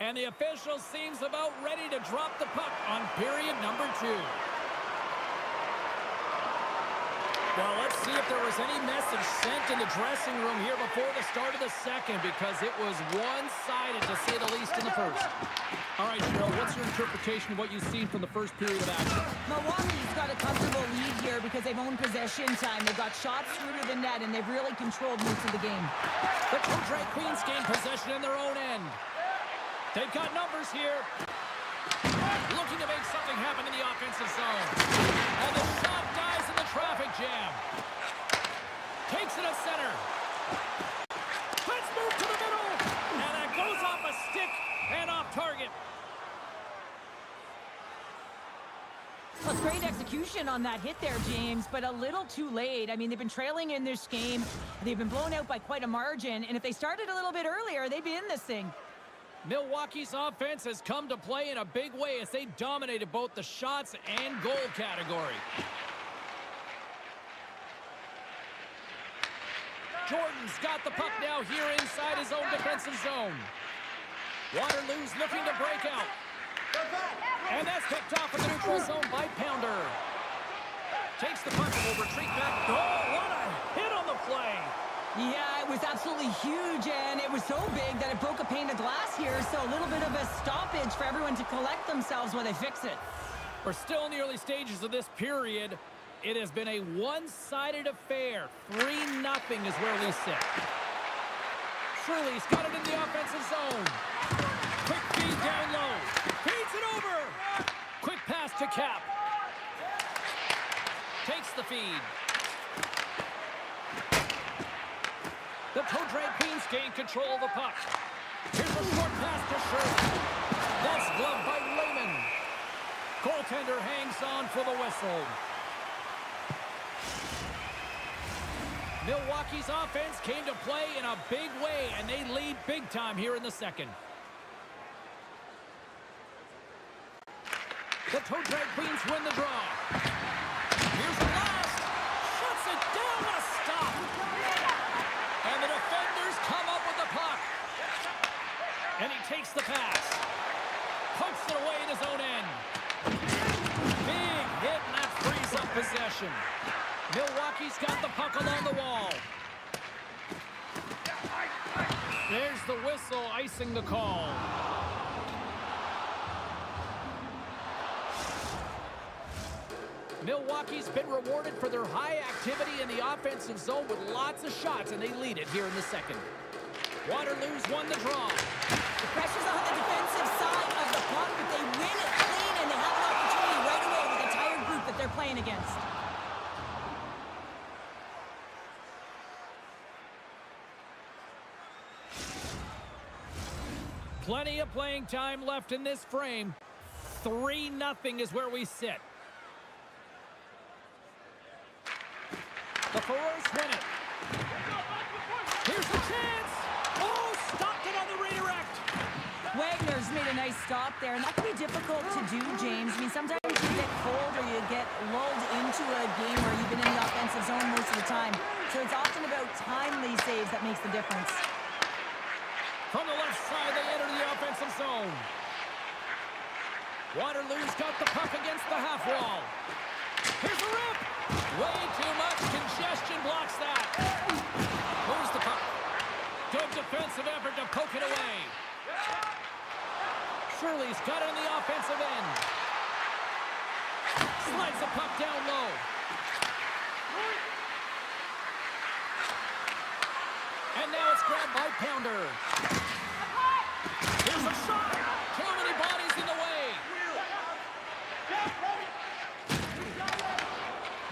And the official seems about ready to drop the puck on period number 2. Well, let's see if there was any message sent in the dressing room here before the start of the second, because it was one-sided, to say the least, in the first. All right, Cheryl, what's your interpretation of what you've seen from the first period of action? Milwaukee's got a comfortable lead here because they've owned possession time. They've got shots through to the net, and they've really controlled most of the game. The Drake Queens gain possession in their own end. They've got numbers here. Looking to make something happen in the offensive zone. And the shot dies in the traffic jam. Takes it at center. Let's move to the middle. And that goes off a stick and off target. Well, it's great execution on that hit there, James, but a little too late. I mean, they've been trailing in this game. They've been blown out by quite a margin, and if they started a little bit earlier, they'd be in this thing. Milwaukee's offense has come to play in a big way as they dominated both the shots and goal category. Jordan's got the puck now here inside his own defensive zone. Waterloo's looking to break out. And that's picked off in the neutral zone by Pounder. Takes the puck and will retreat back. Oh, what a hit on the play. Yeah, it was absolutely huge, and it was so big that it broke a pane of glass here, so a little bit of a stoppage for everyone to collect themselves while they fix it. We're still in the early stages of this period. It has been a one-sided affair. 3-0 is where we sit. Shirley's got it in the offensive zone. Quick feed down low. Feeds it over. Quick pass to Cap. Takes the feed. The toe drag Queens gain control of the puck. Here's a short pass to Shirley. That's gloved by Lehman. Goaltender hangs on for the whistle. Milwaukee's offense came to play in a big way, and they lead big time here in the second. The toe drag Queens win the draw. Here's the last. Shuts it down. What a stop. And the defenders come up with the puck. And he takes the pass. Pokes it away in his own end. Big hit, and that frees up possession. Milwaukee's got the puck along the wall. There's the whistle, icing the call. Milwaukee's been rewarded for their high activity in the offensive zone with lots of shots, and they lead it here in the second. Waterloo's won the draw. The pressure's on the defensive side of the puck, but they win it clean, and they have an opportunity right away with a tired group that they're playing against. Plenty of playing time left in this frame. 3-0 is where we sit. The Foreurs win it. Here's the chance. Oh, stopped it on the redirect. Wagner's made a nice stop there, and that can be difficult to do, James. I mean, sometimes you get cold or you get lulled into a game where you've been in the offensive zone most of the time. So it's often about timely saves that makes the difference. From the left side, they enter the offensive zone. Waterloo's got the puck against the half wall. Here's a rip. Way too much congestion blocks that. Moves the puck. Good defensive effort to poke it away. Shirley's got it on the offensive end. Slides the puck down low. And now it's grabbed by Pounder. Here's a shot. Too many bodies in the way.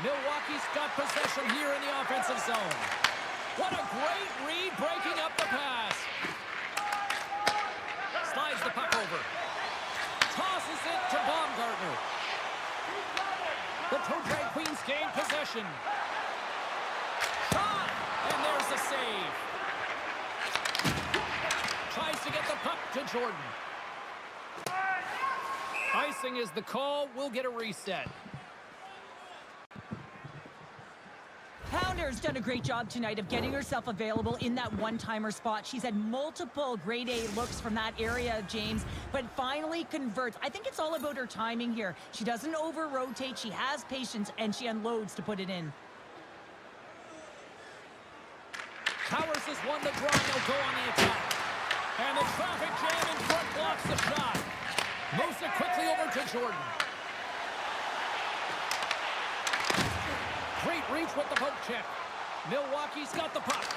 Milwaukee's got possession here in the offensive zone. What a great read breaking up the pass. Slides the puck over. Tosses it to Baumgartner. The toe drag Queens gain possession. Shot! And there's the save. Tries to get the puck to Jordan. Icing is the call. We'll get a reset. Pounder's done a great job tonight of getting herself available in that one-timer spot. She's had multiple grade A looks from that area, James, but finally converts. I think it's all about her timing here. She doesn't over-rotate. She has patience, and she unloads to put it in. Powers has won the draw. They'll go on the attack. And the traffic jam in front blocks the shot. Moves it quickly over to Jordan. Great reach with the poke check. Milwaukee's got the puck.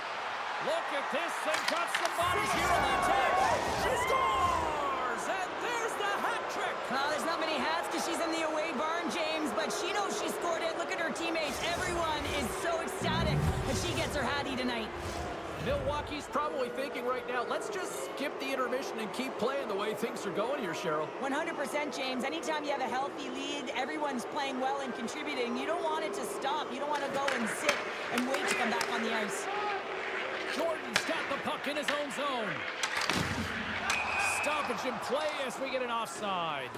Look at this. They've got some bodies here on the attack. She scores! And there's the hat trick. Well, there's not many hats because she's in the away barn, James, but she knows she scored it. Look at her teammates. Everyone is so ecstatic that she gets her hattie tonight. Milwaukee Milwaukee's probably thinking right now, let's just skip the intermission and keep playing the way things are going here, Cheryl. 100%, James. Anytime you have a healthy lead, everyone's playing well and contributing. You don't want it to stop. You don't want to go and sit and wait to come back on the ice. Jordan's got the puck in his own zone. Stoppage in play as we get an offside.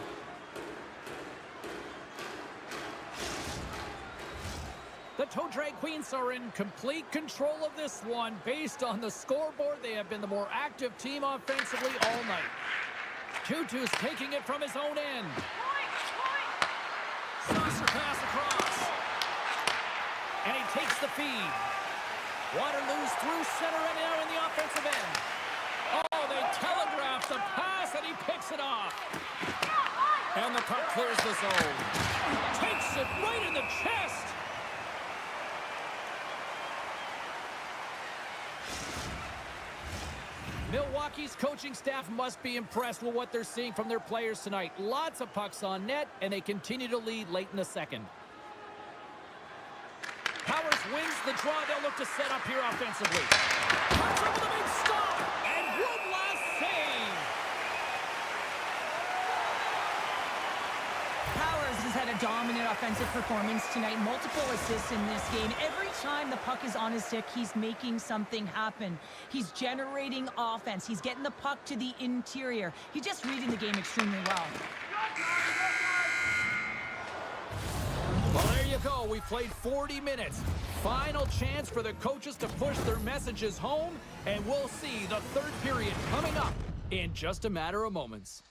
The Toe Drag Queens are in complete control of this one. Based on the scoreboard, they have been the more active team offensively all night. Tutu's taking it from his own end. Saucer pass across. And he takes the feed. Waterloo's through center and now in the offensive end. Oh, they telegraph the pass and he picks it off. And the puck clears the zone. Takes it right in the chest. Milwaukee's coaching staff must be impressed with what they're seeing from their players tonight. Lots of pucks on net, and they continue to lead late in the second. Powers wins the draw. They'll look to set up here offensively. Hunter with a big stop, and one last save. Powers has had a dominant offensive performance tonight. Multiple assists in this game. Every time the puck is on his stick, he's making something happen. He's generating offense. He's getting the puck to the interior. He's just reading the game extremely well. Well, there you go. We played 40 minutes. Final chance for the coaches to push their messages home, and we'll see the third period coming up in just a matter of moments.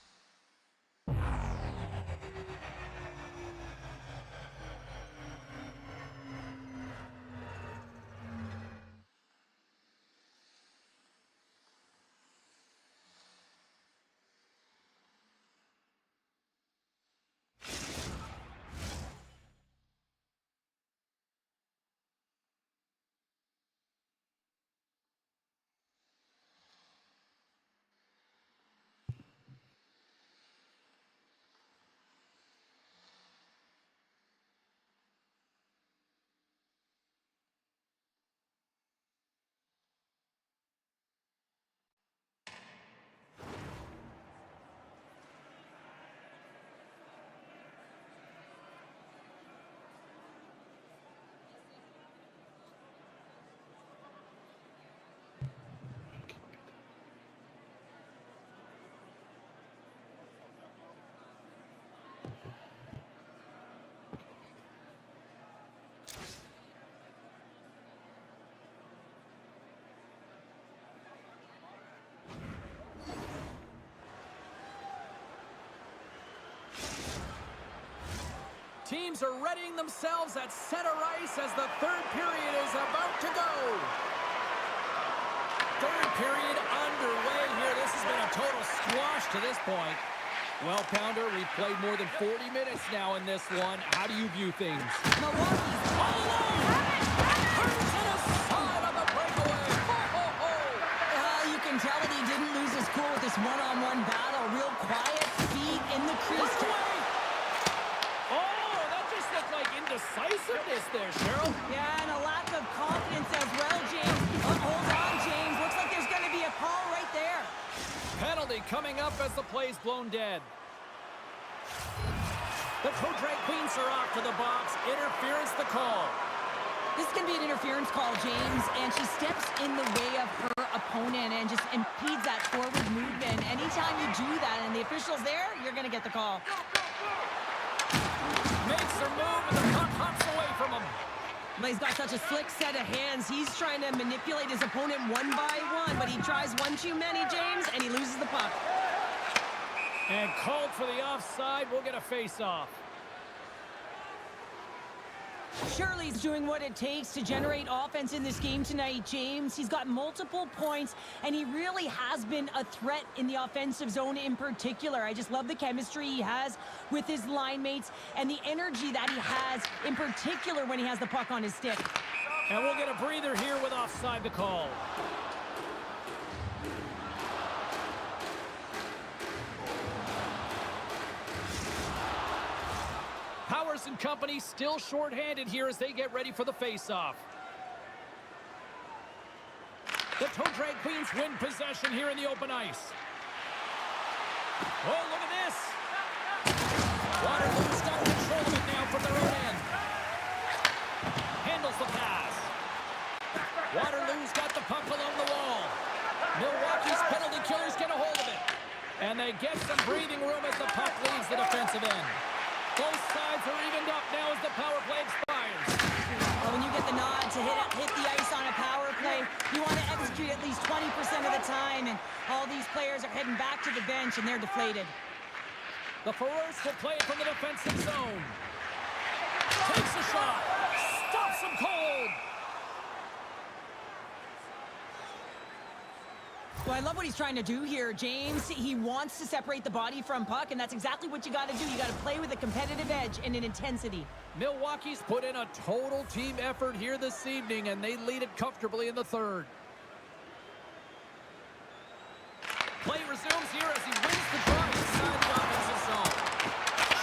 Teams are readying themselves at center ice as the third period is about to go. Third period underway here. This has been a total squash to this point. Well, Pounder, we've played more than 40 minutes now in this one. How do you view things? Milwaukee's all alone. Turns it aside on the breakaway. You can tell that he didn't lose his cool with this one-on-one battle. Real quiet, feet in the crease. Indecisiveness there, Cheryl. Yeah, and a lack of confidence as well, James. Oh, hold on, James. Looks like there's going to be a call right there. Penalty coming up as the play's blown dead. The Toe Drag Queens are off to the box. Interference the call. This is going to be an interference call, James, and she steps in the way of her opponent and just impedes that forward movement. Anytime you do that and the official's there, you're going to get the call. Makes her move, and the puck hops away from him. But he's got such a slick set of hands. He's trying to manipulate his opponent one by one, but he tries one too many, James, and he loses the puck. And called for the offside. We'll get a face-off. Shirley's doing what it takes to generate offense in this game tonight, James. He's got multiple points, and he really has been a threat in the offensive zone in particular. I just love the chemistry he has with his line mates and the energy that he has, in particular when he has the puck on his stick. And we'll get a breather here with offside the call. Powers and company still shorthanded here as they get ready for the face-off. The toe drag queens win possession here in the open ice. Oh, look at this. Waterloo's got control of it now from their own end. Handles the pass. Waterloo's got the puck along the wall. Milwaukee's penalty killers get a hold of it. And they get some breathing room as the puck leaves the defensive end. Both sides are evened up now as the power play expires. Well, when you get the nod to hit the ice on a power play, you want to execute at least 20% of the time, and all these players are heading back to the bench, and they're deflated. The Foreurs will play it from the defensive zone. Takes a shot. Stops him cold. Well, I love what he's trying to do here, James. He wants to separate the body from puck, and that's exactly what you got to do. You got to play with a competitive edge and an intensity. Milwaukee's put in a total team effort here this evening, and they lead it comfortably in the third. Play resumes here as he wins the draw inside the offensive zone.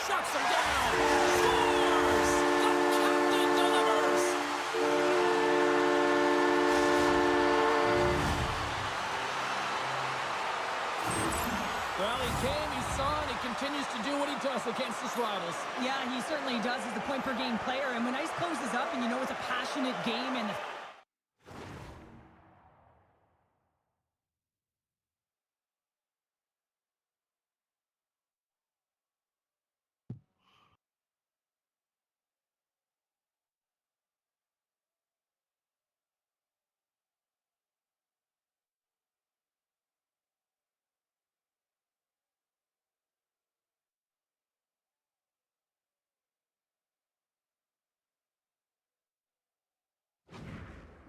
Shuts him down. Scores! The captain delivers! Well, he came, he saw, and he continues to do what he does against his rivals. Yeah, he certainly does as the point-per-game player. And when ice closes up and you know it's a passionate game and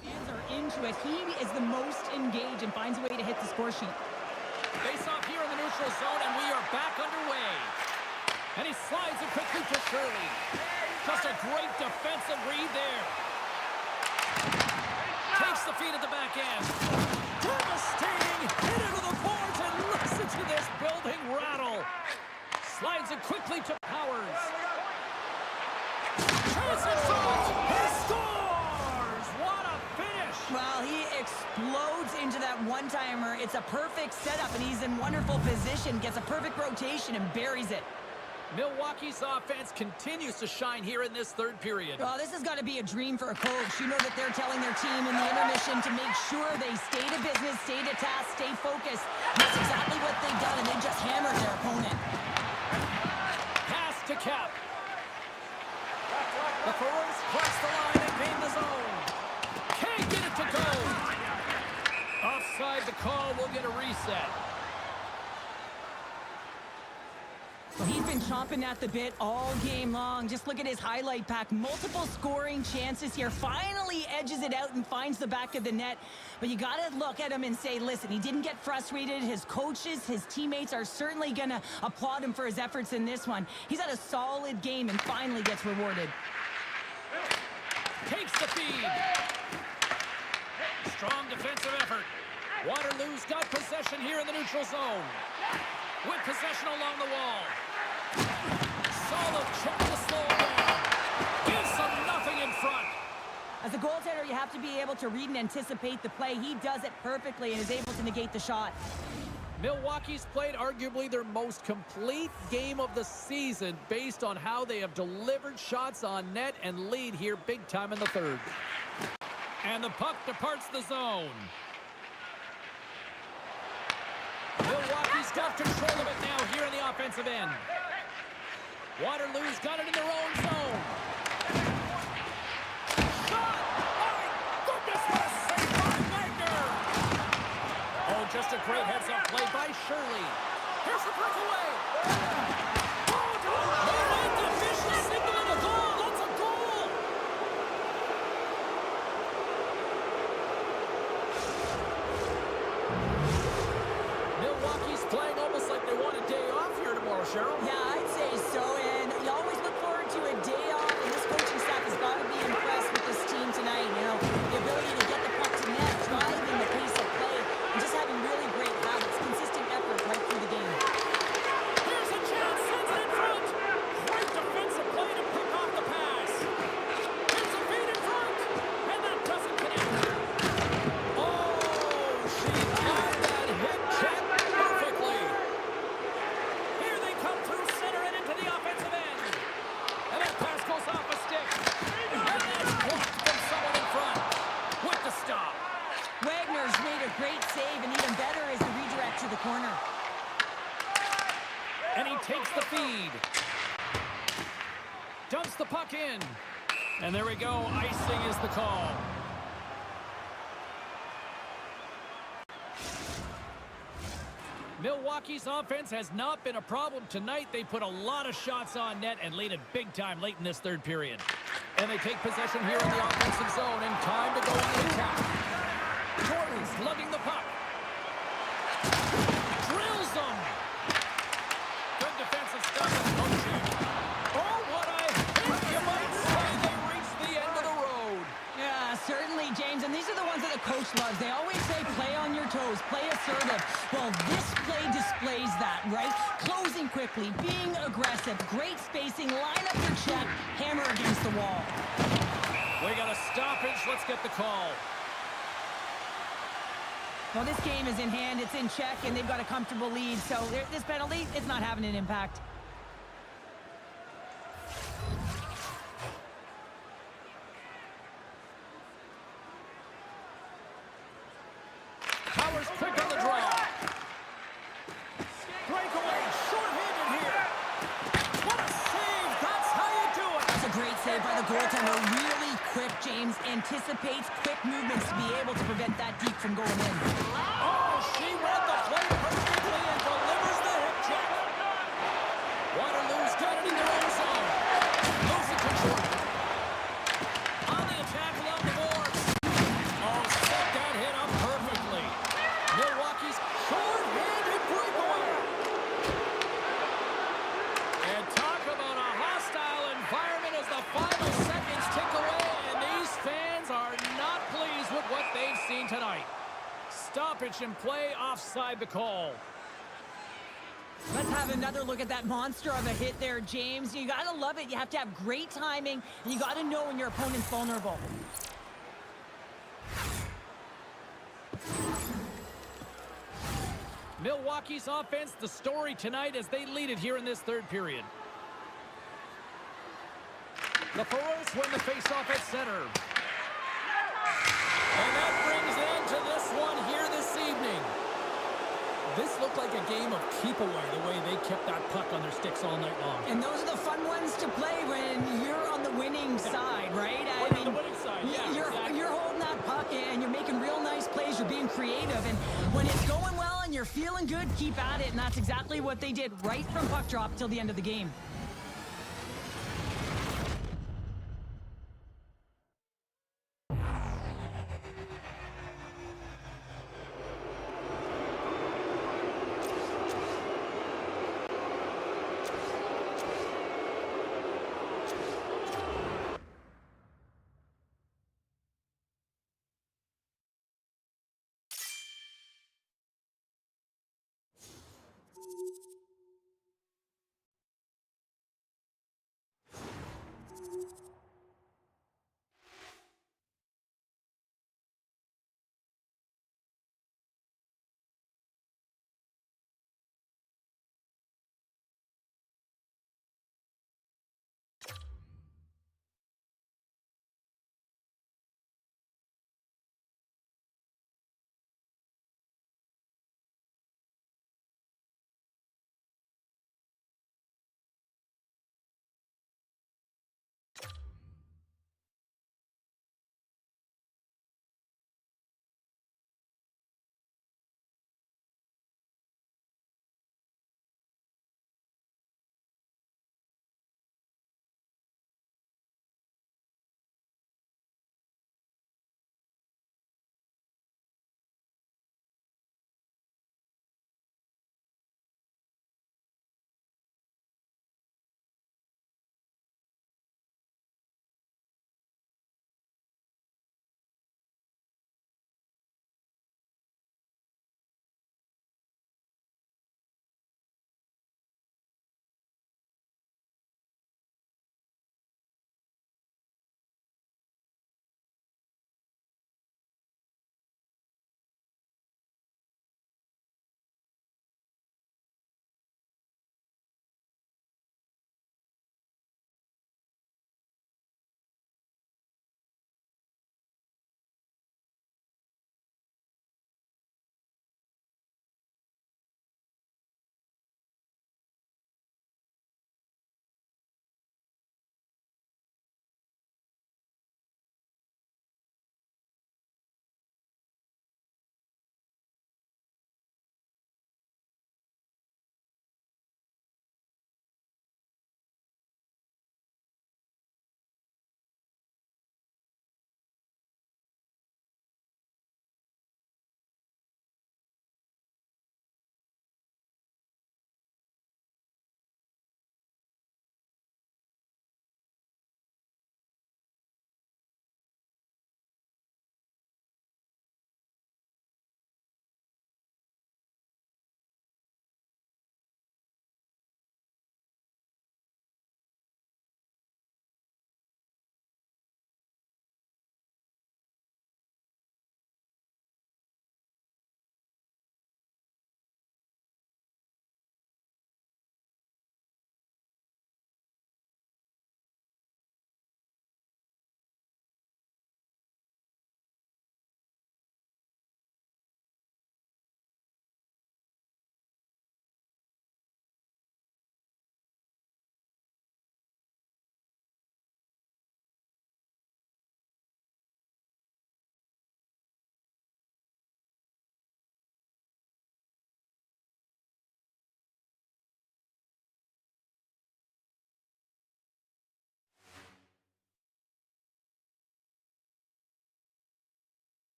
fans are into it, he is the most engaged and finds a way to hit the score sheet. Face off here in the neutral zone, and we are back underway. And he slides it quickly to Shirley. Just a great defensive read there. Takes the feed at the back end. Devastating hit into the boards, and listen to this building rattle. Slides it quickly to Powers. Chance in front. He scores! What a finish! Well, he explodes into that one-timer. It's a perfect setup, and he's in wonderful position. Gets a perfect rotation and buries it. Milwaukee's offense continues to shine here in this third period. Well, this has got to be a dream for a coach. You know that they're telling their team in the intermission to make sure they stay to business, stay to task, stay focused. And that's exactly what they've done, and they just hammered their opponent. Pass to Cap. The Foreurs cross the line and gain the zone. Can't get it to go. Offside the call. We'll get a reset. Well, he's been chomping at the bit all game long. Just look at his highlight pack. Multiple scoring chances here. Finally edges it out and finds the back of the net. But you got to look at him and say, listen, he didn't get frustrated. His coaches, his teammates are certainly going to applaud him for his efforts in this one. He's had a solid game and finally gets rewarded. Takes the feed. Strong defensive effort. Waterloo's got possession here in the neutral zone. With possession along the wall. Solid check to slow him down. Gives them nothing in front. As a goaltender, you have to be able to read and anticipate the play. He does it perfectly and is able to negate the shot. Milwaukee's played arguably their most complete game of the season based on how they have delivered shots on net and lead here big time in the third. And the puck departs the zone. Milwaukee's got control of it now here in the offensive end. Waterloo's got it in their own zone. Shot! My goodness, what a save by Wagner! Oh, just a great heads-up play by Shirley. Here's the breakaway. Oh, they made the official signal and a goal. That's a goal. Milwaukee's playing almost like they want a day off here tomorrow, Cheryl. Yeah, I'd say so, and you always look forward to a day off, and this coaching staff has got to be impressed with this team tonight. You know, the ability to get the puck to net, driving the pace of play, and just having really great habits, consistent effort right through the game. Here's a chance, sends it in front. Great defensive play to pick off the pass. Here's a feed in front, and that doesn't connect. Oh, And he takes the feed. Dumps the puck in. And there we go. Icing is the call. Milwaukee's offense has not been a problem tonight. They put a lot of shots on net and laid it big time late in this third period. And they take possession here in the offensive zone, and time to go on the attack. Jordan's lugging the puck. Drills them. Good defensive stuff and coaching. Oh, what a hit! You might say they reached the end of the road. Yeah, certainly, James. And these are the ones that the coach loves. They always say play on your toes, play assertive. Well, this play displays that, right? Closing quickly, being aggressive, great spacing, line up your check, hammer against the wall. We got a stoppage. Let's get the call. Well, this game is in hand, it's in check, and they've got a comfortable lead. So this penalty, it's not having an impact. Powers quick on the draw. Breakaway, short-handed here. What a save! That's how you do it. That's a great save by the goaltender. Really quick, James. Anticipates quick movements to be able to prevent that deep from going in. Oh, she read the play perfectly and delivers the hip check. Waterloo's got it in their own zone. Moves it to Jordan. On the attack along the boards. Oh, set that hit up perfectly. Milwaukee's short-handed breakaway. And talk about a hostile environment as the final seconds tick away, and these fans are not pleased with what they've seen tonight. Stoppage in play, offside the call. Let's have another look at that monster of a hit there, James. You gotta love it. You have to have great timing, and you gotta know when your opponent's vulnerable. Milwaukee's offense, the story tonight as they lead it here in this third period. The Pharaohs win the faceoff at center. And that brings an end to this one here this evening. This looked like a game of keep away, the way they kept that puck on their sticks all night long. And those are the fun ones to play when you're on the winning side, right? When you're on the winning side, yeah, you're holding that puck and you're making real nice plays. You're being creative. And when it's going well and you're feeling good, keep at it. And that's exactly what they did right from puck drop till the end of the game.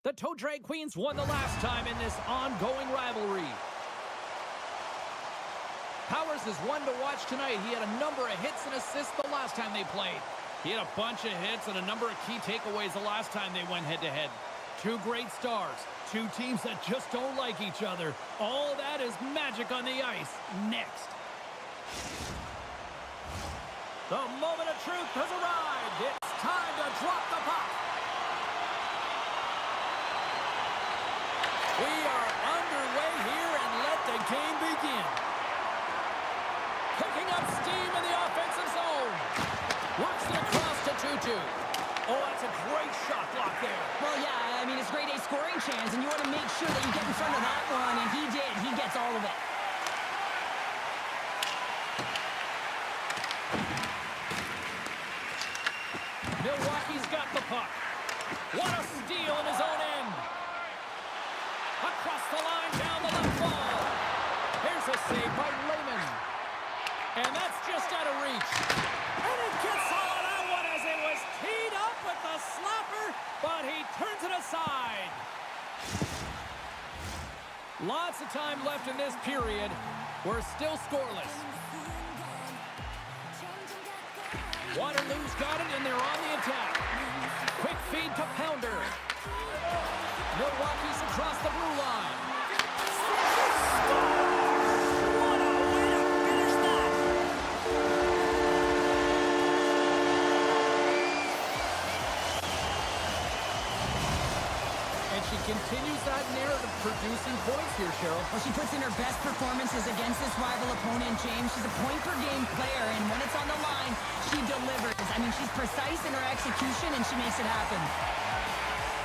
The Toe Drag Queens won the last time in this ongoing rivalry. Powers is one to watch tonight. He had a number of hits and assists the last time they played. He had a bunch of hits and a number of key takeaways the last time they went head-to-head. Two great stars, two teams that just don't like each other. All that is magic on the ice. Next. The moment of truth has arrived. It's time to drop the puck. We are underway here, and let the game begin. Picking up steam in the offensive zone. Works it across to Tutu. Oh, that's a great shot block there. Well, yeah, I mean, it's grade A scoring chance, and you want to make sure that you get in front of that one, and he did. He gets all of it. Milwaukee's got the puck. What a steal in his own end. Across the line, down the left wall. Here's a save by Lehman. And that's just out of reach. And it gets all of that one as it was teed up with the slapper, but he turns it aside. Lots of time left in this period. We're still scoreless. Waterloo's got it, and they're on the attack. Quick feed to Pounder. Milwaukee's across the blue line. What a way to finish that! And she continues that narrative, producing points here, Cheryl. Well, she puts in her best performances against this rival opponent, James. She's a point-per-game player, and when it's on the line, she delivers. I mean, she's precise in her execution, and she makes it happen.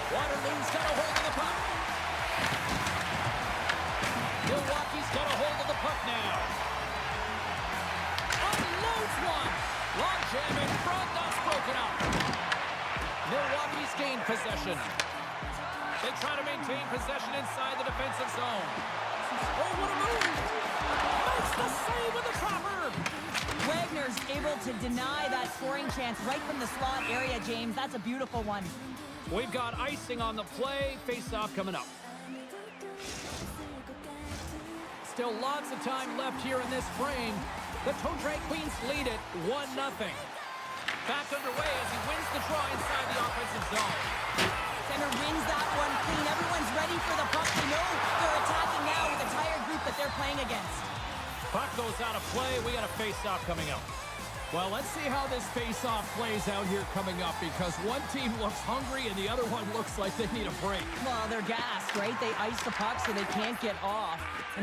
Waterloo's got a hold of the puck. Milwaukee's got a hold of the puck now. Unloads one. Long jam in front, that's broken up. Milwaukee's gained possession. They try to maintain possession inside the defensive zone. Oh, what a move! Makes the save with the trapper! Wagner's able to deny that scoring chance right from the slot area, James. That's a beautiful one. We've got icing on the play. Face-off coming up. Still lots of time left here in this frame. The Toe Drag Queens lead it 1-0. Back underway as he wins the draw inside the offensive zone. Center wins that one clean. Everyone's ready for the puck. They know they're attacking now with the entire group that they're playing against. Puck goes out of play. We got a face-off coming up. Well, let's see how this face-off plays out here coming up, because one team looks hungry and the other one looks like they need a break. Well, they're gassed, right? They ice the puck so they can't get off.